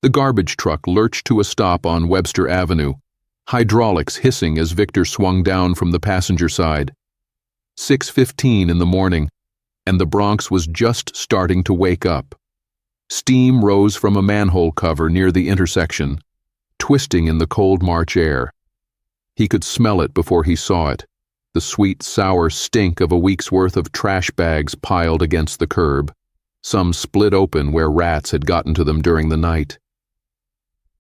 The garbage truck lurched to a stop on Webster Avenue, hydraulics hissing as Victor swung down from the passenger side. 6:15 in the morning, and the Bronx was just starting to wake up. Steam rose from a manhole cover near the intersection, twisting in the cold March air. He could smell it before he saw it, the sweet, sour stink of a week's worth of trash bags piled against the curb, some split open where rats had gotten to them during the night.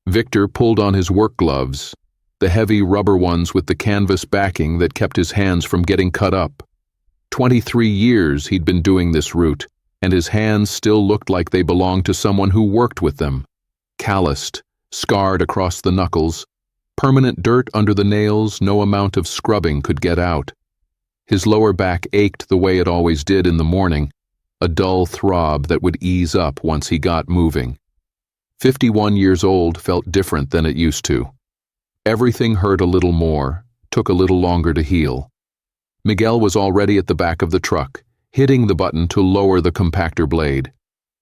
Victor pulled on his work gloves, the heavy rubber ones with the canvas backing that kept his hands from getting cut up. 23 years he'd been doing this route, and his hands still looked like they belonged to someone who worked with them. Calloused, scarred across the knuckles, permanent dirt under the nails no amount of scrubbing could get out. His lower back ached the way it always did in the morning, a dull throb that would ease up once he got moving. 51 years old felt different than it used to. Everything hurt a little more, took a little longer to heal. Miguel was already at the back of the truck, hitting the button to lower the compactor blade.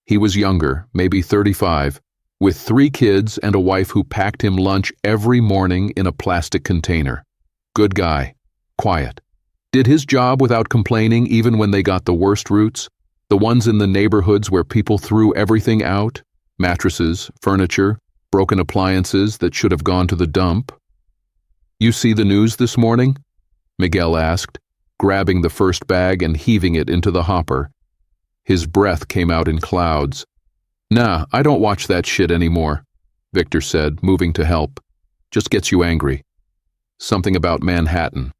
He was younger, maybe 35, with 3 kids and a wife who packed him lunch every morning in a plastic container. Good guy. Quiet. Did his job without complaining even when they got the worst routes, the ones in the neighborhoods where people threw everything out, mattresses, furniture, broken appliances that should have gone to the dump. "You see the news this morning?" Miguel asked, grabbing the first bag and heaving it into the hopper. His breath came out in clouds. "Nah, I don't watch that shit anymore," Victor said, moving to help. "Just gets you angry." Something about Manhattan.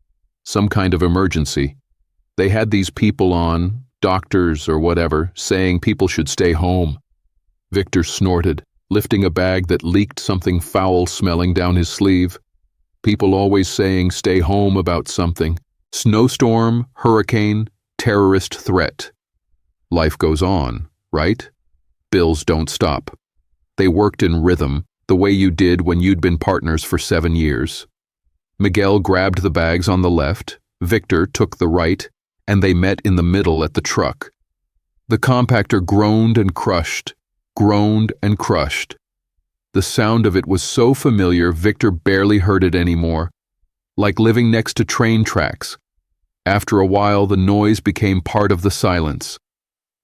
Some kind of emergency. They had these people on, doctors or whatever, saying people should stay home. Victor snorted, lifting a bag that leaked something foul-smelling down his sleeve. People always saying stay home about something. Snowstorm, hurricane, terrorist threat. Life goes on, right? Bills don't stop. They worked in rhythm, the way you did when you'd been partners for 7 years. Miguel grabbed the bags on the left, Victor took the right, and they met in the middle at the truck. The compactor groaned and crushed. The sound of it was so familiar Victor barely heard it anymore, like living next to train tracks. After a while, the noise became part of the silence.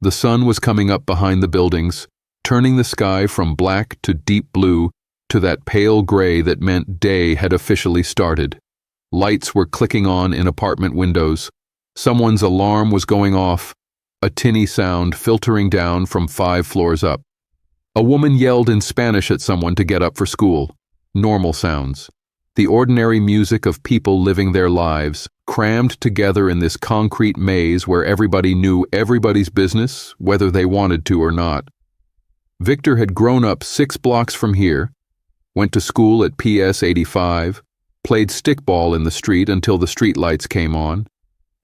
The sun was coming up behind the buildings, turning the sky from black to deep blue to that pale gray that meant day had officially started. Lights were clicking on in apartment windows. Someone's alarm was going off, a tinny sound filtering down from 5 floors up. A woman yelled in Spanish at someone to get up for school. Normal sounds. The ordinary music of people living their lives, crammed together in this concrete maze where everybody knew everybody's business, whether they wanted to or not. Victor had grown up 6 blocks from here, went to school at PS 85, played stickball in the street until the streetlights came on,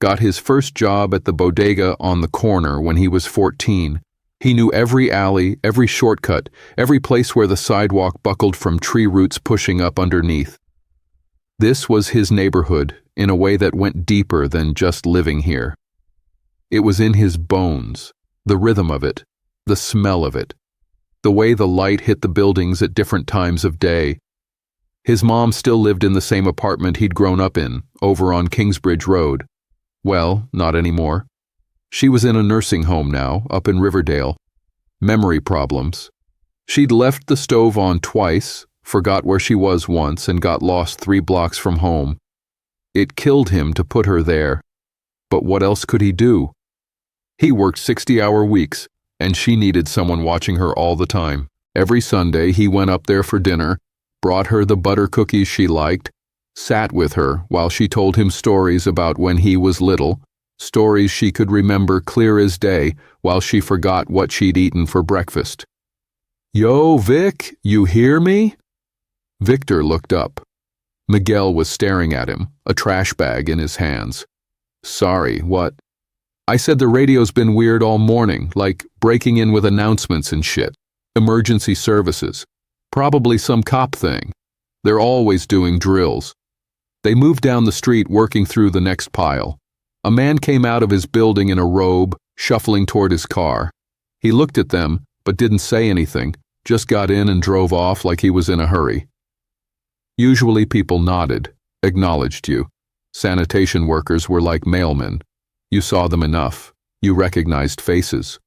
got his first job at the bodega on the corner when he was 14. He knew every alley, every shortcut, every place where the sidewalk buckled from tree roots pushing up underneath. This was his neighborhood in a way that went deeper than just living here. It was in his bones, the rhythm of it, the smell of it, the way the light hit the buildings at different times of day. His mom still lived in the same apartment he'd grown up in, over on Kingsbridge Road. Well, not anymore. She was in a nursing home now, up in Riverdale. Memory problems. She'd left the stove on twice, forgot where she was once, and got lost 3 blocks from home. It killed him to put her there. But what else could he do? He worked 60-hour weeks, and she needed someone watching her all the time. Every Sunday he went up there for dinner, brought her the butter cookies she liked, sat with her while she told him stories about when he was little, stories she could remember clear as day while she forgot what she'd eaten for breakfast. "Yo, Vic, you hear me?" Victor looked up. Miguel was staring at him, a trash bag in his hands. "Sorry, what?" "I said the radio's been weird all morning, like breaking in with announcements and shit. Emergency services. Probably some cop thing. They're always doing drills." They moved down the street, working through the next pile. A man came out of his building in a robe, shuffling toward his car. He looked at them, but didn't say anything, Just got in and drove off like he was in a hurry. Usually people nodded, acknowledged you. Sanitation workers were like mailmen. You saw them enough. You recognized faces.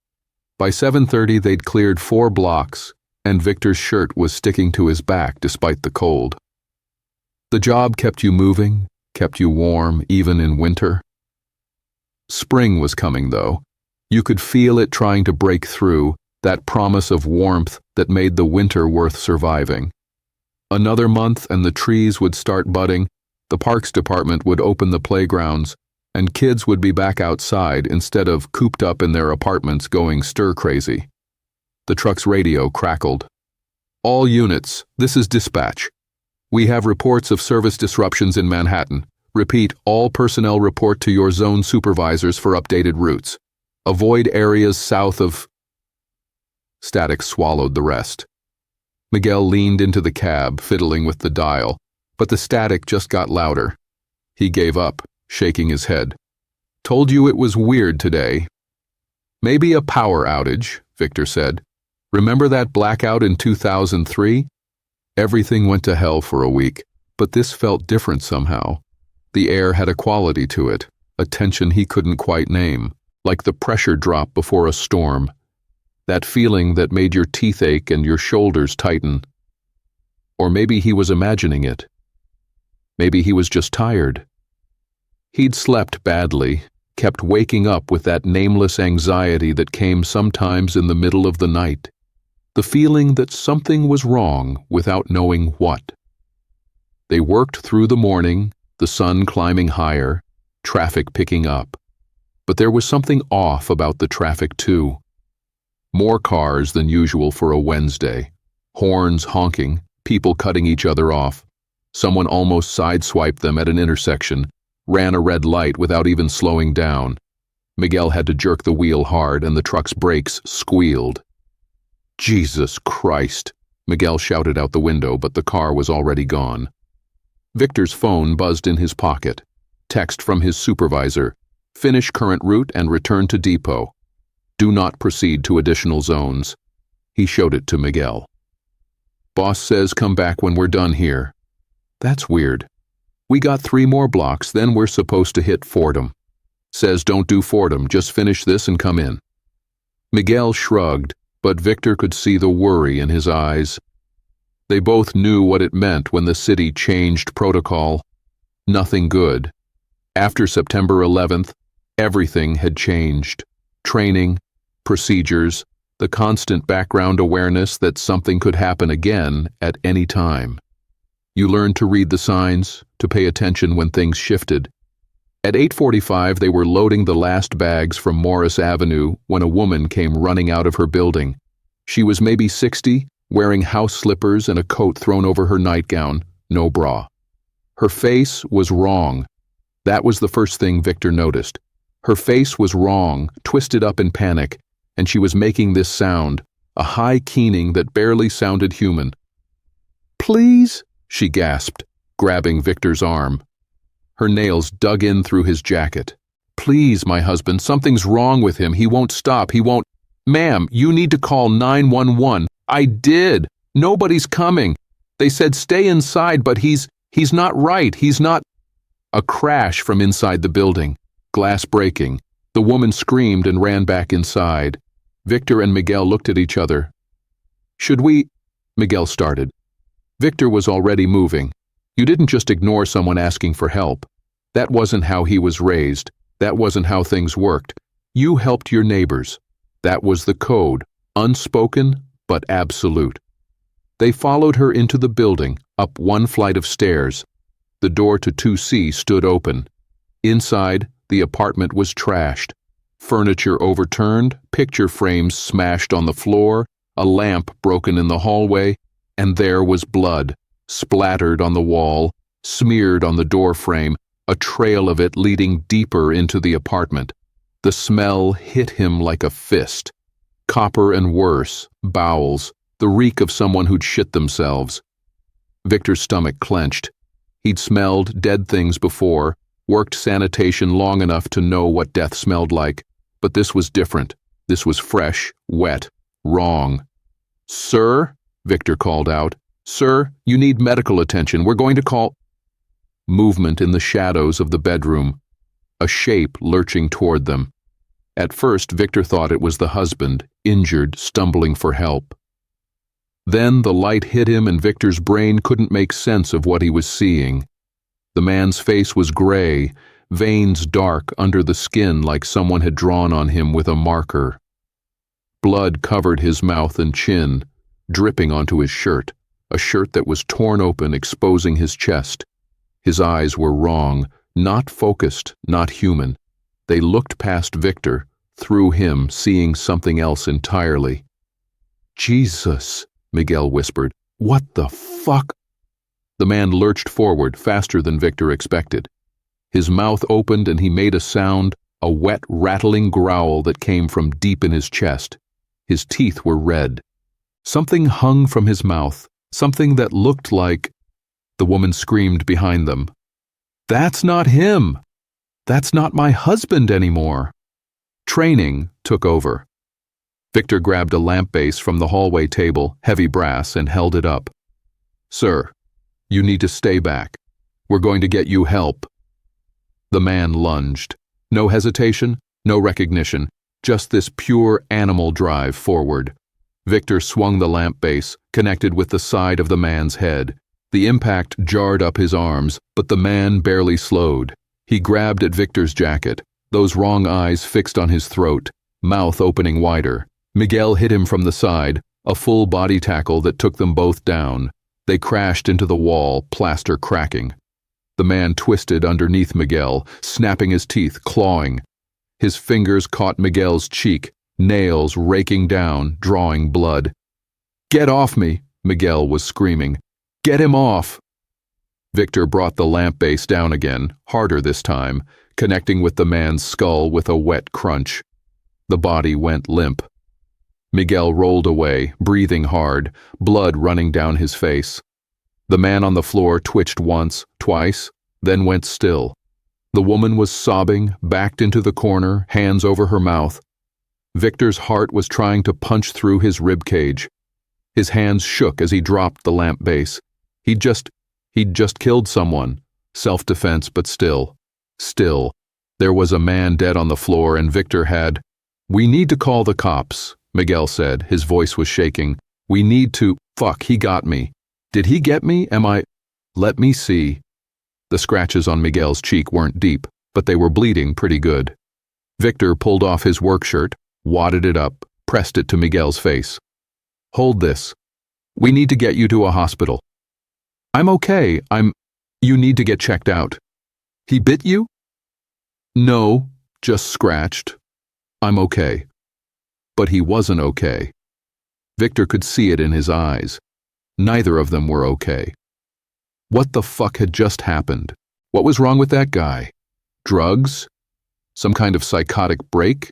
By 7:30 they'd cleared 4 blocks, and Victor's shirt was sticking to his back despite the cold. The job kept you moving, kept you warm, even in winter. Spring was coming, though. You could feel it trying to break through, that promise of warmth that made the winter worth surviving. Another month and the trees would start budding, the parks department would open the playgrounds, and kids would be back outside instead of cooped up in their apartments going stir-crazy. The truck's radio crackled. "All units, this is dispatch. We have reports of service disruptions in Manhattan. Repeat, all personnel report to your zone supervisors for updated routes. Avoid areas south of..." Static swallowed the rest. Miguel leaned into the cab, fiddling with the dial, but the static just got louder. He gave up, shaking his head. "Told you it was weird today." "Maybe a power outage," Victor said. "Remember that blackout in 2003? Everything went to hell for a week, but this felt different somehow. The air had a quality to it, a tension he couldn't quite name, like the pressure drop before a storm. That feeling that made your teeth ache and your shoulders tighten. Or maybe he was imagining it. Maybe he was just tired. He'd slept badly, kept waking up with that nameless anxiety that came sometimes in the middle of the night. The feeling that something was wrong without knowing what. They worked through the morning, the sun climbing higher, traffic picking up. But there was something off about the traffic too. More cars than usual for a Wednesday. Horns honking, people cutting each other off. Someone almost sideswiped them at an intersection, ran a red light without even slowing down. Miguel had to jerk the wheel hard and the truck's brakes squealed. "Jesus Christ!" Miguel shouted out the window, but the car was already gone. Victor's phone buzzed in his pocket. Text from his supervisor. "Finish current route and return to depot. Do not proceed to additional zones." He showed it to Miguel. "Boss says come back when we're done here." "That's weird. We got 3 more blocks, then we're supposed to hit Fordham." "Says don't do Fordham, just finish this and come in." Miguel shrugged, but Victor could see the worry in his eyes. They both knew what it meant when the city changed protocol. Nothing good. After September 11th, everything had changed. Training, procedures, the constant background awareness that something could happen again at any time. You learned to read the signs, to pay attention when things shifted. At 8:45 they were loading the last bags from Morris Avenue when a woman came running out of her building. She was maybe 60, wearing house slippers and a coat thrown over her nightgown, no bra. Her face was wrong. That was the first thing Victor noticed. Her face was wrong, twisted up in panic, and she was making this sound, a high keening that barely sounded human. "Please?" she gasped, grabbing Victor's arm. Her nails dug in through his jacket. "Please, my husband, something's wrong with him. He won't stop. He won't..." "Ma'am, you need to call 911. "I did. Nobody's coming. They said stay inside, but he's not right. He's not..." A crash from inside the building. Glass breaking. The woman screamed and ran back inside. Victor and Miguel looked at each other. "Should we..." Miguel started. Victor was already moving. You didn't just ignore someone asking for help. That wasn't how he was raised. That wasn't how things worked. You helped your neighbors. That was the code, unspoken but absolute. They followed her into the building, up 1 flight of stairs. The door to 2C stood open. Inside, the apartment was trashed. Furniture overturned, picture frames smashed on the floor, a lamp broken in the hallway, and there was blood, splattered on the wall, smeared on the door frame, a trail of it leading deeper into the apartment. The smell hit him like a fist. Copper and worse, bowels, the reek of someone who'd shit themselves. Victor's stomach clenched. He'd smelled dead things before, worked sanitation long enough to know what death smelled like, but this was different. This was fresh, wet, wrong. "Sir," Victor called out. "Sir, you need medical attention. We're going to call—" Movement in the shadows of the bedroom, a shape lurching toward them. At first, Victor thought it was the husband, injured, stumbling for help. Then the light hit him and Victor's brain couldn't make sense of what he was seeing. The man's face was gray, veins dark under the skin like someone had drawn on him with a marker. Blood covered his mouth and chin, dripping onto his shirt, a shirt that was torn open, exposing his chest. His eyes were wrong, not focused, not human. They looked past Victor, through him, seeing something else entirely. "Jesus," Miguel whispered. "What the fuck?" The man lurched forward, faster than Victor expected. His mouth opened and he made a sound, a wet, rattling growl that came from deep in his chest. His teeth were red. Something hung from his mouth, something that looked like— The woman screamed behind them. "That's not him! That's not my husband anymore!" Training took over. Victor grabbed a lamp base from the hallway table, heavy brass, and held it up. "Sir, you need to stay back. We're going to get you help." The man lunged. No hesitation, no recognition, just this pure animal drive forward. Victor swung the lamp base, connected with the side of the man's head. The impact jarred up his arms, but the man barely slowed. He grabbed at Victor's jacket, those wrong eyes fixed on his throat, mouth opening wider. Miguel hit him from the side, a full body tackle that took them both down. They crashed into the wall, plaster cracking. The man twisted underneath Miguel, snapping his teeth, clawing. His fingers caught Miguel's cheek, nails raking down, drawing blood. "Get off me!" Miguel was screaming. "Get him off!" Victor brought the lamp base down again, harder this time, connecting with the man's skull with a wet crunch. The body went limp. Miguel rolled away, breathing hard, blood running down his face. The man on the floor twitched once, twice, then went still. The woman was sobbing, backed into the corner, hands over her mouth. Victor's heart was trying to punch through his rib cage. His hands shook as he dropped the lamp base. He'd just killed someone. Self-defense, but still. There was a man dead on the floor and Victor had— "We need to call the cops," Miguel said, his voice was shaking. "We need to— Fuck, he got me. Did he get me? Let me see." The scratches on Miguel's cheek weren't deep, but they were bleeding pretty good. Victor pulled off his work shirt, wadded it up, pressed it to Miguel's face. "Hold this. We need to get you to a hospital." "I'm okay. You need to get checked out." "He bit you?" "No, just scratched. I'm okay." But he wasn't okay. Victor could see it in his eyes. Neither of them were okay. What the fuck had just happened? What was wrong with that guy? Drugs? Some kind of psychotic break?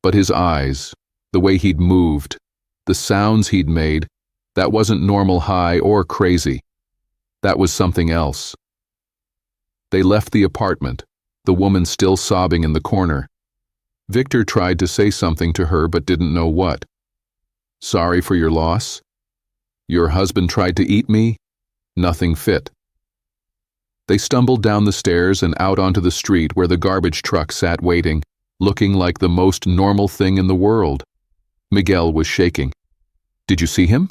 But his eyes, the way he'd moved, the sounds he'd made, that wasn't normal high or crazy. That was something else. They left the apartment, the woman still sobbing in the corner. Victor tried to say something to her but didn't know what. "Sorry for your loss? Your husband tried to eat me? Nothing fit." They stumbled down the stairs and out onto the street where the garbage truck sat waiting, looking like the most normal thing in the world. Miguel was shaking. "Did you see him?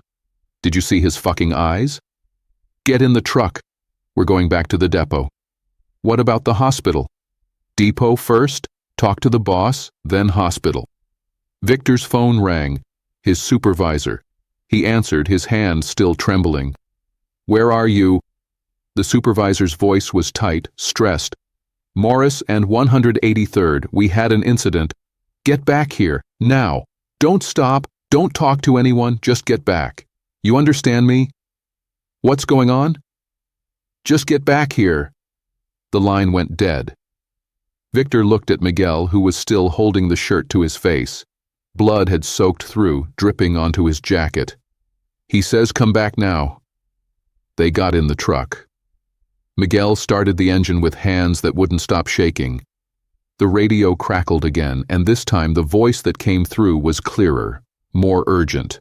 Did you see his fucking eyes? Get in the truck. We're going back to the depot." "What about the hospital?" "Depot first, talk to the boss, then hospital." Victor's phone rang. His supervisor. He answered, his hand still trembling. "Where are you?" The supervisor's voice was tight, stressed. "Morris and 183rd, we had an incident. Get back here, now. Don't stop, don't talk to anyone, just get back. You understand me?" "What's going on?" "Just get back here." The line went dead. Victor looked at Miguel, who was still holding the shirt to his face. Blood had soaked through, dripping onto his jacket. "He says come back now." They got in the truck. Miguel started the engine with hands that wouldn't stop shaking. The radio crackled again, and this time the voice that came through was clearer, more urgent.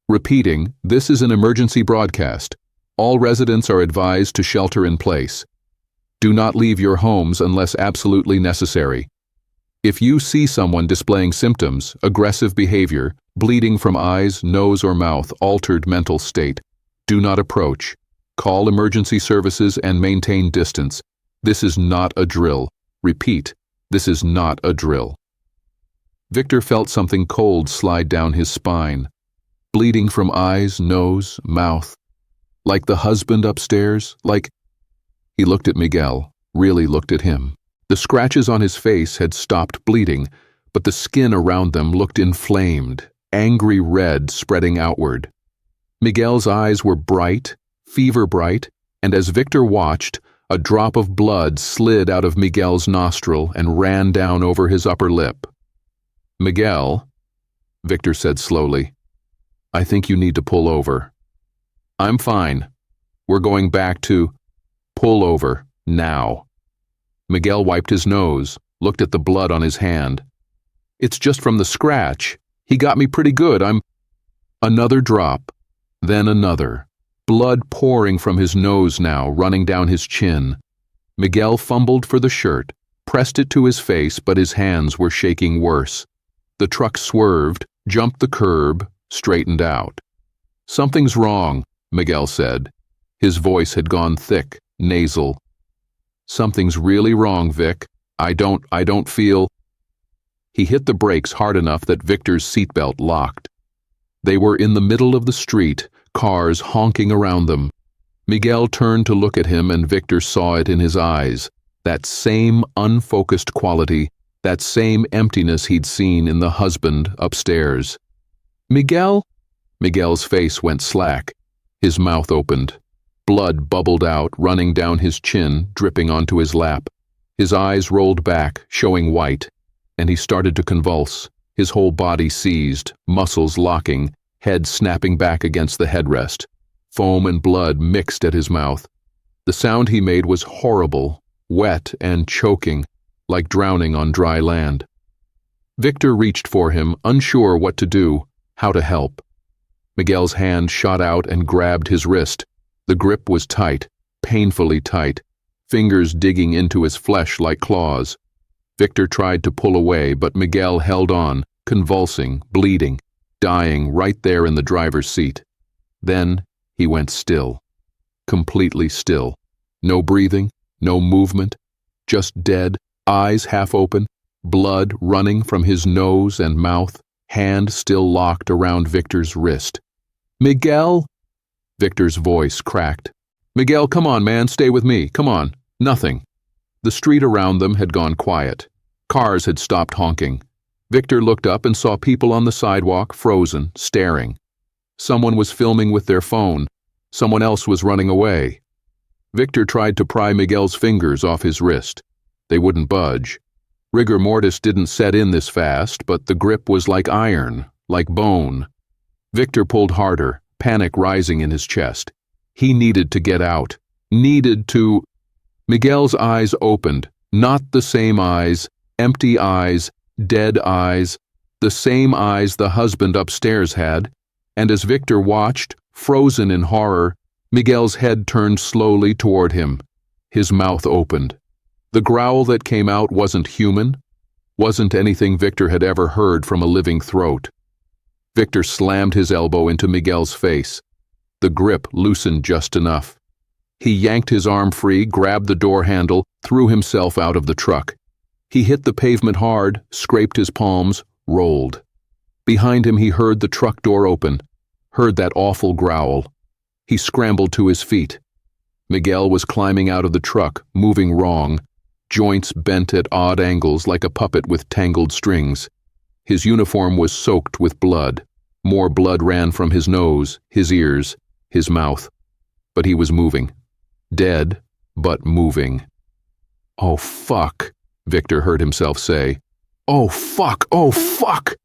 Repeating, this is an emergency broadcast. All residents are advised to shelter in place. Do not leave your homes unless absolutely necessary. If you see someone displaying symptoms, aggressive behavior, bleeding from eyes, nose, or mouth, altered mental state, do not approach. Call emergency services and maintain distance. This is not a drill. Repeat, this is not a drill. Victor felt something cold slide down his spine. Bleeding from eyes, nose, mouth. Like the husband upstairs, like... He looked at Miguel, really looked at him. The scratches on his face had stopped bleeding, but the skin around them looked inflamed, angry red spreading outward. Miguel's eyes were bright, fever bright, and as Victor watched, a drop of blood slid out of Miguel's nostril and ran down over his upper lip. Miguel, Victor said slowly, I think you need to pull over. I'm fine. We're going back to... Pull over, now. Miguel wiped his nose, looked at the blood on his hand. It's just from the scratch. He got me pretty good. Another drop, then another. Blood pouring from his nose now, running down his chin. Miguel fumbled for the shirt, pressed it to his face, but his hands were shaking worse. The truck swerved, jumped the curb, straightened out. Something's wrong, Miguel said. His voice had gone thick, nasal. Something's really wrong, Vic. I don't feel... He hit the brakes hard enough that Victor's seatbelt locked. They were in the middle of the street, cars honking around them. Miguel turned to look at him and Victor saw it in his eyes. That same unfocused quality, that same emptiness he'd seen in the husband upstairs. Miguel? Miguel's face went slack. His mouth opened. Blood bubbled out, running down his chin, dripping onto his lap. His eyes rolled back, showing white, and he started to convulse, his whole body seized, muscles locking, head snapping back against the headrest. Foam and blood mixed at his mouth. The sound he made was horrible, wet and choking, like drowning on dry land. Victor reached for him, unsure what to do, how to help. Miguel's hand shot out and grabbed his wrist. The grip was tight, painfully tight, fingers digging into his flesh like claws. Victor tried to pull away, but Miguel held on, convulsing, bleeding, dying right there in the driver's seat. Then he went still, completely still. No breathing, no movement, just dead, eyes half open, blood running from his nose and mouth, hand still locked around Victor's wrist. Miguel? Victor's voice cracked. Miguel, come on, man, stay with me, come on. Nothing. The street around them had gone quiet. Cars had stopped honking. Victor looked up and saw people on the sidewalk, frozen, staring. Someone was filming with their phone. Someone else was running away. Victor tried to pry Miguel's fingers off his wrist. They wouldn't budge. Rigor mortis didn't set in this fast, but the grip was like iron, like bone. Victor pulled harder, panic rising in his chest. He needed to get out. Needed to... Miguel's eyes opened. Not the same eyes, empty eyes, dead eyes, the same eyes the husband upstairs had, and as Victor watched, frozen in horror, Miguel's head turned slowly toward him. His mouth opened. The growl that came out wasn't human, wasn't anything Victor had ever heard from a living throat. Victor slammed his elbow into Miguel's face. The grip loosened just enough. He yanked his arm free, grabbed the door handle, threw himself out of the truck. He hit the pavement hard, scraped his palms, rolled. Behind him he heard the truck door open, heard that awful growl. He scrambled to his feet. Miguel was climbing out of the truck, moving wrong, joints bent at odd angles like a puppet with tangled strings. His uniform was soaked with blood. More blood ran from his nose, his ears, his mouth. But he was moving. Dead, but moving. "Oh, fuck," Victor heard himself say. "Oh, fuck! Oh, fuck!"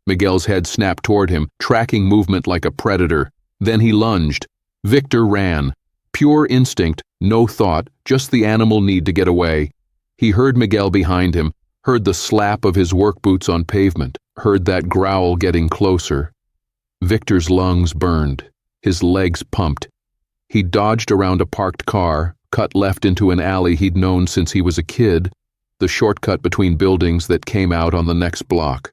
Miguel's head snapped toward him, tracking movement like a predator. Then he lunged. Victor ran. Pure instinct, no thought, just the animal need to get away. He heard Miguel behind him, heard the slap of his work boots on pavement, heard that growl getting closer. Victor's lungs burned. His legs pumped. He dodged around a parked car, cut left into an alley he'd known since he was a kid, the shortcut between buildings that came out on the next block.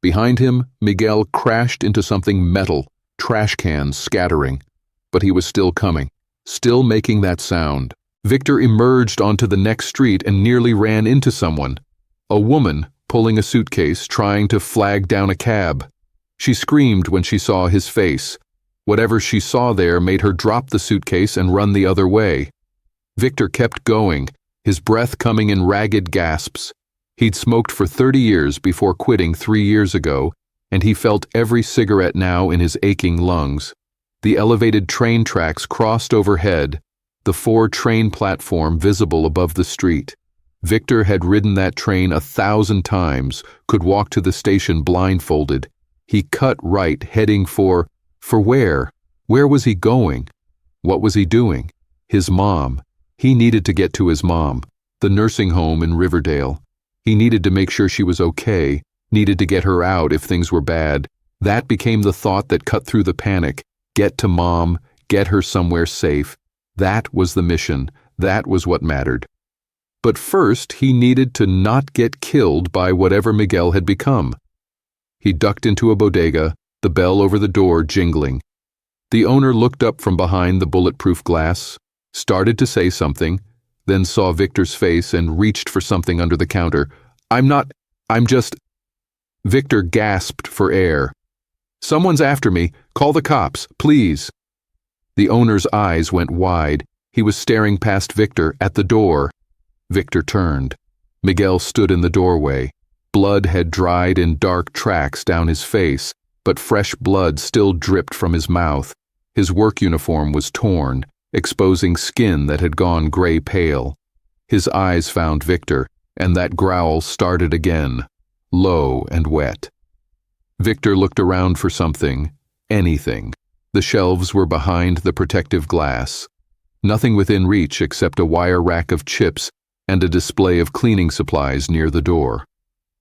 Behind him, Miguel crashed into something metal, trash cans scattering. But he was still coming, still making that sound. Victor emerged onto the next street and nearly ran into someone. A woman, pulling a suitcase, trying to flag down a cab. She screamed when she saw his face. Whatever she saw there made her drop the suitcase and run the other way. Victor kept going, his breath coming in ragged gasps. He'd smoked for 30 years before quitting 3 years ago, and he felt every cigarette now in his aching lungs. The elevated train tracks crossed overhead, the 4-train platform visible above the street. Victor had ridden that train 1,000 times, could walk to the station blindfolded. He cut right, heading for where? Where was he going? What was he doing? His mom. He needed to get to his mom, the nursing home in Riverdale. He needed to make sure she was okay, needed to get her out if things were bad. That became the thought that cut through the panic. Get to Mom, get her somewhere safe. That was the mission. That was what mattered. But first, he needed to not get killed by whatever Miguel had become. He ducked into a bodega, the bell over the door jingling. The owner looked up from behind the bulletproof glass, started to say something, then saw Victor's face and reached for something under the counter. I'm just... Victor gasped for air. "Someone's after me. Call the cops, please." The owner's eyes went wide. He was staring past Victor at the door. Victor turned. Miguel stood in the doorway. Blood had dried in dark tracks down his face, but fresh blood still dripped from his mouth. His work uniform was torn, exposing skin that had gone gray pale. His eyes found Victor, and that growl started again, low and wet. Victor looked around for something, anything. The shelves were behind the protective glass. Nothing within reach except a wire rack of chips and a display of cleaning supplies near the door.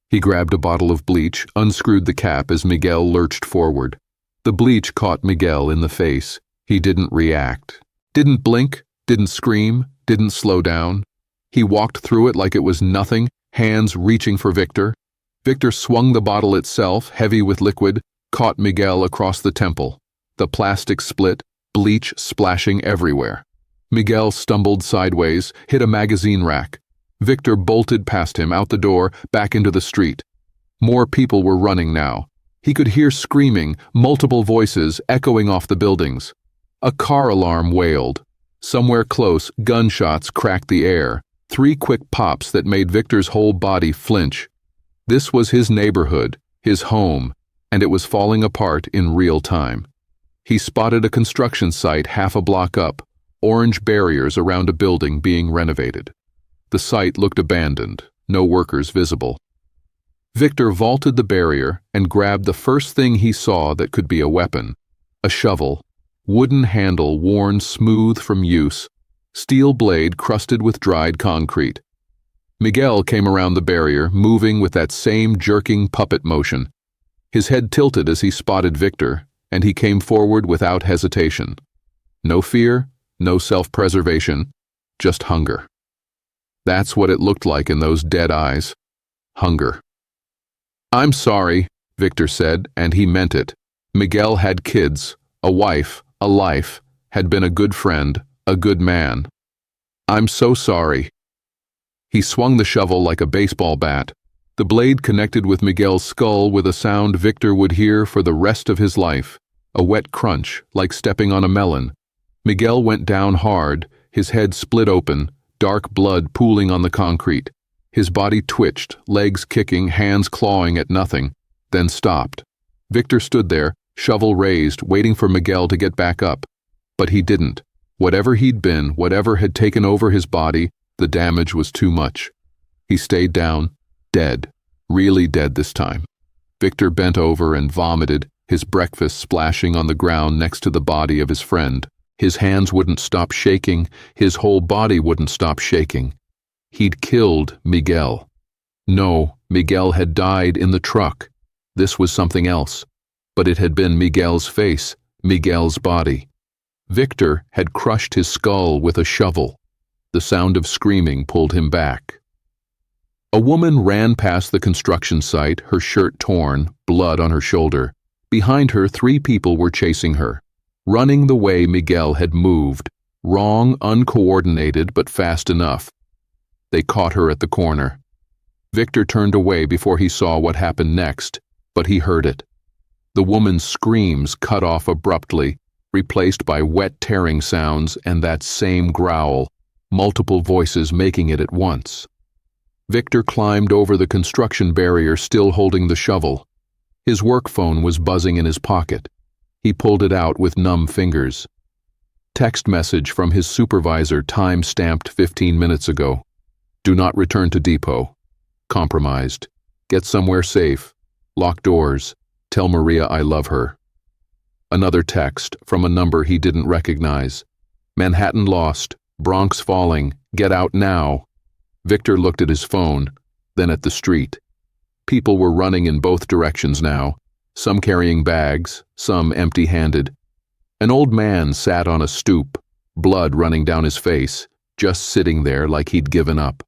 He grabbed a bottle of bleach, unscrewed the cap as Miguel lurched forward. The bleach caught Miguel in the face. He didn't react. Didn't blink, didn't scream, didn't slow down. He walked through it like it was nothing, hands reaching for Victor. Victor swung the bottle itself, heavy with liquid, caught Miguel across the temple. The plastic split, bleach splashing everywhere. Miguel stumbled sideways, hit a magazine rack. Victor bolted past him, out the door, back into the street. More people were running now. He could hear screaming, multiple voices echoing off the buildings. A car alarm wailed. Somewhere close, gunshots cracked the air. 3 quick pops that made Victor's whole body flinch. This was his neighborhood, his home, and it was falling apart in real time. He spotted a construction site half a block up, orange barriers around a building being renovated. The site looked abandoned, no workers visible. Victor vaulted the barrier and grabbed the first thing he saw that could be a weapon. A shovel, wooden handle worn smooth from use, steel blade crusted with dried concrete. Miguel came around the barrier, moving with that same jerking puppet motion. His head tilted as he spotted Victor, and he came forward without hesitation. No fear, no self-preservation, just hunger. That's what it looked like in those dead eyes. Hunger. "I'm sorry," Victor said, and he meant it. Miguel had kids, a wife, a life, had been a good friend, a good man. "I'm so sorry." He swung the shovel like a baseball bat. The blade connected with Miguel's skull with a sound Victor would hear for the rest of his life, a wet crunch, like stepping on a melon. Miguel went down hard, his head split open, dark blood pooling on the concrete. His body twitched, legs kicking, hands clawing at nothing, then stopped. Victor stood there, shovel raised, waiting for Miguel to get back up. But he didn't. Whatever he'd been, whatever had taken over his body, the damage was too much. He stayed down, dead, really dead this time. Victor bent over and vomited, his breakfast splashing on the ground next to the body of his friend. His hands wouldn't stop shaking, his whole body wouldn't stop shaking. He'd killed Miguel. No, Miguel had died in the truck. This was something else. but it had been Miguel's face, Miguel's body. Victor had crushed his skull with a shovel. The sound of screaming pulled him back. A woman ran past the construction site, her shirt torn, blood on her shoulder. Behind her, 3 people were chasing her, running the way Miguel had moved, wrong, uncoordinated, but fast enough. They caught her at the corner. Victor turned away before he saw what happened next, but he heard it. The woman's screams cut off abruptly, replaced by wet tearing sounds and that same growl, multiple voices making it at once. Victor climbed over the construction barrier, still holding the shovel. His work phone was buzzing in his pocket. He pulled it out with numb fingers. Text message from his supervisor, time-stamped 15 minutes ago. Do not return to depot. Compromised. Get somewhere safe. Lock doors. Tell Maria I love her. Another text from a number he didn't recognize. Manhattan lost. Bronx falling. Get out now. Victor looked at his phone, then at the street. People were running in both directions now, some carrying bags, some empty-handed. An old man sat on a stoop, blood running down his face, just sitting there like he'd given up.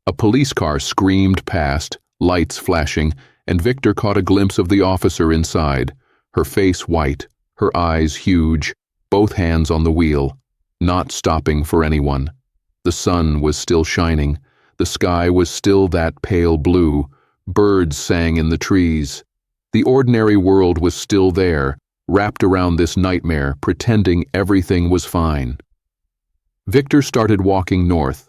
A police car screamed past, lights flashing, and Victor caught a glimpse of the officer inside, her face white, her eyes huge, both hands on the wheel, not stopping for anyone. The sun was still shining. The sky was still that pale blue. Birds sang in the trees. The ordinary world was still there, wrapped around this nightmare, pretending everything was fine. Victor started walking north.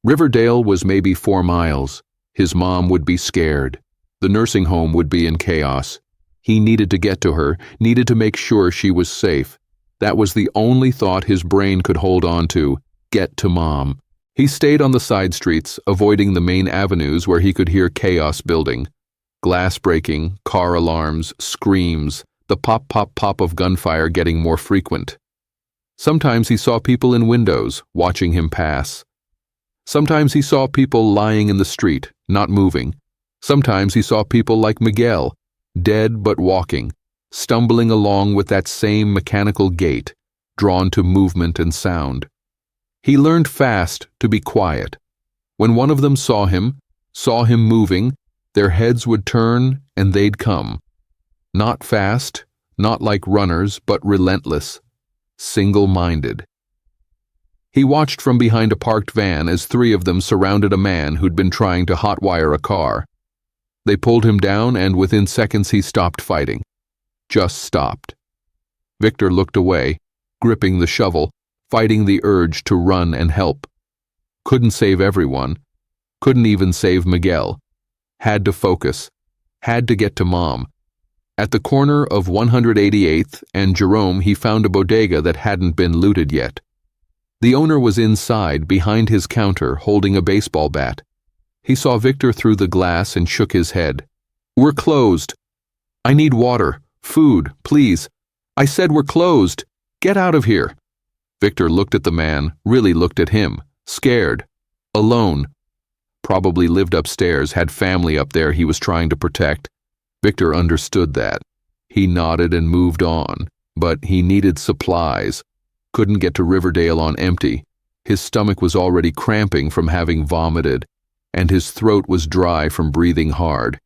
Riverdale was maybe 4 miles. His mom would be scared. The nursing home would be in chaos. He needed to get to her, needed to make sure she was safe. That was the only thought his brain could hold on to. Get to Mom. He stayed on the side streets, avoiding the main avenues where he could hear chaos building. Glass breaking, car alarms, screams, the pop-pop-pop of gunfire getting more frequent. Sometimes he saw people in windows, watching him pass. Sometimes he saw people lying in the street, not moving. Sometimes he saw people like Miguel, dead but walking, stumbling along with that same mechanical gait, drawn to movement and sound. He learned fast to be quiet. When one of them saw him moving, their heads would turn and they'd come. Not fast, not like runners, but relentless, single-minded. He watched from behind a parked van as 3 of them surrounded a man who'd been trying to hotwire a car. They pulled him down, and within seconds he stopped fighting. Just stopped. Victor looked away, gripping the shovel, fighting the urge to run and help. Couldn't save everyone. Couldn't even save Miguel. Had to focus. Had to get to Mom. At the corner of 188th and Jerome, he found a bodega that hadn't been looted yet. The owner was inside, behind his counter, holding a baseball bat. He saw Victor through the glass and shook his head. We're closed. I need water, food, please. I said we're closed. Get out of here. Victor looked at the man, really looked at him, scared, alone. Probably lived upstairs, had family up there he was trying to protect. Victor understood that. He nodded and moved on, but he needed supplies. Couldn't get to Riverdale on empty. His stomach was already cramping from having vomited, and his throat was dry from breathing hard.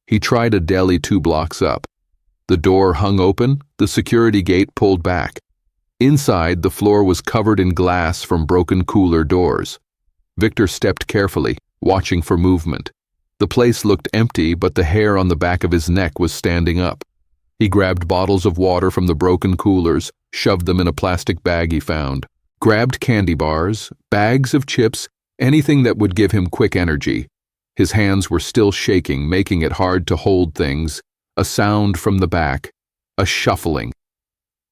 He tried a deli 2 blocks up. The door hung open, the security gate pulled back. Inside, the floor was covered in glass from broken cooler doors. Victor stepped carefully, watching for movement. The place looked empty, but the hair on the back of his neck was standing up. He grabbed bottles of water from the broken coolers, shoved them in a plastic bag he found, grabbed candy bars, bags of chips, anything that would give him quick energy. His hands were still shaking, making it hard to hold things. A sound from the back, a shuffling.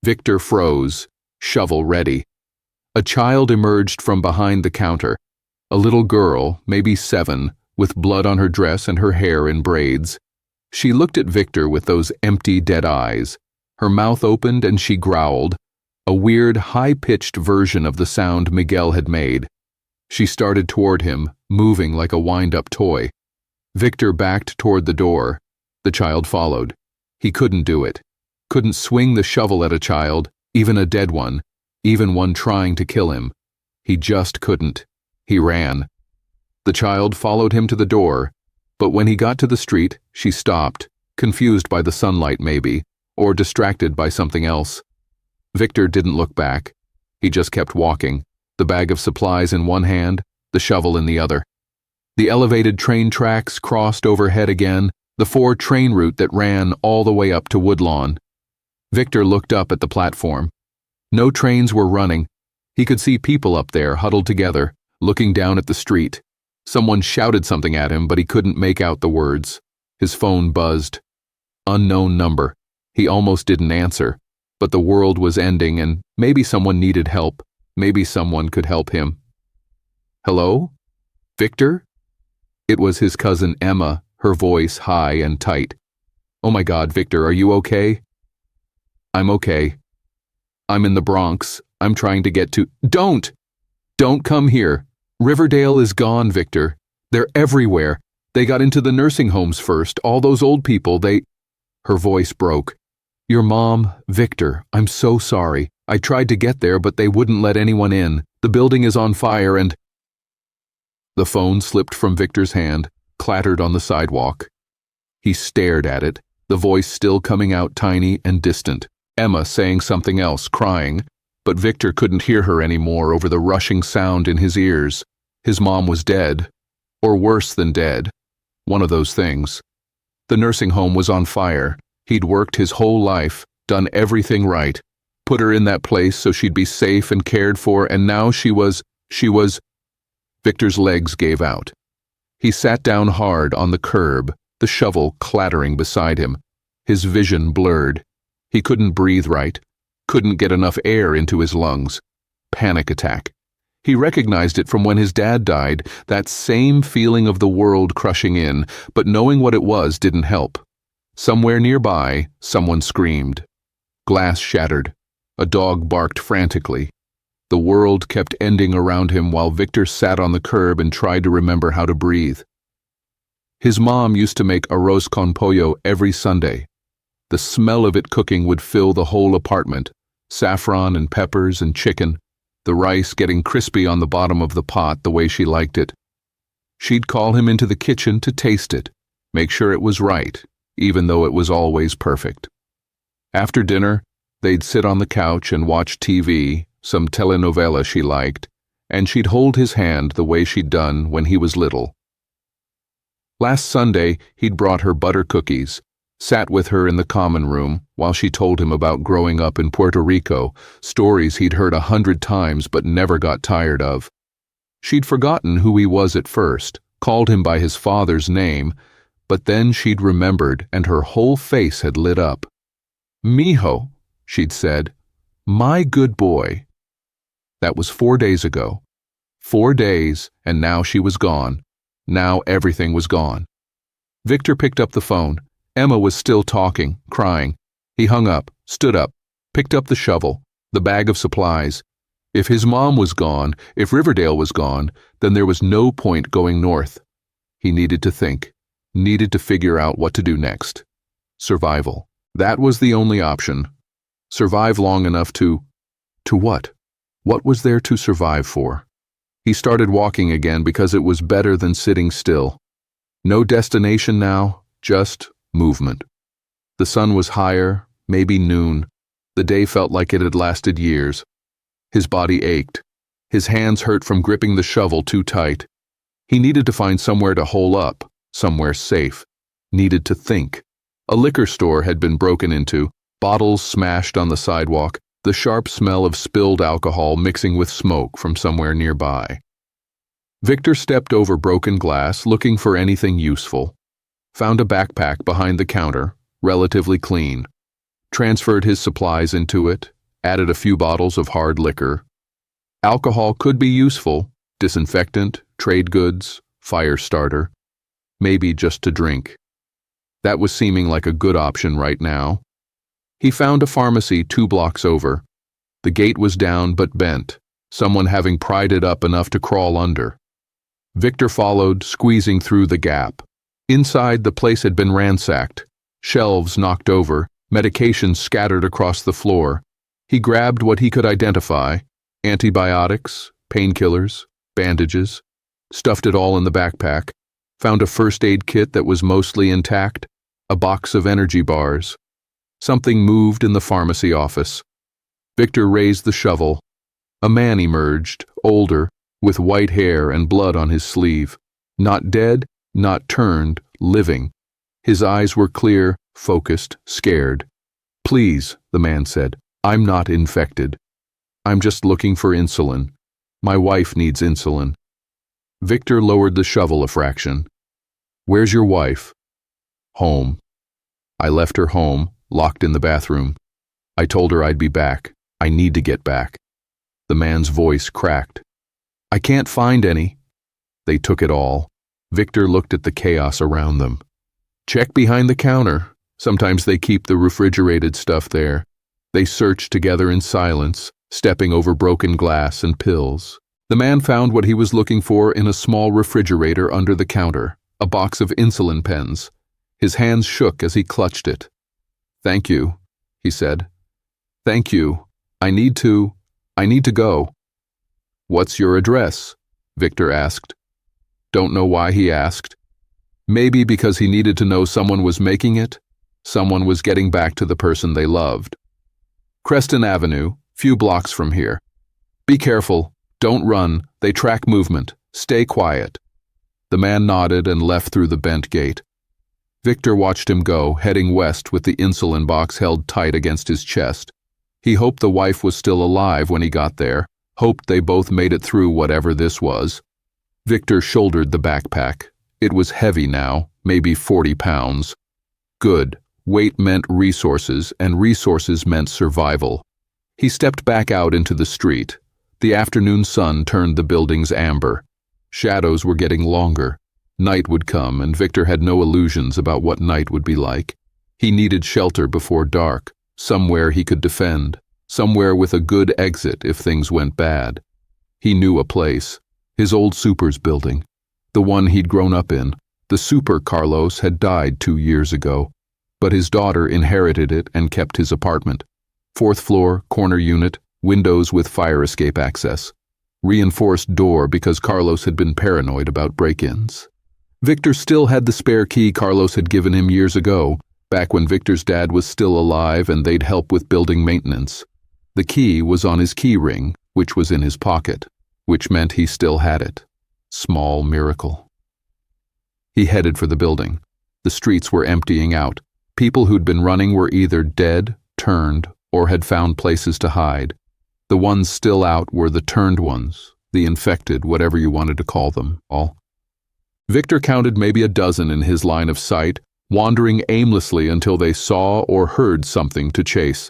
Victor froze, shovel ready. A child emerged from behind the counter. A little girl, maybe 7, with blood on her dress and her hair in braids. She looked at Victor with those empty, dead eyes. Her mouth opened and she growled, a weird, high-pitched version of the sound Miguel had made. She started toward him, moving like a wind-up toy. Victor backed toward the door. The child followed. He couldn't do it. Couldn't swing the shovel at a child, even a dead one, even one trying to kill him. He just couldn't. He ran. The child followed him to the door, but when he got to the street, she stopped, confused by the sunlight maybe, or distracted by something else. Victor didn't look back. He just kept walking, the bag of supplies in one hand, the shovel in the other. The elevated train tracks crossed overhead again, the 4-train route that ran all the way up to Woodlawn. Victor looked up at the platform. No trains were running. He could see people up there huddled together, looking down at the street. Someone shouted something at him, but he couldn't make out the words. His phone buzzed. Unknown number. He almost didn't answer, but the world was ending and maybe someone needed help. Maybe someone could help him. Hello? Victor? It was his cousin Emma, her voice high and tight. Oh my God, Victor, are you okay? I'm okay. I'm in the Bronx. I'm trying to get to— Don't come here. Riverdale is gone, Victor. They're everywhere. They got into the nursing homes first. All those old people, Her voice broke. Your mom, Victor, I'm so sorry. I tried to get there, but they wouldn't let anyone in. The building is on fire and— The phone slipped from Victor's hand, clattered on the sidewalk. He stared at it, the voice still coming out tiny and distant. Emma saying something else, crying, but Victor couldn't hear her anymore over the rushing sound in his ears. His mom was dead, or worse than dead, one of those things. The nursing home was on fire. He'd worked his whole life, done everything right, put her in that place so she'd be safe and cared for, and now she was— Victor's legs gave out. He sat down hard on the curb, the shovel clattering beside him. His vision blurred. He couldn't breathe right, couldn't get enough air into his lungs. Panic attack. He recognized it from when his dad died, that same feeling of the world crushing in, but knowing what it was didn't help. Somewhere nearby, someone screamed. Glass shattered. A dog barked frantically. The world kept ending around him while Victor sat on the curb and tried to remember how to breathe. His mom used to make arroz con pollo every Sunday. The smell of it cooking would fill the whole apartment, saffron and peppers and chicken, the rice getting crispy on the bottom of the pot the way she liked it. She'd call him into the kitchen to taste it, make sure it was right, even though it was always perfect. After dinner, they'd sit on the couch and watch TV, some telenovela she liked, and she'd hold his hand the way she'd done when he was little. Last Sunday, he'd brought her butter cookies, sat with her in the common room while she told him about growing up in Puerto Rico, stories he'd heard 100 times but never got tired of. She'd forgotten who he was at first, called him by his father's name, but then she'd remembered and her whole face had lit up. "Mijo," she'd said, "my good boy." That was 4 days ago. 4 days, and now she was gone. Now everything was gone. Victor picked up the phone. Emma was still talking, crying. He hung up, stood up, picked up the shovel, the bag of supplies. If his mom was gone, if Riverdale was gone, then there was no point going north. He needed to think, needed to figure out what to do next. Survival. That was the only option. Survive long enough to what? What was there to survive for? He started walking again because it was better than sitting still. No destination now, just movement. The sun was higher, maybe noon. The day felt like it had lasted years. His body ached. His hands hurt from gripping the shovel too tight. He needed to find somewhere to hole up, somewhere safe. Needed to think. A liquor store had been broken into, bottles smashed on the sidewalk, the sharp smell of spilled alcohol mixing with smoke from somewhere nearby. Victor stepped over broken glass, looking for anything useful. Found a backpack behind the counter, relatively clean. Transferred his supplies into it, added a few bottles of hard liquor. Alcohol could be useful, disinfectant, trade goods, fire starter. Maybe just to drink. That was seeming like a good option right now. He found a pharmacy 2 blocks over. The gate was down but bent, someone having pried it up enough to crawl under. Victor followed, squeezing through the gap. Inside, the place had been ransacked, shelves knocked over, Medication scattered across the floor. He grabbed what he could identify: antibiotics, painkillers, bandages, stuffed it all in the backpack, found a first aid kit that was mostly intact, a box of energy bars. Something moved in the pharmacy office. Victor raised the shovel. A man emerged, older, with white hair and blood on his sleeve. Not dead, not turned, living. His eyes were clear, focused, scared. "Please," the man said, "I'm not infected. I'm just looking for insulin. My wife needs insulin." Victor lowered the shovel a fraction. "Where's your wife?" "Home. I left her home, locked in the bathroom. I told her I'd be back. I need to get back." The man's voice cracked. "I can't find any." They took it all. Victor looked at the chaos around them. "Check behind the counter. Sometimes they keep the refrigerated stuff there." They searched together in silence, stepping over broken glass and pills. The man found what he was looking for in a small refrigerator under the counter, a box of insulin pens. His hands shook as he clutched it. "Thank you," he said. "Thank you. I need to go." "What's your address?" Victor asked. Don't know why he asked. Maybe because he needed to know someone was making it, someone was getting back to the person they loved. "Creston Avenue, few blocks from here. Be careful, don't run, they track movement, stay quiet." The man nodded and left through the bent gate. Victor watched him go, heading west with the insulin box held tight against his chest. He hoped the wife was still alive when he got there, hoped they both made it through whatever this was. Victor shouldered the backpack. It was heavy now, maybe 40 pounds. Good. Weight meant resources, and resources meant survival. He stepped back out into the street. The afternoon sun turned the buildings amber. Shadows were getting longer. Night would come, and Victor had no illusions about what night would be like. He needed shelter before dark, somewhere he could defend, somewhere with a good exit if things went bad. He knew a place. His old super's building. The one he'd grown up in. The super Carlos had died 2 years ago, but his daughter inherited it and kept his apartment. 4th floor, corner unit, windows with fire escape access. Reinforced door because Carlos had been paranoid about break-ins. Victor still had the spare key Carlos had given him years ago, back when Victor's dad was still alive and they'd help with building maintenance. The key was on his key ring, which was in his pocket, which meant he still had it. Small miracle. He headed for the building. The streets were emptying out. People who'd been running were either dead, turned, or had found places to hide. The ones still out were the turned ones, the infected, whatever you wanted to call them, all. Victor counted maybe a dozen in his line of sight, wandering aimlessly until they saw or heard something to chase.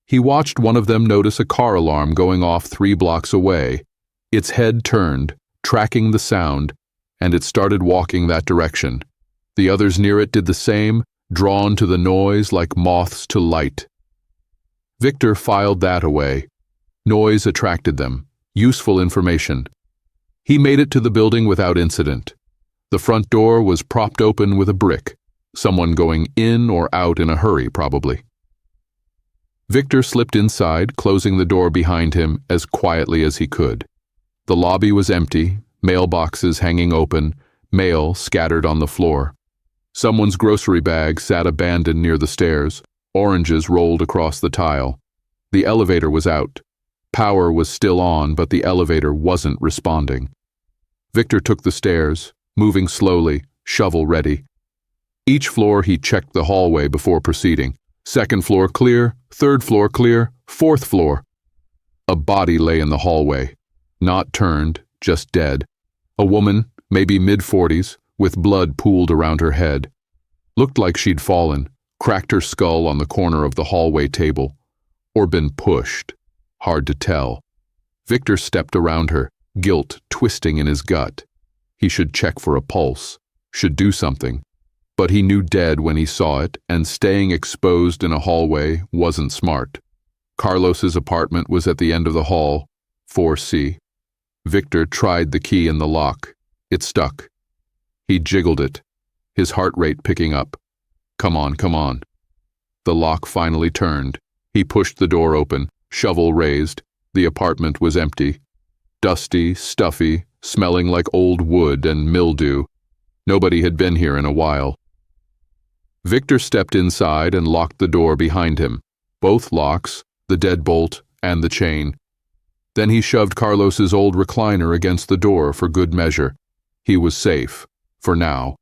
He watched one of them notice a car alarm going off 3 blocks away. Its head turned, tracking the sound, and it started walking that direction. The others near it did the same, drawn to the noise like moths to light. Victor filed that away. Noise attracted them. Useful information. He made it to the building without incident. The front door was propped open with a brick. Someone going in or out in a hurry, probably. Victor slipped inside, closing the door behind him as quietly as he could. The lobby was empty, mailboxes hanging open, mail scattered on the floor. Someone's grocery bag sat abandoned near the stairs. Oranges rolled across the tile. The elevator was out. Power was still on, but the elevator wasn't responding. Victor took the stairs, moving slowly, shovel ready. Each floor he checked the hallway before proceeding. 2nd floor clear, 3rd floor clear, 4th floor. A body lay in the hallway. Not turned, just dead. A woman, maybe mid-40s, with blood pooled around her head. Looked like she'd fallen, cracked her skull on the corner of the hallway table. Or been pushed. Hard to tell. Victor stepped around her, guilt twisting in his gut. He should check for a pulse, should do something. But he knew dead when he saw it, and staying exposed in a hallway wasn't smart. Carlos's apartment was at the end of the hall, 4C. Victor tried the key in the lock. It stuck. He jiggled it, his heart rate picking up. Come on, come on. The lock finally turned. He pushed the door open, shovel raised. The apartment was empty. Dusty, stuffy, smelling like old wood and mildew. Nobody had been here in a while. Victor stepped inside and locked the door behind him. Both locks, the deadbolt and the chain. Then he shoved Carlos's old recliner against the door for good measure. He was safe, for now.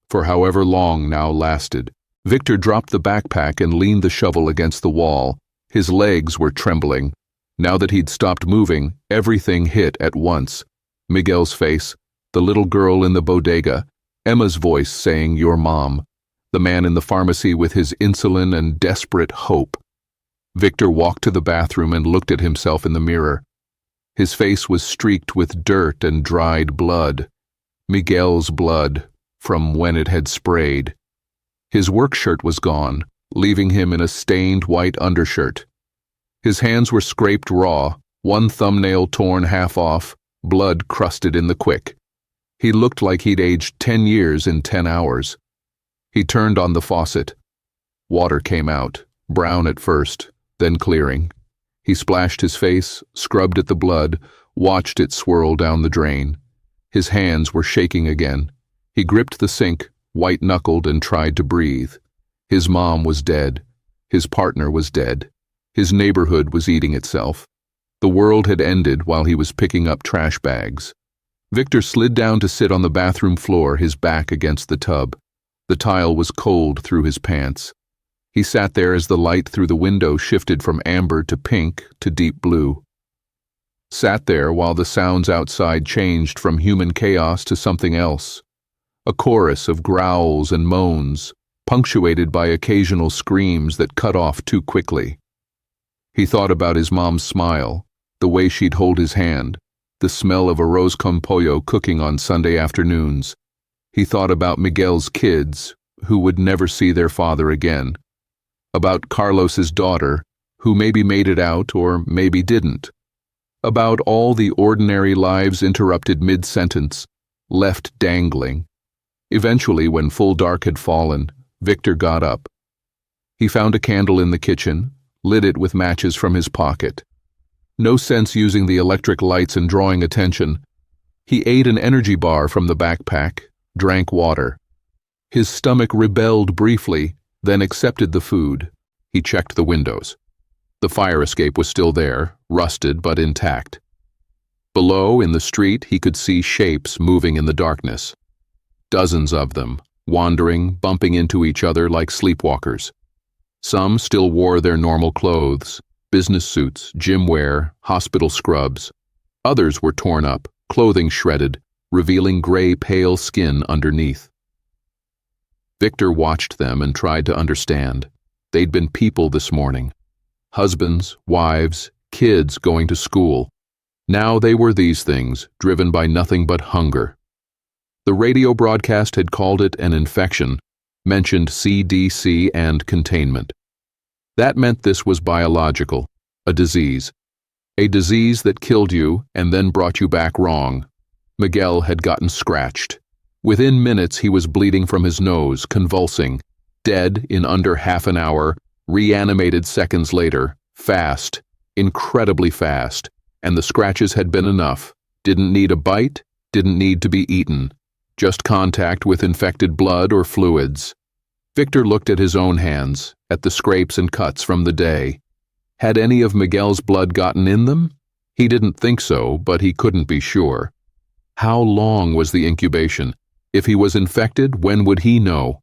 For however long now lasted. Victor dropped the backpack and leaned the shovel against the wall. His legs were trembling. Now that he'd stopped moving, everything hit at once. Miguel's face, the little girl in the bodega, Emma's voice saying, "Your mom," the man in the pharmacy with his insulin and desperate hope. Victor walked to the bathroom and looked at himself in the mirror. His face was streaked with dirt and dried blood. Miguel's blood, from when it had sprayed. His work shirt was gone, leaving him in a stained white undershirt. His hands were scraped raw, one thumbnail torn half off, blood crusted in the quick. He looked like he'd aged 10 years in 10 hours. He turned on the faucet. Water came out, brown at first, then clearing. He splashed his face, scrubbed at the blood, watched it swirl down the drain. His hands were shaking again. He gripped the sink, white-knuckled, and tried to breathe. His mom was dead. His partner was dead. His neighborhood was eating itself. The world had ended while he was picking up trash bags. Victor slid down to sit on the bathroom floor, his back against the tub. The tile was cold through his pants. He sat there as the light through the window shifted from amber to pink to deep blue. Sat there while the sounds outside changed from human chaos to something else. A chorus of growls and moans, punctuated by occasional screams that cut off too quickly. He thought about his mom's smile, the way she'd hold his hand, the smell of arroz con pollo cooking on Sunday afternoons. He thought about Miguel's kids, who would never see their father again. About Carlos's daughter, who maybe made it out or maybe didn't. About all the ordinary lives interrupted mid-sentence, left dangling. Eventually, when full dark had fallen, Victor got up. He found a candle in the kitchen, lit it with matches from his pocket. No sense using the electric lights and drawing attention. He ate an energy bar from the backpack, drank water. His stomach rebelled briefly, then accepted the food. He checked the windows. The fire escape was still there, rusted but intact. Below, in the street, he could see shapes moving in the darkness. Dozens of them, wandering, bumping into each other like sleepwalkers. Some still wore their normal clothes, business suits, gym wear, hospital scrubs. Others were torn up, clothing shredded, revealing gray, pale skin underneath. Victor watched them and tried to understand. They'd been people this morning. Husbands, wives, kids going to school. Now they were these things, driven by nothing but hunger. The radio broadcast had called it an infection, mentioned CDC and containment. That meant this was biological, a disease. A disease that killed you and then brought you back wrong. Miguel had gotten scratched. Within minutes he was bleeding from his nose, convulsing. Dead in under half an hour, reanimated seconds later, fast, incredibly fast, and the scratches had been enough. Didn't need a bite, didn't need to be eaten. Just contact with infected blood or fluids. Victor looked at his own hands, at the scrapes and cuts from the day. Had any of Miguel's blood gotten in them? He didn't think so, but he couldn't be sure. How long was the incubation? If he was infected, when would he know?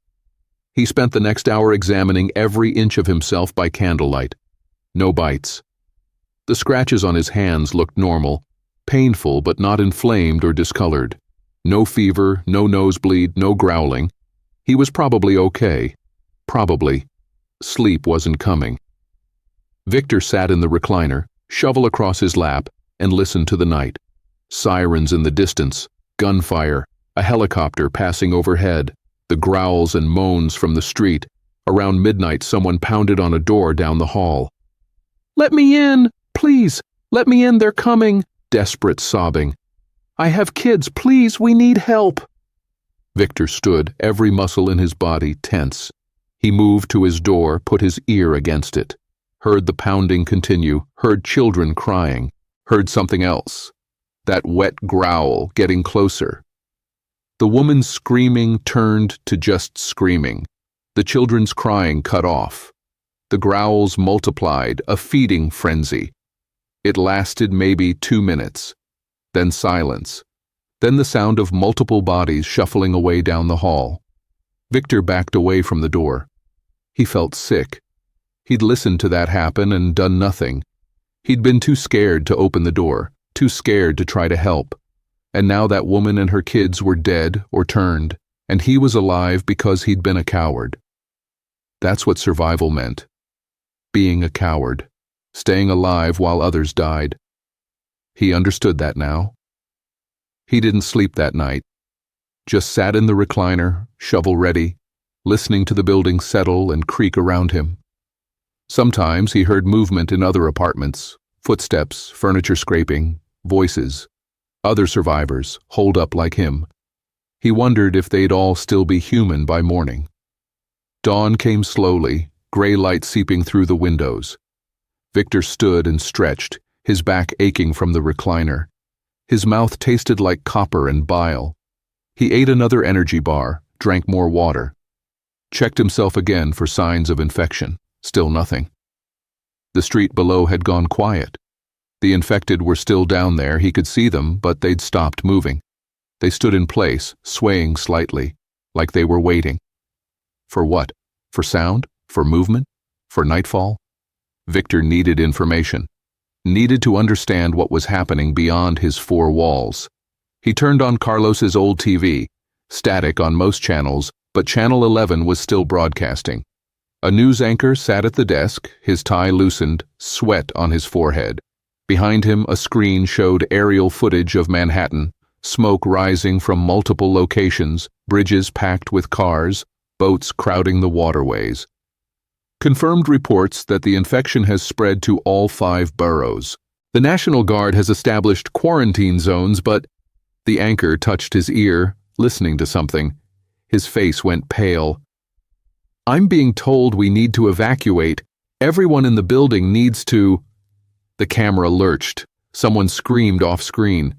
He spent the next hour examining every inch of himself by candlelight. No bites. The scratches on his hands looked normal, painful but not inflamed or discolored. No fever, no nosebleed, no growling. He was probably okay. Probably. Sleep wasn't coming. Victor sat in the recliner, shovel across his lap, and listened to the night. Sirens in the distance, gunfire, a helicopter passing overhead, the growls and moans from the street. Around midnight, someone pounded on a door down the hall. "Let me in! Please! Let me in! They're coming!" Desperate sobbing. "I have kids! Please! We need help!" Victor stood, every muscle in his body tense. He moved to his door, put his ear against it, heard the pounding continue, heard children crying, heard something else. That wet growl getting closer. The woman's screaming turned to just screaming. The children's crying cut off. The growls multiplied, a feeding frenzy. It lasted maybe 2 minutes. Then silence. Then the sound of multiple bodies shuffling away down the hall. Victor backed away from the door. He felt sick. He'd listened to that happen and done nothing. He'd been too scared to open the door, too scared to try to help. And now that woman and her kids were dead or turned, and he was alive because he'd been a coward. That's what survival meant. Being a coward. Staying alive while others died. He understood that now. He didn't sleep that night. Just sat in the recliner, shovel ready, listening to the building settle and creak around him. Sometimes he heard movement in other apartments, footsteps, furniture scraping, voices. Other survivors, holed up like him. He wondered if they'd all still be human by morning. Dawn came slowly, gray light seeping through the windows. Victor stood and stretched, his back aching from the recliner. His mouth tasted like copper and bile. He ate another energy bar, drank more water. Checked himself again for signs of infection. Still nothing. The street below had gone quiet. The infected were still down there, he could see them, but they'd stopped moving. They stood in place, swaying slightly, like they were waiting. For what? For sound? For movement? For nightfall? Victor needed information. Needed to understand what was happening beyond his four walls. He turned on Carlos's old TV, static on most channels, but Channel 11 was still broadcasting. A news anchor sat at the desk, his tie loosened, sweat on his forehead. Behind him, a screen showed aerial footage of Manhattan, smoke rising from multiple locations, bridges packed with cars, boats crowding the waterways. Confirmed reports that the infection has spread to all 5 boroughs. The National Guard has established quarantine zones, but the anchor touched his ear, listening to something. His face went pale. I'm being told we need to evacuate. Everyone in the building needs to... The camera lurched. Someone screamed off screen.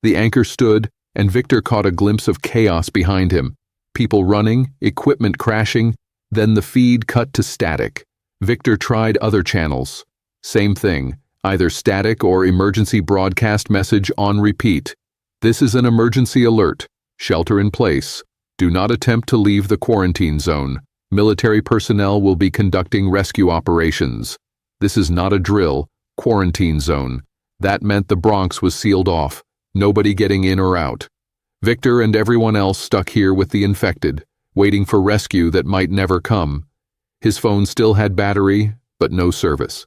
The anchor stood, and Victor caught a glimpse of chaos behind him. People running, equipment crashing, then the feed cut to static. Victor tried other channels. Same thing, either static or emergency broadcast message on repeat. This is an emergency alert. Shelter in place. Do not attempt to leave the quarantine zone. Military personnel will be conducting rescue operations. This is not a drill. Quarantine zone. That meant the Bronx was sealed off. Nobody getting in or out. Victor and everyone else stuck here with the infected, waiting for rescue that might never come. His phone still had battery, but no service.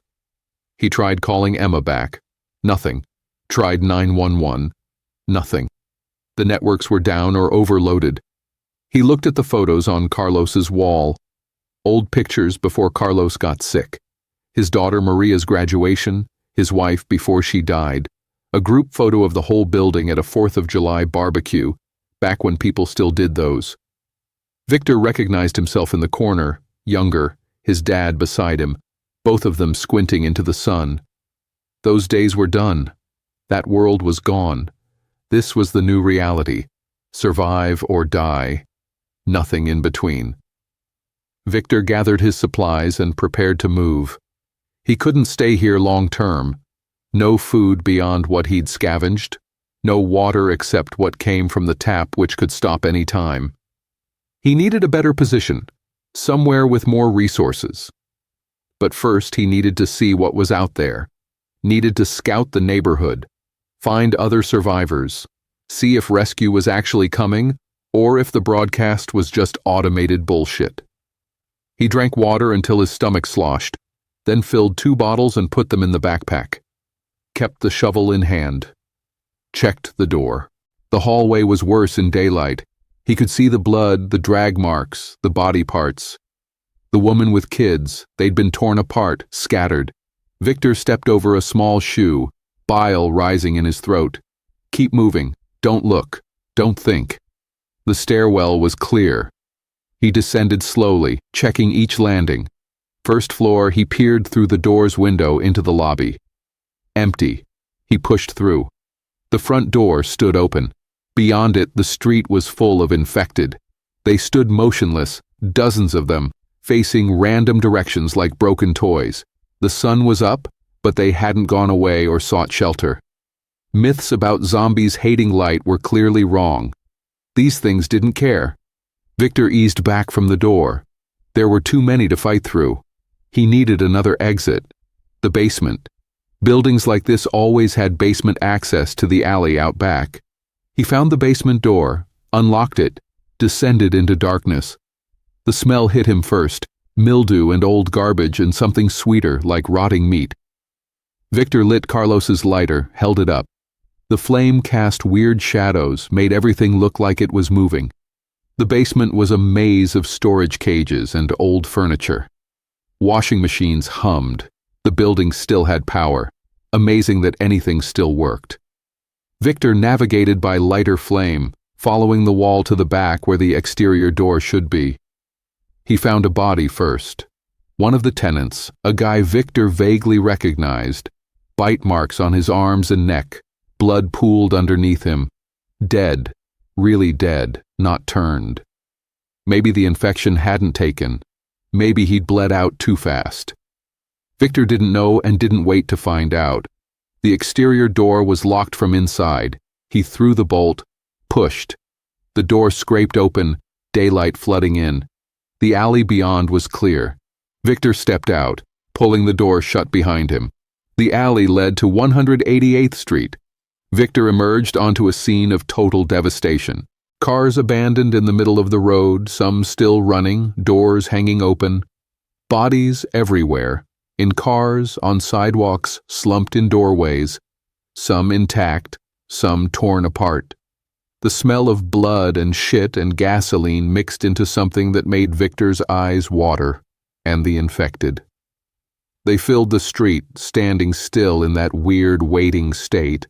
He tried calling Emma back. Nothing. Tried 911. Nothing. The networks were down or overloaded. He looked at the photos on Carlos's wall. Old pictures before Carlos got sick. His daughter Maria's graduation, his wife before she died, a group photo of the whole building at a 4th of July barbecue, back when people still did those. Victor recognized himself in the corner, younger, his dad beside him, both of them squinting into the sun. Those days were done. That world was gone. This was the new reality. Survive or die. Nothing in between. Victor gathered his supplies and prepared to move. He couldn't stay here long term. No food beyond what he'd scavenged. No water except what came from the tap, which could stop any time. He needed a better position, somewhere with more resources. But first he needed to see what was out there. Needed to scout the neighborhood. Find other survivors. See if rescue was actually coming, or if the broadcast was just automated bullshit. He drank water until his stomach sloshed, then filled 2 bottles and put them in the backpack. Kept the shovel in hand. Checked the door. The hallway was worse in daylight. He could see the blood, the drag marks, the body parts. The woman with kids, they'd been torn apart, scattered. Victor stepped over a small shoe, bile rising in his throat. Keep moving. Don't look. Don't think. The stairwell was clear. He descended slowly, checking each landing. First floor, he peered through the door's window into the lobby. Empty. He pushed through. The front door stood open. Beyond it, the street was full of infected. They stood motionless, dozens of them, facing random directions like broken toys. The sun was up, but they hadn't gone away or sought shelter. Myths about zombies hating light were clearly wrong. These things didn't care. Victor eased back from the door. There were too many to fight through. He needed another exit. The basement. Buildings like this always had basement access to the alley out back. He found the basement door, unlocked it, descended into darkness. The smell hit him first, mildew and old garbage and something sweeter like rotting meat. Victor lit Carlos's lighter, held it up. The flame cast weird shadows, made everything look like it was moving. The basement was a maze of storage cages and old furniture. Washing machines hummed. The building still had power. Amazing that anything still worked. Victor navigated by lighter flame, following the wall to the back where the exterior door should be. He found a body first. One of the tenants, a guy Victor vaguely recognized. Bite marks on his arms and neck, blood pooled underneath him. Dead, really dead, not turned. Maybe the infection hadn't taken. Maybe he'd bled out too fast. Victor didn't know and didn't wait to find out. The exterior door was locked from inside. He threw the bolt, pushed. The door scraped open, daylight flooding in. The alley beyond was clear. Victor stepped out, pulling the door shut behind him. The alley led to 188th Street. Victor emerged onto a scene of total devastation. Cars abandoned in the middle of the road, some still running, doors hanging open. Bodies everywhere, in cars, on sidewalks, slumped in doorways, some intact, some torn apart. The smell of blood and shit and gasoline mixed into something that made Victor's eyes water, and the infected. They filled the street, standing still in that weird waiting state.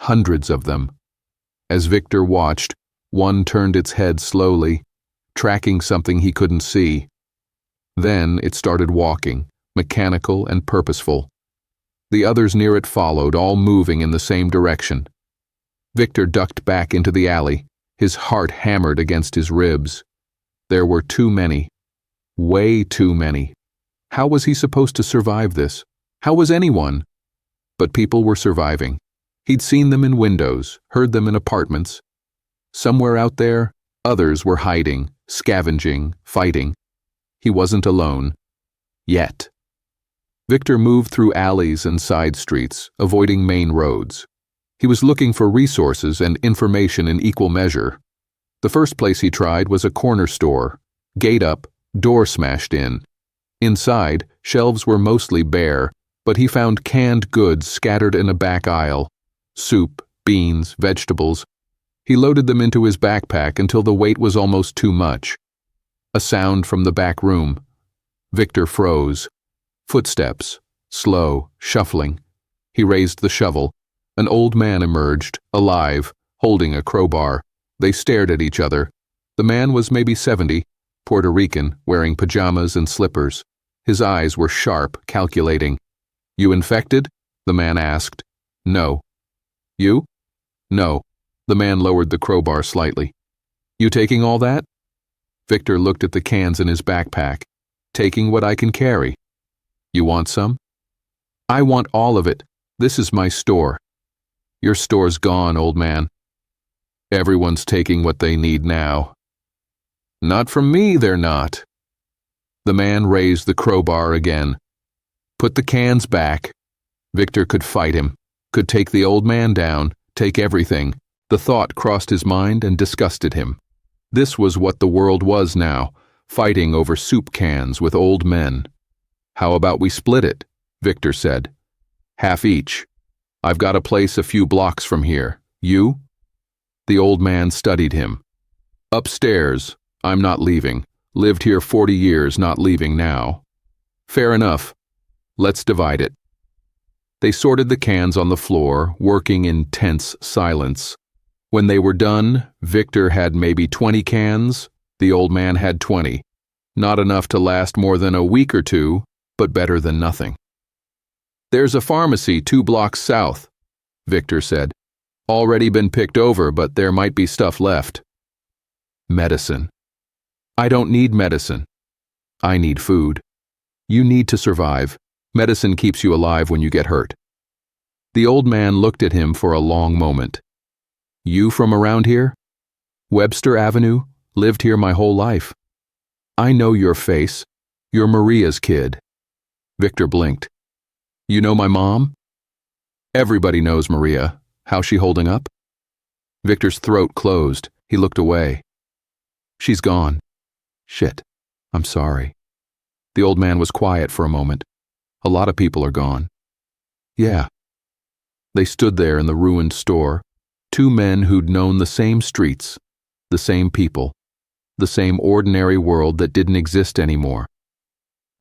Hundreds of them. As Victor watched, one turned its head slowly, tracking something he couldn't see. Then it started walking, mechanical and purposeful. The others near it followed, all moving in the same direction. Victor ducked back into the alley, his heart hammered against his ribs. There were too many. Way too many. How was he supposed to survive this? How was anyone? But people were surviving. He'd seen them in windows, heard them in apartments. Somewhere out there, others were hiding, scavenging, fighting. He wasn't alone. Yet. Victor moved through alleys and side streets, avoiding main roads. He was looking for resources and information in equal measure. The first place he tried was a corner store. Gate up, door smashed in. Inside, shelves were mostly bare, but he found canned goods scattered in a back aisle. Soup, beans, vegetables. He loaded them into his backpack until the weight was almost too much. A sound from the back room. Victor froze. Footsteps, slow, shuffling. He raised the shovel. An old man emerged, alive, holding a crowbar. They stared at each other. The man was maybe 70, Puerto Rican, wearing pajamas and slippers. His eyes were sharp, calculating. "You infected?" the man asked. "No." "You?" "No." The man lowered the crowbar slightly. "You taking all that?" Victor looked at the cans in his backpack. "Taking what I can carry." "You want some?" "I want all of it. This is my store." "Your store's gone, old man." "Everyone's taking what they need now." "Not from me, they're not." The man raised the crowbar again. "Put the cans back." Victor could fight him, could take the old man down, take everything. The thought crossed his mind and disgusted him. This was what the world was now, fighting over soup cans with old men. "How about we split it?" Victor said. "Half each. I've got a place a few blocks from here. You?" The old man studied him. "Upstairs. I'm not leaving. Lived here 40 years, not leaving now." "Fair enough. Let's divide it." They sorted the cans on the floor, working in tense silence. When they were done, Victor had maybe 20 cans, The old man had 20. Not enough to last more than a week or two, but better than nothing. "There's a pharmacy 2 blocks south," Victor said. "Already been picked over, but there might be stuff left." "Medicine." "I don't need medicine. I need food. You need to survive. Medicine keeps you alive when you get hurt." The old man looked at him for a long moment. "You from around here?" "Webster Avenue, lived here my whole life." "I know your face. You're Maria's kid." Victor blinked. "You know my mom?" "Everybody knows Maria. How's she holding up?" Victor's throat closed. He looked away. "She's gone." "Shit. I'm sorry." The old man was quiet for a moment. "A lot of people are gone." "Yeah." They stood there in the ruined store, 2 men who'd known the same streets, the same people, the same ordinary world that didn't exist anymore.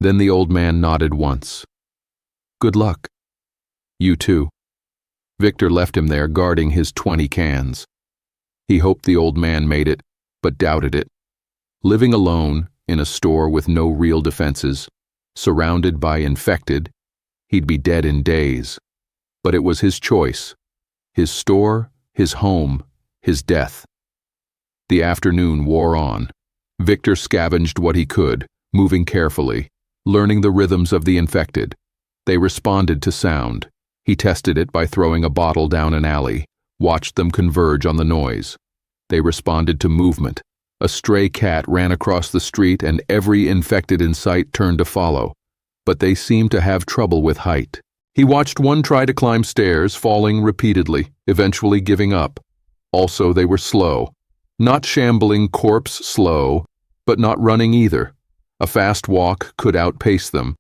Then the old man nodded once. "Good luck." "You too." Victor left him there guarding his 20 cans. He hoped the old man made it, but doubted it. Living alone, in a store with no real defenses, surrounded by infected, he'd be dead in days. But it was his choice. His store, his home, his death. The afternoon wore on. Victor scavenged what he could, moving carefully, learning the rhythms of the infected. They responded to sound. He tested it by throwing a bottle down an alley, watched them converge on the noise. They responded to movement. A stray cat ran across the street and every infected in sight turned to follow. But they seemed to have trouble with height. He watched one try to climb stairs, falling repeatedly, eventually giving up. Also, they were slow. Not shambling corpse slow, but not running either. A fast walk could outpace them.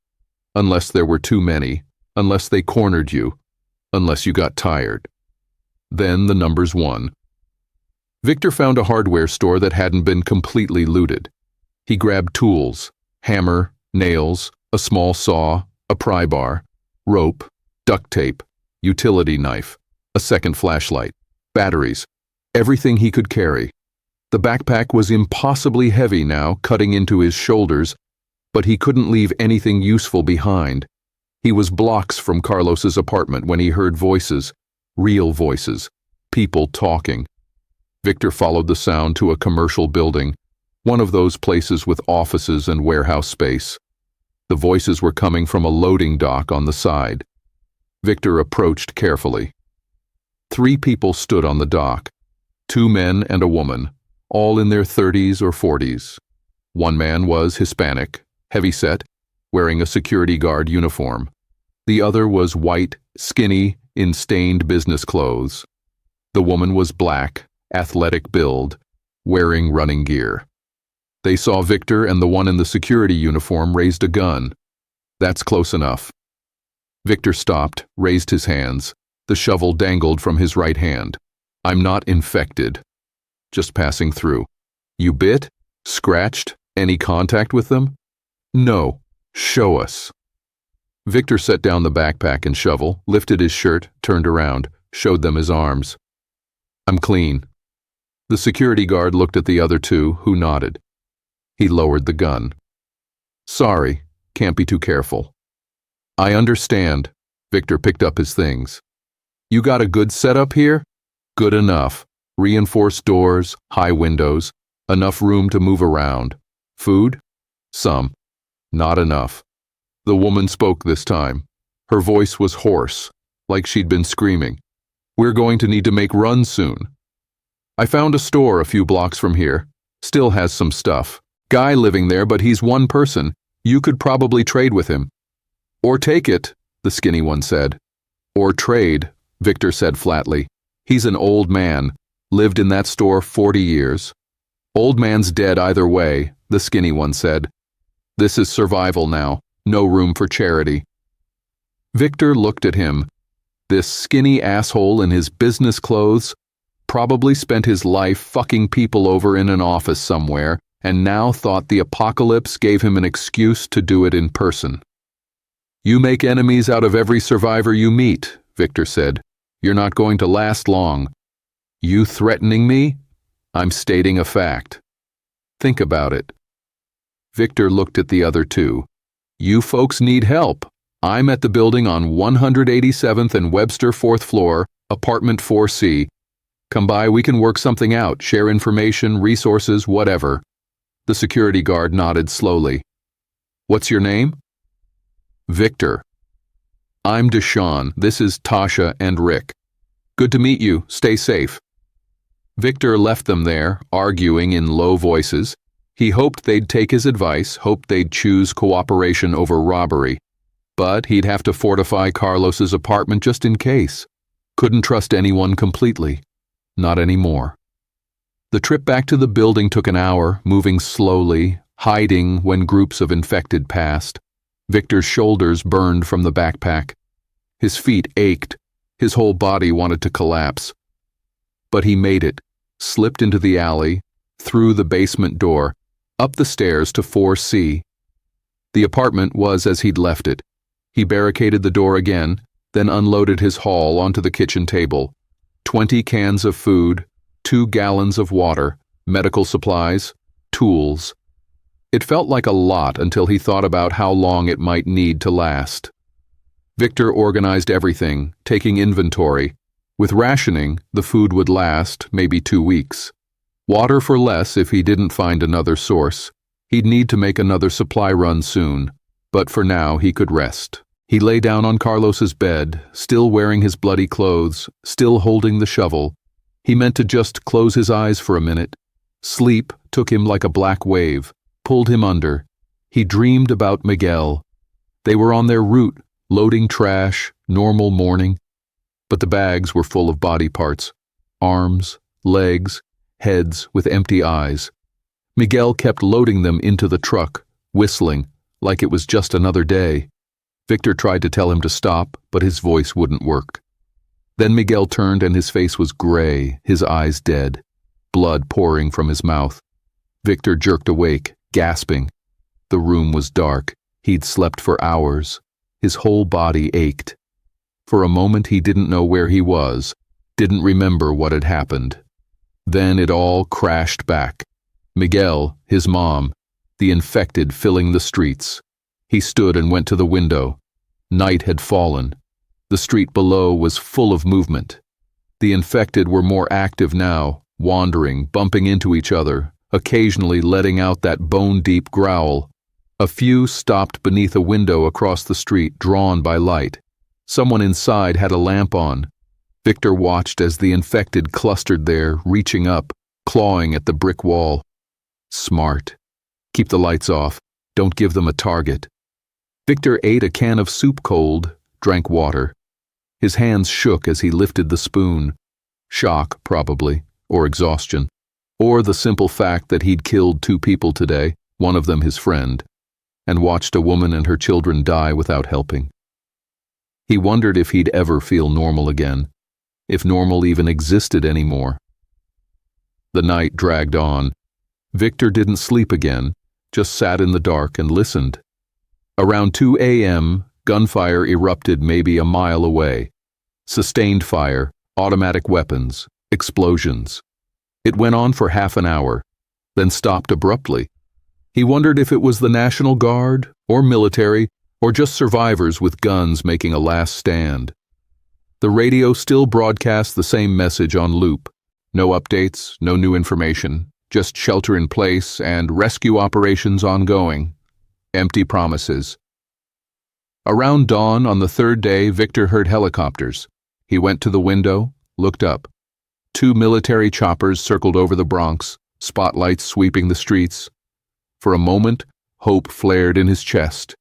Unless there were too many, unless they cornered you, unless you got tired. Then the numbers won. Victor found a hardware store that hadn't been completely looted. He grabbed tools, hammer, nails, a small saw, a pry bar, rope, duct tape, utility knife, a second flashlight, batteries, everything he could carry. The backpack was impossibly heavy now, cutting into his shoulders, but he couldn't leave anything useful behind. He was blocks from Carlos's apartment when he heard voices, real voices, people talking. Victor followed the sound to a commercial building, one of those places with offices and warehouse space. The voices were coming from a loading dock on the side. Victor approached carefully. 3 people stood on the dock, 2 men and a woman, all in their 30s or 40s. One man was Hispanic, heavyset, wearing a security guard uniform. The other was white, skinny, in stained business clothes. The woman was black, athletic build, wearing running gear. They saw Victor, and the one in the security uniform raised a gun. "That's close enough." Victor stopped, raised his hands. The shovel dangled from his right hand. "I'm not infected. Just passing through." "You bit? Scratched? Any contact with them?" "No. Show us." Victor set down the backpack and shovel, lifted his shirt, turned around, showed them his arms. "I'm clean." The security guard looked at the other 2, who nodded. He lowered the gun. "Sorry, can't be too careful." "I understand." Victor picked up his things. "You got a good setup here?" "Good enough. Reinforced doors, high windows, enough room to move around. Food? Some. Not enough." The woman spoke this time. Her voice was hoarse, like she'd been screaming. "We're going to need to make runs soon. I found a store a few blocks from here. Still has some stuff. Guy living there, but he's one person. You could probably trade with him." "Or take it," the skinny one said. "Or trade," Victor said flatly. "He's an old man. Lived in that store 40 years. "Old man's dead either way," the skinny one said. "This is survival now. No room for charity." Victor looked at him. This skinny asshole in his business clothes probably spent his life fucking people over in an office somewhere, and now thought the apocalypse gave him an excuse to do it in person. "You make enemies out of every survivor you meet," Victor said. "You're not going to last long." "You threatening me?" "I'm stating a fact." Think about it. Victor looked at the other two. You folks need help. I'm at the building on 187th and Webster 4th floor, apartment 4C. Come by, we can work something out, share information, resources, whatever. The security guard nodded slowly. What's your name? Victor. I'm Deshawn. This is Tasha and Rick. Good to meet you. Stay safe. Victor left them there, arguing in low voices. He hoped they'd take his advice, hoped they'd choose cooperation over robbery. But he'd have to fortify Carlos's apartment just in case. Couldn't trust anyone completely. Not anymore. The trip back to the building took an hour, moving slowly, hiding when groups of infected passed. Victor's shoulders burned from the backpack. His feet ached. His whole body wanted to collapse. But he made it, slipped into the alley, through the basement door, up the stairs to 4C. The apartment was as he'd left it. He barricaded the door again, then unloaded his haul onto the kitchen table. 20 cans of food, 2 gallons of water, medical supplies, tools. It felt like a lot until he thought about how long it might need to last. Victor organized everything, taking inventory. With rationing, the food would last maybe 2 weeks. Water for less if he didn't find another source. He'd need to make another supply run soon, but for now he could rest. He lay down on Carlos's bed, still wearing his bloody clothes, still holding the shovel. He meant to just close his eyes for a minute. Sleep took him like a black wave, pulled him under. He dreamed about Miguel. They were on their route, loading trash, normal morning. But the bags were full of body parts. Arms, legs, heads with empty eyes. Miguel kept loading them into the truck, whistling, like it was just another day. Victor tried to tell him to stop, but his voice wouldn't work. Then Miguel turned and his face was gray, his eyes dead, blood pouring from his mouth. Victor jerked awake, gasping. The room was dark. He'd slept for hours. His whole body ached. For a moment he didn't know where he was, didn't remember what had happened. Then it all crashed back. Miguel, his mom, the infected filling the streets. He stood and went to the window. Night had fallen. The street below was full of movement. The infected were more active now, wandering, bumping into each other, occasionally letting out that bone-deep growl. A few stopped beneath a window across the street, drawn by light. Someone inside had a lamp on. Victor watched as the infected clustered there, reaching up, clawing at the brick wall. Smart. Keep the lights off. Don't give them a target. Victor ate a can of soup cold, drank water. His hands shook as he lifted the spoon. Shock, probably, or exhaustion. Or the simple fact that he'd killed 2 people today, one of them his friend, and watched a woman and her children die without helping. He wondered if he'd ever feel normal again, if normal even existed anymore. The night dragged on. Victor didn't sleep again, just sat in the dark and listened. Around 2 a.m., gunfire erupted maybe a mile away. Sustained fire, automatic weapons, explosions. It went on for half an hour, then stopped abruptly. He wondered if it was the National Guard, or military, or just survivors with guns making a last stand. The radio still broadcast the same message on loop. No updates, no new information, just shelter in place and rescue operations ongoing. Empty promises. Around dawn on the 3rd day, Victor heard helicopters. He went to the window, looked up. 2 military choppers circled over the Bronx, spotlights sweeping the streets. For a moment, hope flared in his chest.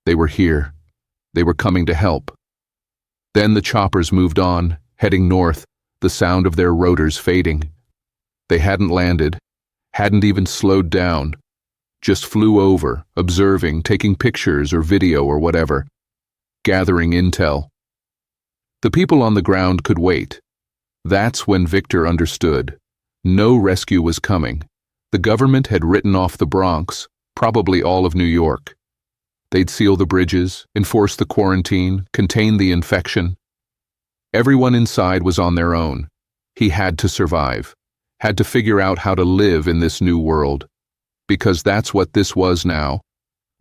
They were here. They were coming to help. Then the choppers moved on, heading north, the sound of their rotors fading. They hadn't landed, hadn't even slowed down. Just flew over, observing, taking pictures or video or whatever, gathering intel. The people on the ground could wait. That's when Victor understood. No rescue was coming. The government had written off the Bronx, probably all of New York. They'd seal the bridges, enforce the quarantine, contain the infection. Everyone inside was on their own. He had to survive, had to figure out how to live in this new world. because that's what this was now,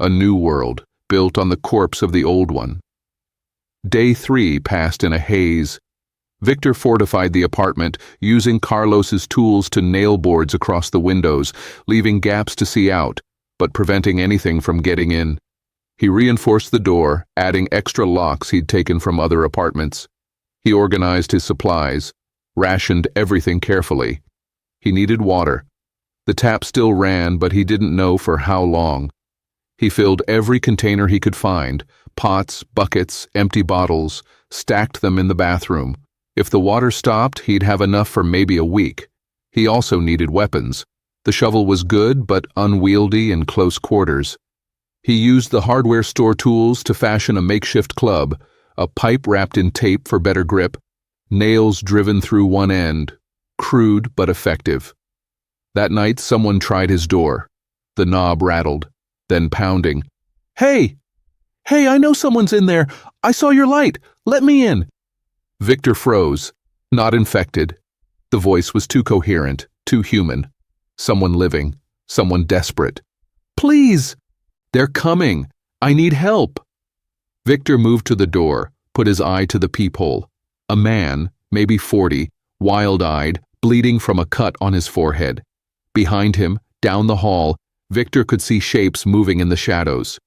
a new world built on the corpse of the old one. Day 3 passed in a haze. Victor fortified the apartment, using Carlos's tools to nail boards across the windows, leaving gaps to see out, but preventing anything from getting in. He reinforced the door, adding extra locks he'd taken from other apartments. He organized his supplies, rationed everything carefully. He needed water. The tap still ran, but he didn't know for how long. He filled every container he could find, pots, buckets, empty bottles, stacked them in the bathroom. If the water stopped, he'd have enough for maybe a week. He also needed weapons. The shovel was good, but unwieldy in close quarters. He used the hardware store tools to fashion a makeshift club, a pipe wrapped in tape for better grip, nails driven through one end, crude but effective. That night, someone tried his door. The knob rattled, then pounding. "Hey! Hey, I know someone's in there. I saw your light. Let me in." Victor froze, not infected. The voice was too coherent, too human. Someone living, someone desperate. "Please! They're coming. I need help." Victor moved to the door, put his eye to the peephole. A man, maybe 40, wild-eyed, bleeding from a cut on his forehead. Behind him, down the hall, Victor could see shapes moving in the shadows.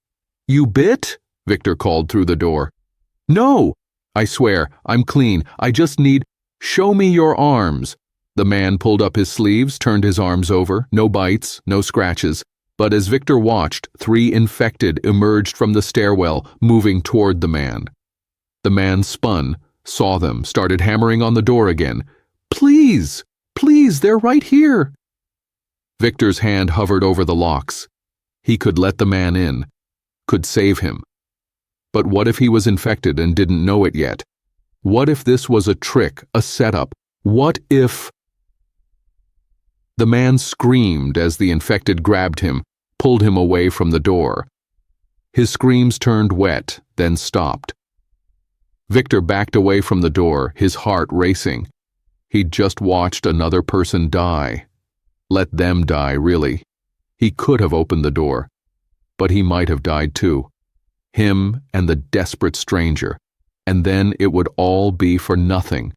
"You bit?" Victor called through the door. "No! I swear, I'm clean. I just need— Show me your arms." The man pulled up his sleeves, turned his arms over. No bites, no scratches. But as Victor watched, 3 infected emerged from the stairwell, moving toward the man. The man spun, saw them, started hammering on the door again. "Please! Please, they're right here!" Victor's hand hovered over the locks. He could let the man in, could save him. But what if he was infected and didn't know it yet? What if this was a trick, a setup? What if— The man screamed as the infected grabbed him, pulled him away from the door. His screams turned wet, then stopped. Victor backed away from the door, his heart racing. He'd just watched another person die. Let them die, really. He could have opened the door, but he might have died too. Him and the desperate stranger. And then it would all be for nothing.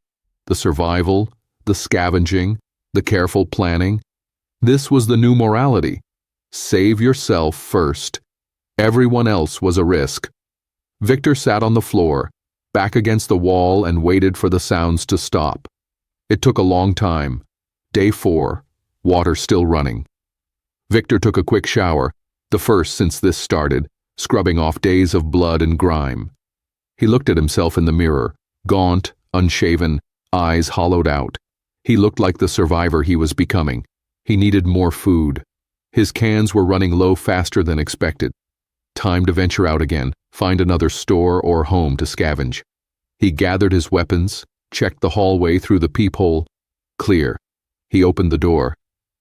The survival, the scavenging, the careful planning. This was the new morality. Save yourself first. Everyone else was a risk. Victor sat on the floor, back against the wall, and waited for the sounds to stop. It took a long time. Day 4, water still running. Victor took a quick shower, the first since this started, scrubbing off days of blood and grime. He looked at himself in the mirror, gaunt, unshaven, eyes hollowed out. He looked like the survivor he was becoming. He needed more food. His cans were running low faster than expected. Time to venture out again, find another store or home to scavenge. He gathered his weapons, checked the hallway through the peephole. Clear. He opened the door.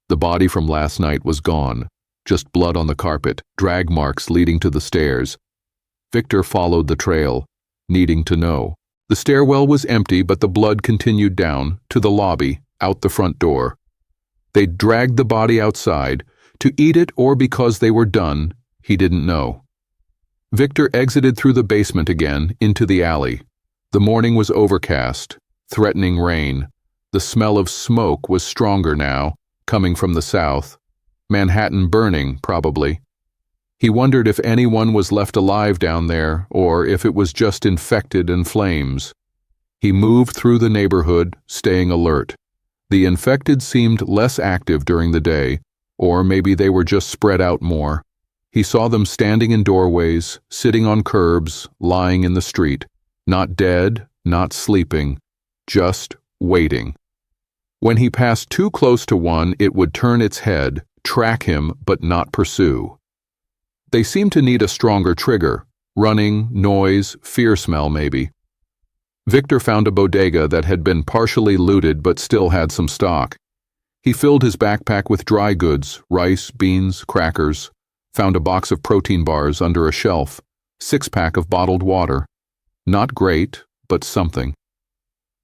The body from last night was gone. Just blood on the carpet, drag marks leading to the stairs. Victor followed the trail, needing to know. The stairwell was empty, but the blood continued down, to the lobby, out the front door. They dragged the body outside, to eat it or because they were done, he didn't know. Victor exited through the basement again, into the alley. The morning was overcast, threatening rain. The smell of smoke was stronger now, coming from the south. Manhattan burning, probably. He wondered if anyone was left alive down there, or if it was just infected in flames. He moved through the neighborhood, staying alert. The infected seemed less active during the day, or maybe they were just spread out more. He saw them standing in doorways, sitting on curbs, lying in the street. Not dead, not sleeping, just waiting. When he passed too close to one, it would turn its head, track him, but not pursue. They seemed to need a stronger trigger. Running, noise, fear smell maybe. Victor found a bodega that had been partially looted but still had some stock. He filled his backpack with dry goods, rice, beans, crackers, found a box of protein bars under a shelf, 6-pack of bottled water. Not great, but something.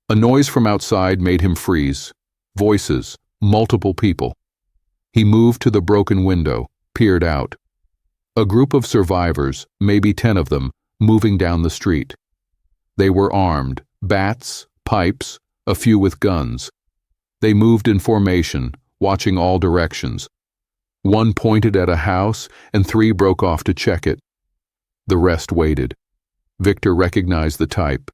A noise from outside made him freeze. Voices, multiple people. He moved to the broken window, peered out. A group of survivors, maybe 10 of them, moving down the street. They were armed, bats, pipes, a few with guns. They moved in formation, watching all directions. One pointed at a house, and 3 broke off to check it. The rest waited. Victor recognized the type.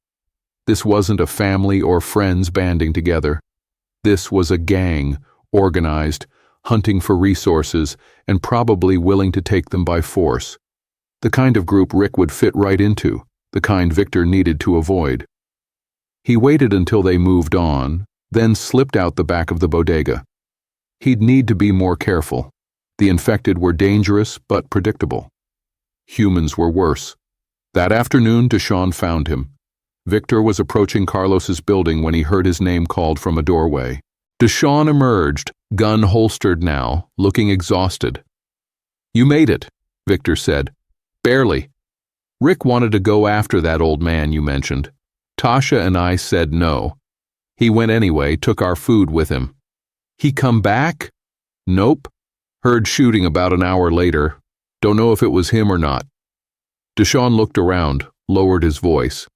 This wasn't a family or friends banding together. This was a gang, organized, hunting for resources, and probably willing to take them by force. The kind of group Rick would fit right into, the kind Victor needed to avoid. He waited until they moved on, then slipped out the back of the bodega. He'd need to be more careful. The infected were dangerous but predictable. Humans were worse. That afternoon, Deshawn found him. Victor was approaching Carlos's building when he heard his name called from a doorway. Deshawn emerged, gun holstered now, looking exhausted. "You made it," Victor said. "Barely. Rick wanted to go after that old man you mentioned. Tasha and I said no. He went anyway, took our food with him." "He come back?" "Nope. Heard shooting about an hour later. Don't know if it was him or not." Deshawn looked around, lowered his voice.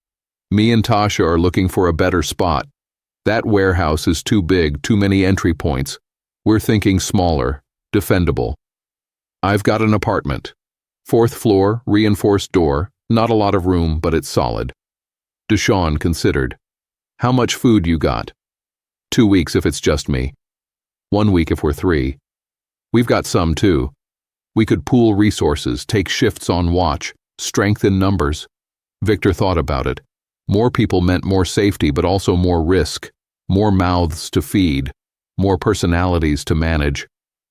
"Me and Tasha are looking for a better spot. That warehouse is too big, too many entry points. We're thinking smaller, defendable. I've got an apartment. 4th floor, reinforced door, not a lot of room, but it's solid." Deshawn considered. "How much food you got?" 2 weeks if it's just me. 1 week if we're 3. We've got some too. We could pool resources, take shifts on watch, strengthen numbers." Victor thought about it. More people meant more safety, but also more risk, more mouths to feed, more personalities to manage.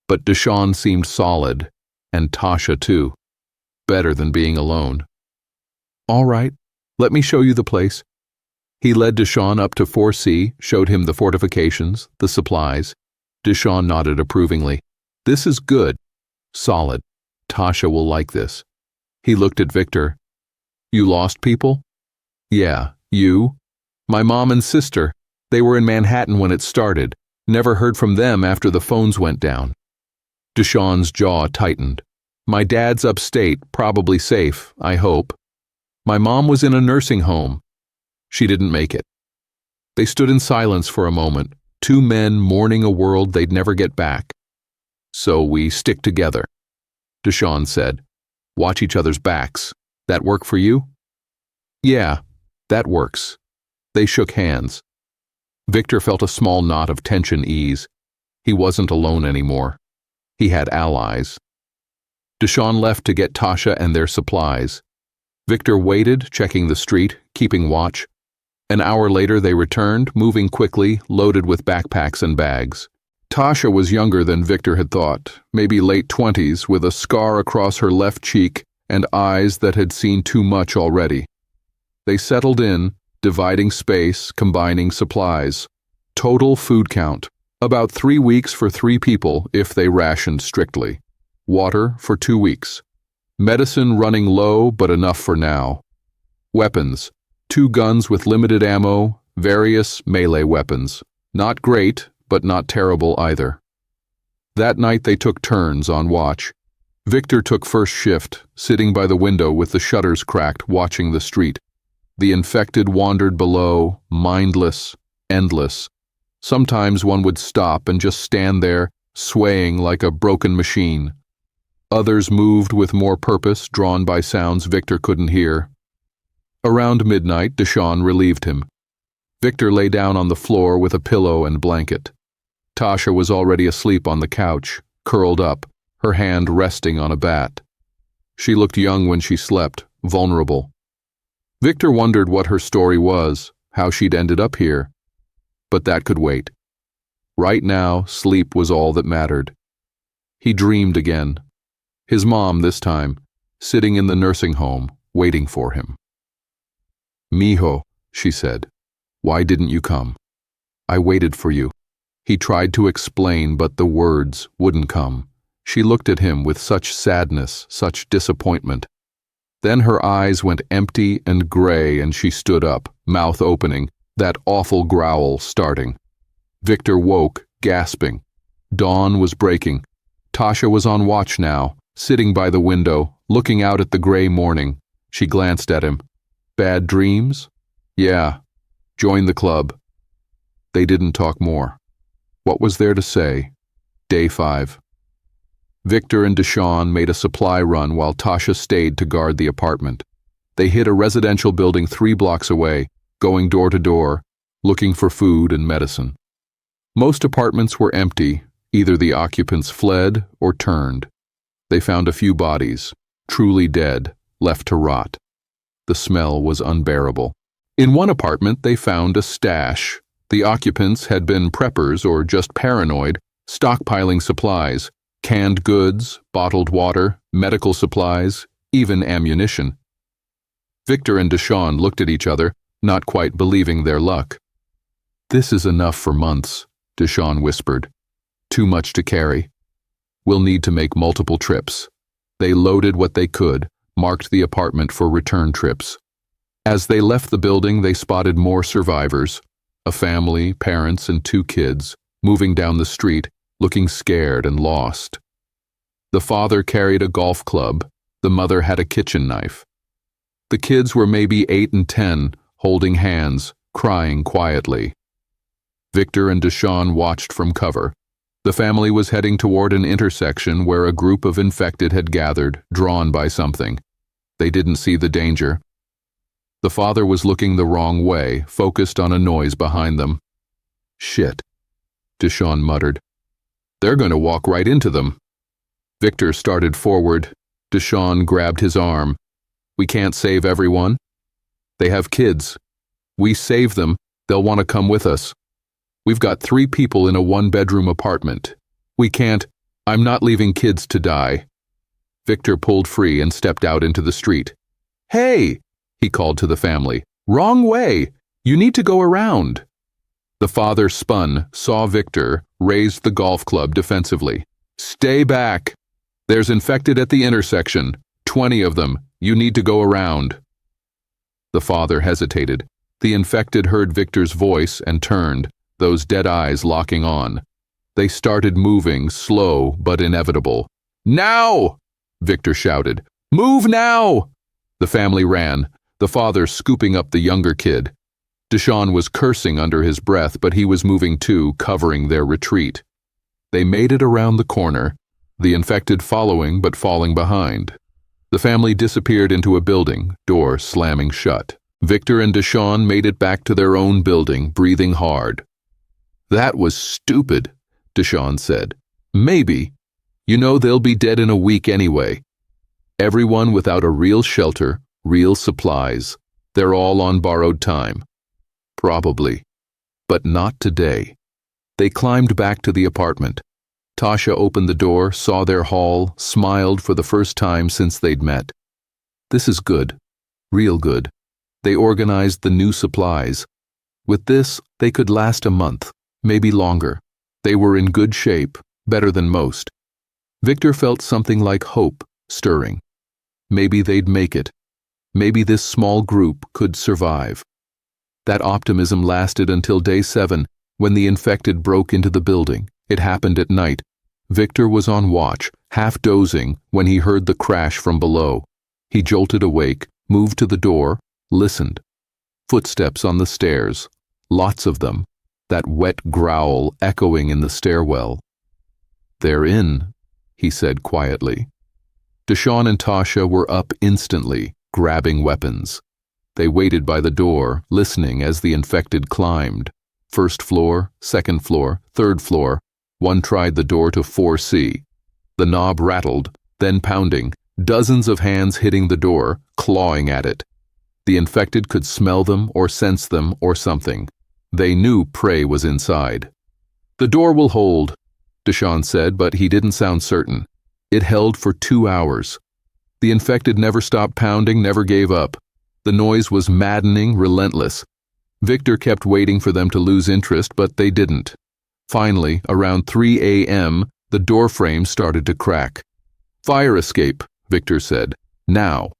But Deshawn seemed solid, and Tasha too. Better than being alone. "All right, let me show you the place." He led Deshawn up to 4C, showed him the fortifications, the supplies. Deshawn nodded approvingly. "This is good. Solid. Tasha will like this." He looked at Victor. "You lost people?" "Yeah, you?" "My mom and sister. They were in Manhattan when it started. Never heard from them after the phones went down." Deshawn's jaw tightened. "My dad's upstate, probably safe, I hope. My mom was in a nursing home. She didn't make it." They stood in silence for a moment, 2 men mourning a world they'd never get back. "So we stick together," Deshawn said. "Watch each other's backs. That work for you?" "Yeah, that works." They shook hands. Victor felt a small knot of tension ease. He wasn't alone anymore. He had allies. Deshawn left to get Tasha and their supplies. Victor waited, checking the street, keeping watch. An hour later they returned, moving quickly, loaded with backpacks and bags. Tasha was younger than Victor had thought, maybe late 20s, with a scar across her left cheek and eyes that had seen too much already. They settled in, dividing space, combining supplies. Total food count, about 3 weeks for 3 people if they rationed strictly. Water for 2 weeks. Medicine running low, but enough for now. Weapons, 2 guns with limited ammo, various melee weapons. Not great, but not terrible either. That night they took turns on watch. Victor took first shift, sitting by the window with the shutters cracked, watching the street. The infected wandered below, mindless, endless. Sometimes one would stop and just stand there, swaying like a broken machine. Others moved with more purpose, drawn by sounds Victor couldn't hear. Around midnight, Deshawn relieved him. Victor lay down on the floor with a pillow and blanket. Tasha was already asleep on the couch, curled up, her hand resting on a bat. She looked young when she slept, vulnerable. Victor wondered what her story was, how she'd ended up here. But that could wait. Right now, sleep was all that mattered. He dreamed again. His mom, this time, sitting in the nursing home, waiting for him. "Mijo," she said, "why didn't you come? I waited for you." He tried to explain, but the words wouldn't come. She looked at him with such sadness, such disappointment. Then her eyes went empty and gray and she stood up, mouth opening, that awful growl starting. Victor woke, gasping. Dawn was breaking. Tasha was on watch now, sitting by the window, looking out at the gray morning. She glanced at him. Bad dreams? Yeah. Join the club. They didn't talk more. What was there to say? Day 5. Victor and Deshawn made a supply run while Tasha stayed to guard the apartment. They hit a residential building 3 blocks away, going door to door, looking for food and medicine. Most apartments were empty, either the occupants fled or turned. They found a few bodies, truly dead, left to rot. The smell was unbearable. In one apartment, they found a stash. The occupants had been preppers or just paranoid, stockpiling supplies, canned goods, bottled water, medical supplies, even ammunition. Victor and Deshawn looked at each other, not quite believing their luck. This is enough for months, Deshawn whispered. Too much to carry. We'll need to make multiple trips. They loaded what they could, marked the apartment for return trips. As they left the building, they spotted more survivors, a family, parents, and 2 kids, moving down the street, looking scared and lost. The father carried a golf club. The mother had a kitchen knife. The kids were maybe 8 and 10, holding hands, crying quietly. Victor and Deshawn watched from cover. The family was heading toward an intersection where a group of infected had gathered, drawn by something. They didn't see the danger. The father was looking the wrong way, focused on a noise behind them. Shit, Deshawn muttered. They're going to walk right into them. Victor started forward. Deshawn grabbed his arm. We can't save everyone. They have kids. We save them, they'll want to come with us. We've got 3 people in a 1-bedroom apartment. We can't. I'm not leaving kids to die. Victor pulled free and stepped out into the street. Hey, he called to the family. Wrong way. You need to go around. The father spun, saw Victor, raised the golf club defensively. Stay back. There's infected at the intersection. 20 of them. You need to go around. The father hesitated. The infected heard Victor's voice and turned, those dead eyes locking on. They started moving, slow but inevitable. Now! Victor shouted. Move now! The family ran, the father scooping up the younger kid. Deshawn was cursing under his breath, but he was moving too, covering their retreat. They made it around the corner, the infected following but falling behind. The family disappeared into a building, door slamming shut. Victor and Deshawn made it back to their own building, breathing hard. That was stupid, Deshawn said. Maybe. You know they'll be dead in a week anyway. Everyone without a real shelter, real supplies. They're all on borrowed time. Probably. But not today. They climbed back to the apartment. Tasha opened the door, saw their haul, smiled for the first time since they'd met. This is good. Real good. They organized the new supplies. With this, they could last a month, maybe longer. They were in good shape, better than most. Victor felt something like hope stirring. Maybe they'd make it. Maybe this small group could survive. That optimism lasted until day 7, when the infected broke into the building. It happened at night. Victor was on watch, half dozing, when he heard the crash from below. He jolted awake, moved to the door, listened. Footsteps on the stairs. Lots of them. That wet growl echoing in the stairwell. They're in, he said quietly. Deshawn and Tasha were up instantly, grabbing weapons. They waited by the door, listening as the infected climbed. 1st floor, 2nd floor, 3rd floor. One tried the door to 4C. The knob rattled, then pounding, dozens of hands hitting the door, clawing at it. The infected could smell them or sense them or something. They knew prey was inside. The door will hold, Deshawn said, but he didn't sound certain. It held for 2 hours. The infected never stopped pounding, never gave up. The noise was maddening, relentless. Victor kept waiting for them to lose interest, but they didn't. Finally, around 3 a.m., the door frame started to crack. Fire escape, Victor said. Now.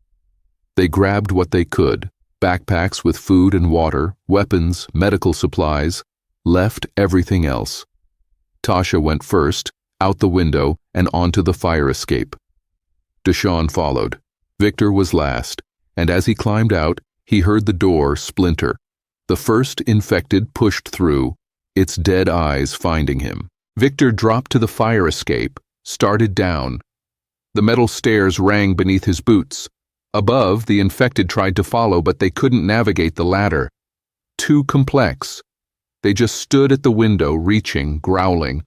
They grabbed what they could, backpacks with food and water, weapons, medical supplies, left everything else. Tasha went first, out the window, and onto the fire escape. Deshawn followed. Victor was last, and as he climbed out, he heard the door splinter. The first infected pushed through, its dead eyes finding him. Victor dropped to the fire escape, started down. The metal stairs rang beneath his boots. Above, the infected tried to follow, but they couldn't navigate the ladder. Too complex. They just stood at the window, reaching, growling.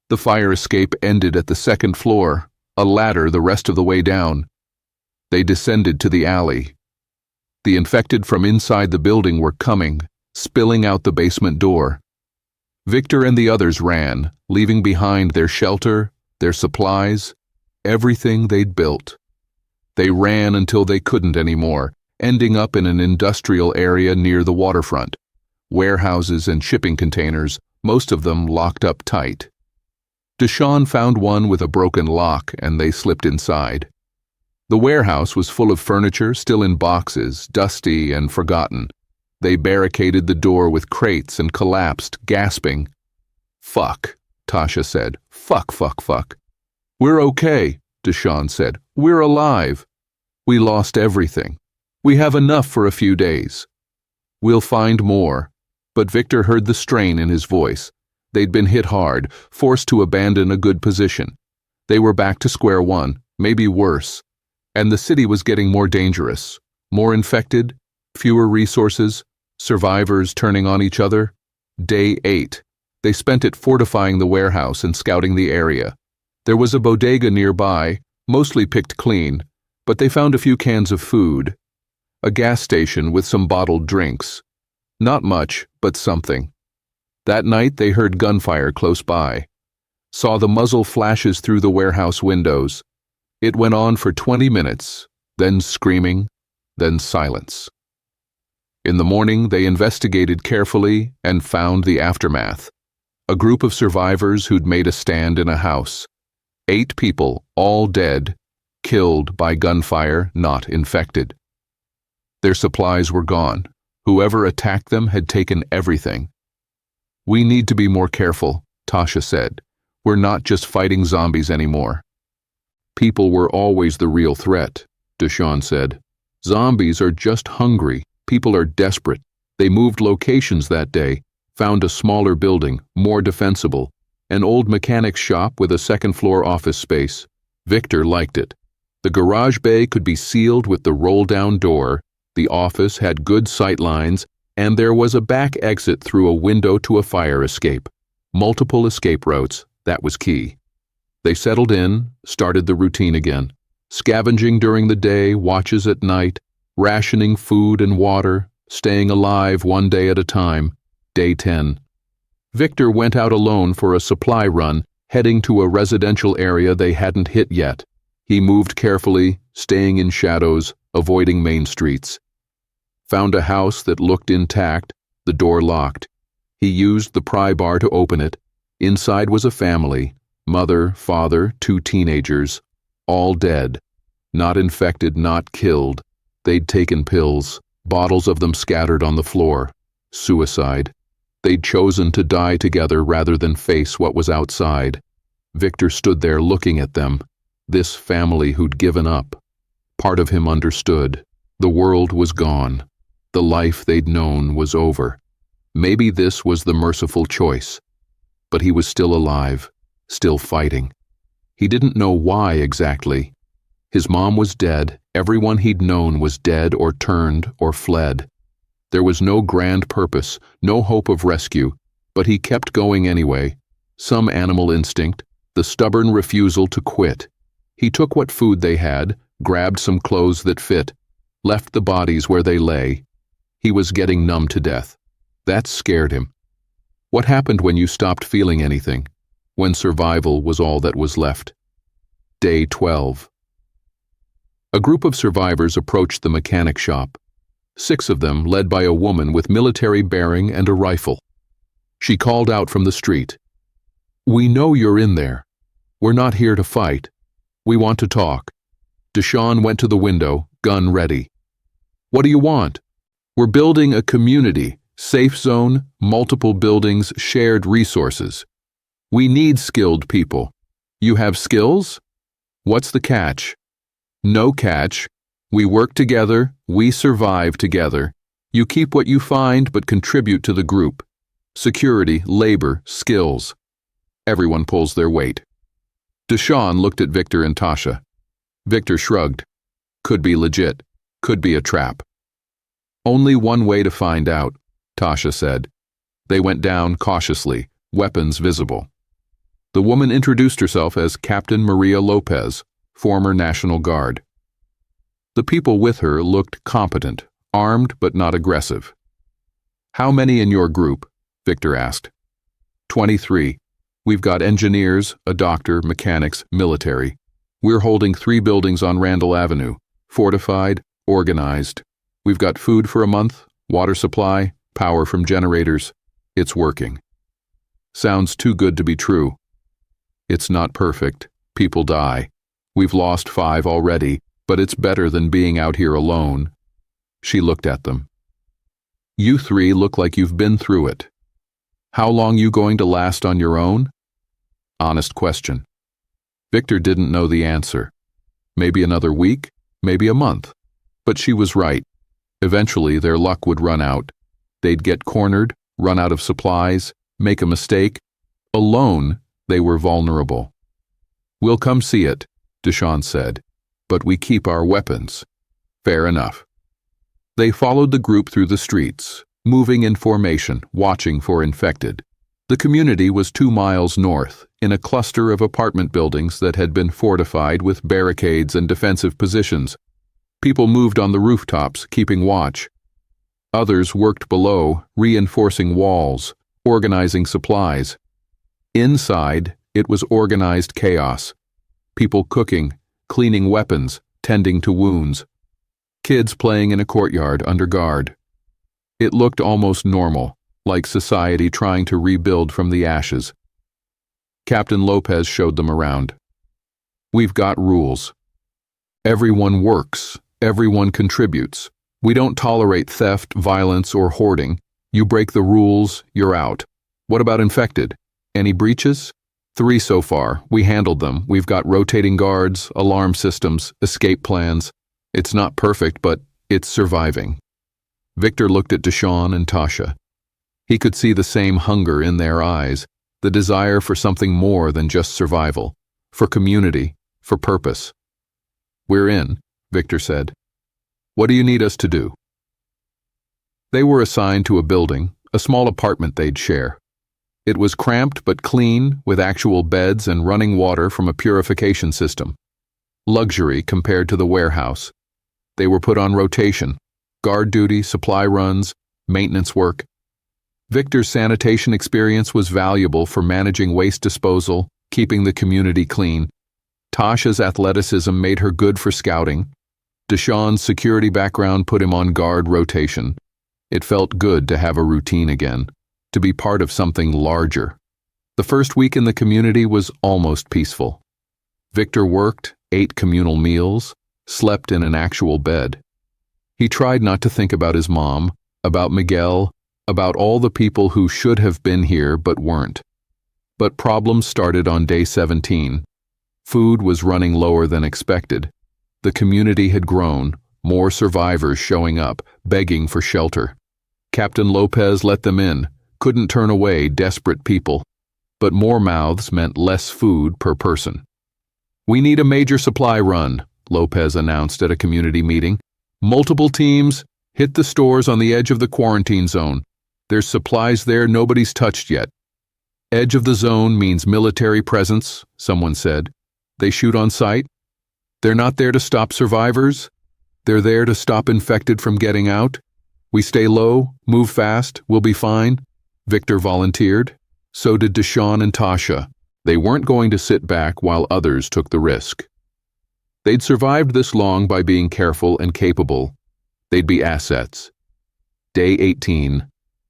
The fire escape ended at the second floor, a ladder the rest of the way down. They descended to the alley. The infected from inside the building were coming, spilling out the basement door. Victor and the others ran, leaving behind their shelter, their supplies, everything they'd built. They ran until they couldn't anymore, ending up in an industrial area near the waterfront. Warehouses and shipping containers, most of them locked up tight. Deshawn found one with a broken lock, and they slipped inside. The warehouse was full of furniture still in boxes, dusty and forgotten. They barricaded the door with crates and collapsed, gasping. "Fuck," Tasha said. "Fuck, fuck, fuck." "We're okay," Deshawn said. "We're alive. We lost everything. We have enough for a few days. We'll find more." But Victor heard the strain in his voice. They'd been hit hard, forced to abandon a good position. They were back to square one, maybe worse. And the city was getting more dangerous. More infected, fewer resources, survivors turning on each other. Day 8. They spent it fortifying the warehouse and scouting the area. There was a bodega nearby, mostly picked clean, but they found a few cans of food. A gas station with some bottled drinks. Not much, but something. That night they heard gunfire close by. Saw the muzzle flashes through the warehouse windows. It went on for 20 minutes, then screaming, then silence. In the morning, they investigated carefully and found the aftermath. A group of survivors who'd made a stand in a house. 8 people, all dead, killed by gunfire, not infected. Their supplies were gone. Whoever attacked them had taken everything. "We need to be more careful," Tasha said. "We're not just fighting zombies anymore." "People were always the real threat," Deshawn said. "Zombies are just hungry. People are desperate. They moved locations that day, found a smaller building, more defensible, an old mechanic's shop with a second-floor office space. Victor liked it. The garage bay could be sealed with the roll-down door, the office had good sight lines, and there was a back exit through a window to a fire escape. Multiple escape routes, that was key. They settled in, started the routine again. Scavenging during the day, watches at night, rationing food and water, staying alive one day at a time. Day 10. Victor went out alone for a supply run, heading to a residential area they hadn't hit yet. He moved carefully, staying in shadows, avoiding main streets. Found a house that looked intact, the door locked. He used the pry bar to open it. Inside was a family. Mother, father, 2 teenagers, all dead. Not infected, not killed. They'd taken pills, bottles of them scattered on the floor. Suicide. They'd chosen to die together rather than face what was outside. Victor stood there looking at them. This family who'd given up. Part of him understood. The world was gone. The life they'd known was over. Maybe this was the merciful choice. But he was still alive. Still fighting. He didn't know why exactly. His mom was dead, everyone he'd known was dead or turned or fled. There was no grand purpose, no hope of rescue, but he kept going anyway. Some animal instinct, the stubborn refusal to quit. He took what food they had, grabbed some clothes that fit, left the bodies where they lay. He was getting numb to death. That scared him. What happened when you stopped feeling anything? When survival was all that was left? Day 12. A group of survivors approached the mechanic shop. 6 of them led by a woman with military bearing and a rifle. She called out from the street. "We know you're in there. We're not here to fight. We want to talk." Deshawn went to the window, gun ready. "What do you want?" "We're building a community, safe zone, multiple buildings, shared resources." We need skilled people. You have skills? What's the catch? No catch. We work together, we survive together. You keep what you find but contribute to the group. Security, labor, skills. Everyone pulls their weight. Deshawn looked at Victor and Tasha. Victor shrugged. Could be legit. Could be a trap. Only one way to find out, Tasha said. They went down cautiously, weapons visible. The woman introduced herself as Captain Maria Lopez, former National Guard. The people with her looked competent, armed but not aggressive. How many in your group? Victor asked. 23. We've got engineers, a doctor, mechanics, military. We're holding 3 buildings on Randall Avenue, fortified, organized. We've got food for a month, water supply, power from generators. It's working. Sounds too good to be true. It's not perfect. People die. We've lost 5 already, but it's better than being out here alone. She looked at them. You 3 look like you've been through it. How long you going to last on your own? Honest question. Victor didn't know the answer. Maybe another week, maybe a month. But she was right. Eventually their luck would run out. They'd get cornered, run out of supplies, make a mistake. Alone, they were vulnerable. We'll come see it, Deshawn said, but we keep our weapons. Fair enough. They followed the group through the streets, moving in formation, watching for infected. The community was 2 miles north, in a cluster of apartment buildings that had been fortified with barricades and defensive positions. People moved on the rooftops, keeping watch. Others worked below, reinforcing walls, organizing supplies. Inside, it was organized chaos. People cooking, cleaning weapons, tending to wounds. Kids playing in a courtyard under guard. It looked almost normal, like society trying to rebuild from the ashes. Captain Lopez showed them around. We've got rules. Everyone works. Everyone contributes. We don't tolerate theft, violence, or hoarding. You break the rules, you're out. What about infected? Any breaches? 3 so far. We handled them. We've got rotating guards, alarm systems, escape plans. It's not perfect, but it's surviving. Victor looked at Deshawn and Tasha. He could see the same hunger in their eyes, the desire for something more than just survival, for community, for purpose. We're in, Victor said. What do you need us to do? They were assigned to a building, a small apartment they'd share. It was cramped but clean, with actual beds and running water from a purification system. Luxury compared to the warehouse. They were put on rotation, guard duty, supply runs, maintenance work. Victor's sanitation experience was valuable for managing waste disposal, keeping the community clean. Tasha's athleticism made her good for scouting. Deshawn's security background put him on guard rotation. It felt good to have a routine again, to be part of something larger. The first week in the community was almost peaceful. Victor worked, ate communal meals, slept in an actual bed. He tried not to think about his mom, about Miguel, about all the people who should have been here but weren't. But problems started on day 17. Food was running lower than expected. The community had grown, more survivors showing up, begging for shelter. Captain Lopez let them in, couldn't turn away desperate people. But more mouths meant less food per person. We need a major supply run, Lopez announced at a community meeting. Multiple teams, hit the stores on the edge of the quarantine zone. There's supplies there nobody's touched yet. Edge of the zone means military presence, someone said. They shoot on sight. They're not there to stop survivors. They're there to stop infected from getting out. We stay low, move fast, we'll be fine. Victor volunteered. So did Deshawn and Tasha. They weren't going to sit back while others took the risk. They'd survived this long by being careful and capable. They'd be assets. Day 18.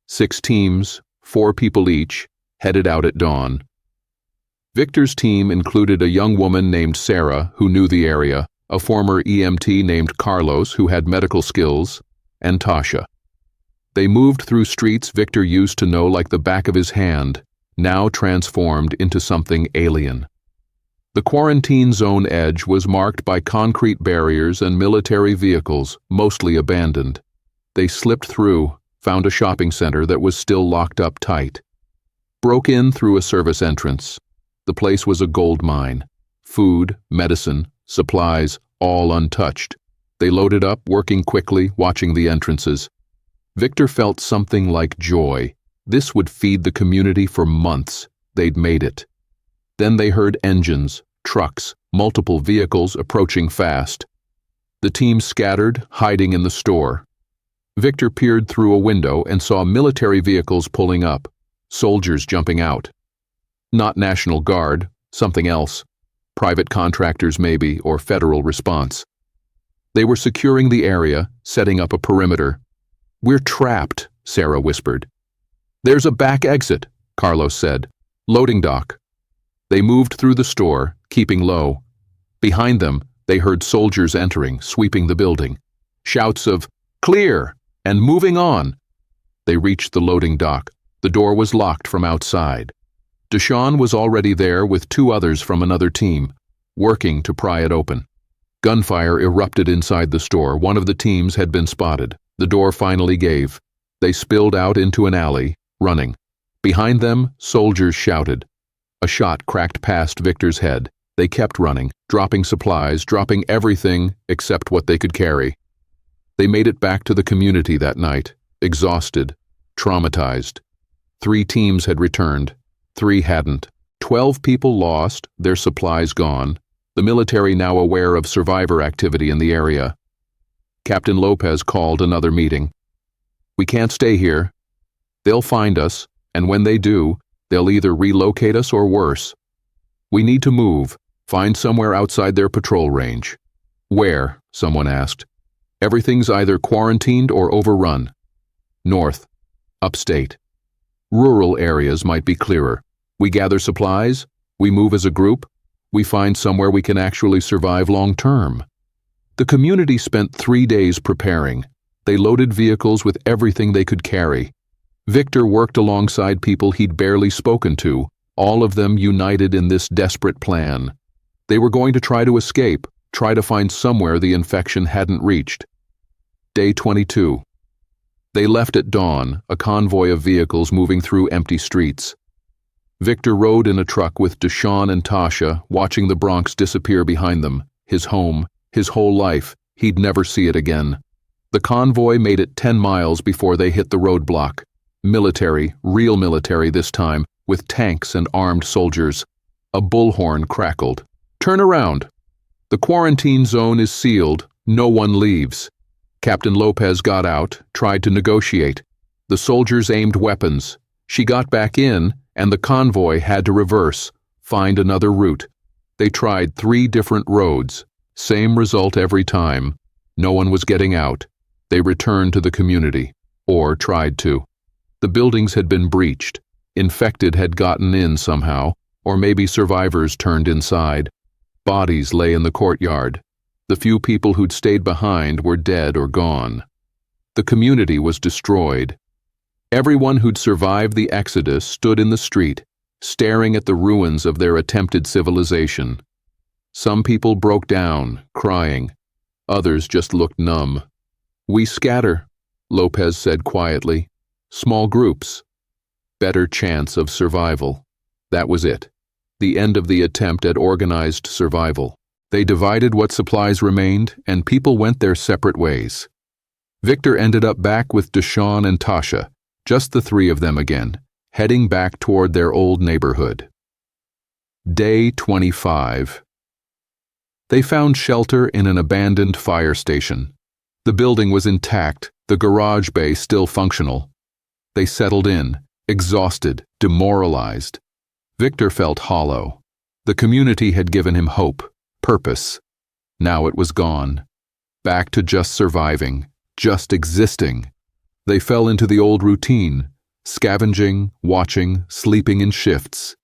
6 teams, 4 people each, headed out at dawn. Victor's team included a young woman named Sarah, who knew the area, a former EMT named Carlos, who had medical skills, and Tasha. They moved through streets Victor used to know like the back of his hand, now transformed into something alien. The quarantine zone edge was marked by concrete barriers and military vehicles, mostly abandoned. They slipped through, found a shopping center that was still locked up tight. Broke in through a service entrance. The place was a gold mine. Food, medicine, supplies, all untouched. They loaded up, working quickly, watching the entrances. Victor felt something like joy. This would feed the community for months. They'd made it. Then they heard engines, trucks, multiple vehicles approaching fast. The team scattered, hiding in the store. Victor peered through a window and saw military vehicles pulling up, soldiers jumping out. Not National Guard, something else. Private contractors maybe, or federal response. They were securing the area, setting up a perimeter. "We're trapped," Sarah whispered. "There's a back exit," Carlos said. "Loading dock." They moved through the store, keeping low. Behind them, they heard soldiers entering, sweeping the building. Shouts of, "Clear!" and "Moving on!" They reached the loading dock. The door was locked from outside. Deshawn was already there with two others from another team, working to pry it open. Gunfire erupted inside the store. One of the teams had been spotted. The door finally gave. They spilled out into an alley, running. Behind them, soldiers shouted. A shot cracked past Victor's head. They kept running, dropping supplies, dropping everything except what they could carry. They made it back to the community that night, exhausted, traumatized. 3 teams had returned. 3 hadn't. 12 people lost, their supplies gone. The military now aware of survivor activity in the area. Captain Lopez called another meeting. "We can't stay here. They'll find us, and when they do, they'll either relocate us or worse. We need to move, find somewhere outside their patrol range." "Where?" someone asked. "Everything's either quarantined or overrun." "North. Upstate. Rural areas might be clearer. We gather supplies, we move as a group, we find somewhere we can actually survive long-term." The community spent 3 days preparing. They loaded vehicles with everything they could carry. Victor worked alongside people he'd barely spoken to, all of them united in this desperate plan. They were going to try to escape, try to find somewhere the infection hadn't reached. Day 22. They left at dawn, a convoy of vehicles moving through empty streets. Victor rode in a truck with Deshawn and Tasha, watching the Bronx disappear behind them, his home, his whole life. He'd never see it again. The convoy made it 10 miles before they hit the roadblock. Military, real military this time, with tanks and armed soldiers. A bullhorn crackled. "Turn around. The quarantine zone is sealed. No one leaves." Captain Lopez got out, tried to negotiate. The soldiers aimed weapons. She got back in, and the convoy had to reverse, find another route. They tried 3 different roads. Same result every time. No one was getting out. They returned to the community, or tried to. The buildings had been breached. Infected had gotten in somehow, or maybe survivors turned inside. Bodies lay in the courtyard. The few people who'd stayed behind were dead or gone. The community was destroyed. Everyone who'd survived the exodus stood in the street, staring at the ruins of their attempted civilization. Some people broke down, crying. Others just looked numb. "We scatter," Lopez said quietly. "Small groups. Better chance of survival." That was it. The end of the attempt at organized survival. They divided what supplies remained, and people went their separate ways. Victor ended up back with Deshawn and Tasha, just the 3 of them again, heading back toward their old neighborhood. Day 25. They found shelter in an abandoned fire station. The building was intact, the garage bay still functional. They settled in, exhausted, demoralized. Victor felt hollow. The community had given him hope, purpose. Now it was gone. Back to just surviving, just existing. They fell into the old routine, scavenging, watching, sleeping in shifts.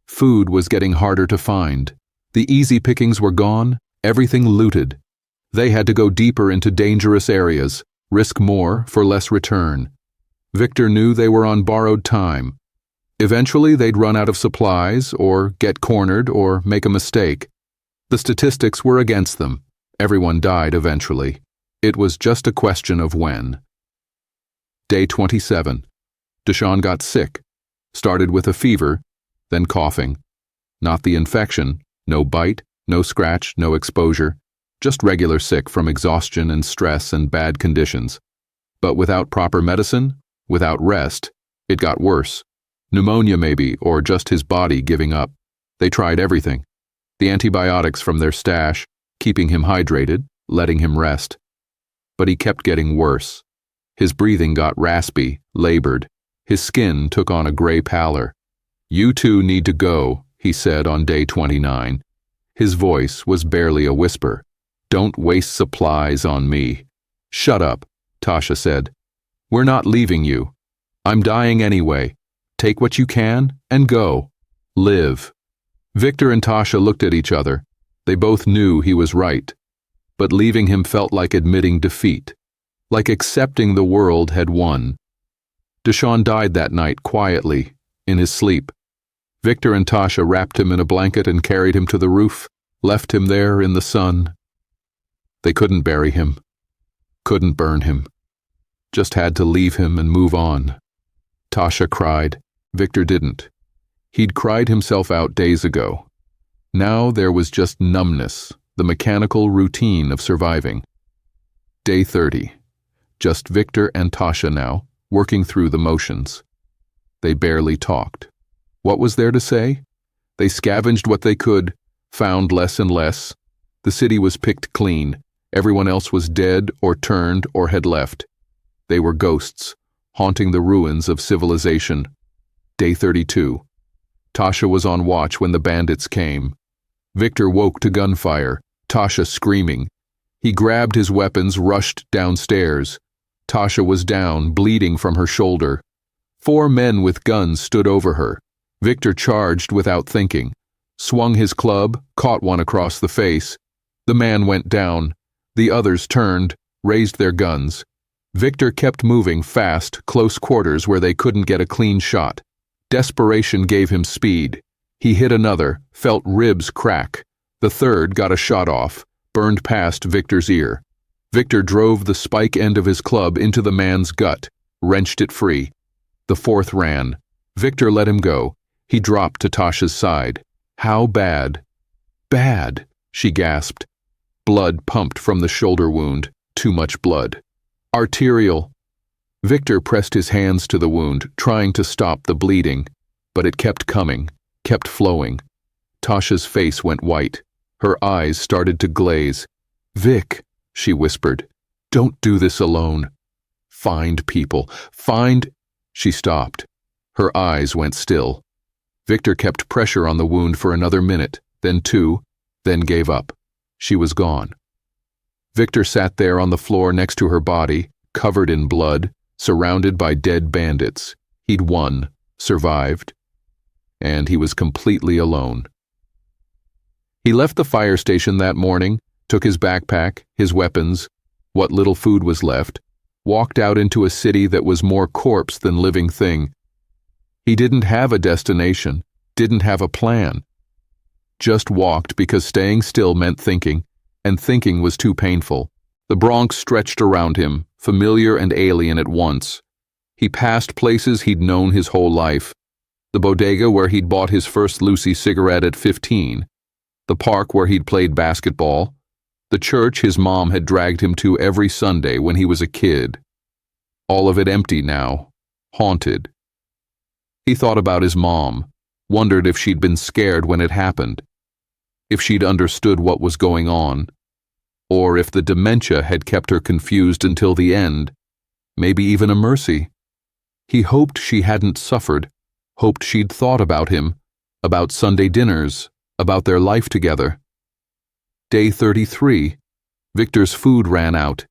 Food was getting harder to find. The easy pickings were gone, everything looted. They had to go deeper into dangerous areas, risk more for less return. Victor knew they were on borrowed time. Eventually, they'd run out of supplies, or get cornered, or make a mistake. The statistics were against them. Everyone died eventually. It was just a question of when. Day 27. Deshawn got sick. Started with a fever, then coughing. Not the infection, no bite, no scratch, no exposure. Just regular sick from exhaustion and stress and bad conditions. But without proper medicine, without rest, it got worse. Pneumonia maybe, or just his body giving up. They tried everything. The antibiotics from their stash, keeping him hydrated, letting him rest. But he kept getting worse. His breathing got raspy, labored. His skin took on a gray pallor. "You two need to go," he said on day 29. His voice was barely a whisper. "Don't waste supplies on me." "Shut up," Tasha said. "We're not leaving you. I'm dying anyway. Take what you can and go. Live." Victor and Tasha looked at each other. They both knew he was right. But leaving him felt like admitting defeat, like accepting the world had won. Deshawn died that night quietly, in his sleep. Victor and Tasha wrapped him in a blanket and carried him to the roof, left him there in the sun. They couldn't bury him, couldn't burn him, just had to leave him and move on. Tasha cried. Victor didn't. He'd cried himself out days ago. Now there was just numbness, the mechanical routine of surviving. Day 30. Just Victor and Tasha now, working through the motions. They barely talked. What was there to say? They scavenged what they could, found less and less. The city was picked clean. Everyone else was dead or turned or had left. They were ghosts, haunting the ruins of civilization. Day 32. Tasha was on watch when the bandits came. Victor woke to gunfire, Tasha screaming. He grabbed his weapons, rushed downstairs. Tasha was down, bleeding from her shoulder. 4 men with guns stood over her. Victor charged without thinking. Swung his club, caught one across the face. The man went down. The others turned, raised their guns. Victor kept moving fast, close quarters where they couldn't get a clean shot. Desperation gave him speed. He hit another, felt ribs crack. The third got a shot off, burned past Victor's ear. Victor drove the spike end of his club into the man's gut, wrenched it free. The fourth ran. Victor let him go. He dropped to Tasha's side. "How bad?" "Bad," she gasped. Blood pumped from the shoulder wound. Too much blood. "Arterial." Victor pressed his hands to the wound, trying to stop the bleeding, but it kept coming, kept flowing. Tasha's face went white. Her eyes started to glaze. "Vic," she whispered, "don't do this alone. Find people. Find—" She stopped. Her eyes went still. Victor kept pressure on the wound for another minute, then 2, then gave up. She was gone. Victor sat there on the floor next to her body, covered in blood, surrounded by dead bandits. He'd won, survived, and he was completely alone. He left the fire station that morning, took his backpack, his weapons, what little food was left, walked out into a city that was more corpse than living thing. He didn't have a destination, didn't have a plan. Just walked because staying still meant thinking, and thinking was too painful. The Bronx stretched around him, familiar and alien at once. He passed places he'd known his whole life. The bodega where he'd bought his first Lucy cigarette at 15. The park where he'd played basketball. The church his mom had dragged him to every Sunday when he was a kid. All of it empty now, haunted. He thought about his mom, wondered if she'd been scared when it happened, if she'd understood what was going on, or if the dementia had kept her confused until the end, maybe even a mercy. He hoped she hadn't suffered, hoped she'd thought about him, about Sunday dinners, about their life together. Day 33. Victor's food ran out.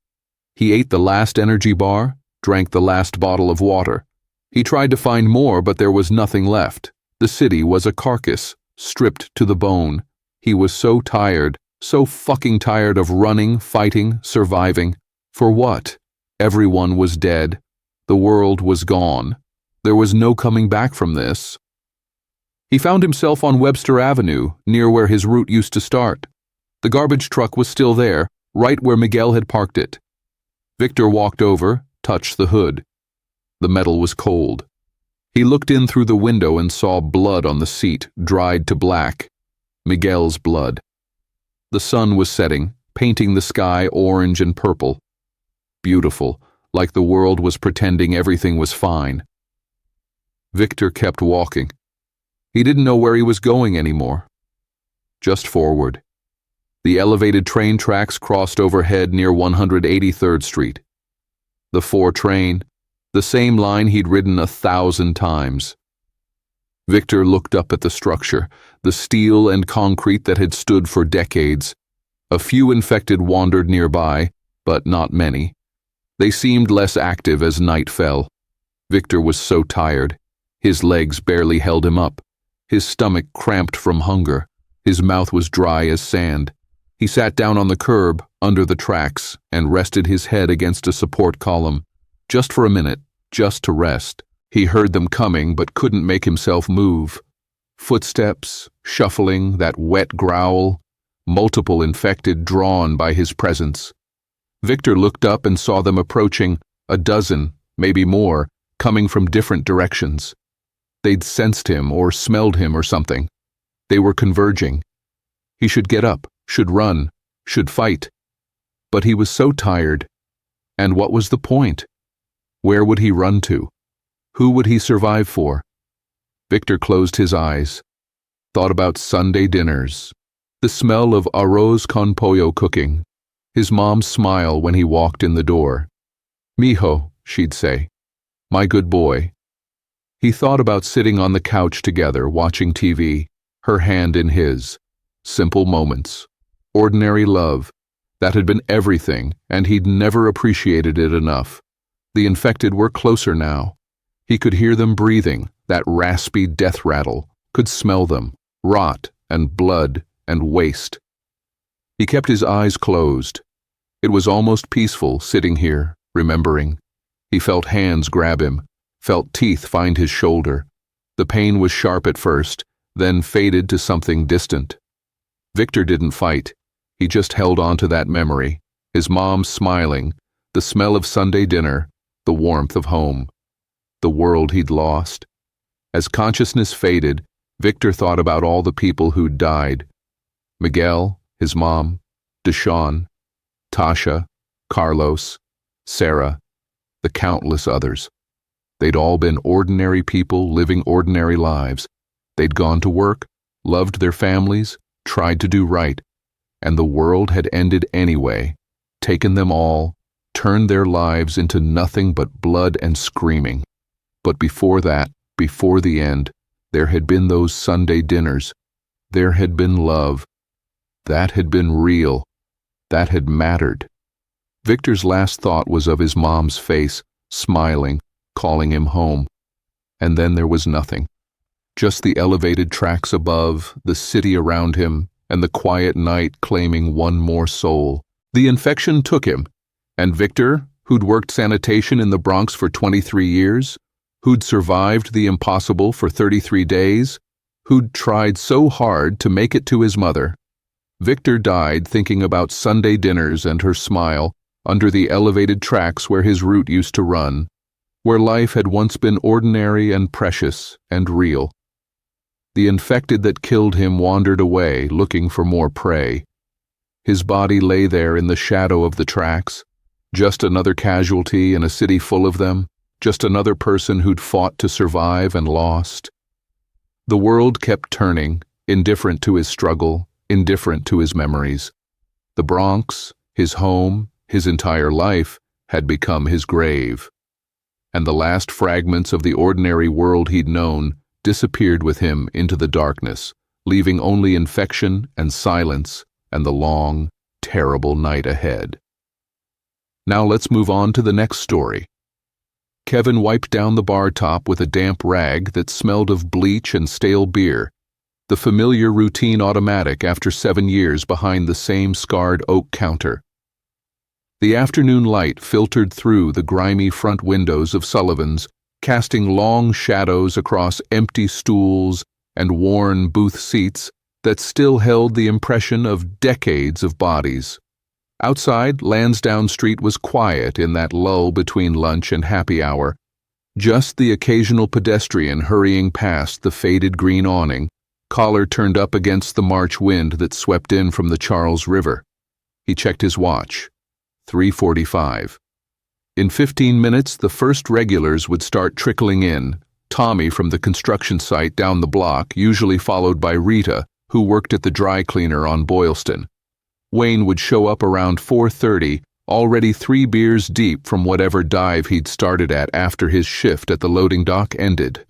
He ate the last energy bar, drank the last bottle of water. He tried to find more, but there was nothing left. The city was a carcass, stripped to the bone. He was so tired, so fucking tired of running, fighting, surviving. For what? Everyone was dead. The world was gone. There was no coming back from this. He found himself on Webster Avenue, near where his route used to start. The garbage truck was still there, right where Miguel had parked it. Victor walked over, touched the hood. The metal was cold. He looked in through the window and saw blood on the seat, dried to black. Miguel's blood. The sun was setting, painting the sky orange and purple. Beautiful, like the world was pretending everything was fine. Victor kept walking. He didn't know where he was going anymore. Just forward. The elevated train tracks crossed overhead near 183rd Street. The 4 train, the same line he'd ridden 1,000 times. Victor looked up at the structure, the steel and concrete that had stood for decades. A few infected wandered nearby, but not many. They seemed less active as night fell. Victor was so tired. His legs barely held him up. His stomach cramped from hunger. His mouth was dry as sand. He sat down on the curb, under the tracks, and rested his head against a support column. Just for a minute, just to rest. He heard them coming, but couldn't make himself move. Footsteps, shuffling, that wet growl, multiple infected drawn by his presence. Victor looked up and saw them approaching, a dozen, maybe more, coming from different directions. They'd sensed him or smelled him or something. They were converging. He should get up, should run, should fight. But he was so tired. And what was the point? Where would he run to? Who would he survive for? Victor closed his eyes, thought about Sunday dinners, the smell of arroz con pollo cooking, his mom's smile when he walked in the door. "Mijo," she'd say, "my good boy." He thought about sitting on the couch together, watching TV, her hand in his. Simple moments. Ordinary love. That had been everything, and he'd never appreciated it enough. The infected were closer now. He could hear them breathing, that raspy death rattle, could smell them, rot and blood and waste. He kept his eyes closed. It was almost peaceful, sitting here, remembering. He felt hands grab him, felt teeth find his shoulder. The pain was sharp at first, then faded to something distant. Victor didn't fight. He just held on to that memory, his mom smiling, the smell of Sunday dinner, the warmth of home. The world he'd lost. As consciousness faded, Victor thought about all the people who'd died. Miguel, his mom, Deshawn, Tasha, Carlos, Sarah, the countless others. They'd all been ordinary people living ordinary lives. They'd gone to work, loved their families, tried to do right, and the world had ended anyway, taken them all, turned their lives into nothing but blood and screaming. But before that, before the end, there had been those Sunday dinners. There had been love. That had been real. That had mattered. Victor's last thought was of his mom's face, smiling, calling him home. And then there was nothing. Just the elevated tracks above, the city around him, and the quiet night claiming one more soul. The infection took him, and Victor, who'd worked sanitation in the Bronx for 23 years, who'd survived the impossible for 33 days, who'd tried so hard to make it to his mother. Victor died thinking about Sunday dinners and her smile under the elevated tracks where his route used to run, where life had once been ordinary and precious and real. The infected that killed him wandered away, looking for more prey. His body lay there in the shadow of the tracks, just another casualty in a city full of them, just another person who'd fought to survive and lost. The world kept turning, indifferent to his struggle, indifferent to his memories. The Bronx, his home, his entire life, had become his grave. And the last fragments of the ordinary world he'd known disappeared with him into the darkness, leaving only infection and silence and the long, terrible night ahead. Now let's move on to the next story. Kevin wiped down the bar top with a damp rag that smelled of bleach and stale beer, the familiar routine automatic after 7 years behind the same scarred oak counter. The afternoon light filtered through the grimy front windows of Sullivan's, casting long shadows across empty stools and worn booth seats that still held the impression of decades of bodies. Outside, Lansdowne Street was quiet in that lull between lunch and happy hour, just the occasional pedestrian hurrying past the faded green awning, collar turned up against the March wind that swept in from the Charles River. He checked his watch. 3:45. In 15 minutes, the first regulars would start trickling in, Tommy from the construction site down the block, usually followed by Rita, who worked at the dry cleaner on Boylston. Wayne would show up around 4:30, already 3 beers deep from whatever dive he'd started at after his shift at the loading dock ended.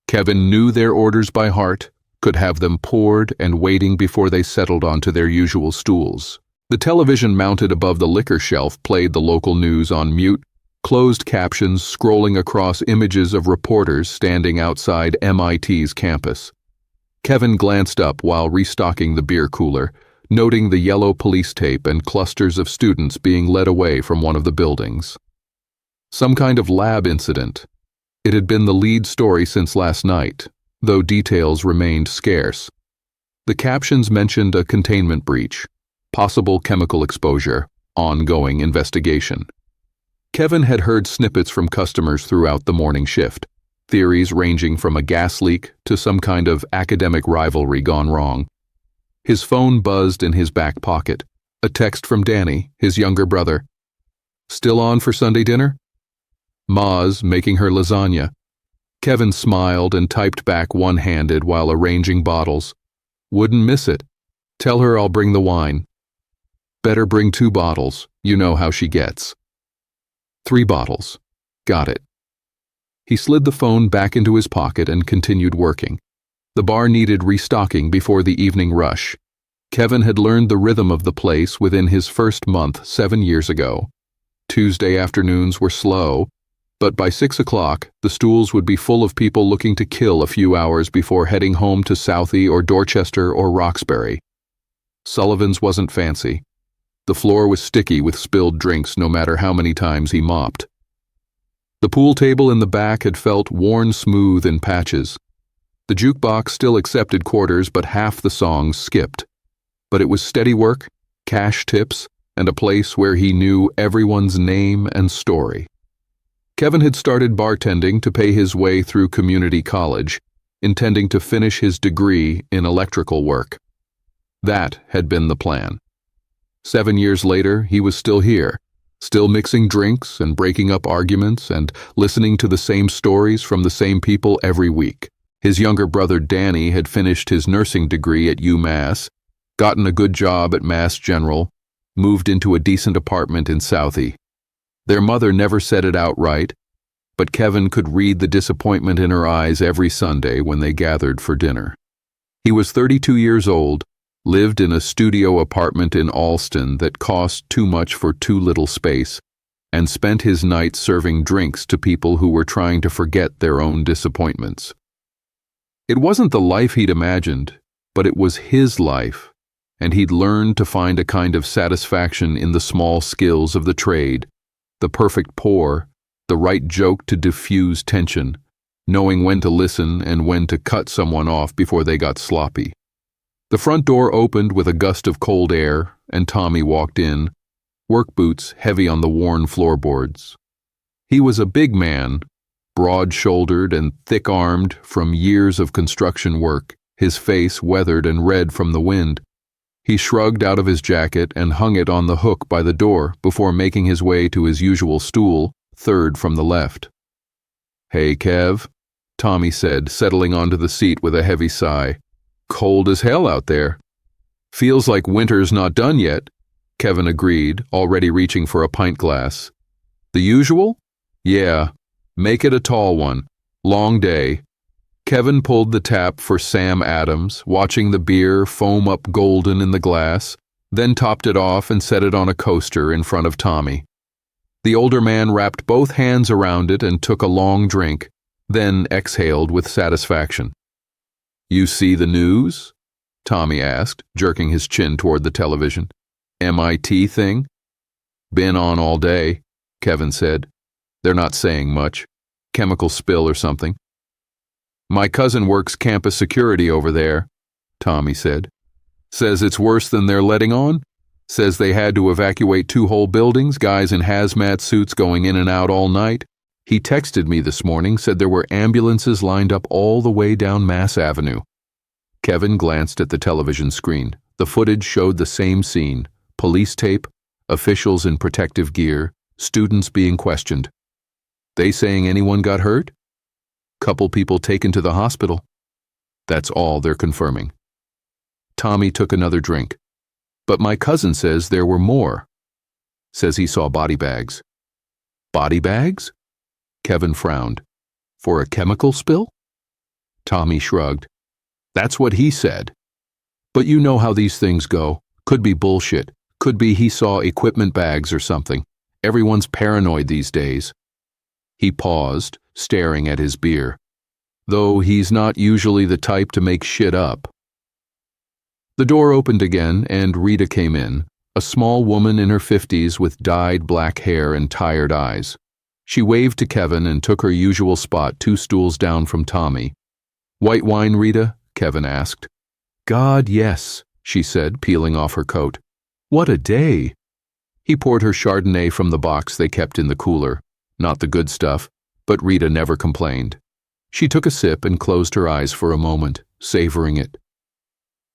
Kevin knew their orders by heart, could have them poured and waiting before they settled onto their usual stools. The television mounted above the liquor shelf played the local news on mute, closed captions scrolling across images of reporters standing outside MIT's campus. Kevin glanced up while restocking the beer cooler, noting the yellow police tape and clusters of students being led away from one of the buildings. Some kind of lab incident. It had been the lead story since last night, though details remained scarce. The captions mentioned a containment breach, possible chemical exposure, ongoing investigation. Kevin had heard snippets from customers throughout the morning shift, theories ranging from a gas leak to some kind of academic rivalry gone wrong. His phone buzzed in his back pocket. A text from Danny, his younger brother. "Still on for Sunday dinner?" Ma's making her lasagna. Kevin smiled and typed back one-handed while arranging bottles. "Wouldn't miss it. Tell her I'll bring the wine. Better bring 2 bottles. You know how she gets." 3 bottles. Got it. He slid the phone back into his pocket and continued working. The bar needed restocking before the evening rush. Kevin had learned the rhythm of the place within his first month 7 years ago. Tuesday afternoons were slow, but by 6 o'clock, the stools would be full of people looking to kill a few hours before heading home to Southie or Dorchester or Roxbury. Sullivan's wasn't fancy. The floor was sticky with spilled drinks no matter how many times he mopped. The pool table in the back had felt worn smooth in patches. The jukebox still accepted quarters, but half the songs skipped. But it was steady work, cash tips, and a place where he knew everyone's name and story. Kevin had started bartending to pay his way through community college, intending to finish his degree in electrical work. That had been the plan. 7 years later, he was still here, still mixing drinks and breaking up arguments and listening to the same stories from the same people every week. His younger brother Danny had finished his nursing degree at UMass, gotten a good job at Mass General, moved into a decent apartment in Southie. Their mother never said it outright, but Kevin could read the disappointment in her eyes every Sunday when they gathered for dinner. He was 32 years old, lived in a studio apartment in Alston that cost too much for too little space, and spent his nights serving drinks to people who were trying to forget their own disappointments. It wasn't the life he'd imagined, but it was his life, and he'd learned to find a kind of satisfaction in the small skills of the trade, the perfect pour, the right joke to diffuse tension, knowing when to listen and when to cut someone off before they got sloppy. The front door opened with a gust of cold air, and Tommy walked in, work boots heavy on the worn floorboards. He was a big man, broad-shouldered and thick-armed from years of construction work, his face weathered and red from the wind. He shrugged out of his jacket and hung it on the hook by the door before making his way to his usual stool, third from the left. "Hey, Kev," Tommy said, settling onto the seat with a heavy sigh. "Cold as hell out there." "Feels like winter's not done yet," Kevin agreed, already reaching for a pint glass. "The usual?" "Yeah. Make it a tall one. Long day." Kevin pulled the tap for Sam Adams, watching the beer foam up golden in the glass, then topped it off and set it on a coaster in front of Tommy. The older man wrapped both hands around it and took a long drink, then exhaled with satisfaction. "You see the news?" Tommy asked, jerking his chin toward the television. "MIT thing?" "Been on all day," Kevin said. "They're not saying much. Chemical spill or something. My cousin works campus security over there, Tommy said. Says it's worse than they're letting on. Says they had to evacuate 2 whole buildings, guys in hazmat suits going in and out all night. He texted me this morning, said there were ambulances lined up all the way down Mass Avenue. Kevin glanced at the television screen. The footage showed the same scene. Police tape, officials in protective gear, students being questioned. They saying anyone got hurt? Couple people taken to the hospital. That's all they're confirming. Tommy took another drink. But my cousin says there were more. Says he saw body bags. Body bags? Kevin frowned. For a chemical spill? Tommy shrugged. That's what he said. But you know how these things go. Could be bullshit. Could be he saw equipment bags or something. Everyone's paranoid these days. He paused, staring at his beer. Though he's not usually the type to make shit up. The door opened again, and Rita came in, a small woman in her 50s with dyed black hair and tired eyes. She waved to Kevin and took her usual spot 2 stools down from Tommy. White wine, Rita? Kevin asked. God, yes, she said, peeling off her coat. What a day! He poured her Chardonnay from the box they kept in the cooler. Not the good stuff, but Rita never complained. She took a sip and closed her eyes for a moment, savoring it.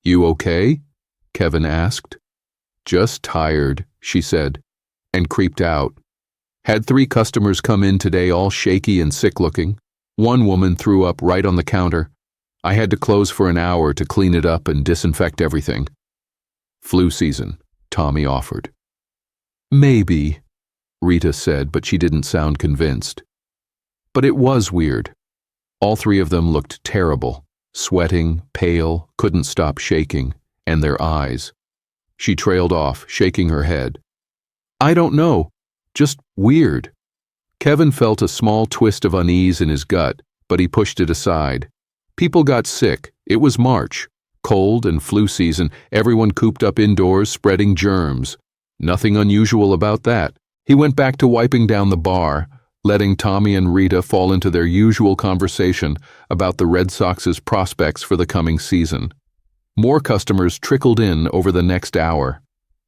You okay? Kevin asked. Just tired, she said, and creeped out. Had 3 customers come in today all shaky and sick-looking. One woman threw up right on the counter. I had to close for an hour to clean it up and disinfect everything. Flu season, Tommy offered. Maybe, Rita said, but she didn't sound convinced. But it was weird. All 3 of them looked terrible. Sweating, pale, couldn't stop shaking, and their eyes. She trailed off, shaking her head. I don't know. Just weird. Kevin felt a small twist of unease in his gut, but he pushed it aside. People got sick. It was March. Cold and flu season, everyone cooped up indoors, spreading germs. Nothing unusual about that. He went back to wiping down the bar, letting Tommy and Rita fall into their usual conversation about the Red Sox's prospects for the coming season. More customers trickled in over the next hour.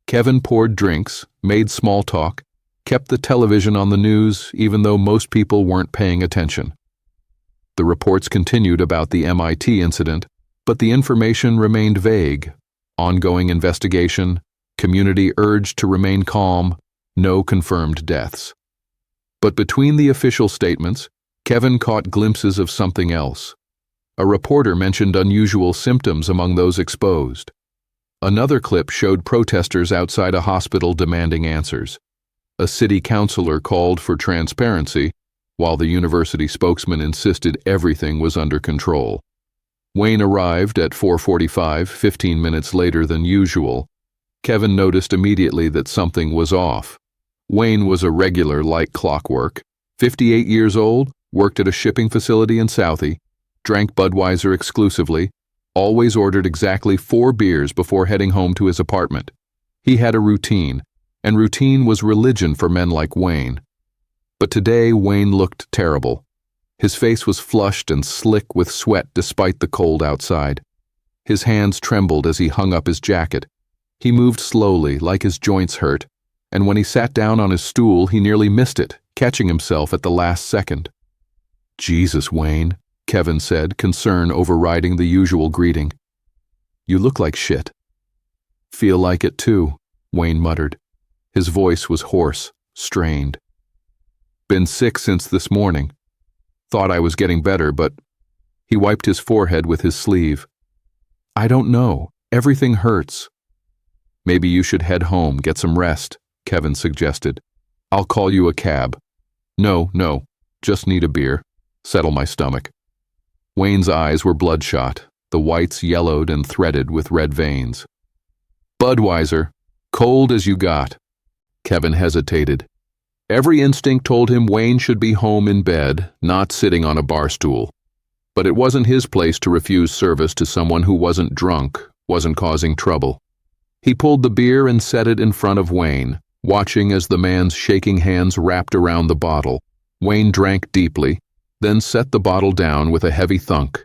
Kevin poured drinks, made small talk, kept the television on the news even though most people weren't paying attention. The reports continued about the MIT incident, but the information remained vague. Ongoing investigation, community urged to remain calm, no confirmed deaths. But between the official statements, Kevin caught glimpses of something else. A reporter mentioned unusual symptoms among those exposed. Another clip showed protesters outside a hospital demanding answers. A city councilor called for transparency, while the university spokesman insisted everything was under control. Wayne arrived at 4:45, 15 minutes later than usual. Kevin noticed immediately that something was off. Wayne was a regular like clockwork. 58 years old, worked at a shipping facility in Southie, drank Budweiser exclusively, always ordered exactly 4 beers before heading home to his apartment. He had a routine, and routine was religion for men like Wayne. But today Wayne looked terrible. His face was flushed and slick with sweat despite the cold outside. His hands trembled as he hung up his jacket. He moved slowly, like his joints hurt, and when he sat down on his stool, he nearly missed it, catching himself at the last second. Jesus, Wayne, Kevin said, concern overriding the usual greeting. You look like shit. Feel like it too, Wayne muttered. His voice was hoarse, strained. Been sick since this morning. Thought I was getting better, but... He wiped his forehead with his sleeve. I don't know. Everything hurts. Maybe you should head home, get some rest, Kevin suggested. I'll call you a cab. No, just need a beer. Settle my stomach. Wayne's eyes were bloodshot, the whites yellowed and threaded with red veins. Budweiser, cold as you got. Kevin hesitated. Every instinct told him Wayne should be home in bed, not sitting on a bar stool. But it wasn't his place to refuse service to someone who wasn't drunk, wasn't causing trouble. He pulled the beer and set it in front of Wayne, watching as the man's shaking hands wrapped around the bottle. Wayne drank deeply, then set the bottle down with a heavy thunk.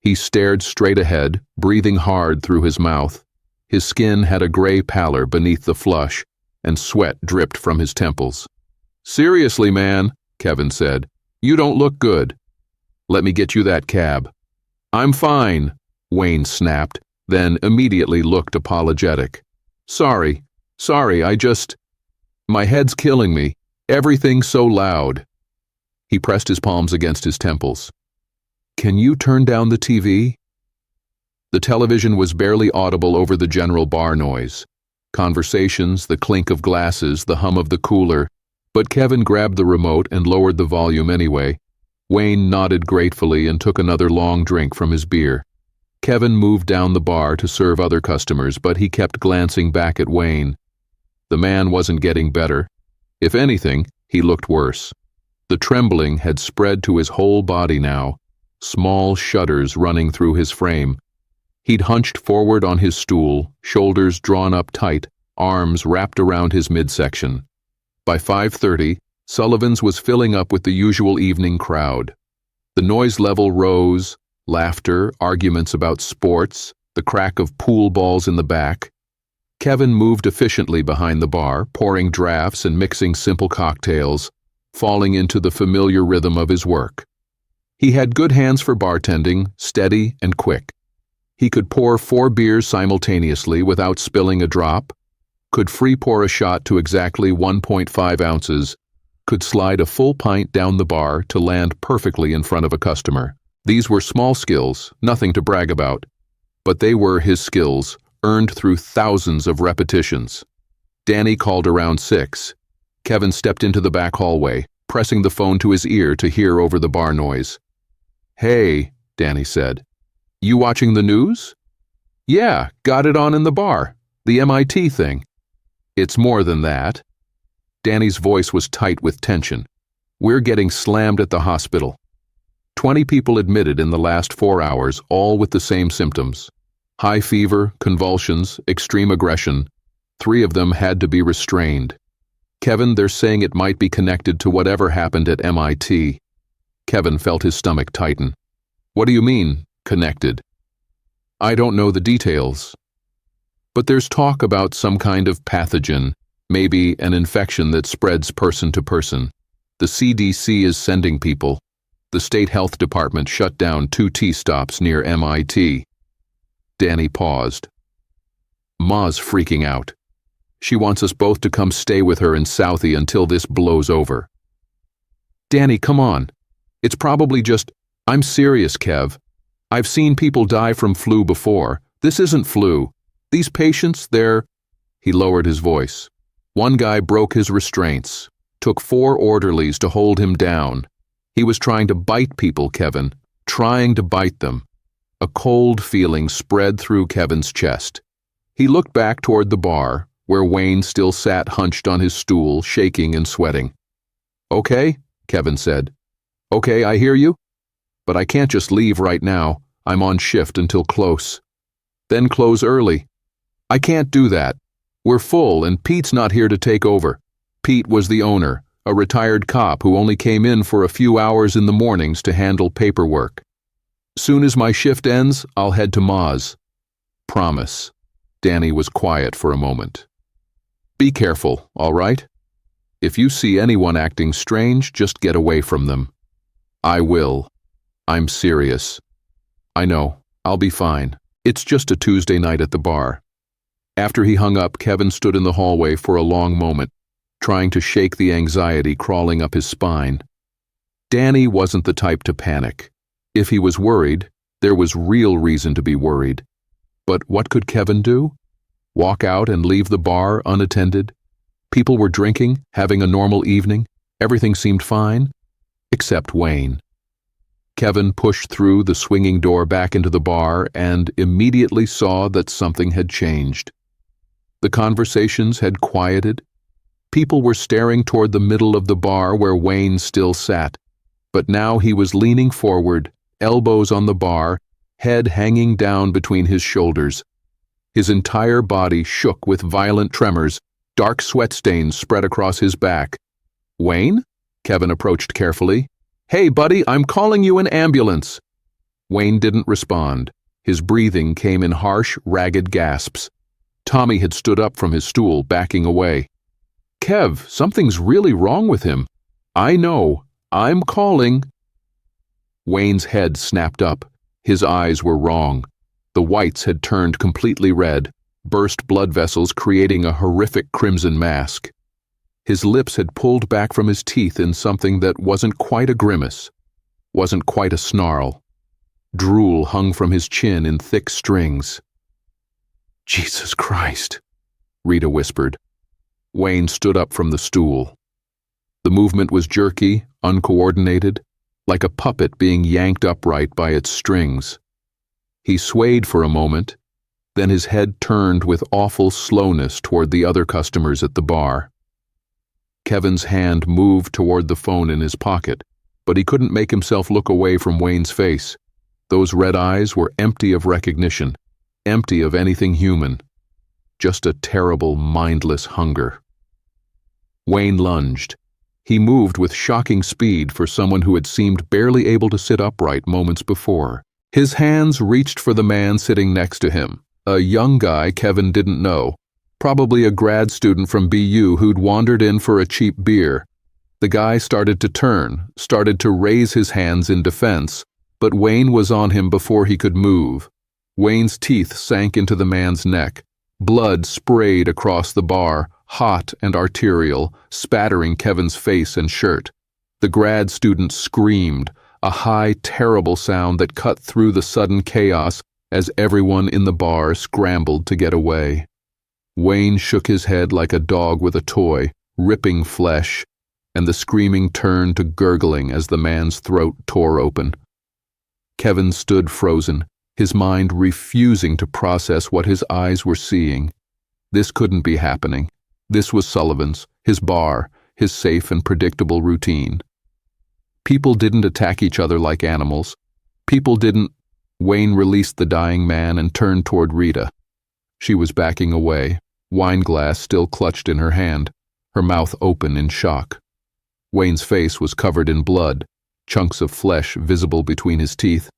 He stared straight ahead, breathing hard through his mouth. His skin had a gray pallor beneath the flush, and sweat dripped from his temples. "Seriously, man," Kevin said, "you don't look good. Let me get you that cab." "I'm fine," Wayne snapped, then immediately looked apologetic. Sorry, my head's killing me. Everything's so loud." He pressed his palms against his temples. "Can you turn down the TV?" The television was barely audible over the general bar noise. Conversations, the clink of glasses, the hum of the cooler, but Kevin grabbed the remote and lowered the volume anyway. Wayne nodded gratefully and took another long drink from his beer. Kevin moved down the bar to serve other customers, but he kept glancing back at Wayne. The man wasn't getting better. If anything, he looked worse. The trembling had spread to his whole body now, small shudders running through his frame. He'd hunched forward on his stool, shoulders drawn up tight, arms wrapped around his midsection. By 5:30, Sullivan's was filling up with the usual evening crowd. The noise level rose, laughter, arguments about sports, the crack of pool balls in the back. Kevin moved efficiently behind the bar, pouring drafts and mixing simple cocktails, falling into the familiar rhythm of his work. He had good hands for bartending, steady and quick. He could pour 4 beers simultaneously without spilling a drop, could free pour a shot to exactly 1.5 ounces, could slide a full pint down the bar to land perfectly in front of a customer. These were small skills, nothing to brag about, but they were his skills, earned through thousands of repetitions. Danny called around 6. Kevin stepped into the back hallway, pressing the phone to his ear to hear over the bar noise. "Hey," Danny said. "You watching the news?" "Yeah, got it on in the bar. The MIT thing." "It's more than that." Danny's voice was tight with tension. "We're getting slammed at the hospital. 20 people admitted in the last 4 hours, all with the same symptoms. High fever, convulsions, extreme aggression. 3 of them had to be restrained. Kevin, they're saying it might be connected to whatever happened at MIT. Kevin felt his stomach tighten. "What do you mean, connected?" "I don't know the details. But there's talk about some kind of pathogen, maybe an infection that spreads person to person. The CDC is sending people. The state health department shut down 2 T-stops near MIT. Danny paused. "Ma's freaking out. She wants us both to come stay with her in Southie until this blows over." "Danny, come on. It's probably just—" "I'm serious, Kev. I've seen people die from flu before. This isn't flu. These patients, they're—" He lowered his voice. "One guy broke his restraints. Took 4 orderlies to hold him down. He was trying to bite people, Kevin. Trying to bite them." A cold feeling spread through Kevin's chest. He looked back toward the bar, where Wayne still sat hunched on his stool, shaking and sweating. "Okay," Kevin said. "Okay, I hear you. But I can't just leave right now. I'm on shift until close. Then close early. I can't do that. We're full and Pete's not here to take over." Pete was the owner, a retired cop who only came in for a few hours in the mornings to handle paperwork. "Soon as my shift ends, I'll head to Ma's." "Promise." Danny was quiet for a moment. "Be careful, all right? If you see anyone acting strange, just get away from them." "I will. I'm serious." "I know. I'll be fine. It's just a Tuesday night at the bar." After he hung up, Kevin stood in the hallway for a long moment, trying to shake the anxiety crawling up his spine. Danny wasn't the type to panic. If he was worried, there was real reason to be worried. But what could Kevin do? Walk out and leave the bar unattended? People were drinking, having a normal evening. Everything seemed fine, except Wayne. Kevin pushed through the swinging door back into the bar and immediately saw that something had changed. The conversations had quieted. People were staring toward the middle of the bar where Wayne still sat, but now he was leaning forward, elbows on the bar, head hanging down between his shoulders. His entire body shook with violent tremors, dark sweat stains spread across his back. "Wayne?" Kevin approached carefully. "Hey, buddy, I'm calling you an ambulance." Wayne didn't respond. His breathing came in harsh, ragged gasps. Tommy had stood up from his stool, backing away. "Kev, something's really wrong with him." "I know. I'm calling." Wayne's head snapped up. His eyes were wrong. The whites had turned completely red, burst blood vessels creating a horrific crimson mask. His lips had pulled back from his teeth in something that wasn't quite a grimace, wasn't quite a snarl. Drool hung from his chin in thick strings. "Jesus Christ," Rita whispered. Wayne stood up from the stool. The movement was jerky, uncoordinated, like a puppet being yanked upright by its strings. He swayed for a moment, then his head turned with awful slowness toward the other customers at the bar. Kevin's hand moved toward the phone in his pocket, but he couldn't make himself look away from Wayne's face. Those red eyes were empty of recognition, empty of anything human. Just a terrible, mindless hunger. Wayne lunged. He moved with shocking speed for someone who had seemed barely able to sit upright moments before. His hands reached for the man sitting next to him, a young guy Kevin didn't know, probably a grad student from BU who'd wandered in for a cheap beer. The guy started to turn, started to raise his hands in defense, but Wayne was on him before he could move. Wayne's teeth sank into the man's neck. Blood sprayed across the bar, hot and arterial, spattering Kevin's face and shirt. The grad student screamed, a high, terrible sound that cut through the sudden chaos as everyone in the bar scrambled to get away. Wayne shook his head like a dog with a toy, ripping flesh, and the screaming turned to gurgling as the man's throat tore open. Kevin stood frozen, his mind refusing to process what his eyes were seeing. This couldn't be happening. This was Sullivan's, his bar, his safe and predictable routine. People didn't attack each other like animals. People didn't... Wayne released the dying man and turned toward Rita. She was backing away, wine glass still clutched in her hand, her mouth open in shock. Wayne's face was covered in blood, chunks of flesh visible between his teeth,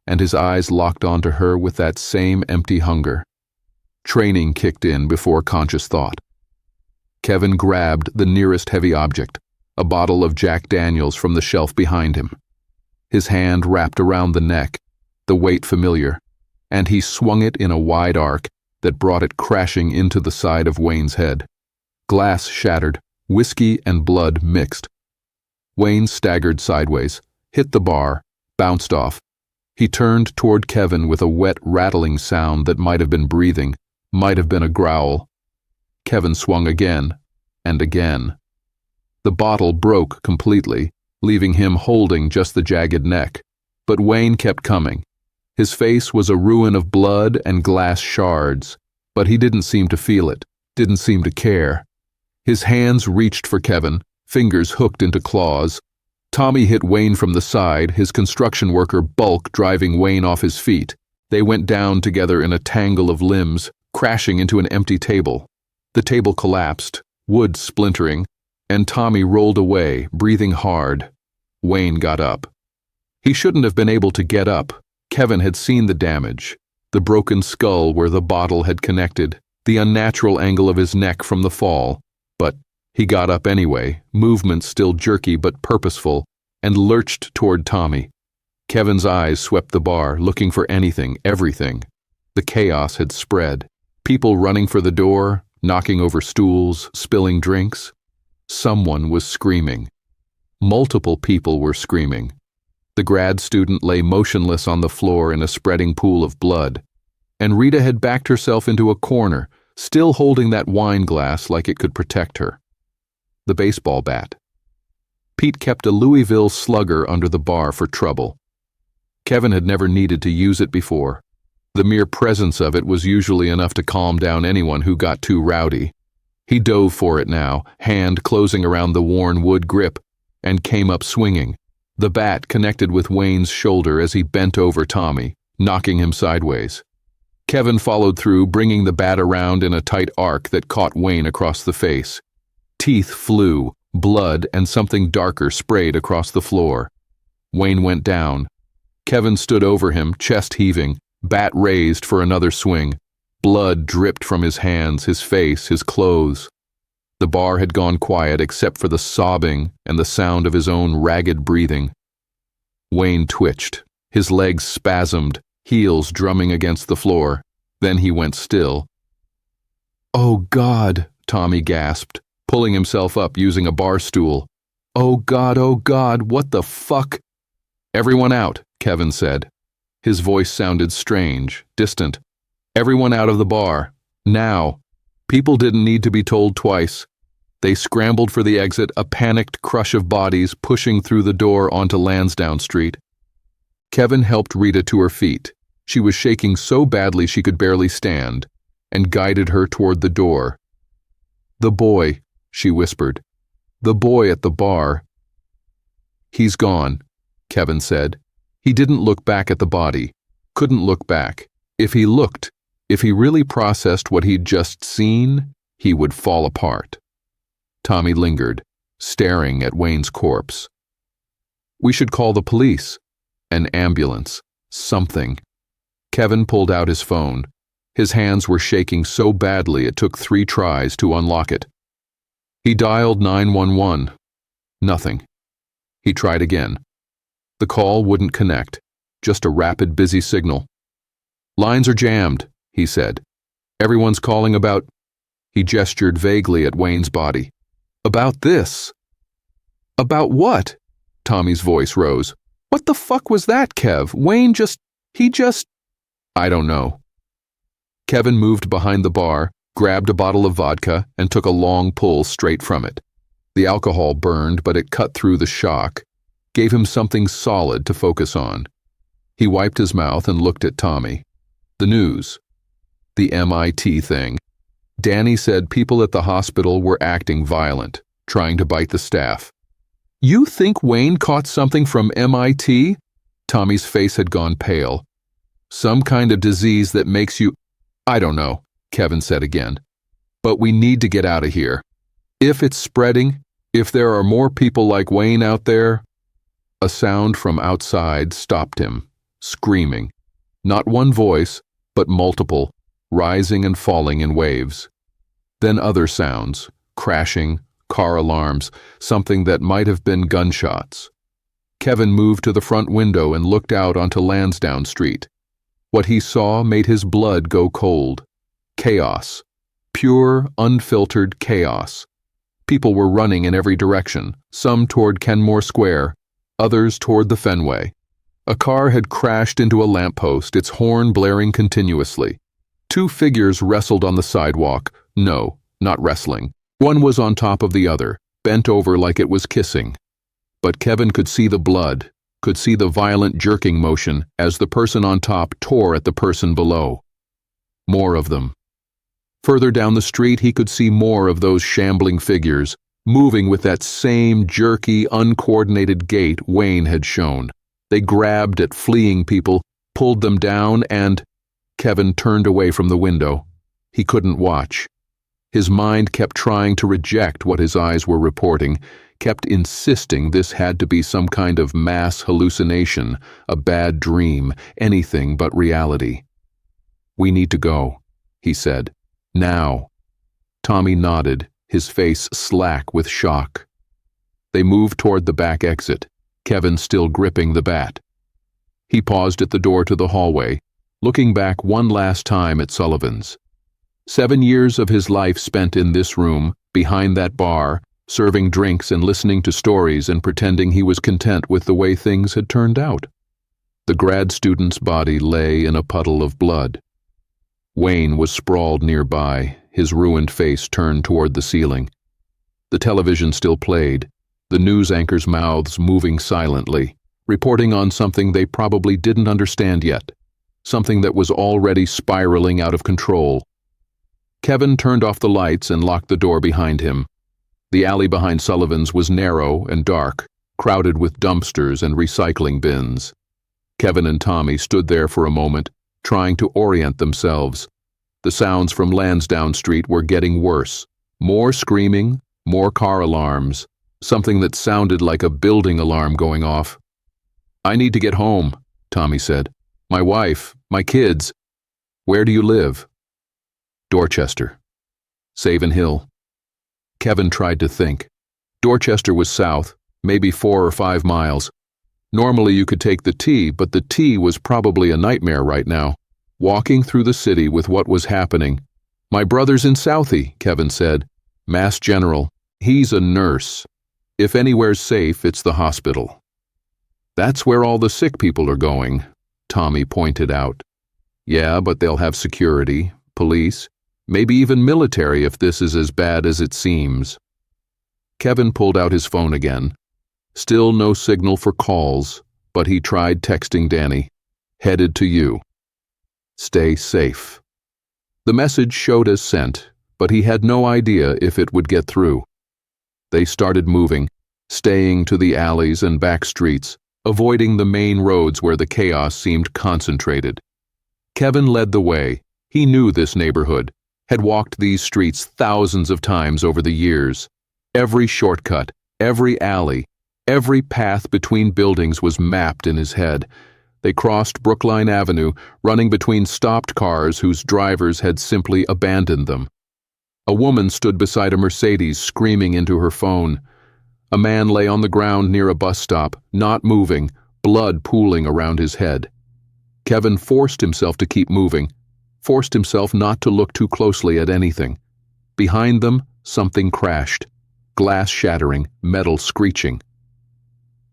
and his eyes locked onto her with that same empty hunger. Training kicked in before conscious thought. Kevin grabbed the nearest heavy object, a bottle of Jack Daniels from the shelf behind him. His hand wrapped around the neck, the weight familiar, and he swung it in a wide arc that brought it crashing into the side of Wayne's head. Glass shattered, whiskey and blood mixed. Wayne staggered sideways, hit the bar, bounced off. He turned toward Kevin with a wet, rattling sound that might have been breathing, might have been a growl. Kevin swung again, and again. The bottle broke completely, leaving him holding just the jagged neck. But Wayne kept coming. His face was a ruin of blood and glass shards, but he didn't seem to feel it, didn't seem to care. His hands reached for Kevin, fingers hooked into claws. Tommy hit Wayne from the side, his construction worker bulk driving Wayne off his feet. They went down together in a tangle of limbs, crashing into an empty table. The table collapsed, wood splintering, and Tommy rolled away, breathing hard. Wayne got up. He shouldn't have been able to get up. Kevin had seen the damage, the broken skull where the bottle had connected, the unnatural angle of his neck from the fall. But he got up anyway, movements still jerky but purposeful, and lurched toward Tommy. Kevin's eyes swept the bar, looking for anything, everything. The chaos had spread. People running for the door, knocking over stools, spilling drinks. Someone was screaming. Multiple people were screaming. The grad student lay motionless on the floor in a spreading pool of blood, and Rita had backed herself into a corner, still holding that wine glass like it could protect her. The baseball bat. Pete kept a Louisville Slugger under the bar for trouble. Kevin had never needed to use it before. The mere presence of it was usually enough to calm down anyone who got too rowdy. He dove for it now, hand closing around the worn wood grip, and came up swinging. The bat connected with Wayne's shoulder as he bent over Tommy, knocking him sideways. Kevin followed through, bringing the bat around in a tight arc that caught Wayne across the face. Teeth flew, blood and something darker sprayed across the floor. Wayne went down. Kevin stood over him, chest heaving, bat raised for another swing. Blood dripped from his hands, his face, his clothes. The bar had gone quiet except for the sobbing and the sound of his own ragged breathing. Wayne twitched. His legs spasmed, heels drumming against the floor. Then he went still. "Oh, God," Tommy gasped, pulling himself up using a bar stool. Oh, God, what the fuck?" "Everyone out," Kevin said. His voice sounded strange, distant. "Everyone out of the bar. Now." People didn't need to be told twice. They scrambled for the exit, a panicked crush of bodies pushing through the door onto Lansdowne Street. Kevin helped Rita to her feet. She was shaking so badly she could barely stand, and guided her toward the door. "The boy," she whispered. "The boy at the bar." "He's gone," Kevin said. He didn't look back at the body. Couldn't look back. If he looked, if he really processed what he'd just seen, he would fall apart. Tommy lingered, staring at Wayne's corpse. "We should call the police. An ambulance. Something." Kevin pulled out his phone. His hands were shaking so badly it took 3 tries to unlock it. He dialed 911. Nothing. He tried again. The call wouldn't connect, just a rapid, busy signal. "Lines are jammed," he said. "Everyone's calling about—" He gestured vaguely at Wayne's body. "About this." "About what?" Tommy's voice rose. "What the fuck was that, Kev? Wayne he just... "I don't know." Kevin moved behind the bar, grabbed a bottle of vodka, and took a long pull straight from it. The alcohol burned, but it cut through the shock, gave him something solid to focus on. He wiped his mouth and looked at Tommy. The news. The MIT thing. Danny said people at the hospital were acting violent, trying to bite the staff. "You think Wayne caught something from MIT?" Tommy's face had gone pale. "Some kind of disease that makes you—" "I don't know," Kevin said again. "But we need to get out of here. If it's spreading, if there are more people like Wayne out there—" A sound from outside stopped him, screaming. Not one voice, but multiple, rising and falling in waves. Then other sounds, crashing, car alarms, something that might have been gunshots. Kevin moved to the front window and looked out onto Lansdowne Street. What he saw made his blood go cold. Chaos. Pure, unfiltered chaos. People were running in every direction, some toward Kenmore Square, others toward the Fenway. A car had crashed into a lamppost, its horn blaring continuously. 2 figures wrestled on the sidewalk. No, not wrestling. One was on top of the other, bent over like it was kissing. But Kevin could see the blood, could see the violent jerking motion as the person on top tore at the person below. More of them. Further down the street, he could see more of those shambling figures, moving with that same jerky, uncoordinated gait Wayne had shown. They grabbed at fleeing people, pulled them down, and... Kevin turned away from the window. He couldn't watch. His mind kept trying to reject what his eyes were reporting, kept insisting this had to be some kind of mass hallucination, a bad dream, anything but reality. "We need to go," he said. "Now." Tommy nodded, his face slack with shock. They moved toward the back exit, Kevin still gripping the bat. He paused at the door to the hallway, looking back one last time at Sullivan's. 7 years of his life spent in this room, behind that bar, serving drinks and listening to stories and pretending he was content with the way things had turned out. The grad student's body lay in a puddle of blood. Wayne was sprawled nearby, his ruined face turned toward the ceiling. The television still played, the news anchors' mouths moving silently, reporting on something they probably didn't understand yet, something that was already spiraling out of control. Kevin turned off the lights and locked the door behind him. The alley behind Sullivan's was narrow and dark, crowded with dumpsters and recycling bins. Kevin and Tommy stood there for a moment, trying to orient themselves. The sounds from Lansdowne Street were getting worse. More screaming, more car alarms, something that sounded like a building alarm going off. "I need to get home," Tommy said. "My wife, my kids." "Where do you live?" "Dorchester." "Savin Hill." Kevin tried to think. Dorchester was south, maybe 4 or 5 miles. Normally you could take the T, but the T was probably a nightmare right now. Walking through the city with what was happening. "My brother's in Southie," Kevin said. "Mass General. He's a nurse. If anywhere's safe, it's the hospital." "That's where all the sick people are going," Tommy pointed out. "Yeah, but they'll have security, police, maybe even military if this is as bad as it seems." Kevin pulled out his phone again. Still no signal for calls, but he tried texting Danny. "Headed to you. Stay safe." The message showed as sent, but he had no idea if it would get through. They started moving, staying to the alleys and back streets, avoiding the main roads where the chaos seemed concentrated. Kevin led the way. He knew this neighborhood, had walked these streets thousands of times over the years. Every shortcut, every alley, every path between buildings was mapped in his head. They crossed Brookline Avenue, running between stopped cars whose drivers had simply abandoned them. A woman stood beside a Mercedes, screaming into her phone. A man lay on the ground near a bus stop, not moving, blood pooling around his head. Kevin forced himself to keep moving, forced himself not to look too closely at anything. Behind them, something crashed, glass shattering, metal screeching.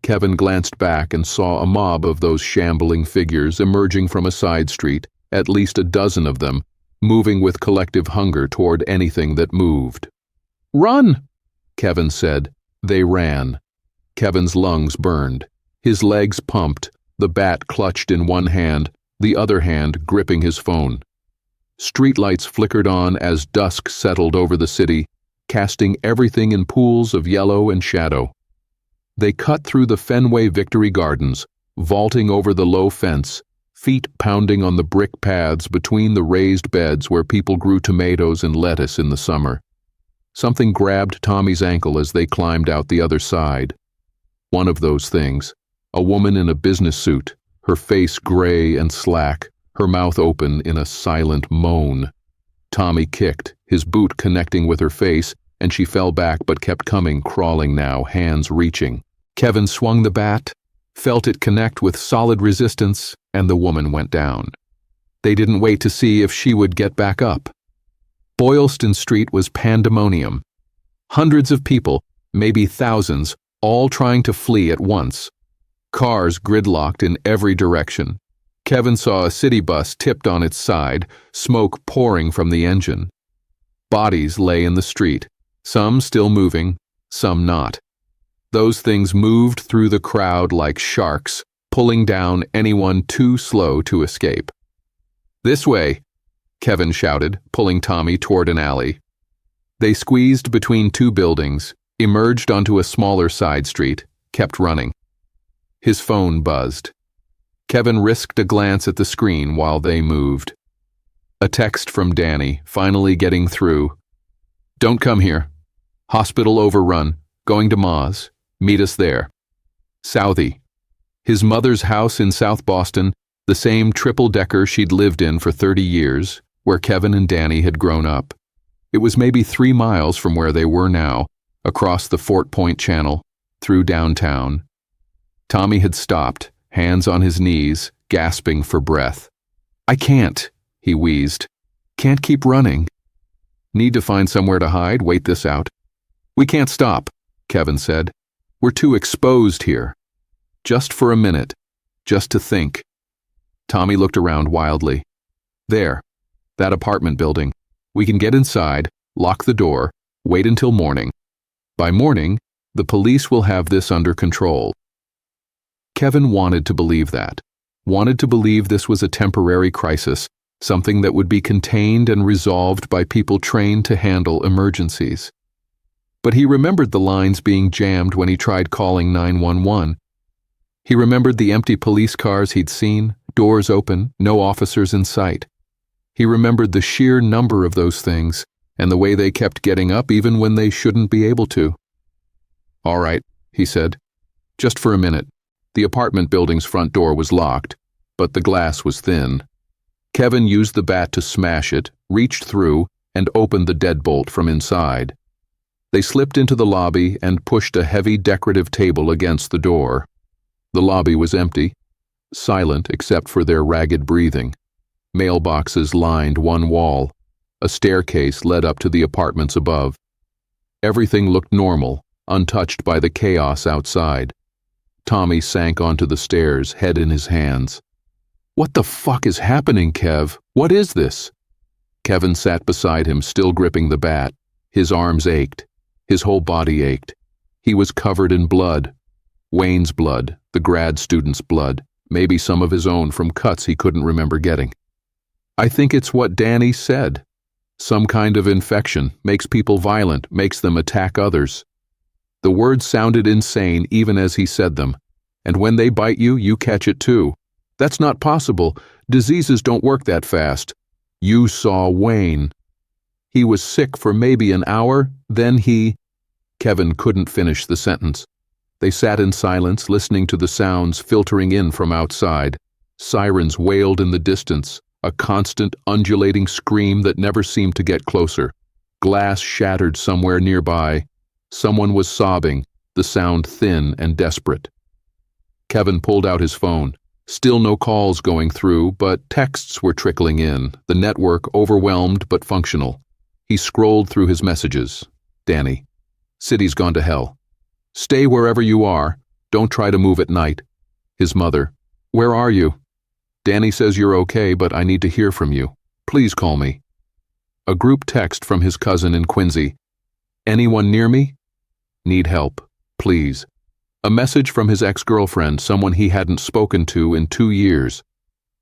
Kevin glanced back and saw a mob of those shambling figures emerging from a side street, at least a dozen of them, moving with collective hunger toward anything that moved. "Run!" Kevin said. They ran. Kevin's lungs burned. His legs pumped, the bat clutched in one hand, the other hand gripping his phone. Streetlights flickered on as dusk settled over the city, casting everything in pools of yellow and shadow. They cut through the Fenway Victory Gardens, vaulting over the low fence, feet pounding on the brick paths between the raised beds where people grew tomatoes and lettuce in the summer. Something grabbed Tommy's ankle as they climbed out the other side. One of those things, a woman in a business suit, her face gray and slack, her mouth open in a silent moan. Tommy kicked, his boot connecting with her face, and she fell back but kept coming, crawling now, hands reaching. Kevin swung the bat, felt it connect with solid resistance, and the woman went down. They didn't wait to see if she would get back up. Boylston Street was pandemonium. Hundreds of people, maybe thousands, all trying to flee at once. Cars gridlocked in every direction. Kevin saw a city bus tipped on its side, smoke pouring from the engine. Bodies lay in the street, some still moving, some not. Those things moved through the crowd like sharks, pulling down anyone too slow to escape. "This way," Kevin shouted, pulling Tommy toward an alley. They squeezed between two buildings, emerged onto a smaller side street, kept running. His phone buzzed. Kevin risked a glance at the screen while they moved. A text from Danny, finally getting through. "Don't come here. Hospital overrun. Going to Ma's. Meet us there." Southie. His mother's house in South Boston, the same triple-decker she'd lived in for 30 years, where Kevin and Danny had grown up. It was maybe 3 miles from where they were now, across the Fort Point Channel, through downtown. Tommy had stopped, hands on his knees, gasping for breath. "I can't," he wheezed. "Can't keep running." "Need to find somewhere to hide, wait this out." "We can't stop," Kevin said. "We're too exposed here. Just for a minute, just to think." Tommy looked around wildly. "There, that apartment building. We can get inside, lock the door, wait until morning. By morning, the police will have this under control." Kevin wanted to believe that, wanted to believe this was a temporary crisis, something that would be contained and resolved by people trained to handle emergencies. But he remembered the lines being jammed when he tried calling 911. He remembered the empty police cars he'd seen, doors open, no officers in sight. He remembered the sheer number of those things, and the way they kept getting up even when they shouldn't be able to. "All right," he said. "Just for a minute. The apartment building's front door was locked, but the glass was thin. Kevin used the bat to smash it, reached through, and opened the deadbolt from inside. They slipped into the lobby and pushed a heavy decorative table against the door. The lobby was empty, silent except for their ragged breathing. Mailboxes lined one wall. A staircase led up to the apartments above. Everything looked normal, untouched by the chaos outside. Tommy sank onto the stairs, head in his hands. "What the fuck is happening, Kev? What is this?" Kevin sat beside him, still gripping the bat. His arms ached. His whole body ached. He was covered in blood. Wayne's blood, the grad student's blood, maybe some of his own from cuts he couldn't remember getting. "I think it's what Danny said. Some kind of infection makes people violent, makes them attack others." The words sounded insane even as he said them. "And when they bite you, you catch it too. That's not possible. Diseases don't work that fast. You saw Wayne. He was sick for maybe an hour, then he—" Kevin couldn't finish the sentence. They sat in silence, listening to the sounds filtering in from outside. Sirens wailed in the distance, a constant, undulating scream that never seemed to get closer. Glass shattered somewhere nearby. Someone was sobbing, the sound thin and desperate. Kevin pulled out his phone. Still no calls going through, but texts were trickling in, the network overwhelmed but functional. He scrolled through his messages. Danny. "City's gone to hell. Stay wherever you are. Don't try to move at night." His mother. "Where are you? Danny says you're okay, but I need to hear from you. Please call me." A group text from his cousin in Quincy. "Anyone near me? Need help. Please." A message from his ex-girlfriend, someone he hadn't spoken to in 2 years.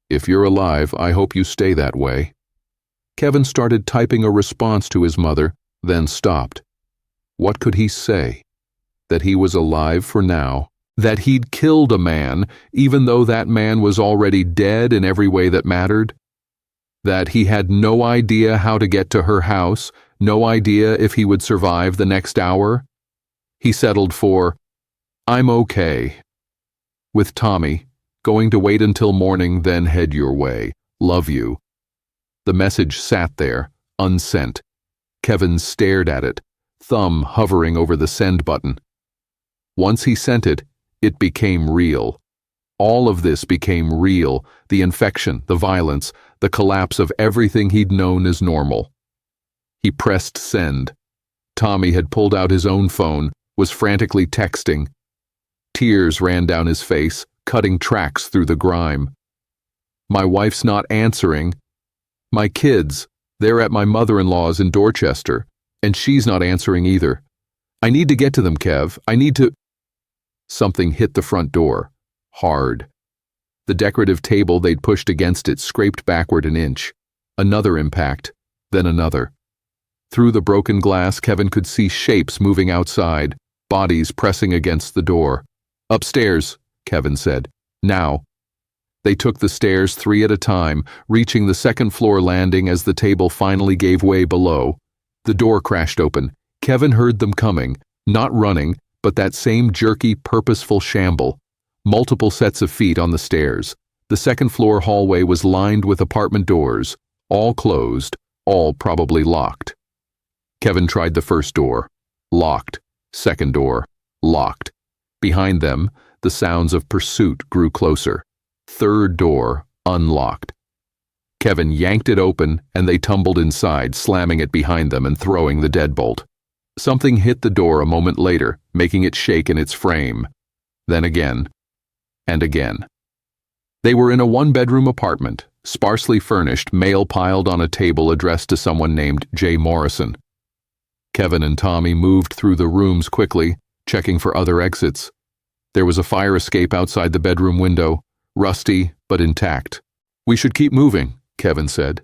"If you're alive, I hope you stay that way." Kevin started typing a response to his mother, then stopped. What could he say? That he was alive for now? That he'd killed a man, even though that man was already dead in every way that mattered? That he had no idea how to get to her house, no idea if he would survive the next hour? He settled for, "I'm okay. With Tommy, going to wait until morning, then head your way. Love you." The message sat there, unsent. Kevin stared at it, thumb hovering over the send button. Once he sent it, it became real. All of this became real, the infection, the violence, the collapse of everything he'd known as normal. He pressed send. Tommy had pulled out his own phone, was frantically texting. Tears ran down his face, cutting tracks through the grime. "My wife's not answering. My kids, they're at my mother-in-law's in Dorchester, and she's not answering either. I need to get to them, Kev. I need to—" Something hit the front door, hard. The decorative table they'd pushed against it scraped backward an inch. Another impact, then another. Through the broken glass, Kevin could see shapes moving outside, bodies pressing against the door. "Upstairs," Kevin said. "Now." They took the stairs 3 at a time, reaching the second-floor landing as the table finally gave way below. The door crashed open. Kevin heard them coming, not running, but that same jerky, purposeful shamble. Multiple sets of feet on the stairs. The second-floor hallway was lined with apartment doors, all closed, all probably locked. Kevin tried the first door. Locked. Second door. Locked. Behind them, the sounds of pursuit grew closer. Third door, unlocked. Kevin yanked it open, and they tumbled inside, slamming it behind them and throwing the deadbolt. Something hit the door a moment later, making it shake in its frame. Then again, and again. They were in a one-bedroom apartment, sparsely furnished, mail piled on a table addressed to someone named J. Morrison. Kevin and Tommy moved through the rooms quickly, checking for other exits. There was a fire escape outside the bedroom window, rusty but intact. "We should keep moving," Kevin said.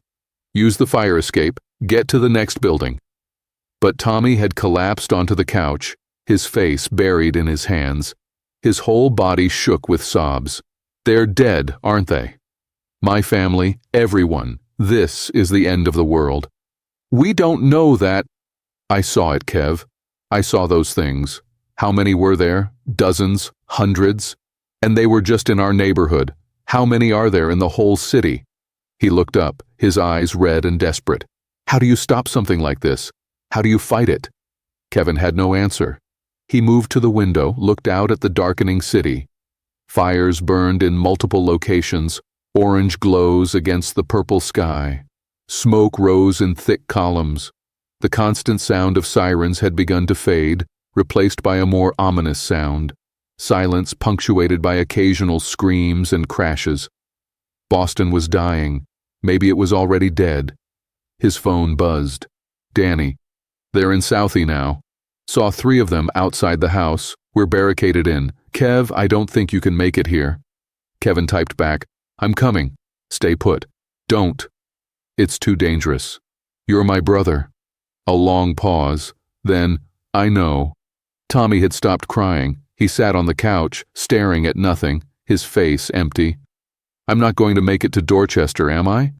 "Use the fire escape, get to the next building." But Tommy had collapsed onto the couch, his face buried in his hands. His whole body shook with sobs. "They're dead, aren't they? My family, everyone. This is the end of the world." "We don't know that." "I saw it, Kev. I saw those things. How many were there? Dozens? Hundreds? And they were just in our neighborhood. How many are there in the whole city? He looked up, his eyes red and desperate. How do you stop something like this? How do you fight it? Kevin had no answer. He moved to the window, looked out at the darkening city. Fires burned in multiple locations, orange glows against the purple sky. Smoke rose in thick columns. The constant sound of sirens had begun to fade, replaced by a more ominous sound. Silence punctuated by occasional screams and crashes. Boston was dying. Maybe it was already dead. His phone buzzed. Danny. They're in Southie now. Saw 3 of them outside the house. We're barricaded in. Kev, I don't think you can make it here. Kevin typed back, I'm coming. Stay put. Don't. It's too dangerous. You're my brother. A long pause. Then, I know. Tommy had stopped crying. He sat on the couch, staring at nothing, his face empty. I'm not going to make it to Dorchester, am I?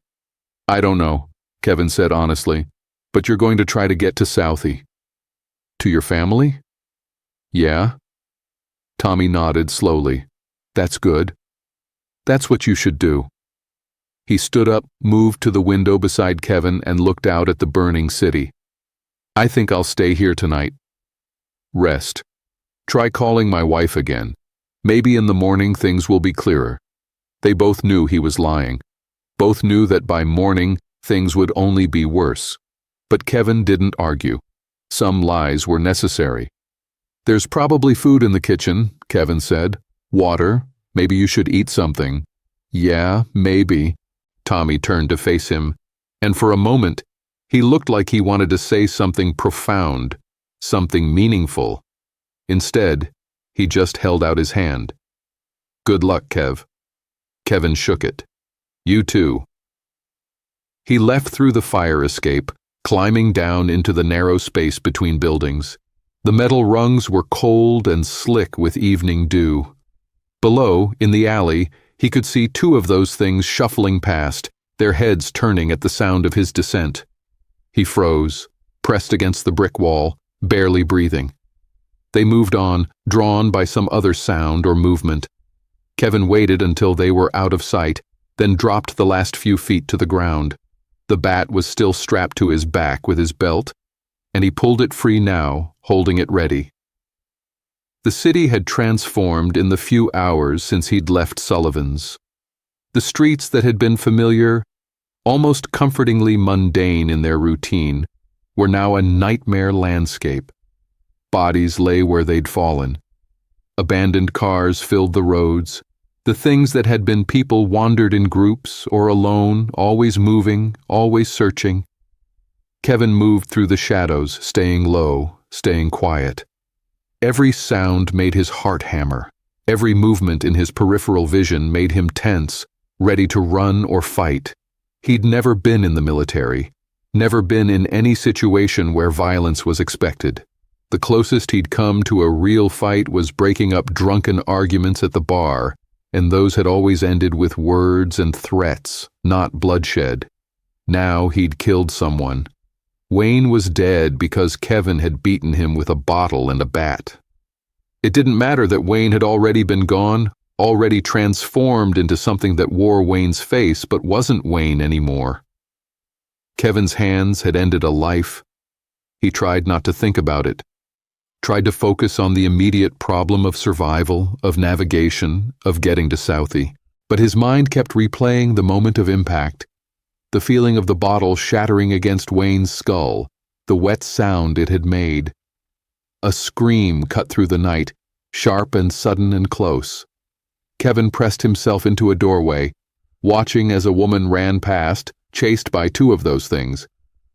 I don't know, Kevin said honestly, but you're going to try to get to Southie. To your family? Yeah. Tommy nodded slowly. That's good. That's what you should do. He stood up, moved to the window beside Kevin, and looked out at the burning city. I think I'll stay here tonight. Rest. Try calling my wife again. Maybe in the morning things will be clearer. They both knew he was lying. Both knew that by morning things would only be worse. But Kevin didn't argue. Some lies were necessary. There's probably food in the kitchen, Kevin said. Water. Maybe you should eat something. Yeah, maybe. Tommy turned to face him, and for a moment, he looked like he wanted to say something profound, something meaningful. Instead, he just held out his hand. Good luck, Kev. Kevin shook it. You too. He left through the fire escape, climbing down into the narrow space between buildings. The metal rungs were cold and slick with evening dew. Below, in the alley, he could see 2 of those things shuffling past, their heads turning at the sound of his descent. He froze, pressed against the brick wall, barely breathing. They moved on, drawn by some other sound or movement. Kevin waited until they were out of sight, then dropped the last few feet to the ground. The bat was still strapped to his back with his belt, and he pulled it free now, holding it ready. The city had transformed in the few hours since he'd left Sullivan's. The streets that had been familiar, almost comfortingly mundane in their routine, were now a nightmare landscape. Bodies lay where they'd fallen. Abandoned cars filled the roads. The things that had been people wandered in groups or alone, always moving, always searching. Kevin moved through the shadows, staying low, staying quiet. Every sound made his heart hammer. Every movement in his peripheral vision made him tense, ready to run or fight. He'd never been in the military, never been in any situation where violence was expected. The closest he'd come to a real fight was breaking up drunken arguments at the bar, and those had always ended with words and threats, not bloodshed. Now he'd killed someone. Wayne was dead because Kevin had beaten him with a bottle and a bat. It didn't matter that Wayne had already been gone, already transformed into something that wore Wayne's face but wasn't Wayne anymore. Kevin's hands had ended a life. He tried not to think about it, tried to focus on the immediate problem of survival, of navigation, of getting to Southie. But his mind kept replaying the moment of impact, the feeling of the bottle shattering against Wayne's skull, the wet sound it had made. A scream cut through the night, sharp and sudden and close. Kevin pressed himself into a doorway, watching as a woman ran past, chased by 2 of those things.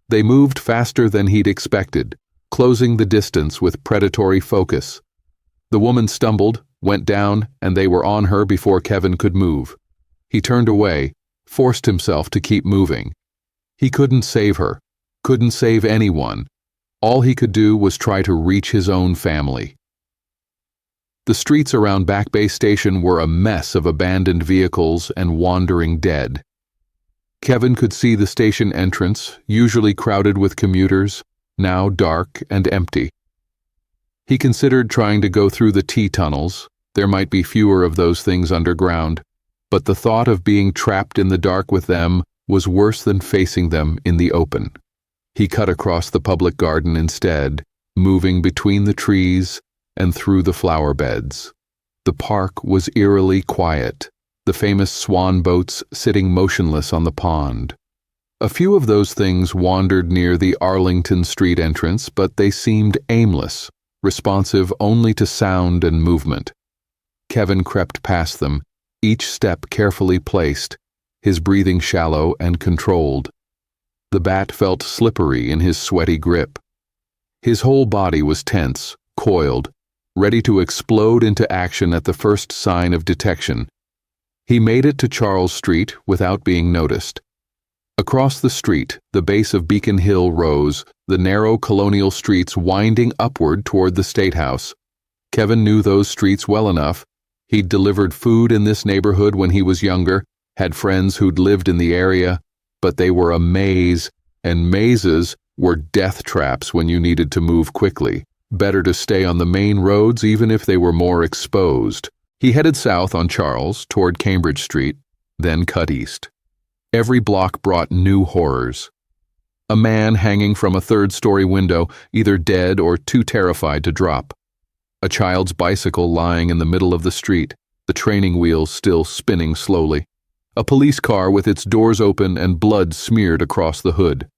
They moved faster than he'd expected, closing the distance with predatory focus. The woman stumbled, went down, and they were on her before Kevin could move. He turned away, forced himself to keep moving. He couldn't save her, couldn't save anyone. All he could do was try to reach his own family. The streets around Back Bay Station were a mess of abandoned vehicles and wandering dead. Kevin could see the station entrance, usually crowded with commuters, now dark and empty. He considered trying to go through the T-tunnels, There might be fewer of those things underground, but the thought of being trapped in the dark with them was worse than facing them in the open. He cut across the public garden instead, moving between the trees and through the flower beds. The park was eerily quiet, the famous swan boats sitting motionless on the pond. A few of those things wandered near the Arlington Street entrance, but they seemed aimless, responsive only to sound and movement. Kevin crept past them, each step carefully placed, his breathing shallow and controlled. The bat felt slippery in his sweaty grip. His whole body was tense, coiled, ready to explode into action at the first sign of detection. He made it to Charles Street without being noticed. Across the street, the base of Beacon Hill rose, the narrow colonial streets winding upward toward the State House. Kevin knew those streets well enough. He'd delivered food in this neighborhood when he was younger, had friends who'd lived in the area, but they were a maze, and mazes were death traps when you needed to move quickly. Better to stay on the main roads even if they were more exposed. He headed south on Charles toward Cambridge Street, then cut east. Every block brought new horrors. A man hanging from a third-story window, either dead or too terrified to drop. A child's bicycle lying in the middle of the street, the training wheels still spinning slowly. A police car with its doors open and blood smeared across the hood.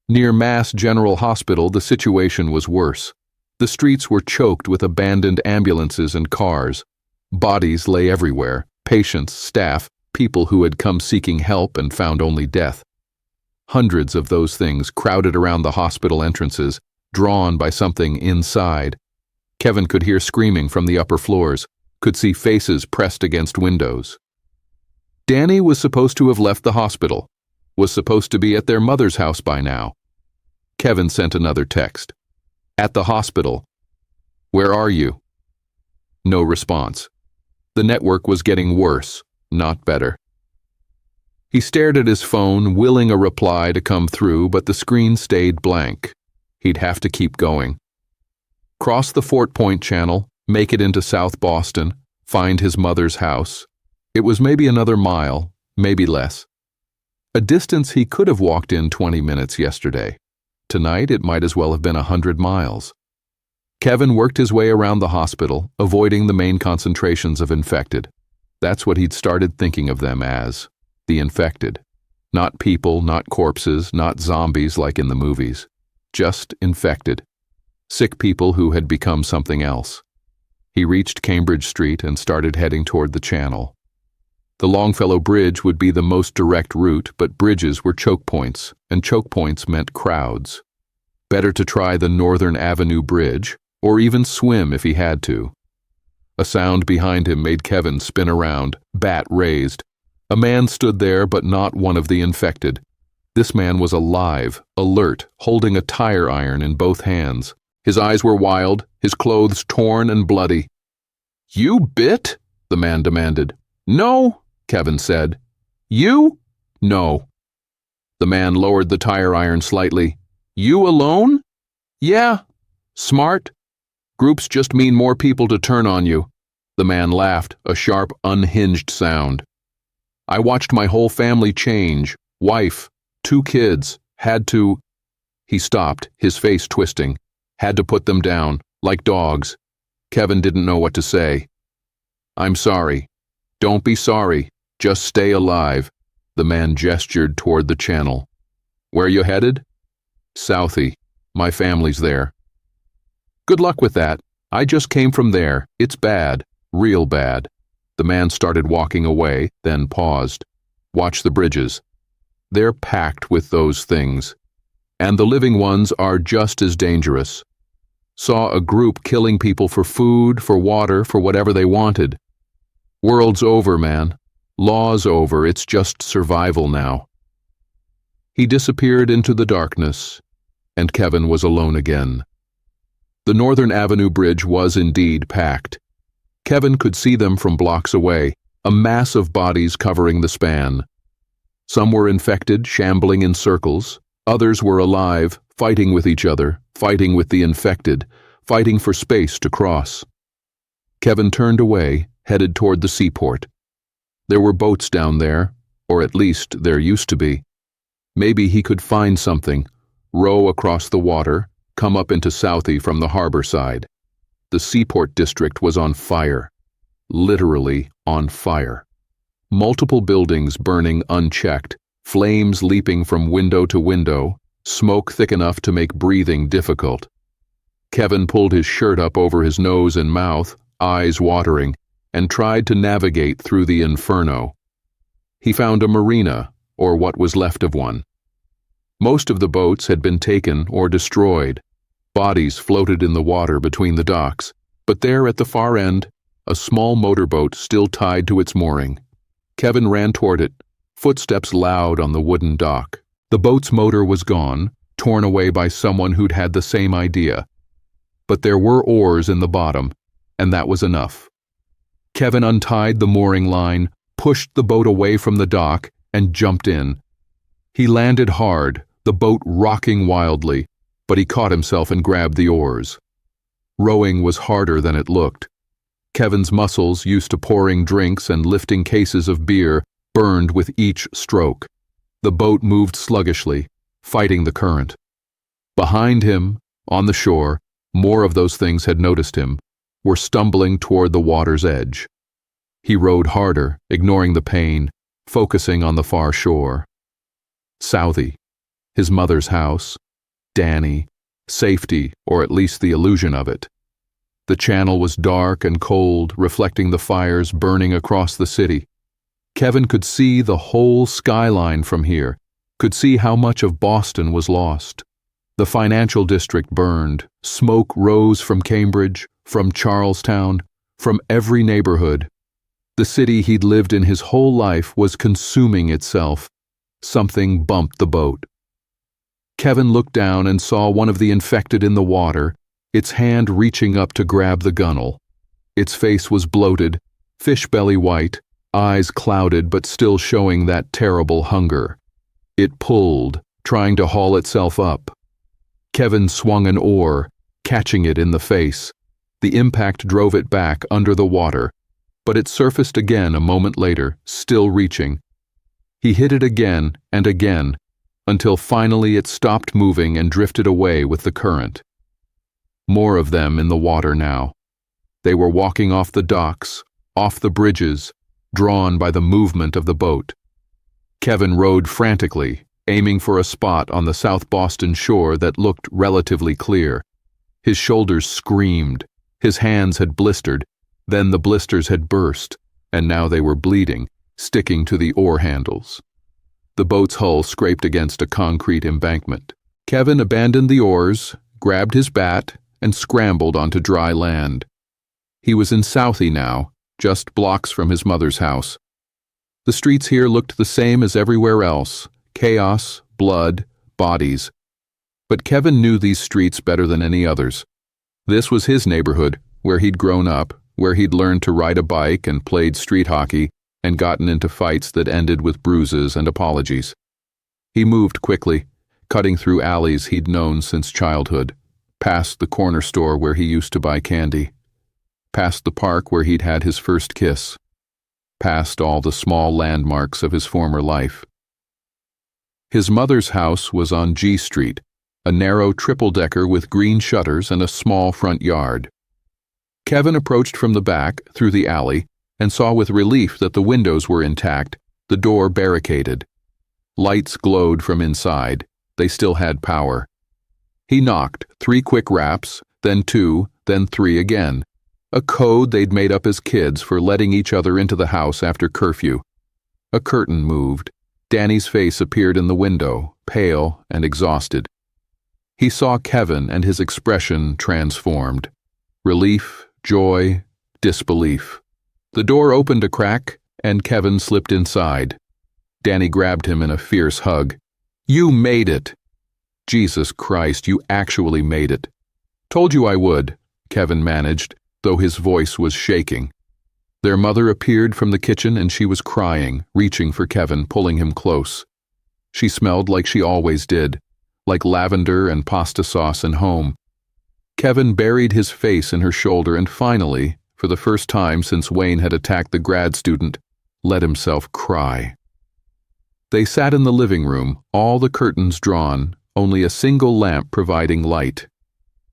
Near Mass General Hospital, the situation was worse. The streets were choked with abandoned ambulances and cars. Bodies lay everywhere, patients, staff, people who had come seeking help and found only death. Hundreds of those things crowded around the hospital entrances, drawn by something inside. Kevin could hear screaming from the upper floors, could see faces pressed against windows. Danny was supposed to have left the hospital, was supposed to be at their mother's house by now. Kevin sent another text. At the hospital. Where are you? No response. The network was getting worse, not better. He stared at his phone, willing a reply to come through, but the screen stayed blank. He'd have to keep going. Cross the Fort Point Channel, make it into South Boston, find his mother's house. It was maybe another mile, maybe less. A distance he could have walked in 20 minutes yesterday. Tonight it might as well have been 100 miles. Kevin worked his way around the hospital, avoiding the main concentrations of infected. That's what he'd started thinking of them as, the infected. Not people, not corpses, not zombies like in the movies. Just infected. Sick people who had become something else. He reached Cambridge Street and started heading toward the Channel. The Longfellow Bridge would be the most direct route, but bridges were choke points, and choke points meant crowds. Better to try the Northern Avenue Bridge, or even swim if he had to. A sound behind him made Kevin spin around, bat raised. A man stood there, but not one of the infected. This man was alive, alert, holding a tire iron in both hands. His eyes were wild, his clothes torn and bloody. "You bit?" the man demanded. "No," Kevin said. "You?" "No." The man lowered the tire iron slightly. "You alone?" "Yeah." "Smart? Groups just mean more people to turn on you." The man laughed, a sharp, unhinged sound. "I watched my whole family change. Wife, 2 kids. Had to—" He stopped, his face twisting. Had to put them down, like dogs. Kevin didn't know what to say. "I'm sorry." "Don't be sorry. Just stay alive." The man gestured toward the Channel. "Where you headed?" "Southie. My family's there." "Good luck with that. I just came from there. It's bad. Real bad." The man started walking away, then paused. "Watch the bridges. They're packed with those things. And the living ones are just as dangerous. Saw a group killing people for food, for water, for whatever they wanted. World's over, man. Law's over. It's just survival now." He disappeared into the darkness, and Kevin was alone again. The Northern Avenue Bridge was indeed packed. Kevin could see them from blocks away, a mass of bodies covering the span. Some were infected, shambling in circles. Others were alive, fighting with each other, fighting with the infected, fighting for space to cross. Kevin turned away, headed toward the seaport. There were boats down there, or at least there used to be. Maybe he could find something, row across the water, come up into Southie from the harbor side. The seaport district was on fire. Literally on fire. Multiple buildings burning unchecked, flames leaping from window to window, smoke thick enough to make breathing difficult. Kevin pulled his shirt up over his nose and mouth, eyes watering, and tried to navigate through the inferno. He found a marina, or what was left of one. Most of the boats had been taken or destroyed. Bodies floated in the water between the docks, but there at the far end, a small motorboat still tied to its mooring. Kevin ran toward it, footsteps loud on the wooden dock. The boat's motor was gone, torn away by someone who'd had the same idea. But there were oars in the bottom, and that was enough. Kevin untied the mooring line, pushed the boat away from the dock, and jumped in. He landed hard, the boat rocking wildly, but he caught himself and grabbed the oars. Rowing was harder than it looked. Kevin's muscles, used to pouring drinks and lifting cases of beer, burned with each stroke. The boat moved sluggishly, fighting the current. Behind him, on the shore, more of those things had noticed him, were stumbling toward the water's edge. He rowed harder, ignoring the pain, focusing on the far shore. Southie, his mother's house, Danny, safety, or at least the illusion of it. The channel was dark and cold, reflecting the fires burning across the city. Kevin could see the whole skyline from here, could see how much of Boston was lost. The financial district burned, smoke rose from Cambridge, from Charlestown, from every neighborhood. The city he'd lived in his whole life was consuming itself. Something bumped the boat. Kevin looked down and saw one of the infected in the water, its hand reaching up to grab the gunnel. Its face was bloated, fish belly white, eyes clouded but still showing that terrible hunger. It pulled, trying to haul itself up. Kevin swung an oar, catching it in the face. The impact drove it back under the water, but it surfaced again a moment later, still reaching. He hit it again and again, until finally it stopped moving and drifted away with the current. More of them in the water now. They were walking off the docks, off the bridges, drawn by the movement of the boat. Kevin rowed frantically, aiming for a spot on the South Boston shore that looked relatively clear. His shoulders screamed, his hands had blistered, then the blisters had burst, and now they were bleeding, sticking to the oar handles. The boat's hull scraped against a concrete embankment. Kevin abandoned the oars, grabbed his bat, and scrambled onto dry land. He was in Southie now, just blocks from his mother's house. The streets here looked the same as everywhere else, chaos, blood, bodies. But Kevin knew these streets better than any others. This was his neighborhood, where he'd grown up, where he'd learned to ride a bike and played street hockey and gotten into fights that ended with bruises and apologies. He moved quickly, cutting through alleys he'd known since childhood, past the corner store where he used to buy candy, past the park where he'd had his first kiss, past all the small landmarks of his former life. His mother's house was on G Street, a narrow triple-decker with green shutters and a small front yard. Kevin approached from the back, through the alley, and saw with relief that the windows were intact, the door barricaded. Lights glowed from inside. They still had power. He knocked, 3 quick raps, then 2, then 3 again. A code they'd made up as kids for letting each other into the house after curfew. A curtain moved. Danny's face appeared in the window, pale and exhausted. He saw Kevin and his expression transformed. Relief, joy, disbelief. The door opened a crack, and Kevin slipped inside. Danny grabbed him in a fierce hug. "You made it!" "Jesus Christ, you actually made it." "Told you I would," Kevin managed, though his voice was shaking. Their mother appeared from the kitchen and she was crying, reaching for Kevin, pulling him close. She smelled like she always did, like lavender and pasta sauce and home. Kevin buried his face in her shoulder and finally, for the first time since Wayne had attacked the grad student, let himself cry. They sat in the living room, all the curtains drawn, only a single lamp providing light.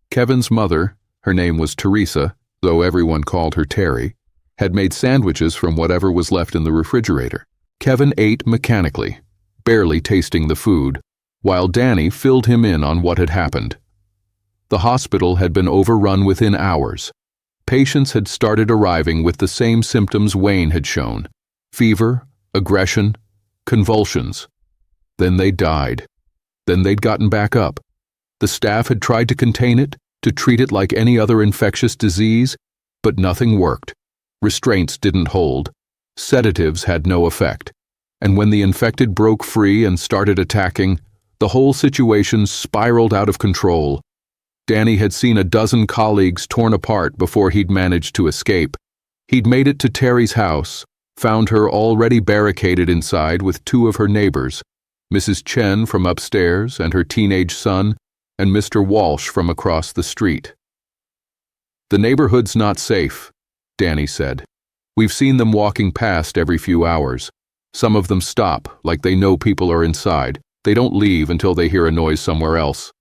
Kevin's mother, her name was Teresa, though everyone called her Terry, had made sandwiches from whatever was left in the refrigerator. Kevin ate mechanically, barely tasting the food, while Danny filled him in on what had happened. The hospital had been overrun within hours. Patients had started arriving with the same symptoms Wayne had shown: fever, aggression, convulsions. Then they died. Then they'd gotten back up. The staff had tried to contain it, to treat it like any other infectious disease, but nothing worked. Restraints didn't hold. Sedatives had no effect. And when the infected broke free and started attacking, the whole situation spiraled out of control. Danny had seen a dozen colleagues torn apart before he'd managed to escape. He'd made it to Terry's house, found her already barricaded inside with two of her neighbors, Mrs. Chen from upstairs and her teenage son, and Mr. Walsh from across the street. "The neighborhood's not safe," Danny said. "We've seen them walking past every few hours. Some of them stop, like they know people are inside. They don't leave until they hear a noise somewhere else."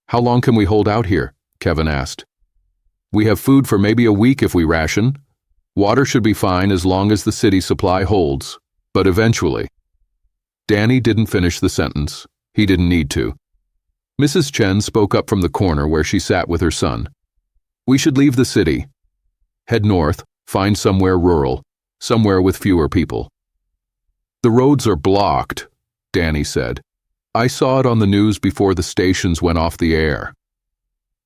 "How long can we hold out here?" Kevin asked. "We have food for maybe a week if we ration. Water should be fine as long as the city supply holds, but eventually." Danny didn't finish the sentence. He didn't need to. Mrs. Chen spoke up from the corner where she sat with her son. "We should leave the city. Head north, find somewhere rural, somewhere with fewer people." "The roads are blocked," Danny said. "I saw it on the news before the stations went off the air."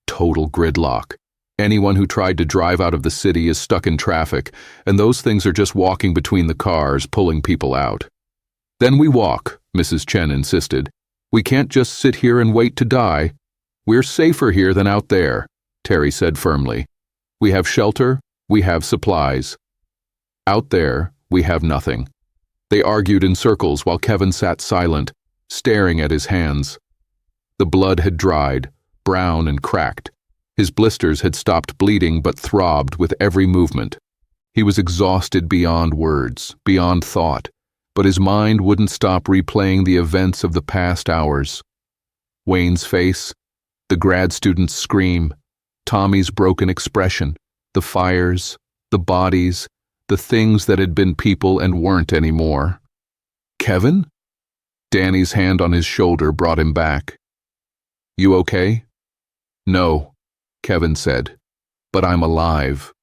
Total gridlock. Anyone who tried to drive out of the city is stuck in traffic, and those things are just walking between the cars, pulling people out. "Then we walk," Mrs. Chen insisted. "We can't just sit here and wait to die. We're safer here than out there," Terry said firmly. "We have shelter, we have supplies. Out there, we have nothing." They argued in circles while Kevin sat silent, staring at his hands. The blood had dried, brown and cracked. His blisters had stopped bleeding but throbbed with every movement. He was exhausted beyond words, beyond thought, but his mind wouldn't stop replaying the events of the past hours. Wayne's face, the grad student's scream, Tommy's broken expression, the fires, the bodies, the things that had been people and weren't anymore. "Kevin?" Danny's hand on his shoulder brought him back. "You okay?" "No," Kevin said, "but I'm alive."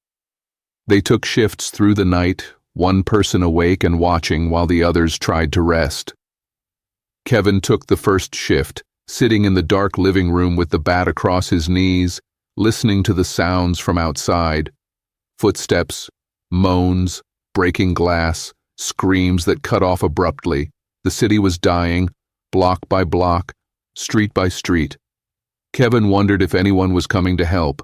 They took shifts through the night, one person awake and watching while the others tried to rest. Kevin took the first shift, sitting in the dark living room with the bat across his knees, listening to the sounds from outside. Footsteps, moans, breaking glass, screams that cut off abruptly. The city was dying, block by block, street by street. Kevin wondered if anyone was coming to help,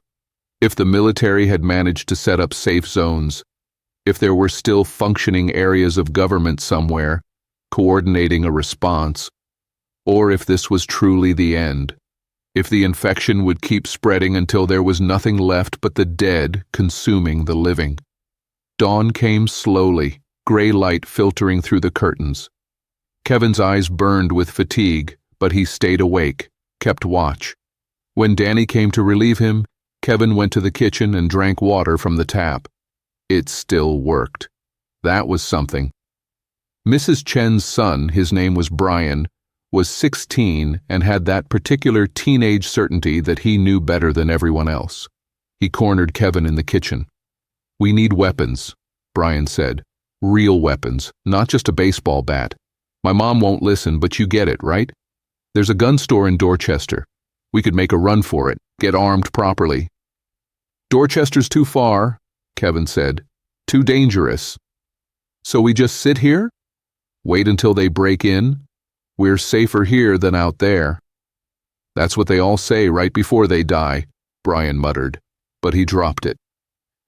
if the military had managed to set up safe zones, if there were still functioning areas of government somewhere, coordinating a response, or if this was truly the end, if the infection would keep spreading until there was nothing left but the dead consuming the living. Dawn came slowly, gray light filtering through the curtains. Kevin's eyes burned with fatigue, but he stayed awake, kept watch. When Danny came to relieve him, Kevin went to the kitchen and drank water from the tap. It still worked. That was something. Mrs. Chen's son, his name was Brian, was 16 and had that particular teenage certainty that he knew better than everyone else. He cornered Kevin in the kitchen. "We need weapons," Brian said. "Real weapons, not just a baseball bat. My mom won't listen, but you get it, right? There's a gun store in Dorchester. We could make a run for it, get armed properly." "Dorchester's too far," Kevin said. "Too dangerous." "So we just sit here? Wait until they break in? We're safer here than out there." "That's what they all say right before they die," Brian muttered, but he dropped it.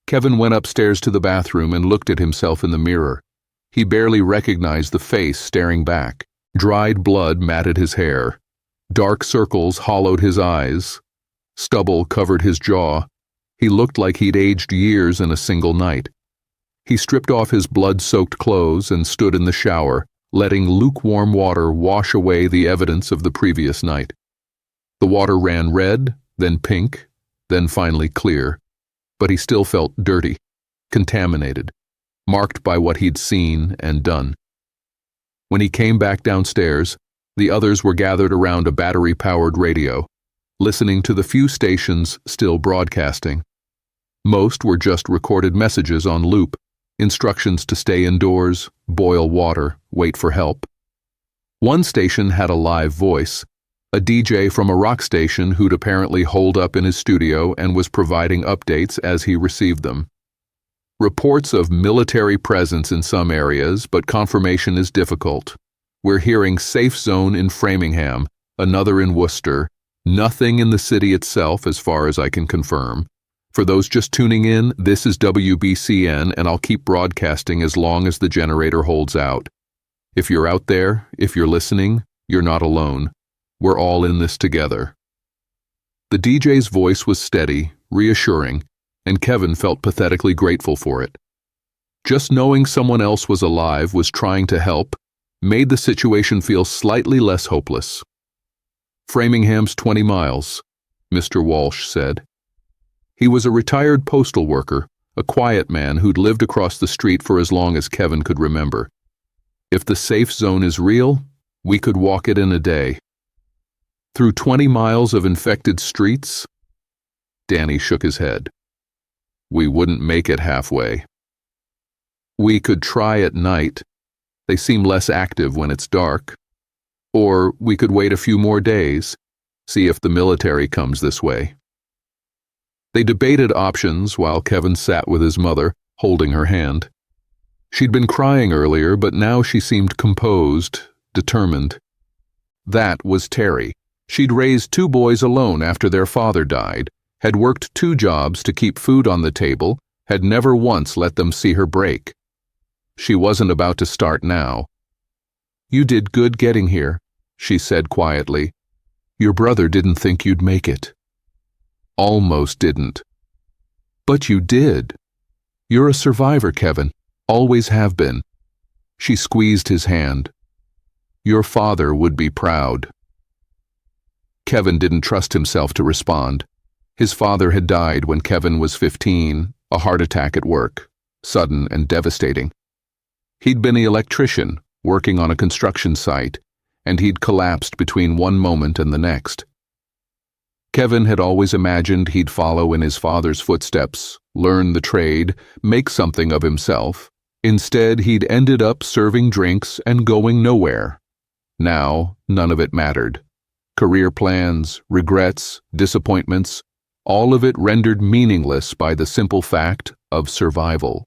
Kevin went upstairs to the bathroom and looked at himself in the mirror. He barely recognized the face staring back. Dried blood matted his hair. Dark circles hollowed his eyes. Stubble covered his jaw. He looked like he'd aged years in a single night. He stripped off his blood-soaked clothes and stood in the shower, letting lukewarm water wash away the evidence of the previous night. The water ran red, then pink, then finally clear, but he still felt dirty, contaminated, marked by what he'd seen and done. When he came back downstairs, the others were gathered around a battery-powered radio, listening to the few stations still broadcasting. Most were just recorded messages on loop, instructions to stay indoors, boil water, wait for help. One station had a live voice, a DJ from a rock station who'd apparently holed up in his studio and was providing updates as he received them. Reports of military presence in some areas, but confirmation is difficult. We're hearing safe zone in Framingham, another in Worcester, nothing in the city itself as far as I can confirm. For those just tuning in, this is WBCN, and I'll keep broadcasting as long as the generator holds out. If you're out there, if you're listening, you're not alone. We're all in this together. The DJ's voice was steady, reassuring, and Kevin felt pathetically grateful for it. Just knowing someone else was alive, was trying to help, made the situation feel slightly less hopeless. Framingham's 20 miles, Mr. Walsh said. He was a retired postal worker, a quiet man who'd lived across the street for as long as Kevin could remember. If the safe zone is real, we could walk it in a day. Through 20 miles of infected streets? Danny shook his head. We wouldn't make it halfway. We could try at night. They seem less active when it's dark. Or we could wait a few more days, see if the military comes this way. They debated options while Kevin sat with his mother, holding her hand. She'd been crying earlier, but now she seemed composed, determined. That was Terry. She'd raised 2 boys alone after their father died, had worked 2 jobs to keep food on the table, had never once let them see her break. She wasn't about to start now. You did good getting here, she said quietly. Your brother didn't think you'd make it. Almost didn't. But you did. You're a survivor, Kevin. Always have been. She squeezed his hand. Your father would be proud. Kevin didn't trust himself to respond. His father had died when Kevin was 15, a heart attack at work, sudden and devastating. He'd been an electrician, working on a construction site, and he'd collapsed between one moment and the next. Kevin had always imagined he'd follow in his father's footsteps, learn the trade, make something of himself. Instead, he'd ended up serving drinks and going nowhere. Now, none of it mattered. Career plans, regrets, disappointments, all of it rendered meaningless by the simple fact of survival.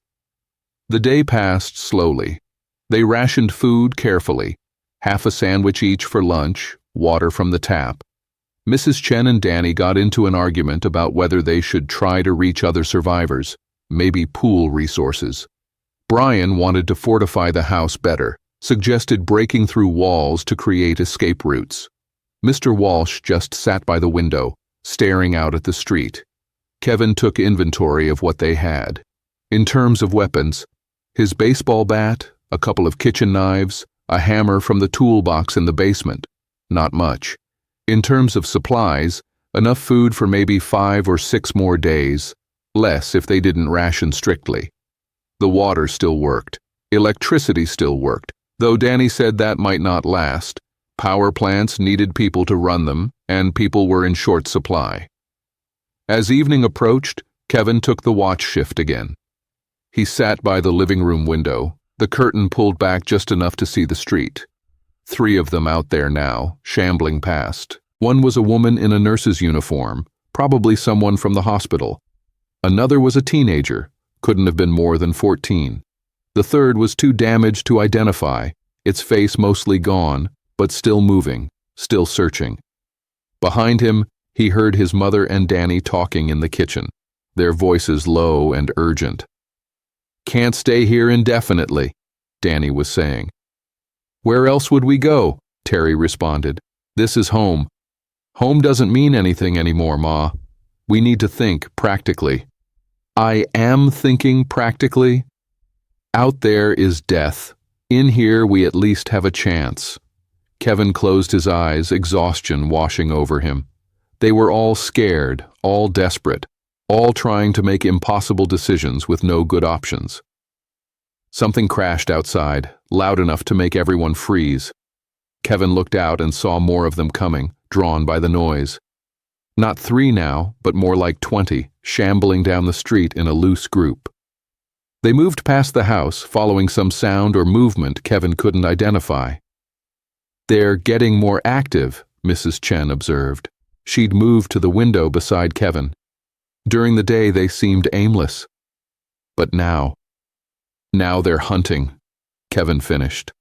The day passed slowly. They rationed food carefully, half a sandwich each for lunch, water from the tap. Mrs. Chen and Danny got into an argument about whether they should try to reach other survivors, maybe pool resources. Brian wanted to fortify the house better, suggested breaking through walls to create escape routes. Mr. Walsh just sat by the window, staring out at the street. Kevin took inventory of what they had. In terms of weapons, his baseball bat, a couple of kitchen knives, a hammer from the toolbox in the basement. Not much. In terms of supplies, enough food for maybe 5 or 6 more days, less if they didn't ration strictly. The water still worked. Electricity still worked, though Danny said that might not last. Power plants needed people to run them, and people were in short supply. As evening approached, Kevin took the watch shift again. He sat by the living room window, the curtain pulled back just enough to see the street. 3 of them out there now, shambling past. One was a woman in a nurse's uniform, probably someone from the hospital. Another was a teenager, couldn't have been more than 14. The third was too damaged to identify, its face mostly gone, but still moving, still searching. Behind him, he heard his mother and Danny talking in the kitchen, their voices low and urgent. Can't stay here indefinitely, Danny was saying. Where else would we go? Terry responded. This is home. Home doesn't mean anything anymore, Ma. We need to think practically. I am thinking practically. Out there is death. In here we at least have a chance. Kevin closed his eyes, exhaustion washing over him. They were all scared, all desperate, all trying to make impossible decisions with no good options. Something crashed outside, loud enough to make everyone freeze. Kevin looked out and saw more of them coming, drawn by the noise. Not 3 now, but more like 20, shambling down the street in a loose group. They moved past the house, following some sound or movement Kevin couldn't identify. "They're getting more active," Mrs. Chen observed. She'd moved to the window beside Kevin. During the day they seemed aimless. But now they're hunting, Kevin finished.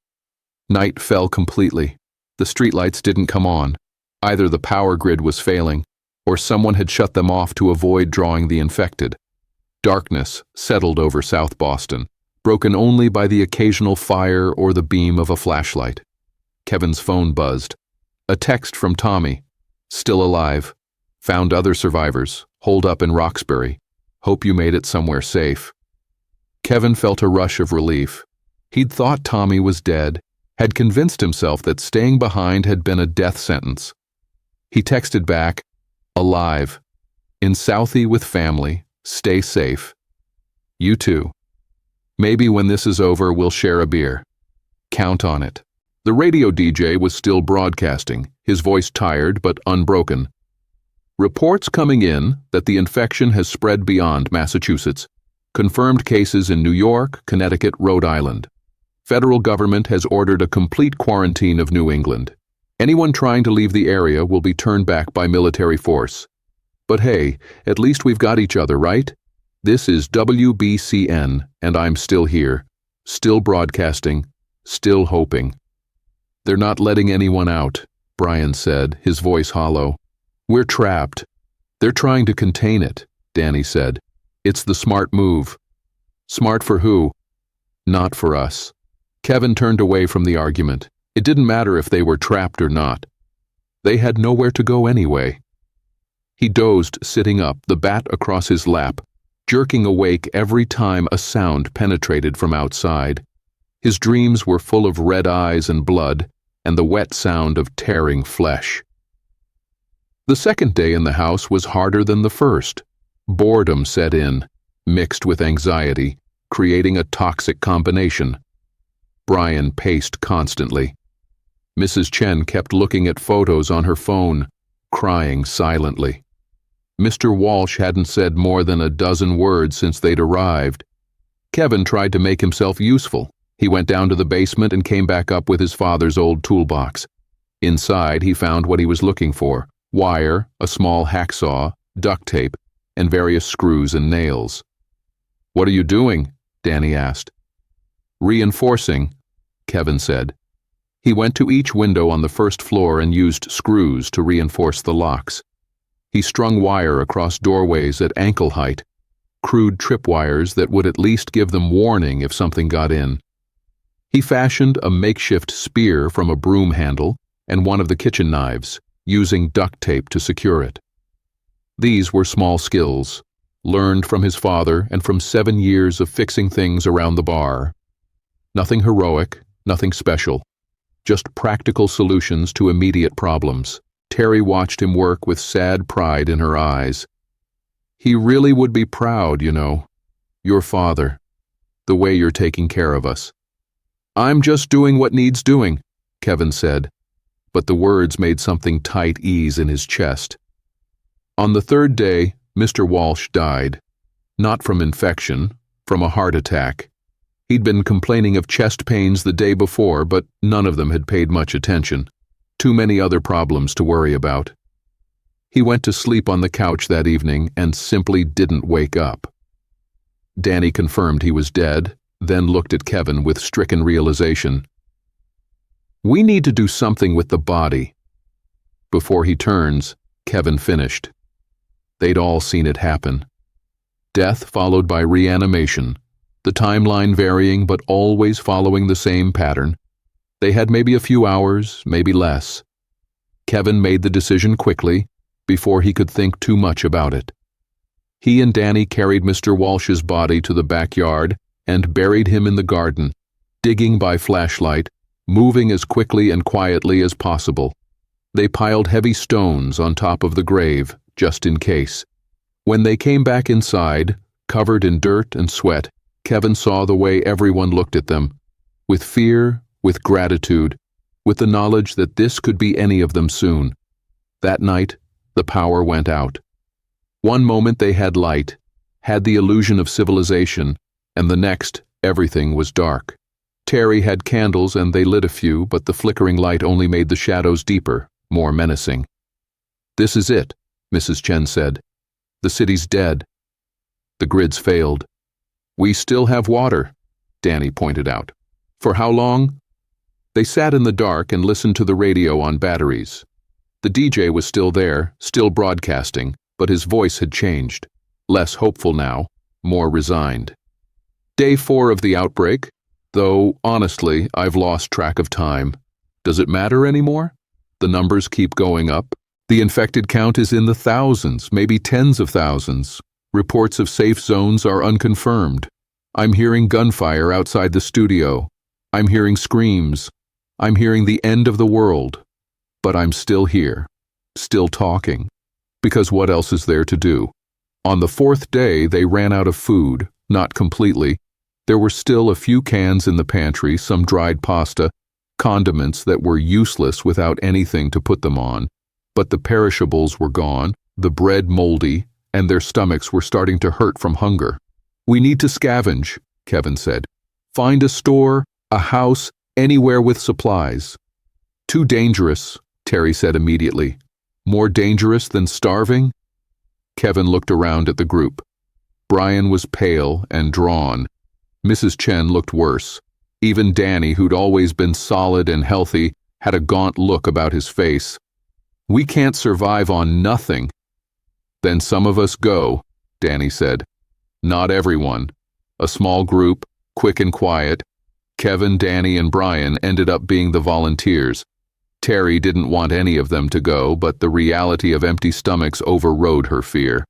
Night fell completely. The streetlights didn't come on. Either the power grid was failing, or someone had shut them off to avoid drawing the infected. Darkness settled over South Boston, broken only by the occasional fire or the beam of a flashlight. Kevin's phone buzzed. A text from Tommy. "Still alive. Found other survivors. Holed up in Roxbury. Hope you made it somewhere safe." Kevin felt a rush of relief. He'd thought Tommy was dead, had convinced himself that staying behind had been a death sentence. He texted back, "Alive. In Southie with family. Stay safe. You too. Maybe when this is over we'll share a beer. Count on it." The radio DJ was still broadcasting, his voice tired but unbroken. "Reports coming in that the infection has spread beyond Massachusetts. Confirmed cases in New York, Connecticut, Rhode Island. Federal government has ordered a complete quarantine of New England. Anyone trying to leave the area will be turned back by military force. But hey, at least we've got each other, right? This is WBCN, and I'm still here, still broadcasting, still hoping." "They're not letting anyone out," Brian said, his voice hollow. "We're trapped. They're trying to contain it," Danny said. "It's the smart move." "Smart for who?" "Not for us." Kevin turned away from the argument. It didn't matter if they were trapped or not. They had nowhere to go anyway. He dozed sitting up, the bat across his lap, jerking awake every time a sound penetrated from outside. His dreams were full of red eyes and blood, and the wet sound of tearing flesh. The second day in the house was harder than the first. Boredom set in, mixed with anxiety, creating a toxic combination. Brian paced constantly. Mrs. Chen kept looking at photos on her phone, crying silently. Mr. Walsh hadn't said more than a dozen words since they'd arrived. Kevin tried to make himself useful. He went down to the basement and came back up with his father's old toolbox. Inside, he found what he was looking for: wire, a small hacksaw, duct tape, and various screws and nails. "What are you doing?" Danny asked. "Reinforcing," Kevin said. He went to each window on the first floor and used screws to reinforce the locks. He strung wire across doorways at ankle height, crude tripwires that would at least give them warning if something got in. He fashioned a makeshift spear from a broom handle and one of the kitchen knives, using duct tape to secure it. These were small skills, learned from his father and from 7 years of fixing things around the bar. Nothing heroic, nothing special, just practical solutions to immediate problems. Terry watched him work with sad pride in her eyes. "He really would be proud, you know. Your father. The way you're taking care of us." "I'm just doing what needs doing," Kevin said, but the words made something tight ease in his chest. On the third day, Mr. Walsh died. Not from infection, from a heart attack. He'd been complaining of chest pains the day before, but none of them had paid much attention. Too many other problems to worry about. He went to sleep on the couch that evening and simply didn't wake up. Danny confirmed he was dead, then looked at Kevin with stricken realization. "We need to do something with the body." Before he turns, Kevin finished. They'd all seen it happen. Death followed by reanimation, the timeline varying but always following the same pattern. They had maybe a few hours, maybe less. Kevin made the decision quickly, before he could think too much about it. He and Danny carried Mr. Walsh's body to the backyard and buried him in the garden, digging by flashlight, moving as quickly and quietly as possible. They piled heavy stones on top of the grave, just in case. When they came back inside, covered in dirt and sweat, Kevin saw the way everyone looked at them, with fear, with gratitude, with the knowledge that this could be any of them soon. That night, the power went out. One moment they had light, had the illusion of civilization, and the next, everything was dark. Terry had candles and they lit a few, but the flickering light only made the shadows deeper, more menacing. "This is it," Mrs. Chen said. "The city's dead. The grids failed." "We still have water," Danny pointed out. "For how long?" They sat in the dark and listened to the radio on batteries. The DJ was still there, still broadcasting, but his voice had changed. Less hopeful now, more resigned. "Day 4 of the outbreak, though, honestly, I've lost track of time. Does it matter anymore? The numbers keep going up. The infected count is in the thousands, maybe tens of thousands. Reports of safe zones are unconfirmed. I'm hearing gunfire outside the studio. I'm hearing screams. I'm hearing the end of the world. But I'm still here, still talking. Because what else is there to do?" On the 4th day, they ran out of food, not completely. There were still a few cans in the pantry, some dried pasta, condiments that were useless without anything to put them on. But the perishables were gone, the bread moldy, and their stomachs were starting to hurt from hunger. "We need to scavenge," Kevin said. "Find a store, a house, anywhere with supplies." "Too dangerous," Terry said immediately. "More dangerous than starving?" Kevin looked around at the group. Brian was pale and drawn. Mrs. Chen looked worse. Even Danny, who'd always been solid and healthy, had a gaunt look about his face. "We can't survive on nothing." "Then some of us go," Danny said. "Not everyone. A small group, quick and quiet. Kevin, Danny, and Brian ended up being the volunteers. Terry didn't want any of them to go, but the reality of empty stomachs overrode her fear.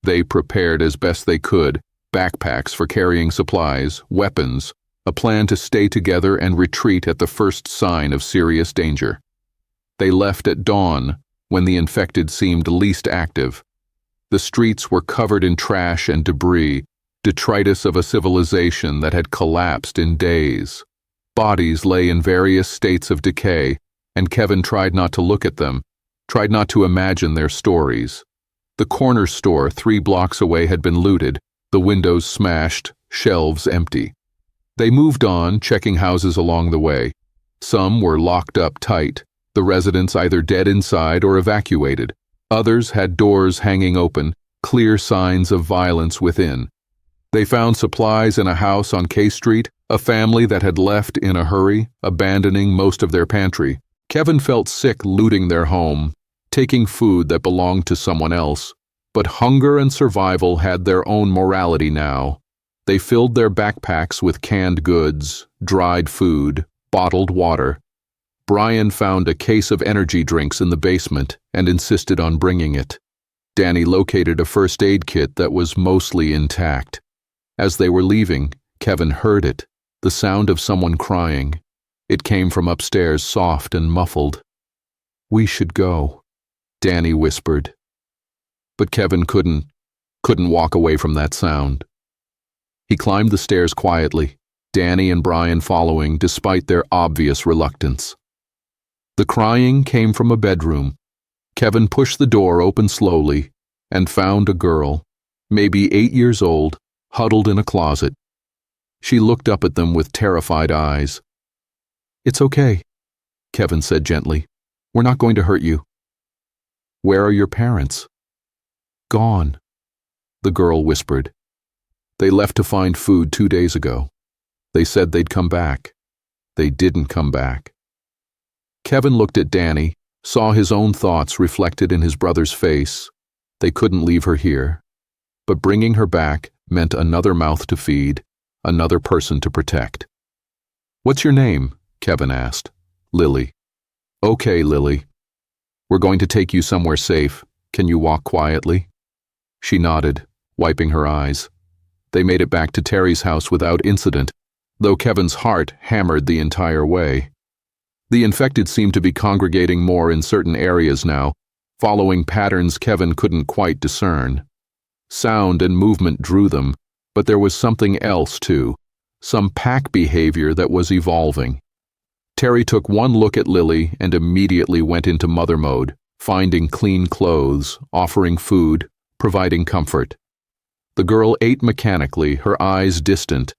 They prepared as best they could, backpacks for carrying supplies, weapons, a plan to stay together and retreat at the first sign of serious danger. They left at dawn, when the infected seemed least active. The streets were covered in trash and debris, detritus of a civilization that had collapsed in days. Bodies lay in various states of decay, and Kevin tried not to look at them, tried not to imagine their stories. The corner store 3 blocks away had been looted, the windows smashed, shelves empty. They moved on, checking houses along the way. Some were locked up tight, the residents either dead inside or evacuated. Others had doors hanging open, clear signs of violence within. They found supplies in a house on K Street, a family that had left in a hurry, abandoning most of their pantry. Kevin felt sick looting their home, taking food that belonged to someone else. But hunger and survival had their own morality now. They filled their backpacks with canned goods, dried food, bottled water. Brian found a case of energy drinks in the basement and insisted on bringing it. Danny located a first aid kit that was mostly intact. As they were leaving, Kevin heard it, the sound of someone crying. It came from upstairs, soft and muffled. "We should go," Danny whispered. But Kevin couldn't walk away from that sound. He climbed the stairs quietly, Danny and Brian following despite their obvious reluctance. The crying came from a bedroom. Kevin pushed the door open slowly and found a girl, maybe 8 years old, huddled in a closet. She looked up at them with terrified eyes. "It's okay," Kevin said gently. "We're not going to hurt you." "Where are your parents?" "Gone," the girl whispered. "They left to find food 2 days ago. They said they'd come back. They didn't come back." Kevin looked at Danny, saw his own thoughts reflected in his brother's face. They couldn't leave her here. But bringing her back meant another mouth to feed, another person to protect. "What's your name?" Kevin asked. "Lily." "Okay, Lily. We're going to take you somewhere safe," Can you walk quietly?" She nodded, wiping her eyes. They made it back to Terry's house without incident, though Kevin's heart hammered the entire way. The infected seemed to be congregating more in certain areas now, following patterns Kevin couldn't quite discern. Sound and movement drew them, but there was something else too, some pack behavior that was evolving. Terry took one look at Lily and immediately went into mother mode, finding clean clothes, offering food, providing comfort. The girl ate mechanically, her eyes distant,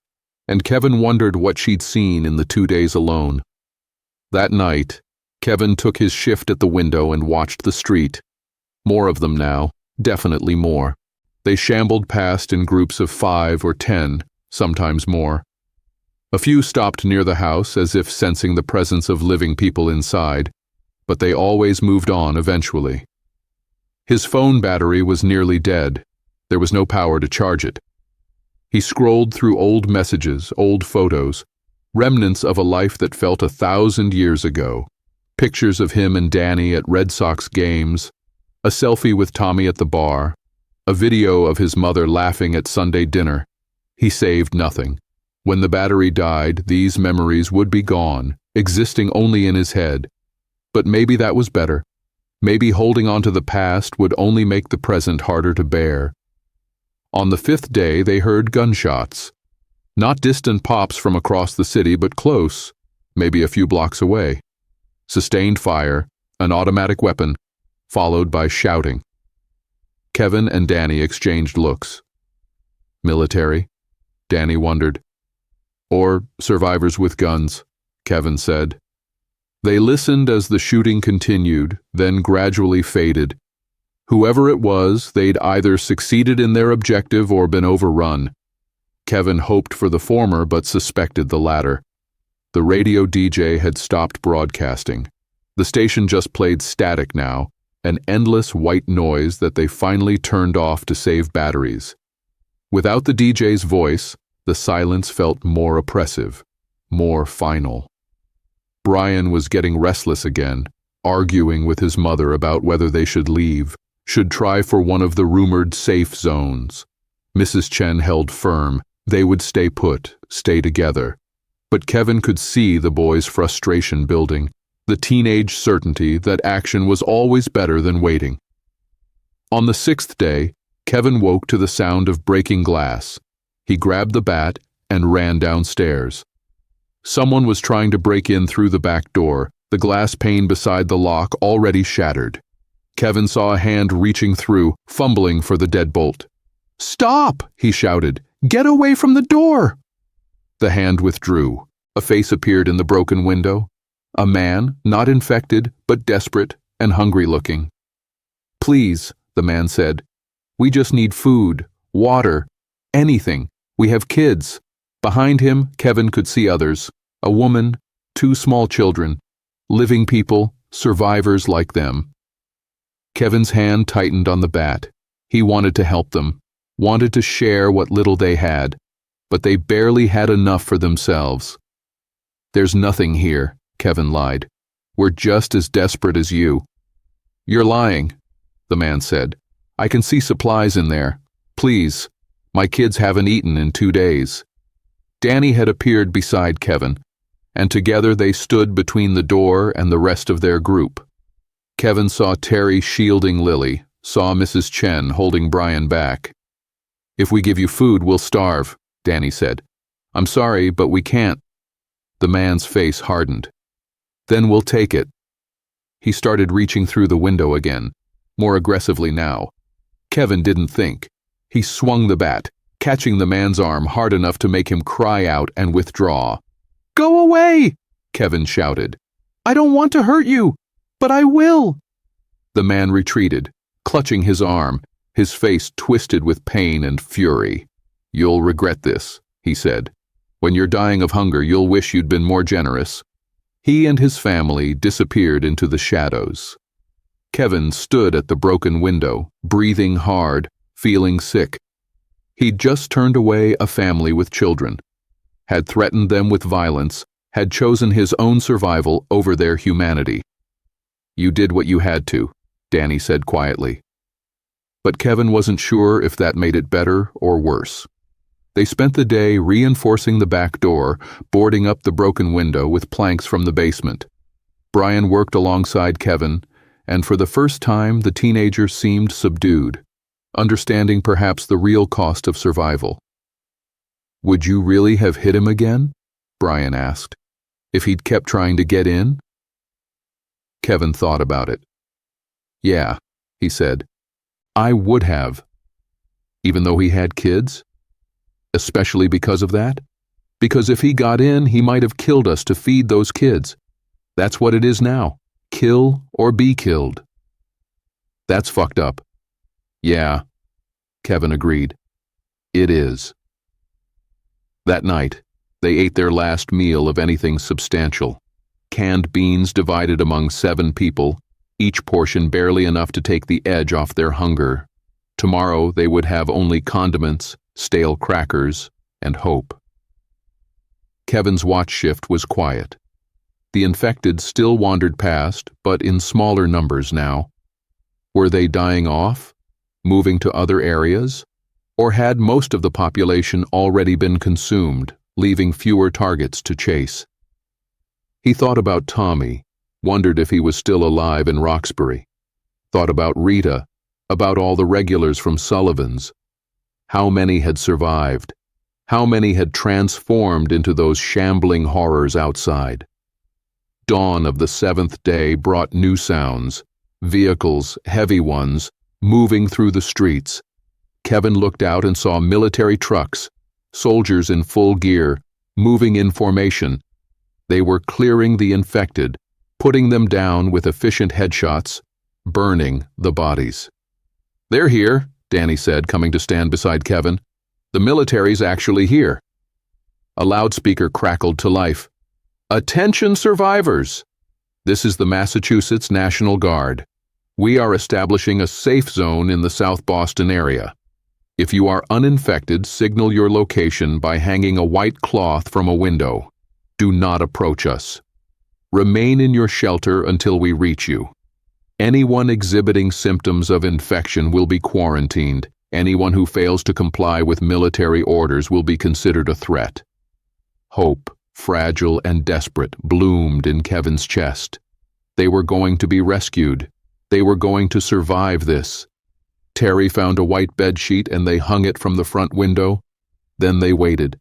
and Kevin wondered what she'd seen in the 2 days alone. That night, Kevin took his shift at the window and watched the street. More of them now, definitely more. They shambled past in groups of 5 or 10, sometimes more. A few stopped near the house as if sensing the presence of living people inside, but they always moved on eventually. His phone battery was nearly dead. There was no power to charge it. He scrolled through old messages, old photos, remnants of a life that felt 1,000 years ago. Pictures of him and Danny at Red Sox games, a selfie with Tommy at the bar, a video of his mother laughing at Sunday dinner. He saved nothing. When the battery died, these memories would be gone, existing only in his head. But maybe that was better. Maybe holding on to the past would only make the present harder to bear. On the 5th day, they heard gunshots. Not distant pops from across the city, but close, maybe a few blocks away. Sustained fire, an automatic weapon, followed by shouting. Kevin and Danny exchanged looks. Military? Danny wondered. Or survivors with guns, Kevin said. They listened as the shooting continued, then gradually faded. Whoever it was, they'd either succeeded in their objective or been overrun. Kevin hoped for the former but suspected the latter. The radio DJ had stopped broadcasting. The station just played static now, an endless white noise that they finally turned off to save batteries. Without the DJ's voice, the silence felt more oppressive, more final. Brian was getting restless again, arguing with his mother about whether they should leave, should try for one of the rumored safe zones. Mrs. Chen held firm. They would stay put, stay together. But Kevin could see the boy's frustration building, the teenage certainty that action was always better than waiting. On the 6th day, Kevin woke to the sound of breaking glass. He grabbed the bat and ran downstairs. Someone was trying to break in through the back door, the glass pane beside the lock already shattered. Kevin saw a hand reaching through, fumbling for the deadbolt. "Stop!" he shouted. "Get away from the door!" The hand withdrew. A face appeared in the broken window. A man, not infected, but desperate and hungry-looking. "Please," the man said. "We just need food, water, anything. We have kids." Behind him, Kevin could see others. A woman, 2 small children. Living people, survivors like them. Kevin's hand tightened on the bat. He wanted to help them, wanted to share what little they had, but they barely had enough for themselves. "There's nothing here," Kevin lied. "We're just as desperate as you." "You're lying," the man said. "I can see supplies in there. Please, my kids haven't eaten in 2 days." Danny had appeared beside Kevin, and together they stood between the door and the rest of their group. Kevin saw Terry shielding Lily, saw Mrs. Chen holding Brian back. "If we give you food, we'll starve," Danny said. "I'm sorry, but we can't." The man's face hardened. "Then we'll take it." He started reaching through the window again, more aggressively now. Kevin didn't think. He swung the bat, catching the man's arm hard enough to make him cry out and withdraw. "Go away!" Kevin shouted. "I don't want to hurt you, but I will." The man retreated, clutching his arm, his face twisted with pain and fury. "You'll regret this," he said. "When you're dying of hunger, you'll wish you'd been more generous." He and his family disappeared into the shadows. Kevin stood at the broken window, breathing hard, feeling sick. He'd just turned away a family with children, had threatened them with violence, had chosen his own survival over their humanity. "You did what you had to," Danny said quietly. but Kevin wasn't sure if that made it better or worse. They spent the day reinforcing the back door, boarding up the broken window with planks from the basement. Brian worked alongside Kevin, and for the first time the teenager seemed subdued, understanding perhaps the real cost of survival. "Would you really have hit him again?" Brian asked. "If he'd kept trying to get in?" Kevin thought about it. "Yeah," he said. "I would have." Even though he had kids? Especially because of that? Because if he got in, he might have killed us to feed those kids. That's what it is now. Kill or be killed. That's fucked up. Yeah, Kevin agreed. It is. That night, they ate their last meal of anything substantial. Canned beans divided among 7 people, each portion barely enough to take the edge off their hunger. Tomorrow they would have only condiments, stale crackers, and hope. Kevin's watch shift was quiet. The infected still wandered past, but in smaller numbers now. Were they dying off, moving to other areas, or had most of the population already been consumed, leaving fewer targets to chase? He thought about Tommy, wondered if he was still alive in Roxbury. Thought about Rita, about all the regulars from Sullivan's. How many had survived? How many had transformed into those shambling horrors outside? Dawn of the 7th day brought new sounds, vehicles, heavy ones, moving through the streets. Kevin looked out and saw military trucks, soldiers in full gear, moving in formation. They were clearing the infected, putting them down with efficient headshots, burning the bodies. "They're here," Danny said, coming to stand beside Kevin. "The military's actually here." A loudspeaker crackled to life. "Attention survivors! This is the Massachusetts National Guard. We are establishing a safe zone in the South Boston area. If you are uninfected, signal your location by hanging a white cloth from a window. Do not approach us. Remain in your shelter until we reach you. Anyone exhibiting symptoms of infection will be quarantined. Anyone who fails to comply with military orders will be considered a threat." Hope, fragile and desperate, bloomed in Kevin's chest. They were going to be rescued. They were going to survive this. Terry found a white bedsheet and they hung it from the front window. Then they waited.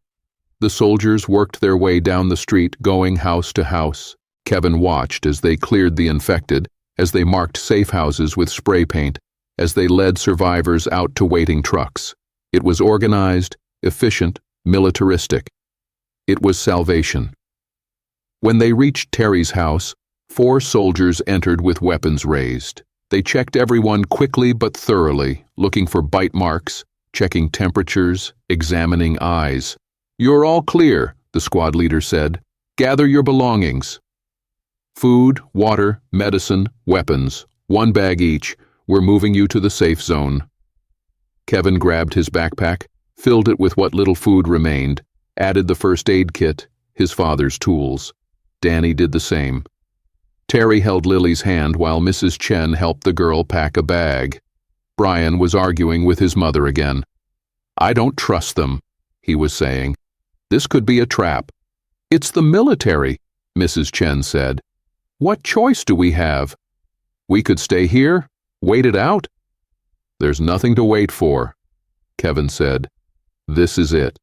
The soldiers worked their way down the street, going house to house. Kevin watched as they cleared the infected, as they marked safe houses with spray paint, as they led survivors out to waiting trucks. It was organized, efficient, militaristic. It was salvation. When they reached Terry's house, 4 soldiers entered with weapons raised. They checked everyone quickly but thoroughly, looking for bite marks, checking temperatures, examining eyes. "You're all clear," the squad leader said. "Gather your belongings." Food, water, medicine, weapons, 1 bag each. We're moving you to the safe zone. Kevin grabbed his backpack, filled it with what little food remained, added the first aid kit, his father's tools. Danny did the same. Terry held Lily's hand while Mrs. Chen helped the girl pack a bag. Brian was arguing with his mother again. "I don't trust them," he was saying. "This could be a trap." "It's the military," Mrs. Chen said. "What choice do we have? We could stay here, wait it out." "There's nothing to wait for," Kevin said. "This is it.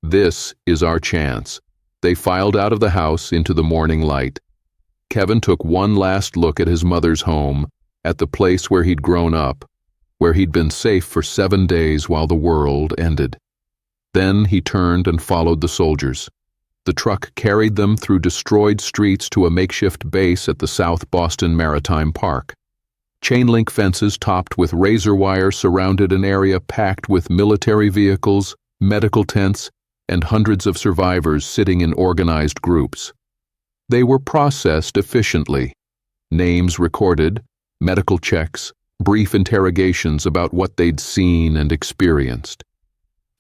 This is our chance." They filed out of the house into the morning light. Kevin took one last look at his mother's home, at the place where he'd grown up, where he'd been safe for 7 days while the world ended. Then he turned and followed the soldiers. The truck carried them through destroyed streets to a makeshift base at the South Boston Maritime Park. Chain-link fences topped with razor wire surrounded an area packed with military vehicles, medical tents, and hundreds of survivors sitting in organized groups. They were processed efficiently. Names recorded, medical checks, brief interrogations about what they'd seen and experienced.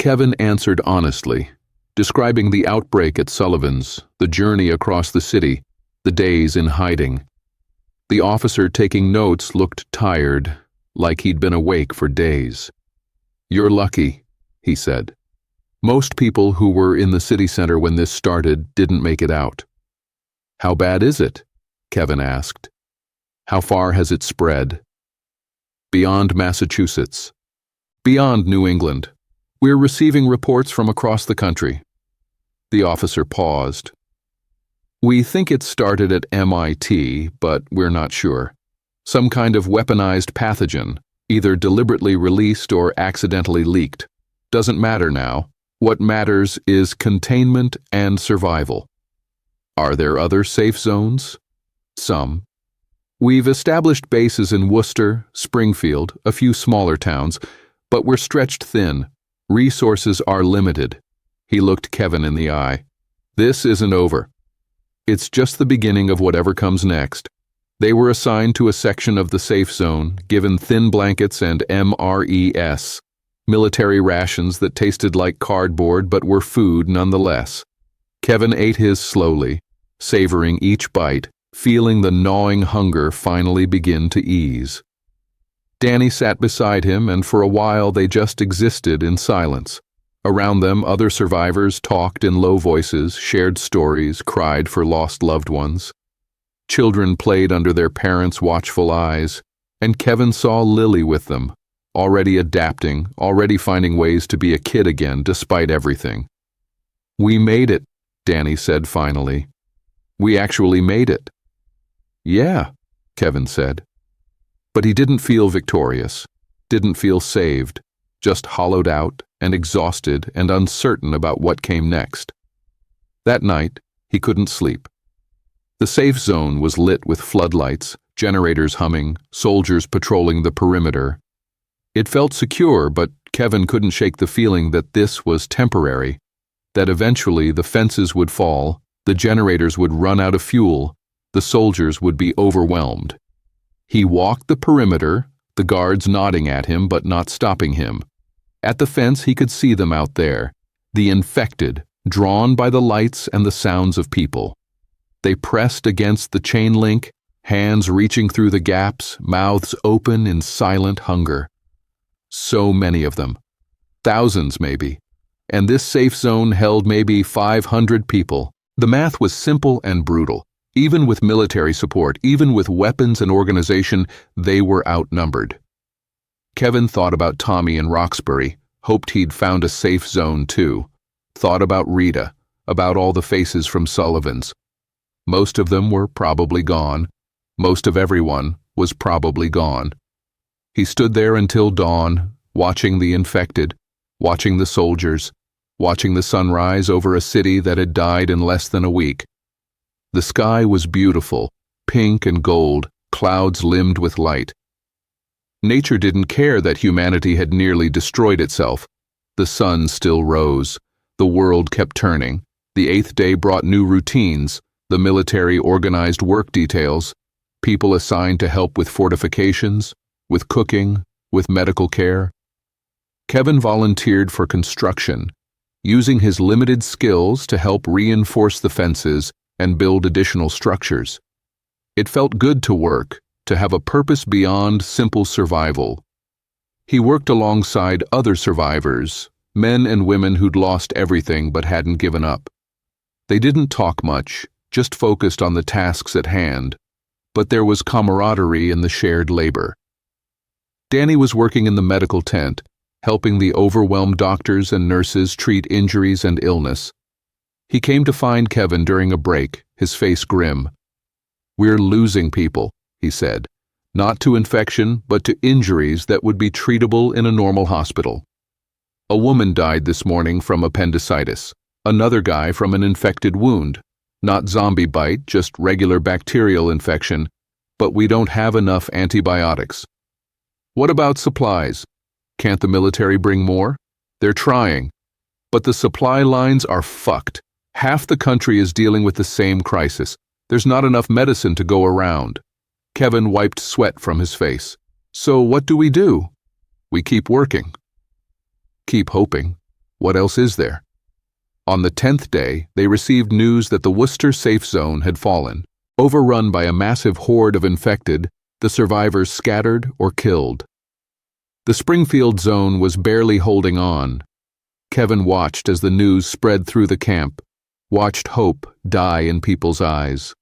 Kevin answered honestly, describing the outbreak at Sullivan's, the journey across the city, the days in hiding. The officer taking notes looked tired, like he'd been awake for days. "You're lucky," he said. "Most people who were in the city center when this started didn't make it out." "How bad is it?" Kevin asked. "How far has it spread?" "Beyond Massachusetts. Beyond New England. We're receiving reports from across the country." The officer paused. "We think it started at MIT, but we're not sure. Some kind of weaponized pathogen, either deliberately released or accidentally leaked. Doesn't matter now. What matters is containment and survival." "Are there other safe zones?" "Some. We've established bases in Worcester, Springfield, a few smaller towns, but we're stretched thin. Resources are limited." He looked Kevin in the eye. "This isn't over. It's just the beginning of whatever comes next." They were assigned to a section of the safe zone, given thin blankets and MRES, military rations that tasted like cardboard but were food nonetheless. Kevin ate his slowly, savoring each bite, feeling the gnawing hunger finally begin to ease. Danny sat beside him, and for a while they just existed in silence. Around them, other survivors talked in low voices, shared stories, cried for lost loved ones. Children played under their parents' watchful eyes, and Kevin saw Lily with them, already adapting, already finding ways to be a kid again despite everything. "We made it," Danny said finally. "We actually made it." "Yeah," Kevin said. But he didn't feel victorious, didn't feel saved, just hollowed out and exhausted and uncertain about what came next. That night, he couldn't sleep. The safe zone was lit with floodlights, generators humming, soldiers patrolling the perimeter. It felt secure, but Kevin couldn't shake the feeling that this was temporary, that eventually the fences would fall, the generators would run out of fuel, the soldiers would be overwhelmed. He walked the perimeter, the guards nodding at him but not stopping him. At the fence he could see them out there, the infected, drawn by the lights and the sounds of people. They pressed against the chain link, hands reaching through the gaps, mouths open in silent hunger. So many of them. Thousands, maybe. And this safe zone held maybe 500 people. The math was simple and brutal. Even with military support, even with weapons and organization, they were outnumbered. Kevin thought about Tommy in Roxbury, hoped he'd found a safe zone too. Thought about Rita, about all the faces from Sullivan's. Most of them were probably gone. Most of everyone was probably gone. He stood there until dawn, watching the infected, watching the soldiers, watching the sunrise over a city that had died in less than a week. The sky was beautiful, pink and gold, clouds limned with light. Nature didn't care that humanity had nearly destroyed itself. The sun still rose. The world kept turning. The eighth day brought new routines. The military organized work details, people assigned to help with fortifications, with cooking, with medical care. Kevin volunteered for construction, using his limited skills to help reinforce the fences and build additional structures. It felt good to work, to have a purpose beyond simple survival. He worked alongside other survivors, men and women who'd lost everything but hadn't given up. They didn't talk much, just focused on the tasks at hand, but there was camaraderie in the shared labor. Danny was working in the medical tent, helping the overwhelmed doctors and nurses treat injuries and illness. He came to find Kevin during a break, his face grim. "We're losing people," he said, "not to infection, but to injuries that would be treatable in a normal hospital. A woman died this morning from appendicitis, another guy from an infected wound. Not zombie bite, just regular bacterial infection, but we don't have enough antibiotics. What about supplies? Can't the military bring more? They're trying. But the supply lines are fucked. Half the country is dealing with the same crisis. There's not enough medicine to go around." Kevin wiped sweat from his face. "So what do? We keep working. Keep hoping. What else is there?" On the 10th day, they received news that the Worcester safe zone had fallen. Overrun by a massive horde of infected, the survivors scattered or killed. The Springfield zone was barely holding on. Kevin watched as the news spread through the camp, watched hope die in people's eyes.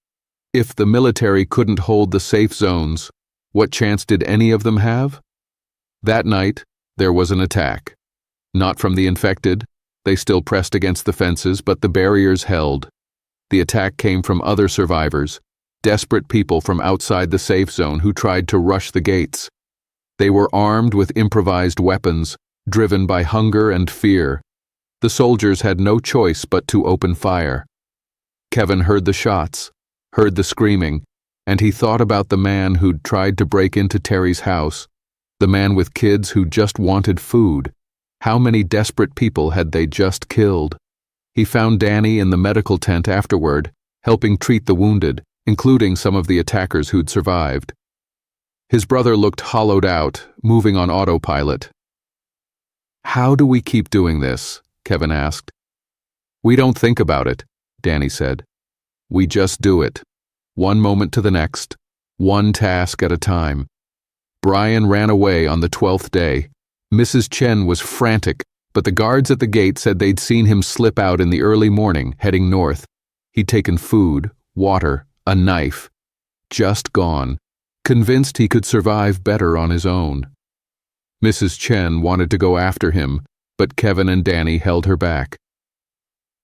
If the military couldn't hold the safe zones, what chance did any of them have? That night, there was an attack. Not from the infected. They still pressed against the fences, but the barriers held. The attack came from other survivors, desperate people from outside the safe zone who tried to rush the gates. They were armed with improvised weapons, driven by hunger and fear. The soldiers had no choice but to open fire. Kevin heard the shots, heard the screaming, and he thought about the man who'd tried to break into Terry's house, the man with kids who just wanted food. How many desperate people had they just killed? He found Danny in the medical tent afterward, helping treat the wounded, including some of the attackers who'd survived. His brother looked hollowed out, moving on autopilot. "How do we keep doing this?" Kevin asked. "We don't think about it," Danny said. "We just do it. One moment to the next, one task at a time." Brian ran away on the 12th day. Mrs. Chen was frantic, but the guards at the gate said they'd seen him slip out in the early morning, heading north. He'd taken food, water, a knife. Just gone, convinced he could survive better on his own. Mrs. Chen wanted to go after him, but Kevin and Danny held her back.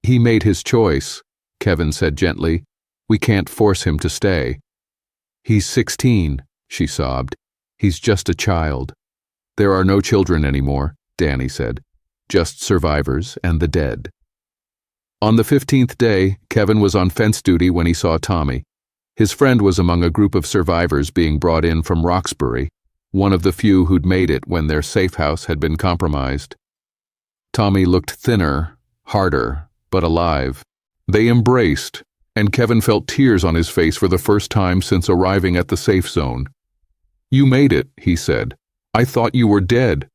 "He made his choice," Kevin said gently. "We can't force him to stay." "He's 16, she sobbed. "He's just a child." "There are no children anymore," Danny said. "Just survivors and the dead." On the 15th day, Kevin was on fence duty when he saw Tommy. His friend was among a group of survivors being brought in from Roxbury, one of the few who'd made it when their safe house had been compromised. Tommy looked thinner, harder, but alive. They embraced, and Kevin felt tears on his face for the first time since arriving at the safe zone. "You made it," he said. "I thought you were dead."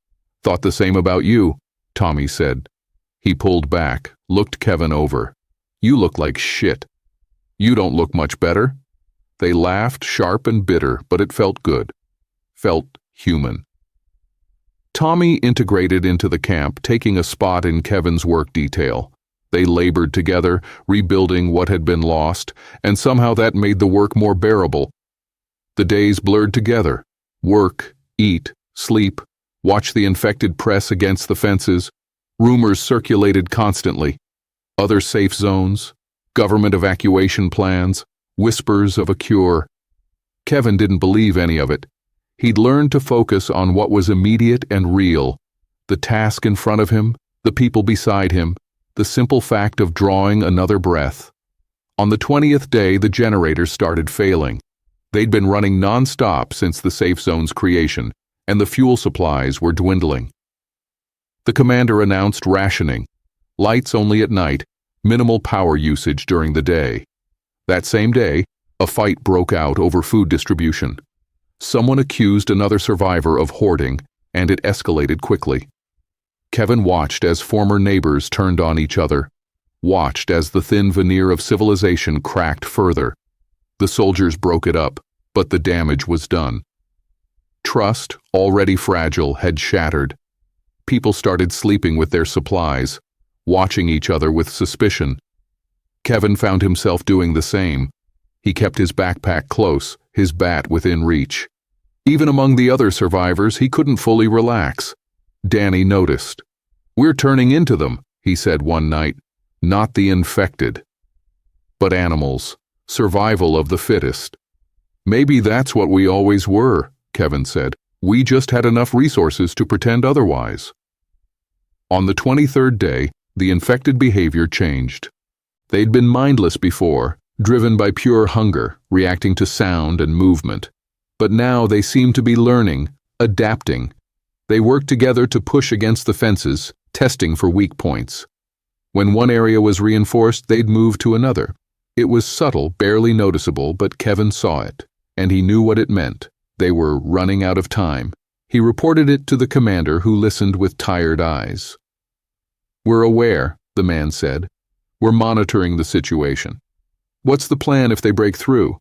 "Thought the same about you," Tommy said. He pulled back, looked Kevin over. "You look like shit." "You don't look much better." They laughed, sharp and bitter, but it felt good. Felt human. Tommy integrated into the camp, taking a spot in Kevin's work detail. They labored together, rebuilding what had been lost, and somehow that made the work more bearable. The days blurred together. Work, eat, sleep, watch the infected press against the fences. Rumors circulated constantly. Other safe zones, government evacuation plans, whispers of a cure. Kevin didn't believe any of it. He'd learned to focus on what was immediate and real. The task in front of him, the people beside him, the simple fact of drawing another breath. On the 20th day, the generators started failing. They'd been running non-stop since the safe zone's creation, and the fuel supplies were dwindling. The commander announced rationing. Lights only at night, minimal power usage during the day. That same day, a fight broke out over food distribution. Someone accused another survivor of hoarding, and it escalated quickly. Kevin watched as former neighbors turned on each other, watched as the thin veneer of civilization cracked further. The soldiers broke it up, but the damage was done. Trust, already fragile, had shattered. People started sleeping with their supplies, watching each other with suspicion. Kevin found himself doing the same. He kept his backpack close, his bat within reach. Even among the other survivors, he couldn't fully relax. Danny noticed. "We're turning into them," he said one night. "Not the infected, but animals. Survival of the fittest." "Maybe that's what we always were," Kevin said. "We just had enough resources to pretend otherwise." On the 23rd day, the infected behavior changed. They'd been mindless before, driven by pure hunger, reacting to sound and movement. But now they seemed to be learning, adapting. They worked together to push against the fences, testing for weak points. When one area was reinforced, they'd move to another. It was subtle, barely noticeable, but Kevin saw it, and he knew what it meant. They were running out of time. He reported it to the commander, who listened with tired eyes. "We're aware," the man said. "We're monitoring the situation. What's the plan if they break through?"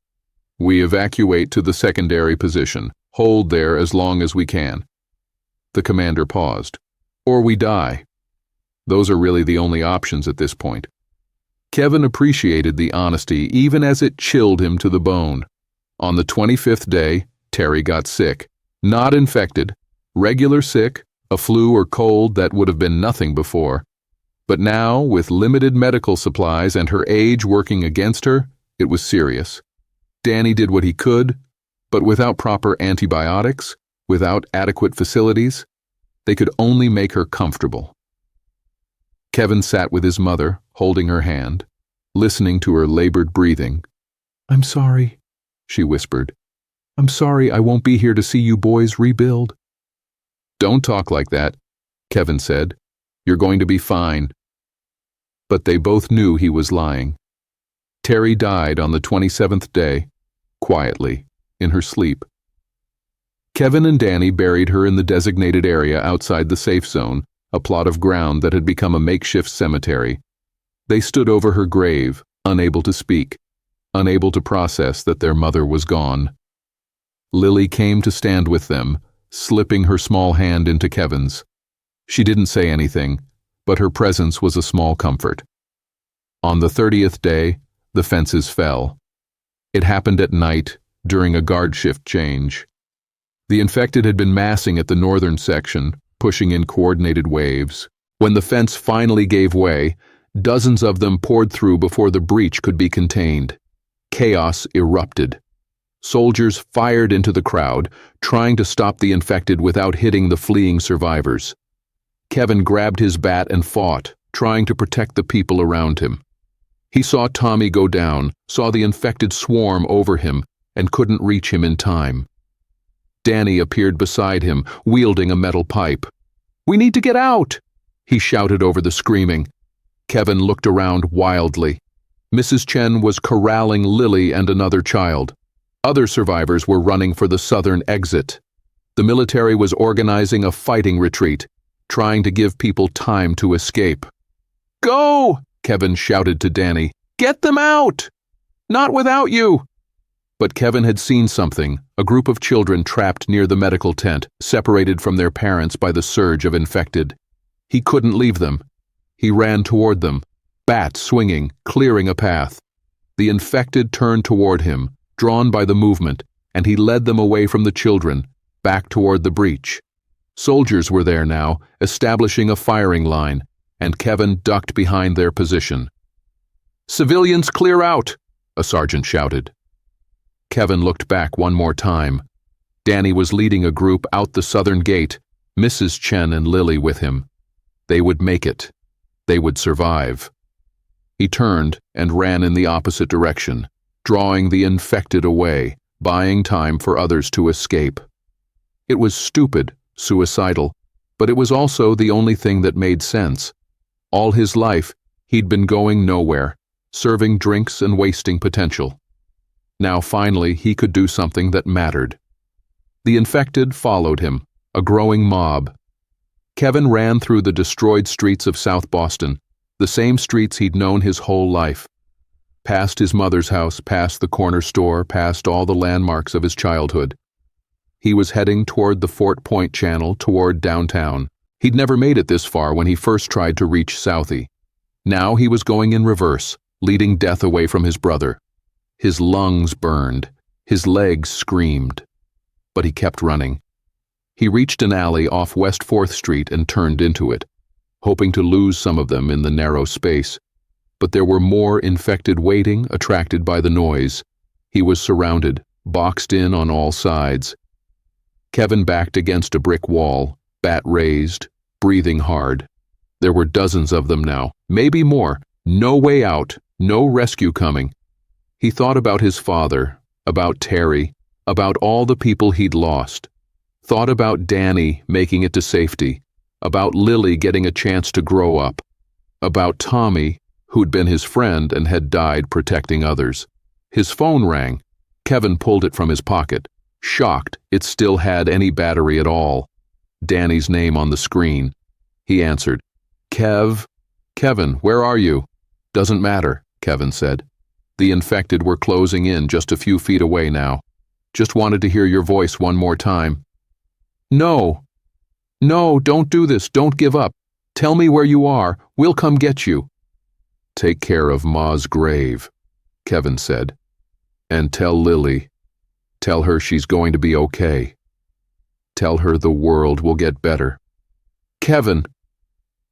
"We evacuate to the secondary position, hold there as long as we can." The commander paused. Or we die. Those are really the only options at this point. Kevin appreciated the honesty even as it chilled him to the bone. On the 25th day, Terry got sick. Not infected, regular sick, a flu or cold that would have been nothing before. But now, with limited medical supplies and her age working against her, it was serious. Danny did what he could, but without proper antibiotics, without adequate facilities, they could only make her comfortable. Kevin sat with his mother, holding her hand, listening to her labored breathing. "I'm sorry," she whispered. "I'm sorry I won't be here to see you boys rebuild." "Don't talk like that," Kevin said. "You're going to be fine." But they both knew he was lying. Terry died on the 27th day, quietly, in her sleep. Kevin and Danny buried her in the designated area outside the safe zone, a plot of ground that had become a makeshift cemetery. They stood over her grave, unable to speak, unable to process that their mother was gone. Lily came to stand with them, slipping her small hand into Kevin's. She didn't say anything, but her presence was a small comfort. On the 30th day, the fences fell. It happened at night, during a guard shift change. The infected had been massing at the northern section, pushing in coordinated waves. When the fence finally gave way, dozens of them poured through before the breach could be contained. Chaos erupted. Soldiers fired into the crowd, trying to stop the infected without hitting the fleeing survivors. Kevin grabbed his bat and fought, trying to protect the people around him. He saw Tommy go down, saw the infected swarm over him, and couldn't reach him in time. Danny appeared beside him, wielding a metal pipe. "We need to get out!" he shouted over the screaming. Kevin looked around wildly. Mrs. Chen was corralling Lily and another child. Other survivors were running for the southern exit. The military was organizing a fighting retreat, trying to give people time to escape. "Go!" Kevin shouted to Danny. "Get them out! Not without you!" But Kevin had seen something, a group of children trapped near the medical tent, separated from their parents by the surge of infected. He couldn't leave them. He ran toward them, bat swinging, clearing a path. The infected turned toward him, drawn by the movement, and he led them away from the children, back toward the breach. Soldiers were there now, establishing a firing line, and Kevin ducked behind their position. "Civilians, clear out!" a sergeant shouted. Kevin looked back one more time. Danny was leading a group out the southern gate, Mrs. Chen and Lily with him. They would make it. They would survive. He turned and ran in the opposite direction, drawing the infected away, buying time for others to escape. It was stupid, suicidal, but it was also the only thing that made sense. All his life, he'd been going nowhere, serving drinks and wasting potential. Now finally he could do something that mattered. The infected followed him, a growing mob. Kevin ran through the destroyed streets of South Boston, the same streets he'd known his whole life. Past his mother's house, past the corner store, past all the landmarks of his childhood. He was heading toward the Fort Point Channel, toward downtown. He'd never made it this far when he first tried to reach Southie. Now he was going in reverse, leading death away from his brother. His lungs burned. His legs screamed. But he kept running. He reached an alley off West 4th Street and turned into it, hoping to lose some of them in the narrow space. But there were more infected waiting, attracted by the noise. He was surrounded, boxed in on all sides. Kevin backed against a brick wall, bat raised, breathing hard. There were dozens of them now, maybe more. No way out, no rescue coming. He thought about his father, about Terry, about all the people he'd lost. Thought about Danny making it to safety, about Lily getting a chance to grow up, about Tommy, who'd been his friend and had died protecting others. His phone rang. Kevin pulled it from his pocket, shocked it still had any battery at all. Danny's name on the screen. He answered. Kevin, where are you?" "Doesn't matter," Kevin said. The infected were closing in just a few feet away now. "Just wanted to hear your voice one more time." "No." "No, don't do this. Don't give up. Tell me where you are. We'll come get you." "Take care of Ma's grave," Kevin said. "And tell Lily. Tell her she's going to be okay. Tell her the world will get better." "Kevin!"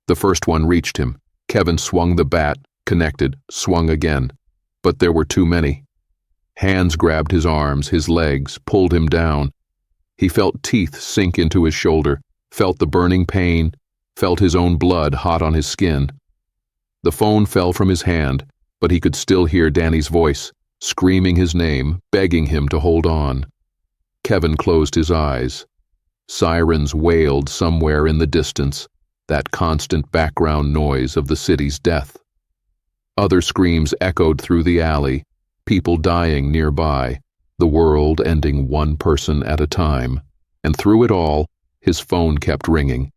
The first one reached him. Kevin swung the bat, connected, swung again. But there were too many. Hands grabbed his arms, his legs, pulled him down. He felt teeth sink into his shoulder, felt the burning pain, felt his own blood hot on his skin. The phone fell from his hand, but he could still hear Danny's voice, screaming his name, begging him to hold on. Kevin closed his eyes. Sirens wailed somewhere in the distance, that constant background noise of the city's death. Other screams echoed through the alley, people dying nearby, the world ending one person at a time. And through it all, his phone kept ringing.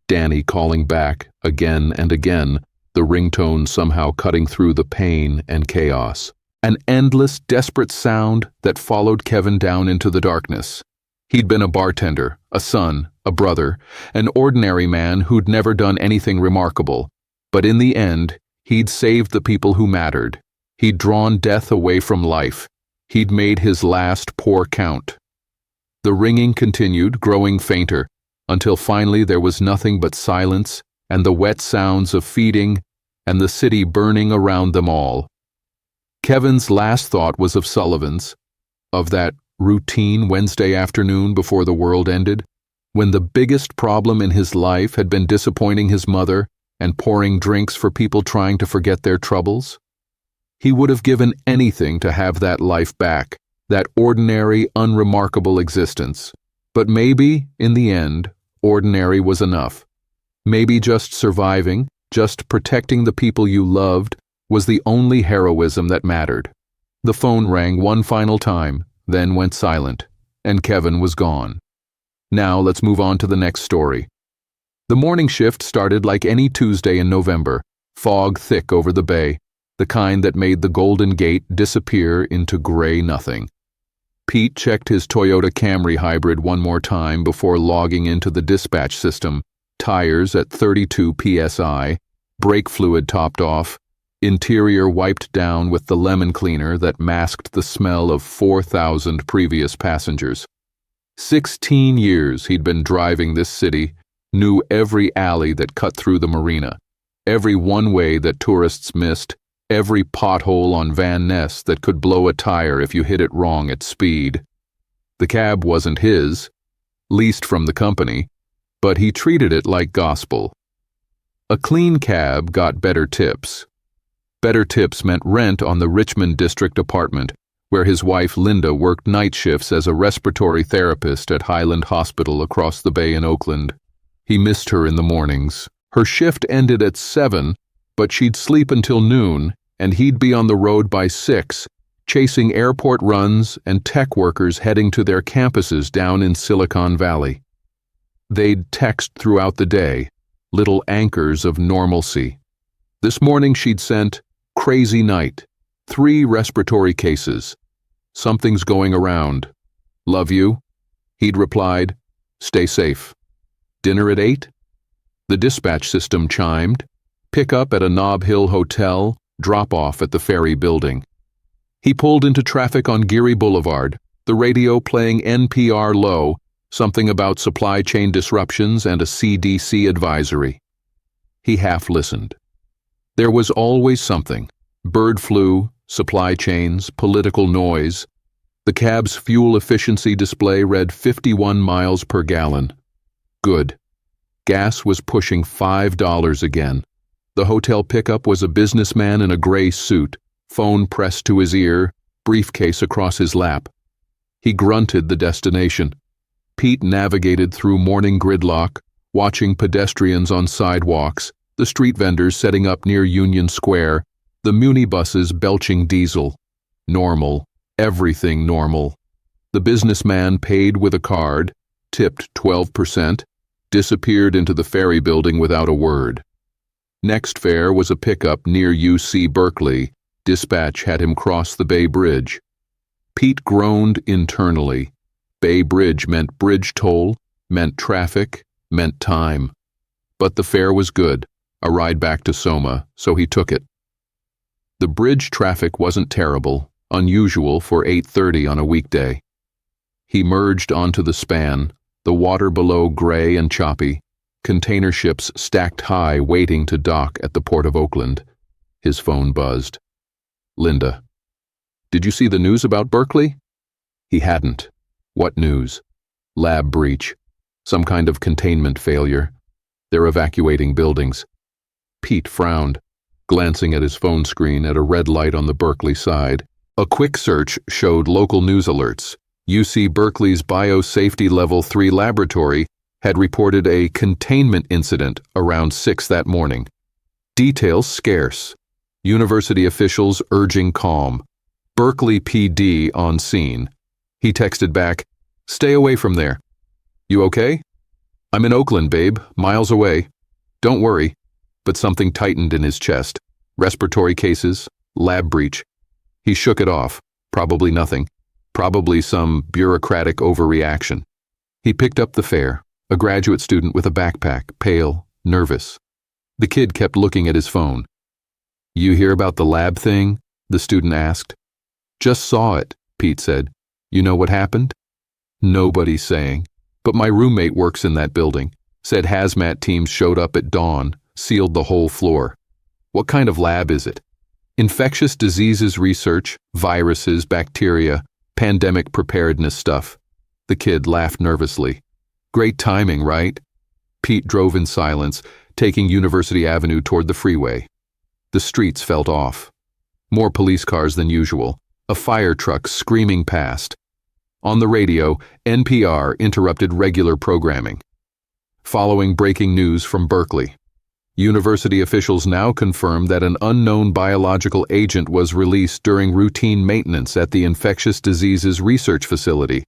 Danny calling back again and again, the ringtone somehow cutting through the pain and chaos. An endless, desperate sound that followed Kevin down into the darkness. He'd been a bartender, a son, a brother, an ordinary man who'd never done anything remarkable. But in the end, he'd saved the people who mattered. He'd drawn death away from life. He'd made his last pour count. The ringing continued, growing fainter, until finally there was nothing but silence and the wet sounds of feeding and the city burning around them all. Kevin's last thought was of Sullivan's, of that routine Wednesday afternoon before the world ended, when the biggest problem in his life had been disappointing his mother and pouring drinks for people trying to forget their troubles. He would have given anything to have that life back, that ordinary, unremarkable existence. But maybe, in the end, ordinary was enough. Maybe just surviving, just protecting the people you loved, was the only heroism that mattered. The phone rang one final time, then went silent, and Kevin was gone. Now let's move on to the next story. The morning shift started like any Tuesday in November, fog thick over the bay, the kind that made the Golden Gate disappear into gray nothing. Pete checked his Toyota Camry hybrid one more time before logging into the dispatch system, tires at 32 psi, brake fluid topped off, interior wiped down with the lemon cleaner that masked the smell of 4,000 previous passengers. 16 years he'd been driving this city, knew every alley that cut through the marina, every one-way that tourists missed, every pothole on Van Ness that could blow a tire if you hit it wrong at speed. The cab wasn't his, leased from the company, but he treated it like gospel. A clean cab got better tips. Better tips meant rent on the Richmond District apartment, where his wife Linda worked night shifts as a respiratory therapist at Highland Hospital across the bay in Oakland. He missed her in the mornings. Her shift ended at 7, but she'd sleep until noon, and he'd be on the road by 6, chasing airport runs and tech workers heading to their campuses down in Silicon Valley. They'd text throughout the day, little anchors of normalcy. This morning she'd sent, "Crazy night. 3 respiratory cases. Something's going around. Love you." He'd replied, "Stay safe." Dinner at 8? The dispatch system chimed. Pick up at a Nob Hill hotel, drop off at the ferry building. He pulled into traffic on Geary Boulevard, the radio playing NPR low, something about supply chain disruptions and a CDC advisory. He half listened. There was always something. Bird flu, supply chains, political noise. The cab's fuel efficiency display read 51 miles per gallon. Good. Gas was pushing $5 again. The hotel pickup was a businessman in a gray suit, phone pressed to his ear, briefcase across his lap. He grunted the destination. Pete navigated through morning gridlock, watching pedestrians on sidewalks, the street vendors setting up near Union Square, the muni buses belching diesel. Normal. Everything normal. The businessman paid with a card, tipped 12%, disappeared into the ferry building without a word. Next fare was a pickup near UC Berkeley. Dispatch had him cross the Bay Bridge. Pete groaned internally. Bay Bridge meant bridge toll, meant traffic, meant time. But the fare was good, a ride back to Soma, so he took it. The bridge traffic wasn't terrible, unusual for 8:30 on a weekday. He merged onto the span, the water below gray and choppy, container ships stacked high waiting to dock at the port of Oakland. His phone buzzed. Linda. Did you see the news about Berkeley? He hadn't. What news? Lab breach. Some kind of containment failure. They're evacuating buildings. Pete frowned, glancing at his phone screen at a red light on the Berkeley side. A quick search showed local news alerts. UC Berkeley's Biosafety Level 3 laboratory had reported a containment incident around 6 that morning. Details scarce. University officials urging calm. Berkeley PD on scene. He texted back, "Stay away from there." "You okay?" "I'm in Oakland, babe, miles away." "Don't worry." But something tightened in his chest. Respiratory cases, lab breach. He shook it off. Probably nothing. Probably some bureaucratic overreaction. He picked up the fare, a graduate student with a backpack, pale, nervous. The kid kept looking at his phone. "You hear about the lab thing?" the student asked. "Just saw it," Pete said. "You know what happened?" "Nobody's saying. But my roommate works in that building. Said hazmat teams showed up at dawn, sealed the whole floor." "What kind of lab is it?" "Infectious diseases research, viruses, bacteria, pandemic preparedness stuff." The kid laughed nervously. "Great timing, right?" Pete drove in silence, taking University Avenue toward the freeway. The streets felt off. More police cars than usual, a fire truck screaming past. On the radio, NPR interrupted regular programming. Following breaking news from Berkeley. University officials now confirmed that an unknown biological agent was released during routine maintenance at the Infectious Diseases Research Facility.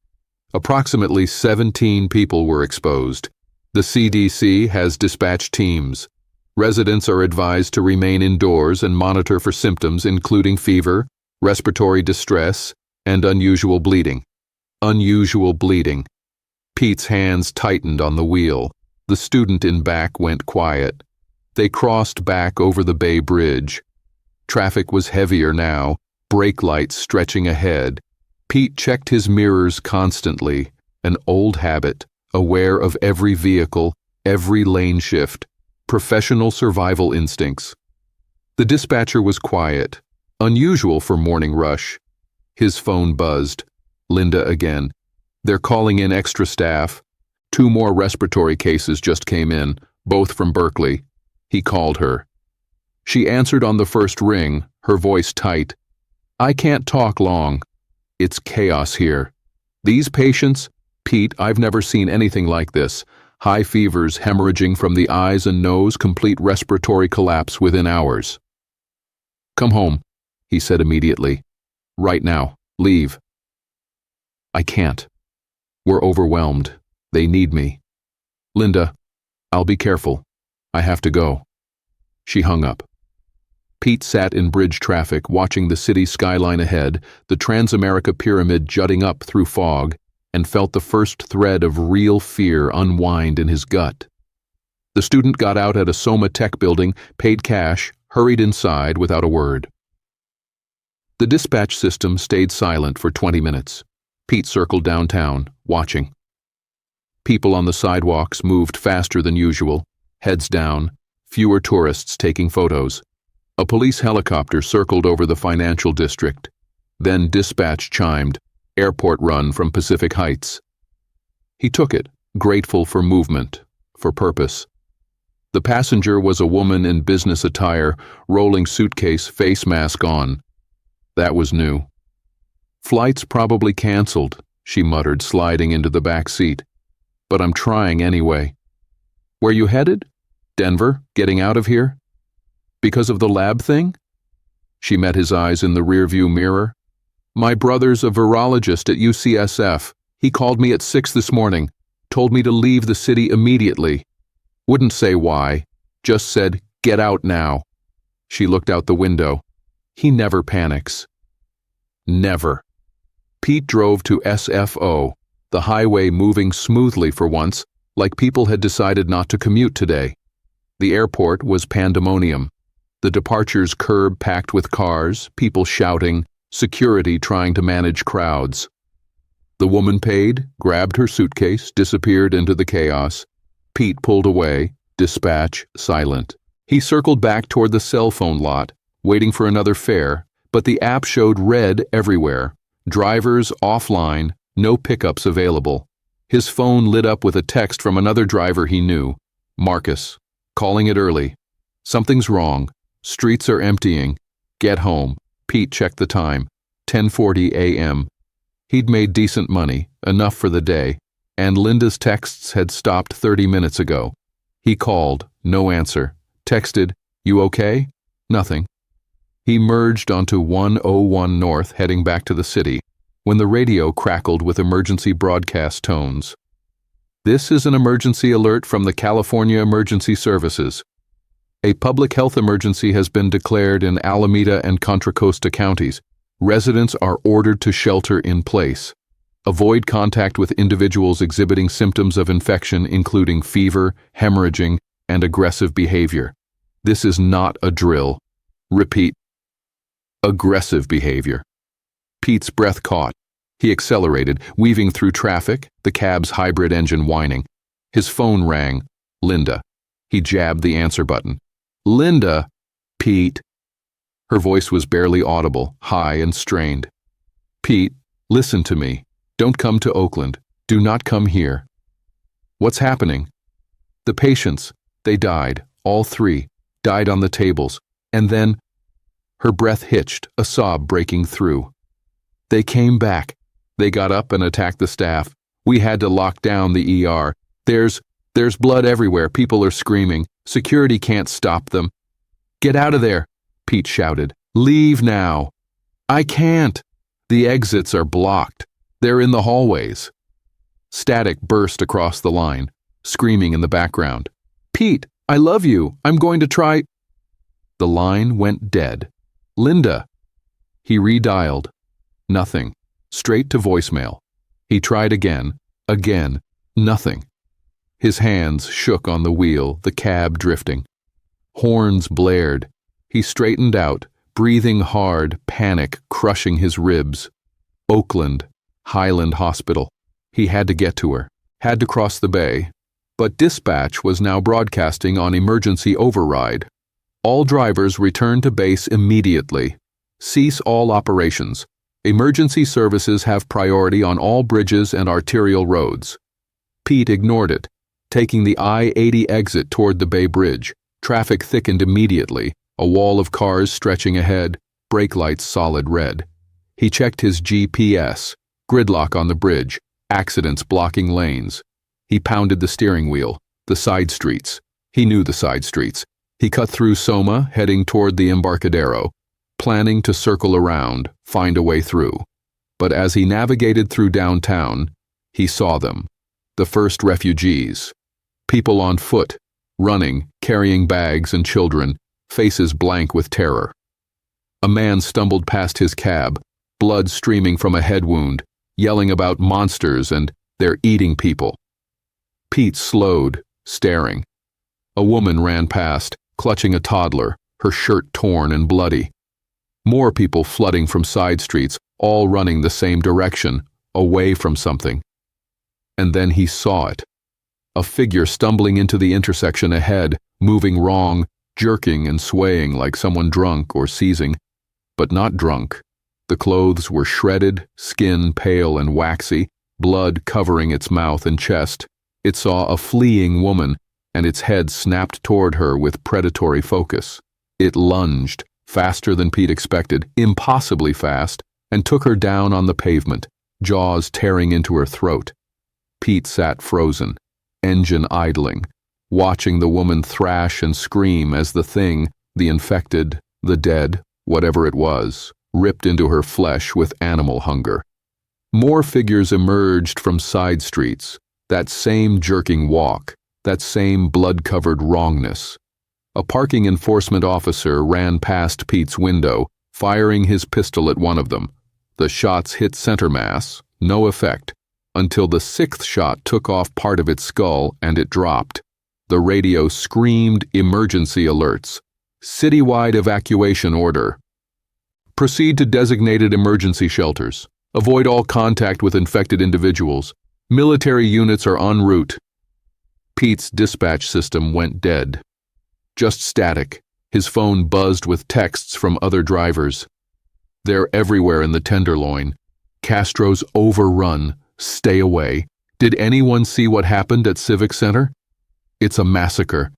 Approximately 17 people were exposed. The CDC has dispatched teams. Residents are advised to remain indoors and monitor for symptoms including fever, respiratory distress, and unusual bleeding. Unusual bleeding. Pete's hands tightened on the wheel. The student in back went quiet. They crossed back over the Bay Bridge. Traffic was heavier now, brake lights stretching ahead. Pete checked his mirrors constantly, an old habit, aware of every vehicle, every lane shift, professional survival instincts. The dispatcher was quiet, unusual for morning rush. His phone buzzed. Linda again. "They're calling in extra staff. 2 more respiratory cases just came in, both from Berkeley." He called her. She answered on the first ring, her voice tight. "I can't talk long. It's chaos here. These patients, Pete, I've never seen anything like this. High fevers hemorrhaging from the eyes and nose, complete respiratory collapse within hours." "Come home," he said immediately. "Right now. Leave." "I can't. We're overwhelmed. They need me. Linda, I'll be careful. I have to go." She hung up. Pete sat in bridge traffic, watching the city skyline ahead, the Transamerica Pyramid jutting up through fog, and felt the first thread of real fear unwind in his gut. The student got out at a Soma Tech building, paid cash, hurried inside without a word. The dispatch system stayed silent for 20 minutes. Pete circled downtown, watching. People on the sidewalks moved faster than usual, heads down, fewer tourists taking photos. A police helicopter circled over the financial district. Then dispatch chimed, airport run from Pacific Heights. He took it, grateful for movement, for purpose. The passenger was a woman in business attire, rolling suitcase, face mask on. That was new. "Flight's probably canceled," she muttered, sliding into the back seat. "But I'm trying anyway." "Where you headed?" "Denver, getting out of here." "Because of the lab thing?" She met his eyes in the rearview mirror. "My brother's a virologist at UCSF. He called me at 6 this morning, told me to leave the city immediately. Wouldn't say why, just said, 'Get out now.'" She looked out the window. He never panics. Never. Pete drove to SFO, the highway moving smoothly for once, like people had decided not to commute today. The airport was pandemonium. The departures curb packed with cars, people shouting, security trying to manage crowds. The woman paid, grabbed her suitcase, disappeared into the chaos. Pete pulled away, dispatch silent. He circled back toward the cell phone lot, waiting for another fare, but the app showed red everywhere. Drivers offline, no pickups available. His phone lit up with a text from another driver he knew. Marcus, calling it early. Something's wrong. Streets are emptying. Get home. Pete checked the time. 10:40 a.m. He'd made decent money, enough for the day, and Linda's texts had stopped 30 minutes ago. He called, no answer. Texted, "You okay?" Nothing. He merged onto 101 North, heading back to the city, when the radio crackled with emergency broadcast tones. This is an emergency alert from the California Emergency Services. A public health emergency has been declared in Alameda and Contra Costa counties. Residents are ordered to shelter in place. Avoid contact with individuals exhibiting symptoms of infection, including fever, hemorrhaging, and aggressive behavior. This is not a drill. Repeat. Aggressive behavior. Pete's breath caught. He accelerated, weaving through traffic, the cab's hybrid engine whining. His phone rang. Linda. He jabbed the answer button. Linda. Pete. Her voice was barely audible, high and strained. Pete, listen to me. Don't come to Oakland. Do not come here. What's happening? The patients. They died. All three. Died on the tables. And then... Her breath hitched, a sob breaking through. They came back. They got up and attacked the staff. We had to lock down the ER. There's blood everywhere. People are screaming. Security can't stop them. Get out of there, Pete shouted. Leave now. I can't. The exits are blocked. They're in the hallways. Static burst across the line, screaming in the background. Pete, I love you. I'm going to try. The line went dead. Linda. He redialed. Nothing. Straight to voicemail. He tried again. Nothing. His hands shook on the wheel, the cab drifting. Horns blared. He straightened out, breathing hard, panic crushing his ribs. Oakland, Highland Hospital. He had to get to her, had to cross the bay. But dispatch was now broadcasting on emergency override. All drivers return to base immediately. Cease all operations. Emergency services have priority on all bridges and arterial roads. Pete ignored it, taking the I-80 exit toward the Bay Bridge. Traffic thickened immediately, a wall of cars stretching ahead, brake lights solid red. He checked his GPS, gridlock on the bridge, accidents blocking lanes. He pounded the steering wheel, the side streets. He knew the side streets. He cut through Soma, heading toward the Embarcadero, planning to circle around, find a way through. But as he navigated through downtown, he saw them. The first refugees. People on foot, running, carrying bags and children, faces blank with terror. A man stumbled past his cab, blood streaming from a head wound, yelling about monsters and they're eating people. Pete slowed, staring. A woman ran past, clutching a toddler, her shirt torn and bloody. More people flooding from side streets, all running the same direction, away from something. And then he saw it. A figure stumbling into the intersection ahead, moving wrong, jerking and swaying like someone drunk or seizing, but not drunk. The clothes were shredded, skin pale and waxy, blood covering its mouth and chest. It saw a fleeing woman, and its head snapped toward her with predatory focus. It lunged, faster than Pete expected, impossibly fast, and took her down on the pavement, jaws tearing into her throat. Pete sat frozen, engine idling, watching the woman thrash and scream as the thing, the infected, the dead, whatever it was, ripped into her flesh with animal hunger. More figures emerged from side streets, that same jerking walk, that same blood-covered wrongness. A parking enforcement officer ran past Pete's window, firing his pistol at one of them. The shots hit center mass, no effect. until the sixth shot took off part of its skull and it dropped. The radio screamed emergency alerts. Citywide evacuation order. Proceed to designated emergency shelters. Avoid all contact with infected individuals. Military units are en route. Pete's dispatch system went dead. Just static. His phone buzzed with texts from other drivers. They're everywhere in the Tenderloin. Castro's overrun. Stay away. Did anyone see what happened at Civic Center? It's a massacre.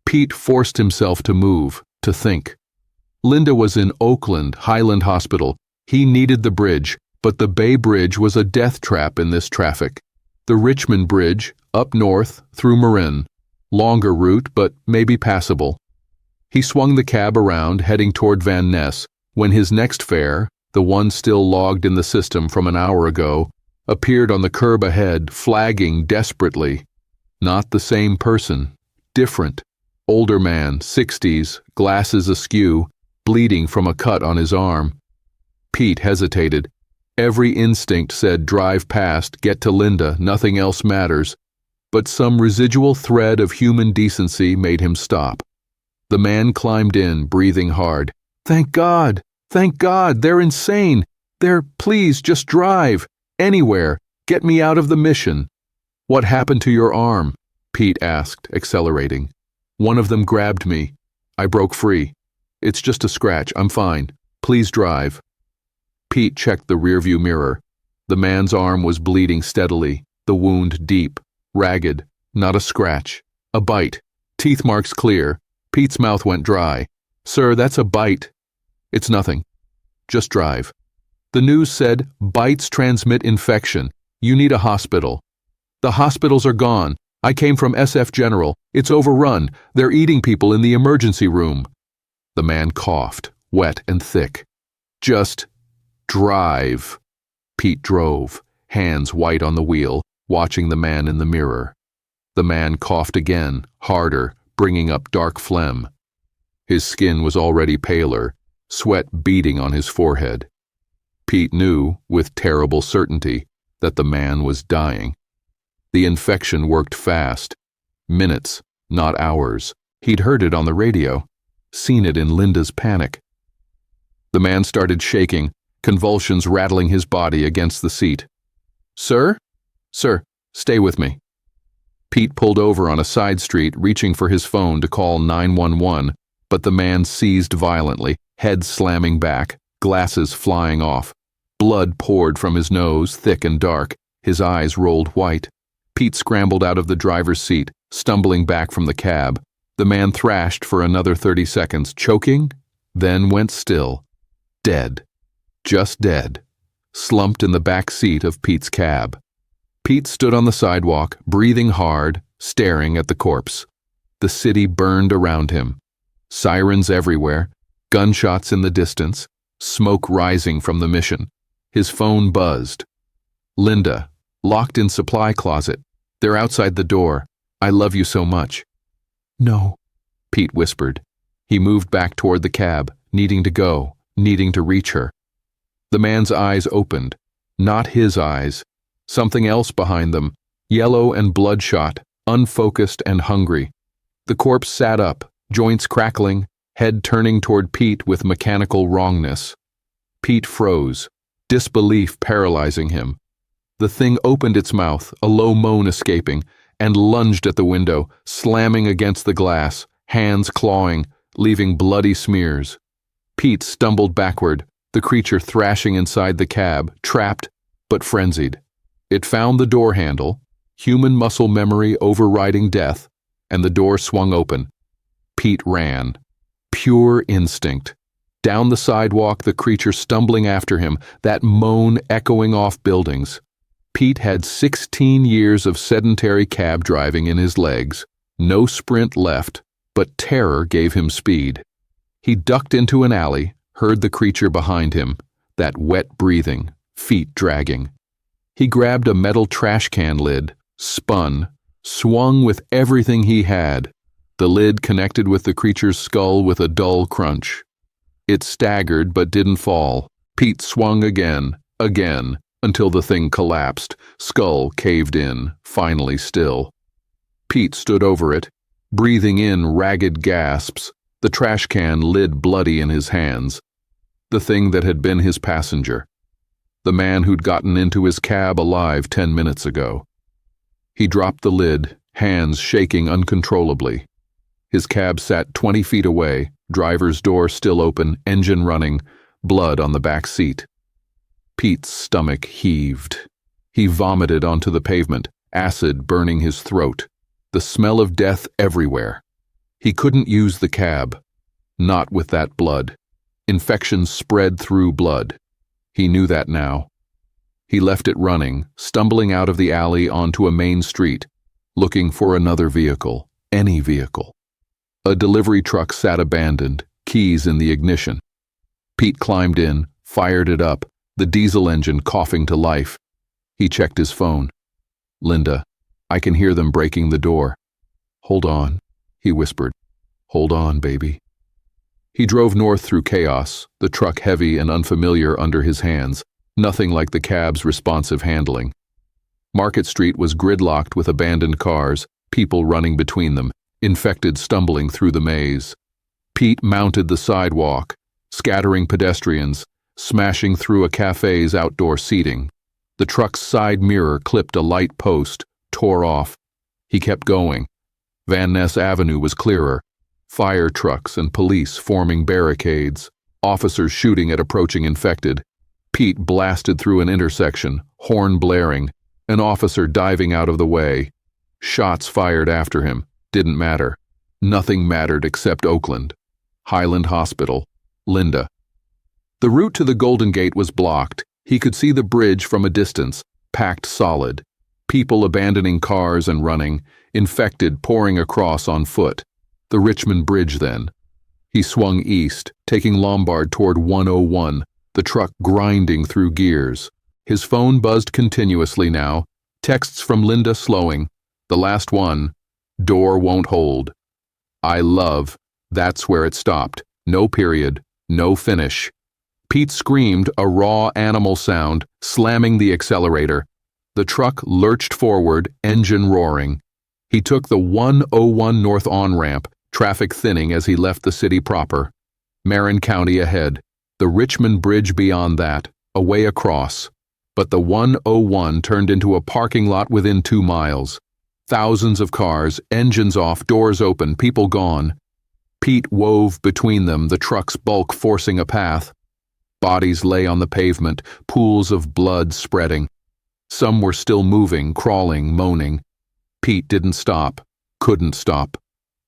Pete forced himself to move, to think. Linda was in Oakland Highland Hospital. He needed the bridge, but the Bay Bridge was a death trap in this traffic. The Richmond Bridge, up north, through Marin. Longer route, but maybe passable. He swung the cab around, heading toward Van Ness, when his next fare, the one still logged in the system from an hour ago, appeared on the curb ahead, flagging desperately. Not the same person. Different. Older man, 60s, glasses askew, bleeding from a cut on his arm. Pete hesitated. Every instinct said drive past, get to Linda, nothing else matters. But some residual thread of human decency made him stop. The man climbed in, breathing hard. Thank God! Thank God! They're insane! Please, just drive! Anywhere! Get me out of the mission! What happened to your arm? Pete asked, accelerating. One of them grabbed me. I broke free. It's just a scratch. I'm fine. Please drive. Pete checked the rearview mirror. The man's arm was bleeding steadily, the wound deep, ragged, not a scratch. A bite. Teeth marks clear. Pete's mouth went dry. Sir, that's a bite. It's nothing. Just drive. The news said, bites transmit infection. You need a hospital. The hospitals are gone. I came from SF General. It's overrun. They're eating people in the emergency room. The man coughed, wet and thick. Just drive. Pete drove, hands white on the wheel, watching the man in the mirror. The man coughed again, harder, bringing up dark phlegm. His skin was already paler, sweat beading on his forehead. Pete knew, with terrible certainty, that the man was dying. The infection worked fast. Minutes, not hours. He'd heard it on the radio, seen it in Linda's panic. The man started shaking, convulsions rattling his body against the seat. Sir? Sir, stay with me. Pete pulled over on a side street, reaching for his phone to call 911, but the man seized violently, head slamming back, glasses flying off. Blood poured from his nose, thick and dark. His eyes rolled white. Pete scrambled out of the driver's seat, stumbling back from the cab. The man thrashed for another 30 seconds, choking, then went still. Dead. Just dead. Slumped in the back seat of Pete's cab. Pete stood on the sidewalk, breathing hard, staring at the corpse. The city burned around him. Sirens everywhere, gunshots in the distance, smoke rising from the mission. His phone buzzed. Linda, locked in supply closet. They're outside the door. I love you so much. No, Pete whispered. He moved back toward the cab, needing to go, needing to reach her. The man's eyes opened. Not his eyes. Something else behind them, yellow and bloodshot, unfocused and hungry. The corpse sat up, joints crackling, head turning toward Pete with mechanical wrongness. Pete froze, disbelief paralyzing him. The thing opened its mouth, a low moan escaping, and lunged at the window, slamming against the glass, hands clawing, leaving bloody smears. Pete stumbled backward, the creature thrashing inside the cab, trapped, but frenzied. It found the door handle, human muscle memory overriding death, and the door swung open. Pete ran. Pure instinct. Down the sidewalk, the creature stumbling after him, that moan echoing off buildings. Pete had 16 years of sedentary cab driving in his legs, no sprint left, but terror gave him speed. He ducked into an alley, heard the creature behind him, that wet breathing, feet dragging. He grabbed a metal trash can lid, spun, swung with everything he had. The lid connected with the creature's skull with a dull crunch. It staggered but didn't fall. Pete swung again, until the thing collapsed, skull caved in, finally still. Pete stood over it, breathing in ragged gasps, the trash can lid bloody in his hands. The thing that had been his passenger. The man who'd gotten into his cab alive 10 minutes ago. He dropped the lid, hands shaking uncontrollably. His cab sat 20 feet away, driver's door still open, engine running, blood on the back seat. Pete's stomach heaved. He vomited onto the pavement, acid burning his throat, the smell of death everywhere. He couldn't use the cab. Not with that blood. Infection spread through blood. He knew that now. He left it running, stumbling out of the alley onto a main street, looking for another vehicle, any vehicle. A delivery truck sat abandoned, keys in the ignition. Pete climbed in, fired it up, the diesel engine coughing to life. He checked his phone. "Linda, I can hear them breaking the door." "Hold on," he whispered. "Hold on, baby." He drove north through chaos, the truck heavy and unfamiliar under his hands, nothing like the cab's responsive handling. Market Street was gridlocked with abandoned cars, people running between them, infected stumbling through the maze. Pete mounted the sidewalk, scattering pedestrians, smashing through a cafe's outdoor seating. The truck's side mirror clipped a light post, tore off. He kept going. Van Ness Avenue was clearer. Fire trucks and police forming barricades, officers shooting at approaching infected. Pete blasted through an intersection, horn blaring, an officer diving out of the way. Shots fired after him. Didn't matter. Nothing mattered except Oakland. Highland Hospital. Linda. The route to the Golden Gate was blocked. He could see the bridge from a distance, packed solid. People abandoning cars and running, infected pouring across on foot. The Richmond Bridge then. He swung east, taking Lombard toward 101, the truck grinding through gears. His phone buzzed continuously now, texts from Linda slowing. The last one. "Door won't hold. I love." That's where it stopped. No period. No finish. Pete screamed, a raw animal sound, slamming the accelerator. The truck lurched forward, engine roaring. He took the 101 north on-ramp, traffic thinning as he left the city proper. Marin County ahead. The Richmond Bridge beyond that, a way across. But the 101 turned into a parking lot within 2 miles. Thousands of cars, engines off, doors open, people gone. Pete wove between them, the truck's bulk forcing a path. Bodies lay on the pavement, pools of blood spreading. Some were still moving, crawling, moaning. Pete didn't stop, couldn't stop.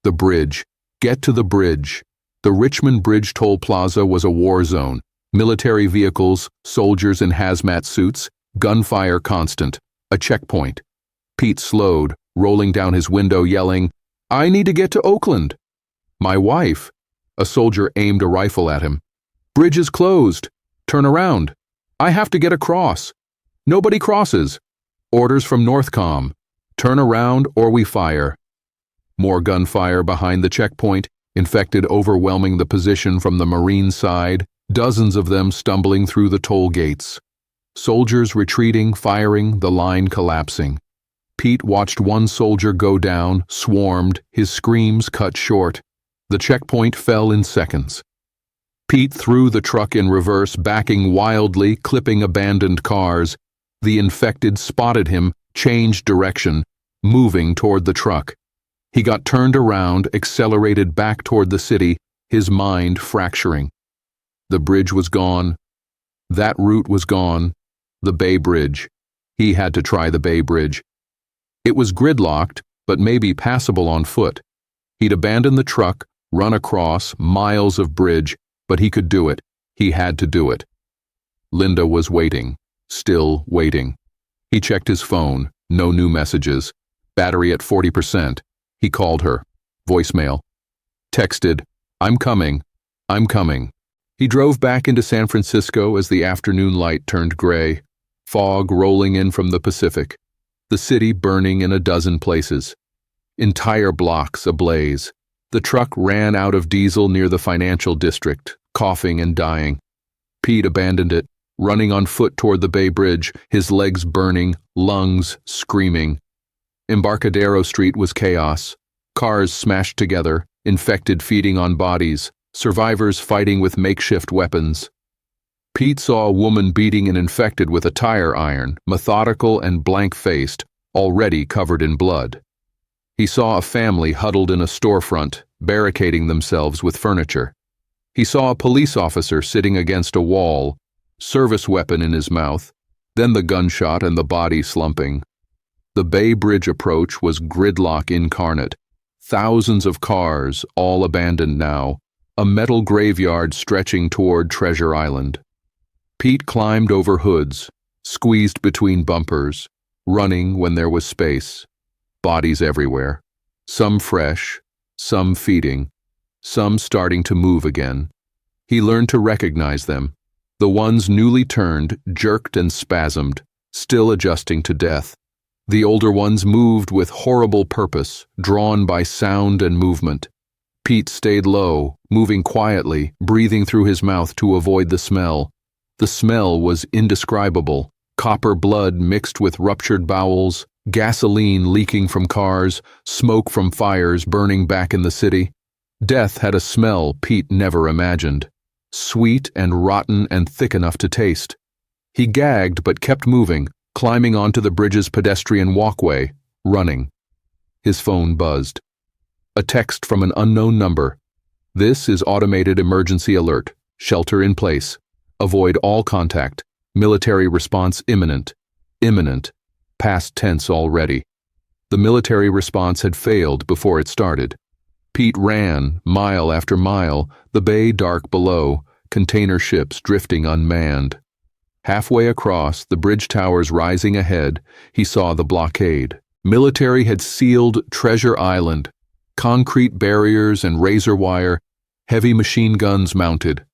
The bridge. Get to the bridge. The Richmond Bridge toll plaza was a war zone. Military vehicles, soldiers in hazmat suits, gunfire constant. A checkpoint. Pete slowed, rolling down his window, yelling, "I need to get to Oakland." "My wife." A soldier aimed a rifle at him. "Bridge is closed. Turn around. I have to get across. Nobody crosses. Orders from Northcom. Turn around or we fire." More gunfire behind the checkpoint, infected overwhelming the position from the Marine side, dozens of them stumbling through the toll gates. Soldiers retreating, firing, the line collapsing. Pete watched one soldier go down, swarmed, his screams cut short. The checkpoint fell in seconds. Pete threw the truck in reverse, backing wildly, clipping abandoned cars. The infected spotted him, changed direction, moving toward the truck. He got turned around, accelerated back toward the city, his mind fracturing. The bridge was gone. That route was gone. The Bay Bridge. He had to try the Bay Bridge. It was gridlocked, but maybe passable on foot. He'd abandoned the truck, run across, miles of bridge, but he could do it. He had to do it. Linda was waiting, still waiting. He checked his phone, no new messages. Battery at 40%. He called her. Voicemail. Texted, "I'm coming. I'm coming." He drove back into San Francisco as the afternoon light turned gray, fog rolling in from the Pacific, the city burning in a dozen places. Entire blocks ablaze. The truck ran out of diesel near the financial district, coughing and dying. Pete abandoned it, running on foot toward the Bay Bridge, his legs burning, lungs screaming. Embarcadero Street was chaos. Cars smashed together, infected feeding on bodies, survivors fighting with makeshift weapons. Pete saw a woman beating an infected with a tire iron, methodical and blank-faced, already covered in blood. He saw a family huddled in a storefront, barricading themselves with furniture. He saw a police officer sitting against a wall, service weapon in his mouth, then the gunshot and the body slumping. The Bay Bridge approach was gridlock incarnate. Thousands of cars, all abandoned now, a metal graveyard stretching toward Treasure Island. Pete climbed over hoods, squeezed between bumpers, running when there was space. Bodies everywhere, some fresh, some feeding, some starting to move again. He learned to recognize them. The ones newly turned, jerked and spasmed, still adjusting to death. The older ones moved with horrible purpose, drawn by sound and movement. Pete stayed low, moving quietly, breathing through his mouth to avoid the smell. The smell was indescribable. Copper blood mixed with ruptured bowels, gasoline leaking from cars, smoke from fires burning back in the city. Death had a smell Pete never imagined. Sweet and rotten and thick enough to taste. He gagged but kept moving, climbing onto the bridge's pedestrian walkway, running. His phone buzzed. A text from an unknown number. This is automated emergency alert. Shelter in place. Avoid all contact. Military response imminent. Imminent. Past tense already. The military response had failed before it started. Pete ran, mile after mile, the bay dark below, container ships drifting unmanned. Halfway across, the bridge towers rising ahead, he saw the blockade. Military had sealed Treasure Island. Concrete barriers and razor wire, heavy machine guns mounted.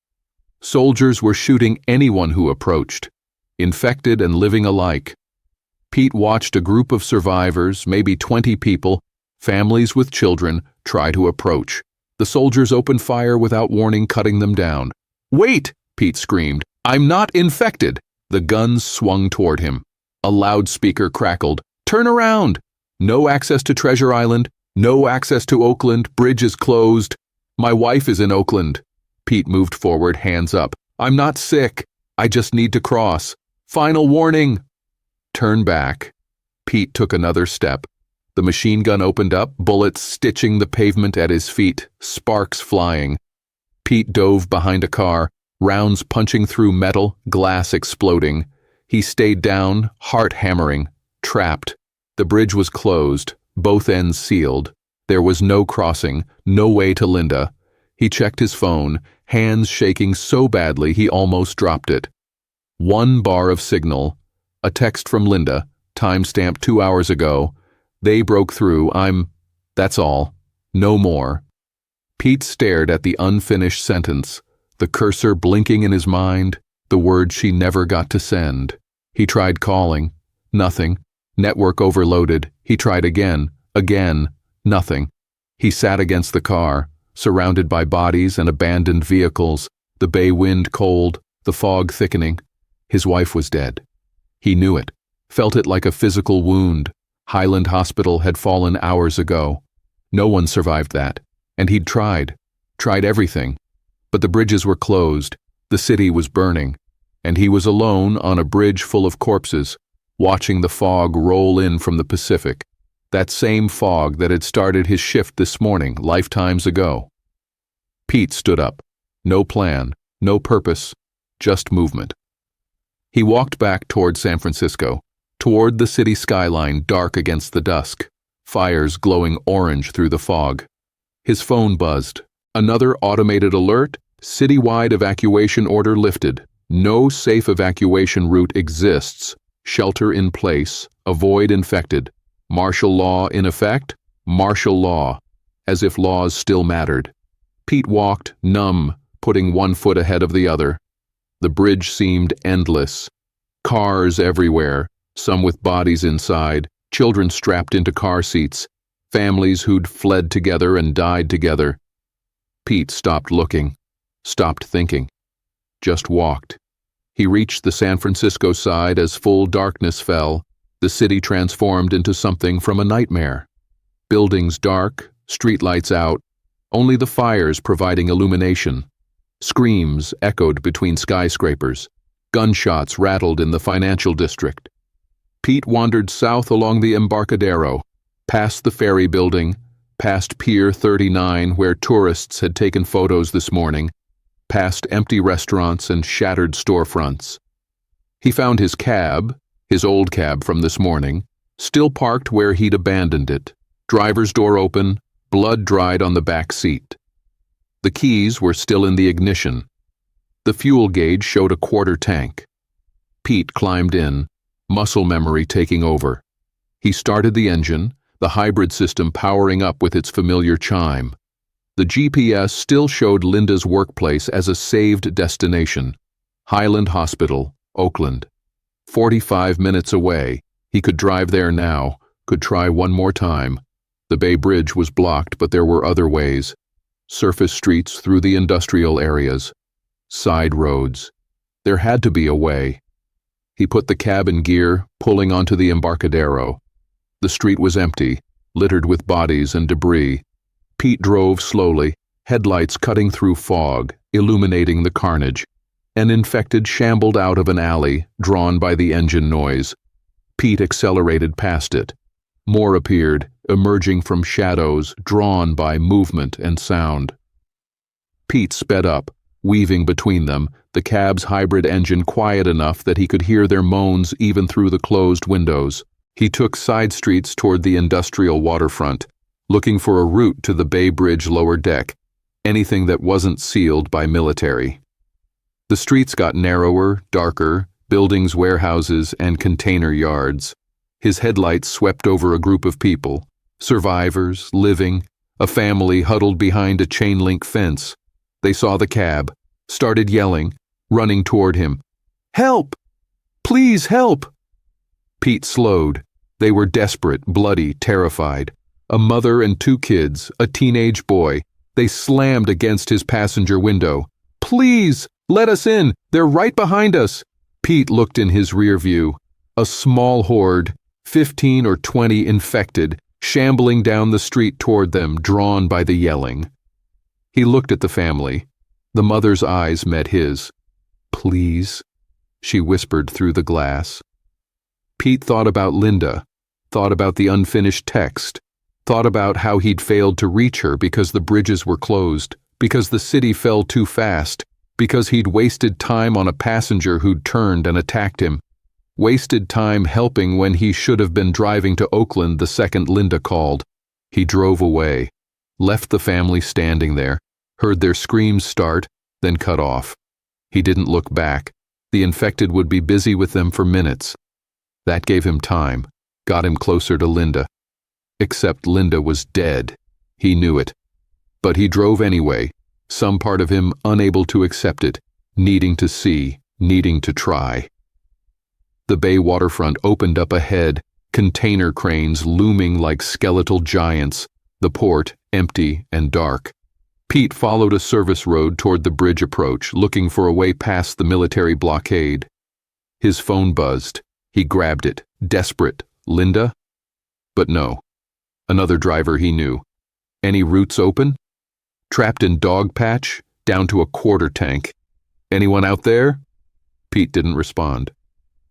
Soldiers were shooting anyone who approached, infected and living alike. Pete watched a group of survivors, maybe 20 people, families with children, try to approach. The soldiers opened fire without warning, cutting them down. "Wait!" Pete screamed. "I'm not infected!" The guns swung toward him. A loudspeaker crackled. "Turn around! No access to Treasure Island. No access to Oakland. Bridge is closed. My wife is in Oakland." Pete moved forward, hands up. "I'm not sick. I just need to cross. Final warning!" Turn back. Pete took another step. The machine gun opened up, bullets stitching the pavement at his feet, sparks flying. Pete dove behind a car, rounds punching through metal, glass exploding. He stayed down, heart hammering, trapped. The bridge was closed, both ends sealed. There was no crossing, no way to Linda. He checked his phone, hands shaking so badly he almost dropped it. One bar of signal. A text from Linda, timestamp 2 hours ago. "They broke through. That's all. No more." Pete stared at the unfinished sentence, the cursor blinking in his mind, the word she never got to send. He tried calling. Nothing. Network overloaded. He tried again. Nothing. He sat against the car, surrounded by bodies and abandoned vehicles, the bay wind cold, the fog thickening. His wife was dead. He knew it, felt it like a physical wound. Highland Hospital had fallen hours ago. No one survived that, and he'd tried everything. But the bridges were closed, the city was burning, and he was alone on a bridge full of corpses, watching the fog roll in from the Pacific, that same fog that had started his shift this morning, lifetimes ago. Pete stood up. No plan, no purpose, just movement. He walked back toward San Francisco, toward the city skyline dark against the dusk, fires glowing orange through the fog. His phone buzzed. Another automated alert, citywide evacuation order lifted. No safe evacuation route exists. Shelter in place, avoid infected. Martial law in effect, martial law, as if laws still mattered. Pete walked, numb, putting one foot ahead of the other. The bridge seemed endless. Cars everywhere, some with bodies inside, children strapped into car seats, families who'd fled together and died together. Pete stopped looking, stopped thinking, just walked. He reached the San Francisco side as full darkness fell, the city transformed into something from a nightmare. Buildings dark, streetlights out, only the fires providing illumination. Screams echoed between skyscrapers. Gunshots rattled in the financial district. Pete wandered south along the Embarcadero, past the ferry building, past Pier 39 where tourists had taken photos this morning, past empty restaurants and shattered storefronts. He found his cab, his old cab from this morning, still parked where he'd abandoned it, driver's door open, blood dried on the back seat. The keys were still in the ignition. The fuel gauge showed a quarter tank. Pete climbed in, muscle memory taking over. He started the engine, the hybrid system powering up with its familiar chime. The GPS still showed Linda's workplace as a saved destination. Highland Hospital, Oakland. 45 minutes away. He could drive there now, could try one more time. The Bay Bridge was blocked, but there were other ways. Surface streets through the industrial areas. Side roads. There had to be a way. He put the cab in gear, pulling onto the Embarcadero. The street was empty, littered with bodies and debris. Pete drove slowly, headlights cutting through fog, illuminating the carnage. An infected shambled out of an alley, drawn by the engine noise. Pete accelerated past it. More appeared, emerging from shadows, drawn by movement and sound. Pete sped up, weaving between them, the cab's hybrid engine quiet enough that he could hear their moans even through the closed windows. He took side streets toward the industrial waterfront, looking for a route to the Bay Bridge lower deck, anything that wasn't sealed by military. The streets got narrower, darker, buildings, warehouses, and container yards. His headlights swept over a group of people, survivors, living, a family huddled behind a chain-link fence. They saw the cab, started yelling, running toward him. "Help! Please help!" Pete slowed. They were desperate, bloody, terrified. A mother and two kids, a teenage boy. They slammed against his passenger window. "Please, let us in! They're right behind us!" Pete looked in his rear view. A small horde, 15 or 20 infected, shambling down the street toward them, drawn by the yelling. He looked at the family. The mother's eyes met his. "Please," she whispered through the glass. Pete thought about Linda, thought about the unfinished text, thought about how he'd failed to reach her because the bridges were closed, because the city fell too fast, because he'd wasted time on a passenger who'd turned and attacked him, wasted time helping when he should have been driving to Oakland the second Linda called. He drove away, left the family standing there, heard their screams start, then cut off. He didn't look back. The infected would be busy with them for minutes. That gave him time, got him closer to Linda. Except Linda was dead. He knew it. But he drove anyway, some part of him unable to accept it, needing to see, needing to try. The bay waterfront opened up ahead, container cranes looming like skeletal giants, the port empty and dark. Pete followed a service road toward the bridge approach, looking for a way past the military blockade. His phone buzzed. He grabbed it, desperate. Linda? But no. Another driver he knew. Any routes open? Trapped in dog patch, down to a quarter tank. Anyone out there? Pete didn't respond.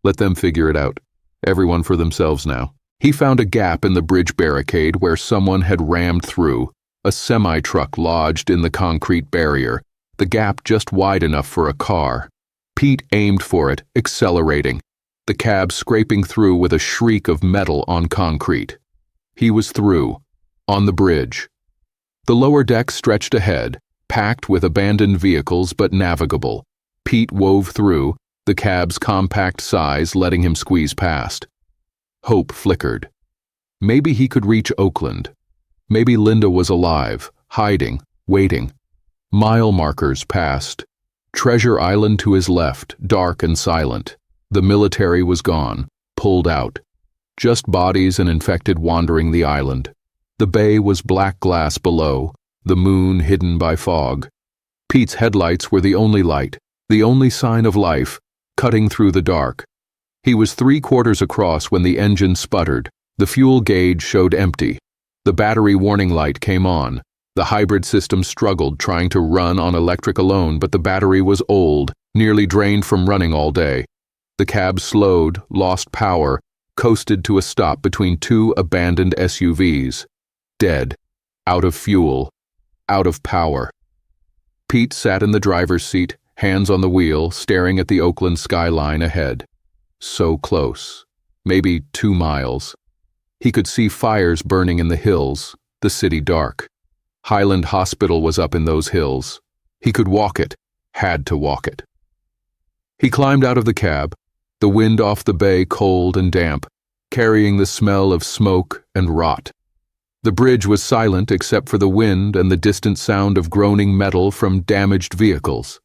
Let them figure it out. Everyone for themselves now. He found a gap in the bridge barricade where someone had rammed through, a semi-truck lodged in the concrete barrier, the gap just wide enough for a car. Pete aimed for it, accelerating, the cab scraping through with a shriek of metal on concrete. He was through, on the bridge. The lower deck stretched ahead, packed with abandoned vehicles but navigable. Pete wove through, the cab's compact size letting him squeeze past. Hope flickered. Maybe he could reach Oakland. Maybe Linda was alive, hiding, waiting. Mile markers passed. Treasure Island to his left, dark and silent. The military was gone, pulled out. Just bodies and infected wandering the island. The bay was black glass below, the moon hidden by fog. Pete's headlights were the only light, the only sign of life, cutting through the dark. He was 3/4 across when the engine sputtered. The fuel gauge showed empty. The battery warning light came on. The hybrid system struggled, trying to run on electric alone, but the battery was old, nearly drained from running all day. The cab slowed, lost power, coasted to a stop between two abandoned SUVs. Dead. Out of fuel. Out of power. Pete sat in the driver's seat, hands on the wheel, staring at the Oakland skyline ahead. So close. Maybe 2 miles. He could see fires burning in the hills, the city dark. Highland Hospital was up in those hills. He could walk it, had to walk it. He climbed out of the cab, the wind off the bay cold and damp, carrying the smell of smoke and rot. The bridge was silent except for the wind and the distant sound of groaning metal from damaged vehicles.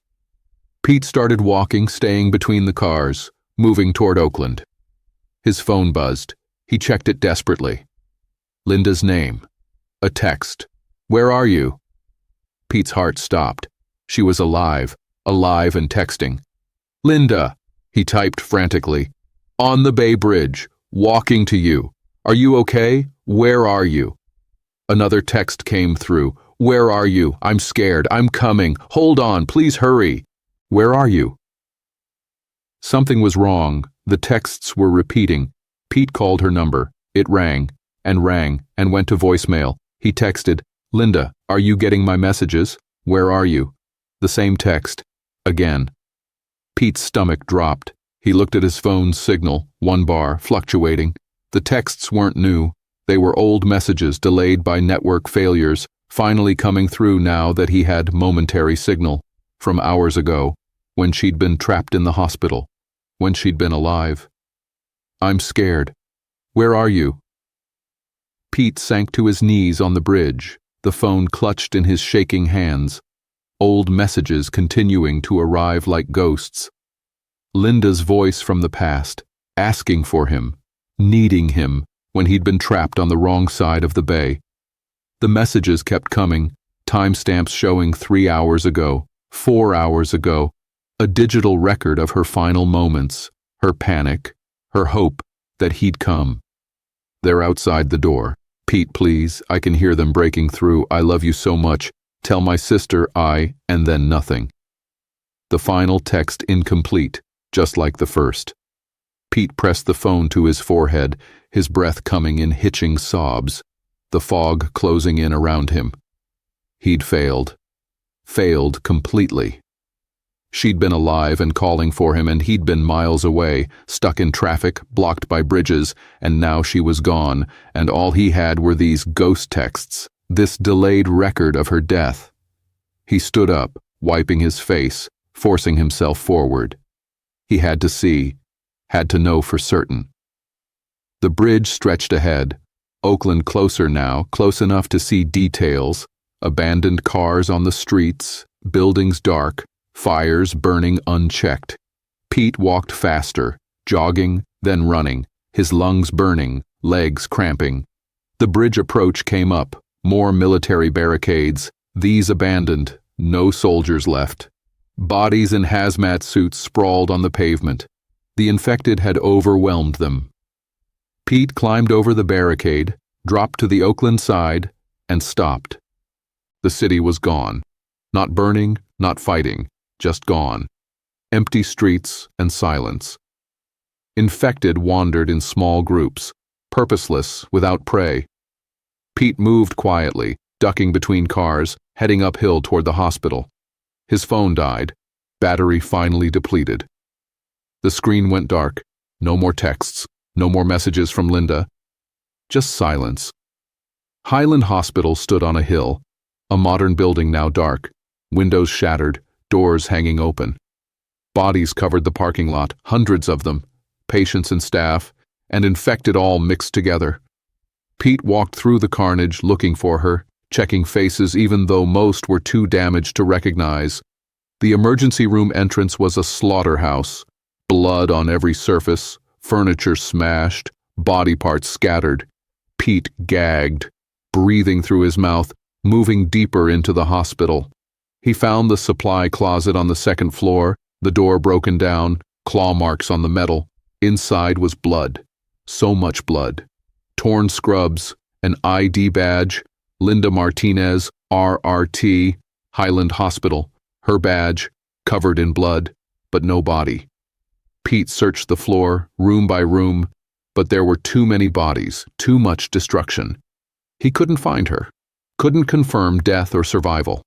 Pete started walking, staying between the cars, moving toward Oakland. His phone buzzed. He checked it desperately. Linda's name. A text. "Where are you?" Pete's heart stopped. She was alive and texting. "Linda," he typed frantically. "On the Bay Bridge, walking to you. Are you okay? Where are you?" Another text came through. "Where are you? I'm scared. I'm coming. Hold on, please hurry. Where are you?" Something was wrong. The texts were repeating. Pete called her number. It rang and went to voicemail. He texted, "Linda, are you getting my messages? Where are you?" The same text. Again. Pete's stomach dropped. He looked at his phone's signal, 1 bar, fluctuating. The texts weren't new. They were old messages delayed by network failures, finally coming through now that he had momentary signal, from hours ago, when she'd been trapped in the hospital, when she'd been alive. "I'm scared. Where are you?" Pete sank to his knees on the bridge, the phone clutched in his shaking hands. Old messages continuing to arrive like ghosts. Linda's voice from the past, asking for him, needing him, when he'd been trapped on the wrong side of the bay. The messages kept coming, timestamps showing 3 hours ago, 4 hours ago, a digital record of her final moments, her panic, her hope that he'd come. They're outside the door. "Pete, please, I can hear them breaking through. I love you so much. Tell my sister and then nothing." The final text incomplete, just like the first. Pete pressed the phone to his forehead, his breath coming in hitching sobs, the fog closing in around him. He'd failed. Failed completely. She'd been alive and calling for him, and he'd been miles away, stuck in traffic, blocked by bridges, and now she was gone, and all he had were these ghost texts, this delayed record of her death. He stood up, wiping his face, forcing himself forward. He had to see, had to know for certain. The bridge stretched ahead, Oakland closer now, close enough to see details, abandoned cars on the streets, buildings dark, fires burning unchecked. Pete walked faster, jogging, then running, his lungs burning, legs cramping. The bridge approach came up, more military barricades, these abandoned, no soldiers left. Bodies in hazmat suits sprawled on the pavement. The infected had overwhelmed them. Pete climbed over the barricade, dropped to the Oakland side, and stopped. The city was gone. Not burning, not fighting, just gone. Empty streets and silence. Infected wandered in small groups, purposeless, without prey. Pete moved quietly, ducking between cars, heading uphill toward the hospital. His phone died, battery finally depleted. The screen went dark. No more texts, no more messages from Linda. Just silence. Highland Hospital stood on a hill, a modern building now dark, windows shattered, doors hanging open. Bodies covered the parking lot, hundreds of them, patients and staff, and infected all mixed together. Pete walked through the carnage looking for her, checking faces even though most were too damaged to recognize. The emergency room entrance was a slaughterhouse, blood on every surface, furniture smashed, body parts scattered. Pete gagged, breathing through his mouth, moving deeper into the hospital. He found the supply closet on the second floor, the door broken down, claw marks on the metal. Inside was blood. So much blood. Torn scrubs, an ID badge, Linda Martinez, RRT, Highland Hospital, her badge, covered in blood, but no body. Pete searched the floor, room by room, but there were too many bodies, too much destruction. He couldn't find her, couldn't confirm death or survival.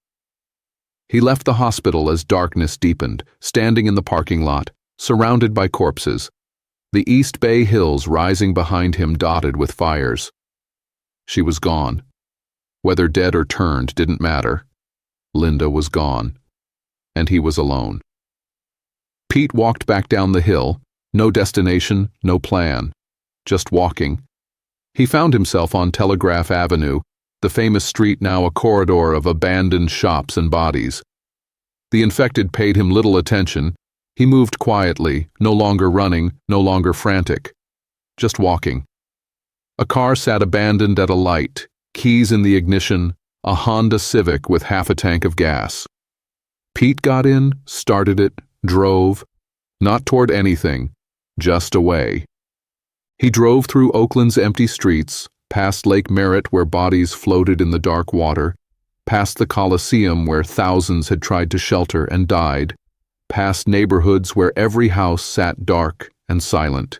He left the hospital as darkness deepened, standing in the parking lot, surrounded by corpses, the East Bay hills rising behind him dotted with fires. She was gone. Whether dead or turned didn't matter. Linda was gone, and he was alone. Pete walked back down the hill, no destination, no plan, just walking. He found himself on Telegraph Avenue, the famous street now a corridor of abandoned shops and bodies. The infected paid him little attention. He moved quietly, no longer running, no longer frantic, just walking. A car sat abandoned at a light, keys in the ignition, a Honda Civic with half a tank of gas. Pete got in, started it, drove, not toward anything, just away. He drove through Oakland's empty streets, past Lake Merritt where bodies floated in the dark water, past the Coliseum where thousands had tried to shelter and died, past neighborhoods where every house sat dark and silent.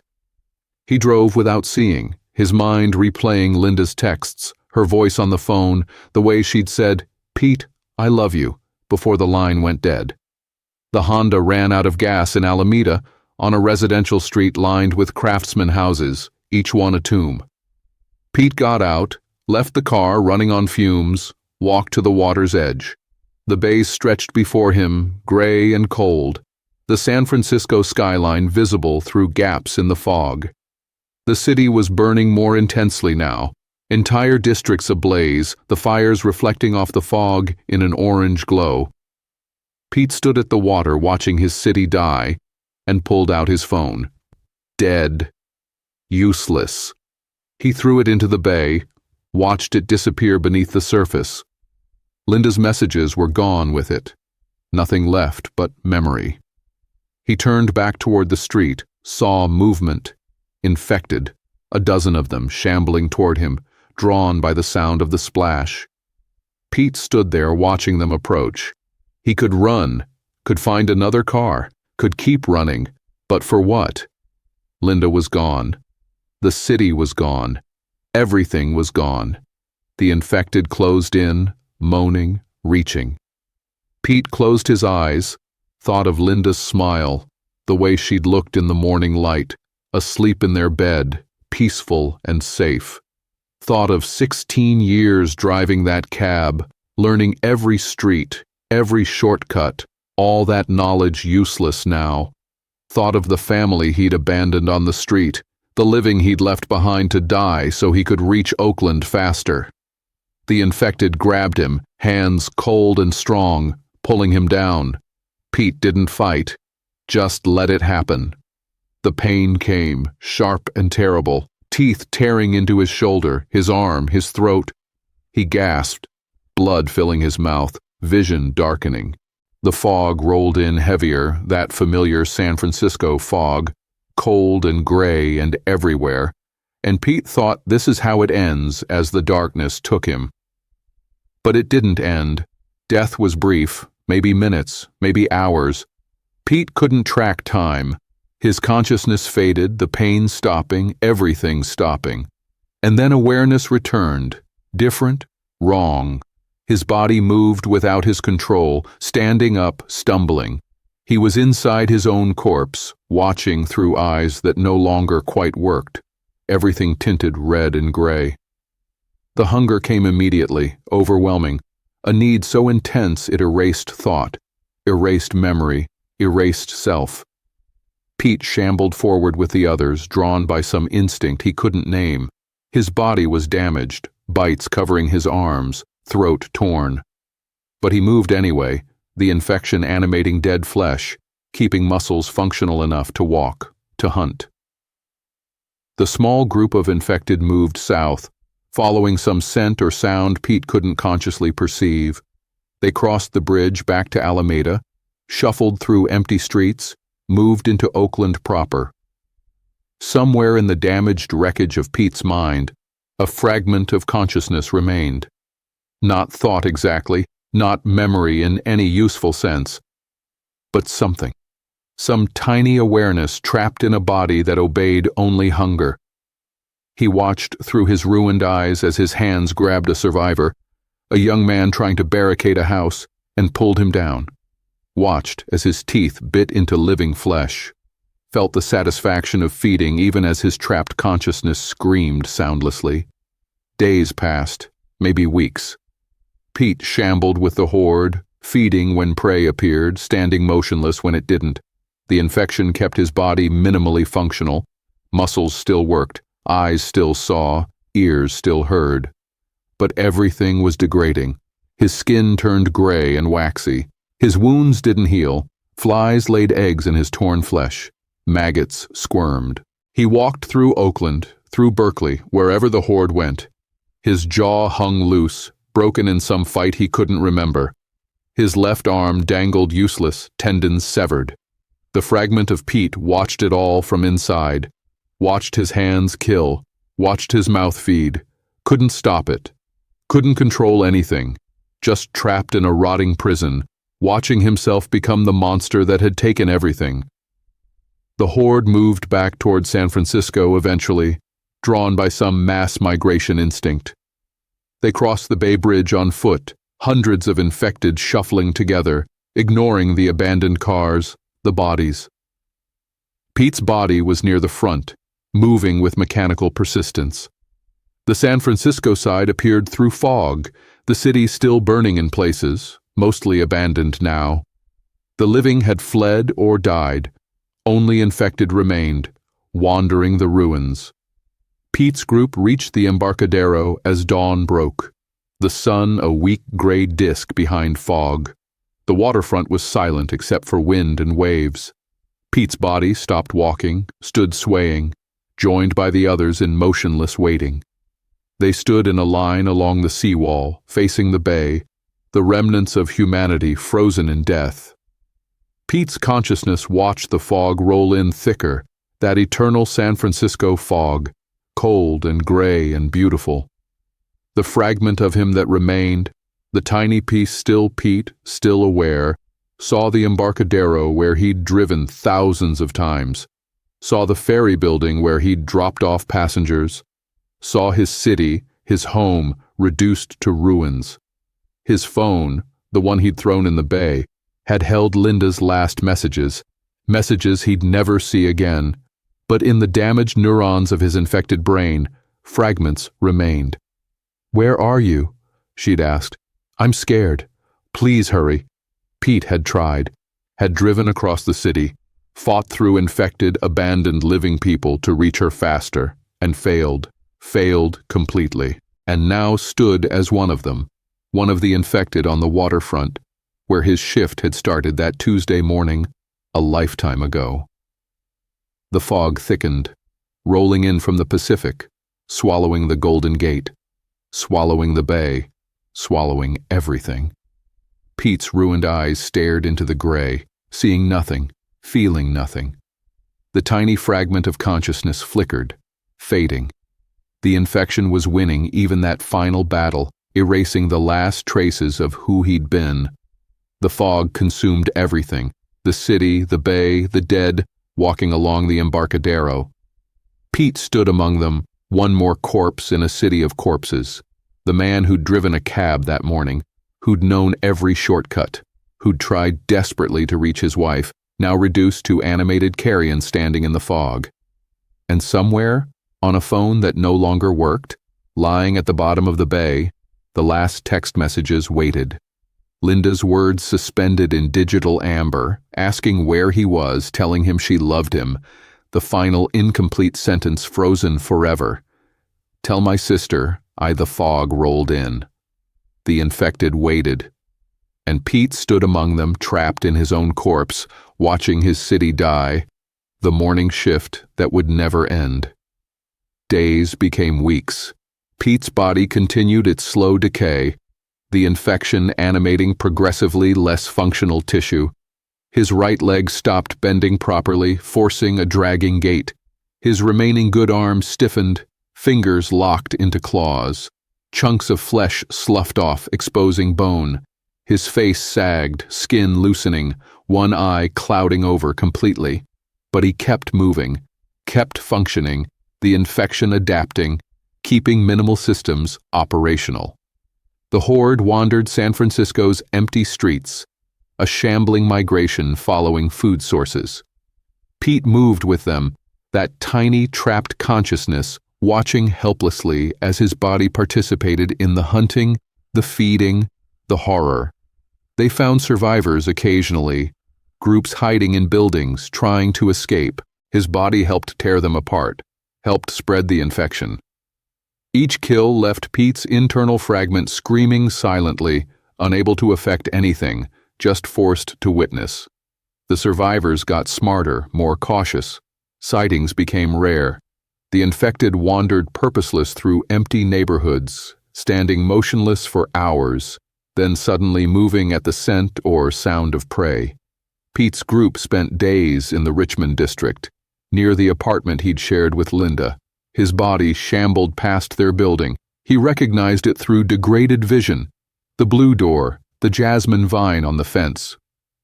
He drove without seeing, his mind replaying Linda's texts, her voice on the phone, the way she'd said, "Pete, I love you," before the line went dead. The Honda ran out of gas in Alameda, on a residential street lined with craftsman houses, each one a tomb. Pete got out, left the car running on fumes, walked to the water's edge. The bay stretched before him, gray and cold, the San Francisco skyline visible through gaps in the fog. The city was burning more intensely now, entire districts ablaze, the fires reflecting off the fog in an orange glow. Pete stood at the water watching his city die and pulled out his phone. Dead. Useless. He threw it into the bay, watched it disappear beneath the surface. Linda's messages were gone with it. Nothing left but memory. He turned back toward the street, saw movement. Infected, a dozen of them shambling toward him, drawn by the sound of the splash. Pete stood there watching them approach. He could run, could find another car, could keep running, but for what? Linda was gone. The city was gone. Everything was gone. The infected closed in, moaning, reaching. Pete closed his eyes, thought of Linda's smile, the way she'd looked in the morning light, asleep in their bed, peaceful and safe. Thought of 16 years driving that cab, learning every street, every shortcut, all that knowledge useless now. Thought of the family he'd abandoned on the street, the living he'd left behind to die so he could reach Oakland faster. The infected grabbed him, hands cold and strong, pulling him down. Pete didn't fight, just let it happen. The pain came, sharp and terrible, teeth tearing into his shoulder, his arm, his throat. He gasped, blood filling his mouth, vision darkening. The fog rolled in heavier, that familiar San Francisco fog, cold and gray and everywhere, and Pete thought this is how it ends as the darkness took him. But it didn't end. Death was brief, maybe minutes, maybe hours. Pete couldn't track time. His consciousness faded, the pain stopping, everything stopping. And then awareness returned, different, wrong. His body moved without his control, standing up, stumbling. He was inside his own corpse, watching through eyes that no longer quite worked, everything tinted red and gray. The hunger came immediately, overwhelming, a need so intense it erased thought, erased memory, erased self. Pete shambled forward with the others, drawn by some instinct he couldn't name. His body was damaged, bites covering his arms, throat torn. But he moved anyway, the infection animating dead flesh, keeping muscles functional enough to walk, to hunt. The small group of infected moved south, following some scent or sound Pete couldn't consciously perceive. They crossed the bridge back to Alameda, shuffled through empty streets, moved into Oakland proper. Somewhere in the damaged wreckage of Pete's mind, a fragment of consciousness remained. Not thought exactly, not memory in any useful sense, but something. Some tiny awareness trapped in a body that obeyed only hunger. He watched through his ruined eyes as his hands grabbed a survivor, a young man trying to barricade a house, and pulled him down. Watched as his teeth bit into living flesh. Felt the satisfaction of feeding even as his trapped consciousness screamed soundlessly. Days passed, maybe weeks. Pete shambled with the horde, feeding when prey appeared, standing motionless when it didn't. The infection kept his body minimally functional. Muscles still worked, eyes still saw, ears still heard. But everything was degrading. His skin turned gray and waxy. His wounds didn't heal. Flies laid eggs in his torn flesh. Maggots squirmed. He walked through Oakland, through Berkeley, wherever the horde went. His jaw hung loose, broken in some fight he couldn't remember. His left arm dangled useless, tendons severed. The fragment of Pete watched it all from inside. Watched his hands kill. Watched his mouth feed. Couldn't stop it. Couldn't control anything. Just trapped in a rotting prison, watching himself become the monster that had taken everything. The horde moved back toward San Francisco eventually, drawn by some mass migration instinct. They crossed the Bay Bridge on foot, hundreds of infected shuffling together, ignoring the abandoned cars, the bodies. Pete's body was near the front, moving with mechanical persistence. The San Francisco side appeared through fog, the city still burning in places, mostly abandoned now. The living had fled or died. Only infected remained, wandering the ruins. Pete's group reached the Embarcadero as dawn broke, the sun a weak gray disk behind fog. The waterfront was silent except for wind and waves. Pete's body stopped walking, stood swaying, joined by the others in motionless waiting. They stood in a line along the seawall, facing the bay, the remnants of humanity frozen in death. Pete's consciousness watched the fog roll in thicker, that eternal San Francisco fog, cold and gray and beautiful. The fragment of him that remained, the tiny piece still Pete, still aware, saw the Embarcadero where he'd driven thousands of times, saw the ferry building where he'd dropped off passengers, saw his city, his home, reduced to ruins. His phone, the one he'd thrown in the bay, had held Linda's last messages, messages he'd never see again, but in the damaged neurons of his infected brain, fragments remained. "Where are you?" she'd asked. "I'm scared. Please hurry." Pete had tried, had driven across the city, fought through infected, abandoned living people to reach her faster, and failed completely, and now stood as one of them, one of the infected on the waterfront, where his shift had started that Tuesday morning, a lifetime ago. The fog thickened, rolling in from the Pacific, swallowing the Golden Gate, swallowing the bay, swallowing everything. Pete's ruined eyes stared into the gray, seeing nothing, feeling nothing. The tiny fragment of consciousness flickered, fading. The infection was winning even that final battle, erasing the last traces of who he'd been. The fog consumed everything, the city, the bay, the dead, walking along the Embarcadero. Pete stood among them, one more corpse in a city of corpses. The man who'd driven a cab that morning, who'd known every shortcut, who'd tried desperately to reach his wife, now reduced to animated carrion standing in the fog. And somewhere, on a phone that no longer worked, lying at the bottom of the bay, the last text messages waited. Linda's words suspended in digital amber, asking where he was, telling him she loved him, the final incomplete sentence frozen forever. "Tell my sister the fog rolled in." The infected waited, and Pete stood among them, trapped in his own corpse, watching his city die, the morning shift that would never end. Days became weeks. Pete's body continued its slow decay, the infection animating progressively less functional tissue. His right leg stopped bending properly, forcing a dragging gait. His remaining good arm stiffened, fingers locked into claws. Chunks of flesh sloughed off, exposing bone. His face sagged, skin loosening, one eye clouding over completely. But he kept moving, kept functioning, the infection adapting, keeping minimal systems operational. The horde wandered San Francisco's empty streets, a shambling migration following food sources. Pete moved with them, that tiny trapped consciousness watching helplessly as his body participated in the hunting, the feeding, the horror. They found survivors occasionally, groups hiding in buildings, trying to escape. His body helped tear them apart, helped spread the infection. Each kill left Pete's internal fragment screaming silently, unable to affect anything, just forced to witness. The survivors got smarter, more cautious. Sightings became rare. The infected wandered purposeless through empty neighborhoods, standing motionless for hours, then suddenly moving at the scent or sound of prey. Pete's group spent days in the Richmond district, near the apartment he'd shared with Linda. His body shambled past their building. He recognized it through degraded vision. The blue door, the jasmine vine on the fence.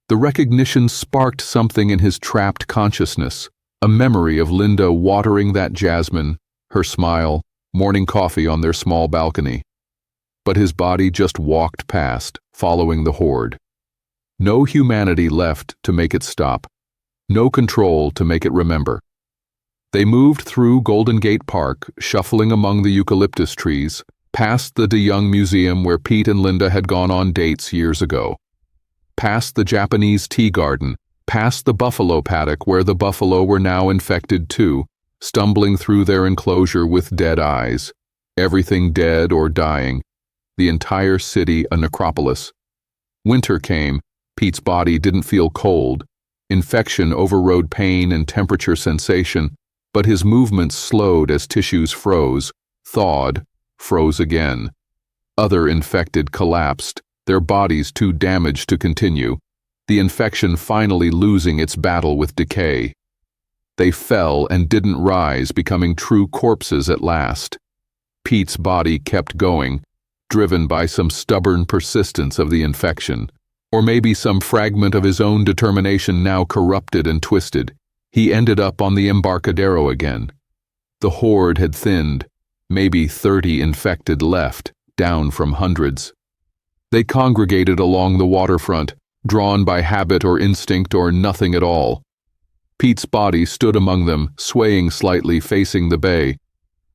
The recognition sparked something in his trapped consciousness, a memory of Linda watering that jasmine, her smile, morning coffee on their small balcony. But his body just walked past, following the horde. No humanity left to make it stop. No control to make it remember. They moved through Golden Gate Park, shuffling among the eucalyptus trees, past the DeYoung Museum where Pete and Linda had gone on dates years ago. Past the Japanese tea garden, past the buffalo paddock where the buffalo were now infected too, stumbling through their enclosure with dead eyes. Everything dead or dying. The entire city a necropolis. Winter came. Pete's body didn't feel cold. Infection overrode pain and temperature sensation, but his movements slowed as tissues froze, thawed, froze again. Other infected collapsed, their bodies too damaged to continue, the infection finally losing its battle with decay. They fell and didn't rise, becoming true corpses at last. Pete's body kept going, driven by some stubborn persistence of the infection, or maybe some fragment of his own determination now corrupted and twisted. He ended up on the Embarcadero again. The horde had thinned, maybe 30 infected left, down from hundreds. They congregated along the waterfront, drawn by habit or instinct or nothing at all. Pete's body stood among them, swaying slightly, facing the bay.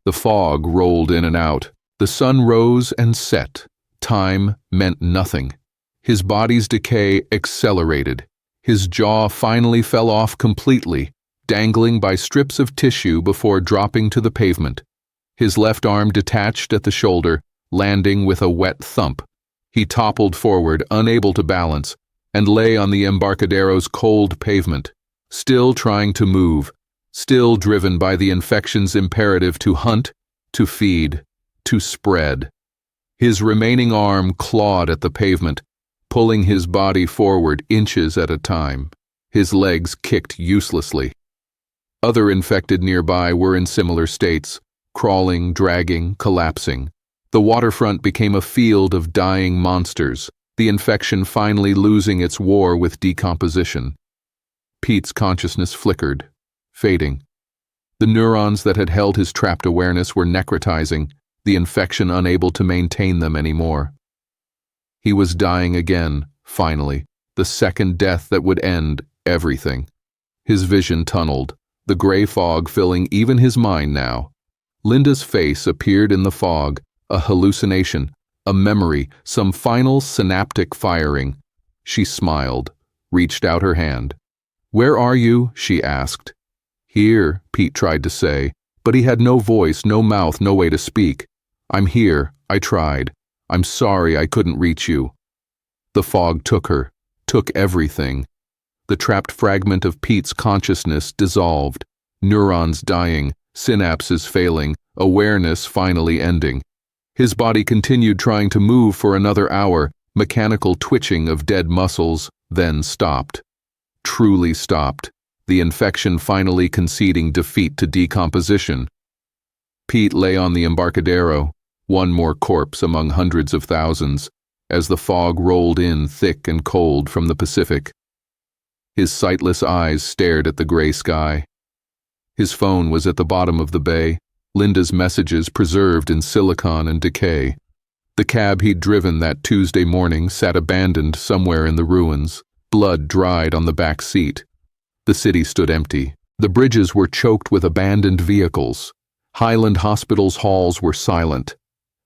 The fog rolled in and out. The sun rose and set. Time meant nothing. His body's decay accelerated. His jaw finally fell off completely, dangling by strips of tissue before dropping to the pavement. His left arm detached at the shoulder, landing with a wet thump. He toppled forward, unable to balance, and lay on the Embarcadero's cold pavement, still trying to move, still driven by the infection's imperative to hunt, to feed, to spread. His remaining arm clawed at the pavement, pulling his body forward inches at a time. His legs kicked uselessly. Other infected nearby were in similar states, crawling, dragging, collapsing. The waterfront became a field of dying monsters, the infection finally losing its war with decomposition. Pete's consciousness flickered, fading. The neurons that had held his trapped awareness were necrotizing, the infection unable to maintain them anymore. He was dying again, finally, the second death that would end everything. His vision tunneled, the gray fog filling even his mind now. Linda's face appeared in the fog, a hallucination, a memory, some final synaptic firing. She smiled, reached out her hand. "Where are you?" she asked. "Here," Pete tried to say, but he had no voice, no mouth, no way to speak. "I'm here. I tried. I'm sorry I couldn't reach you." The fog took her, took everything. The trapped fragment of Pete's consciousness dissolved, neurons dying, synapses failing, awareness finally ending. His body continued trying to move for another hour, mechanical twitching of dead muscles, then stopped. truly stopped, the infection finally conceding defeat to decomposition. Pete lay on the Embarcadero, one more corpse among hundreds of thousands, as the fog rolled in thick and cold from the Pacific. His sightless eyes stared at the gray sky. His phone was at the bottom of the bay, Linda's messages preserved in silicon and decay. The cab he'd driven that Tuesday morning sat abandoned somewhere in the ruins, blood dried on the back seat. The city stood empty. The bridges were choked with abandoned vehicles. Highland Hospital's halls were silent.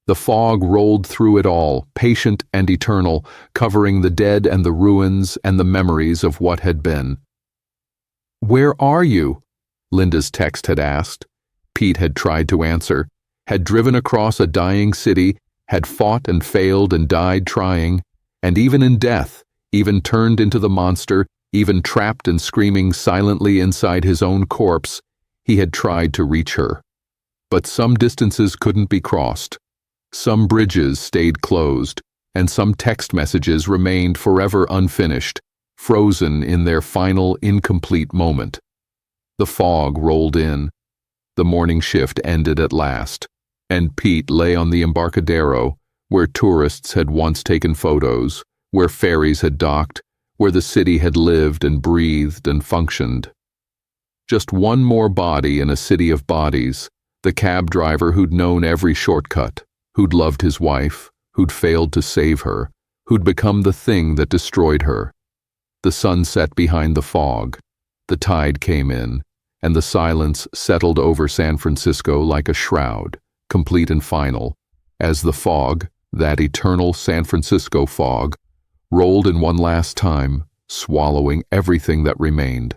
The fog rolled through it all, patient and eternal, covering the dead and the ruins and the memories of what had been. "Where are you?" Linda's text had asked. Pete had tried to answer, had driven across a dying city, had fought and failed and died trying, and even in death, even turned into the monster, even trapped and screaming silently inside his own corpse, he had tried to reach her. But some distances couldn't be crossed. Some bridges stayed closed, and some text messages remained forever unfinished, frozen in their final incomplete moment. The fog rolled in. The morning shift ended at last, and Pete lay on the Embarcadero, where tourists had once taken photos, where ferries had docked, where the city had lived and breathed and functioned. Just one more body in a city of bodies, the cab driver who'd known every shortcut, who'd loved his wife, who'd failed to save her, who'd become the thing that destroyed her. The sun set behind the fog. The tide came in, and the silence settled over San Francisco like a shroud, complete and final, as the fog, that eternal San Francisco fog, rolled in one last time, swallowing everything that remained.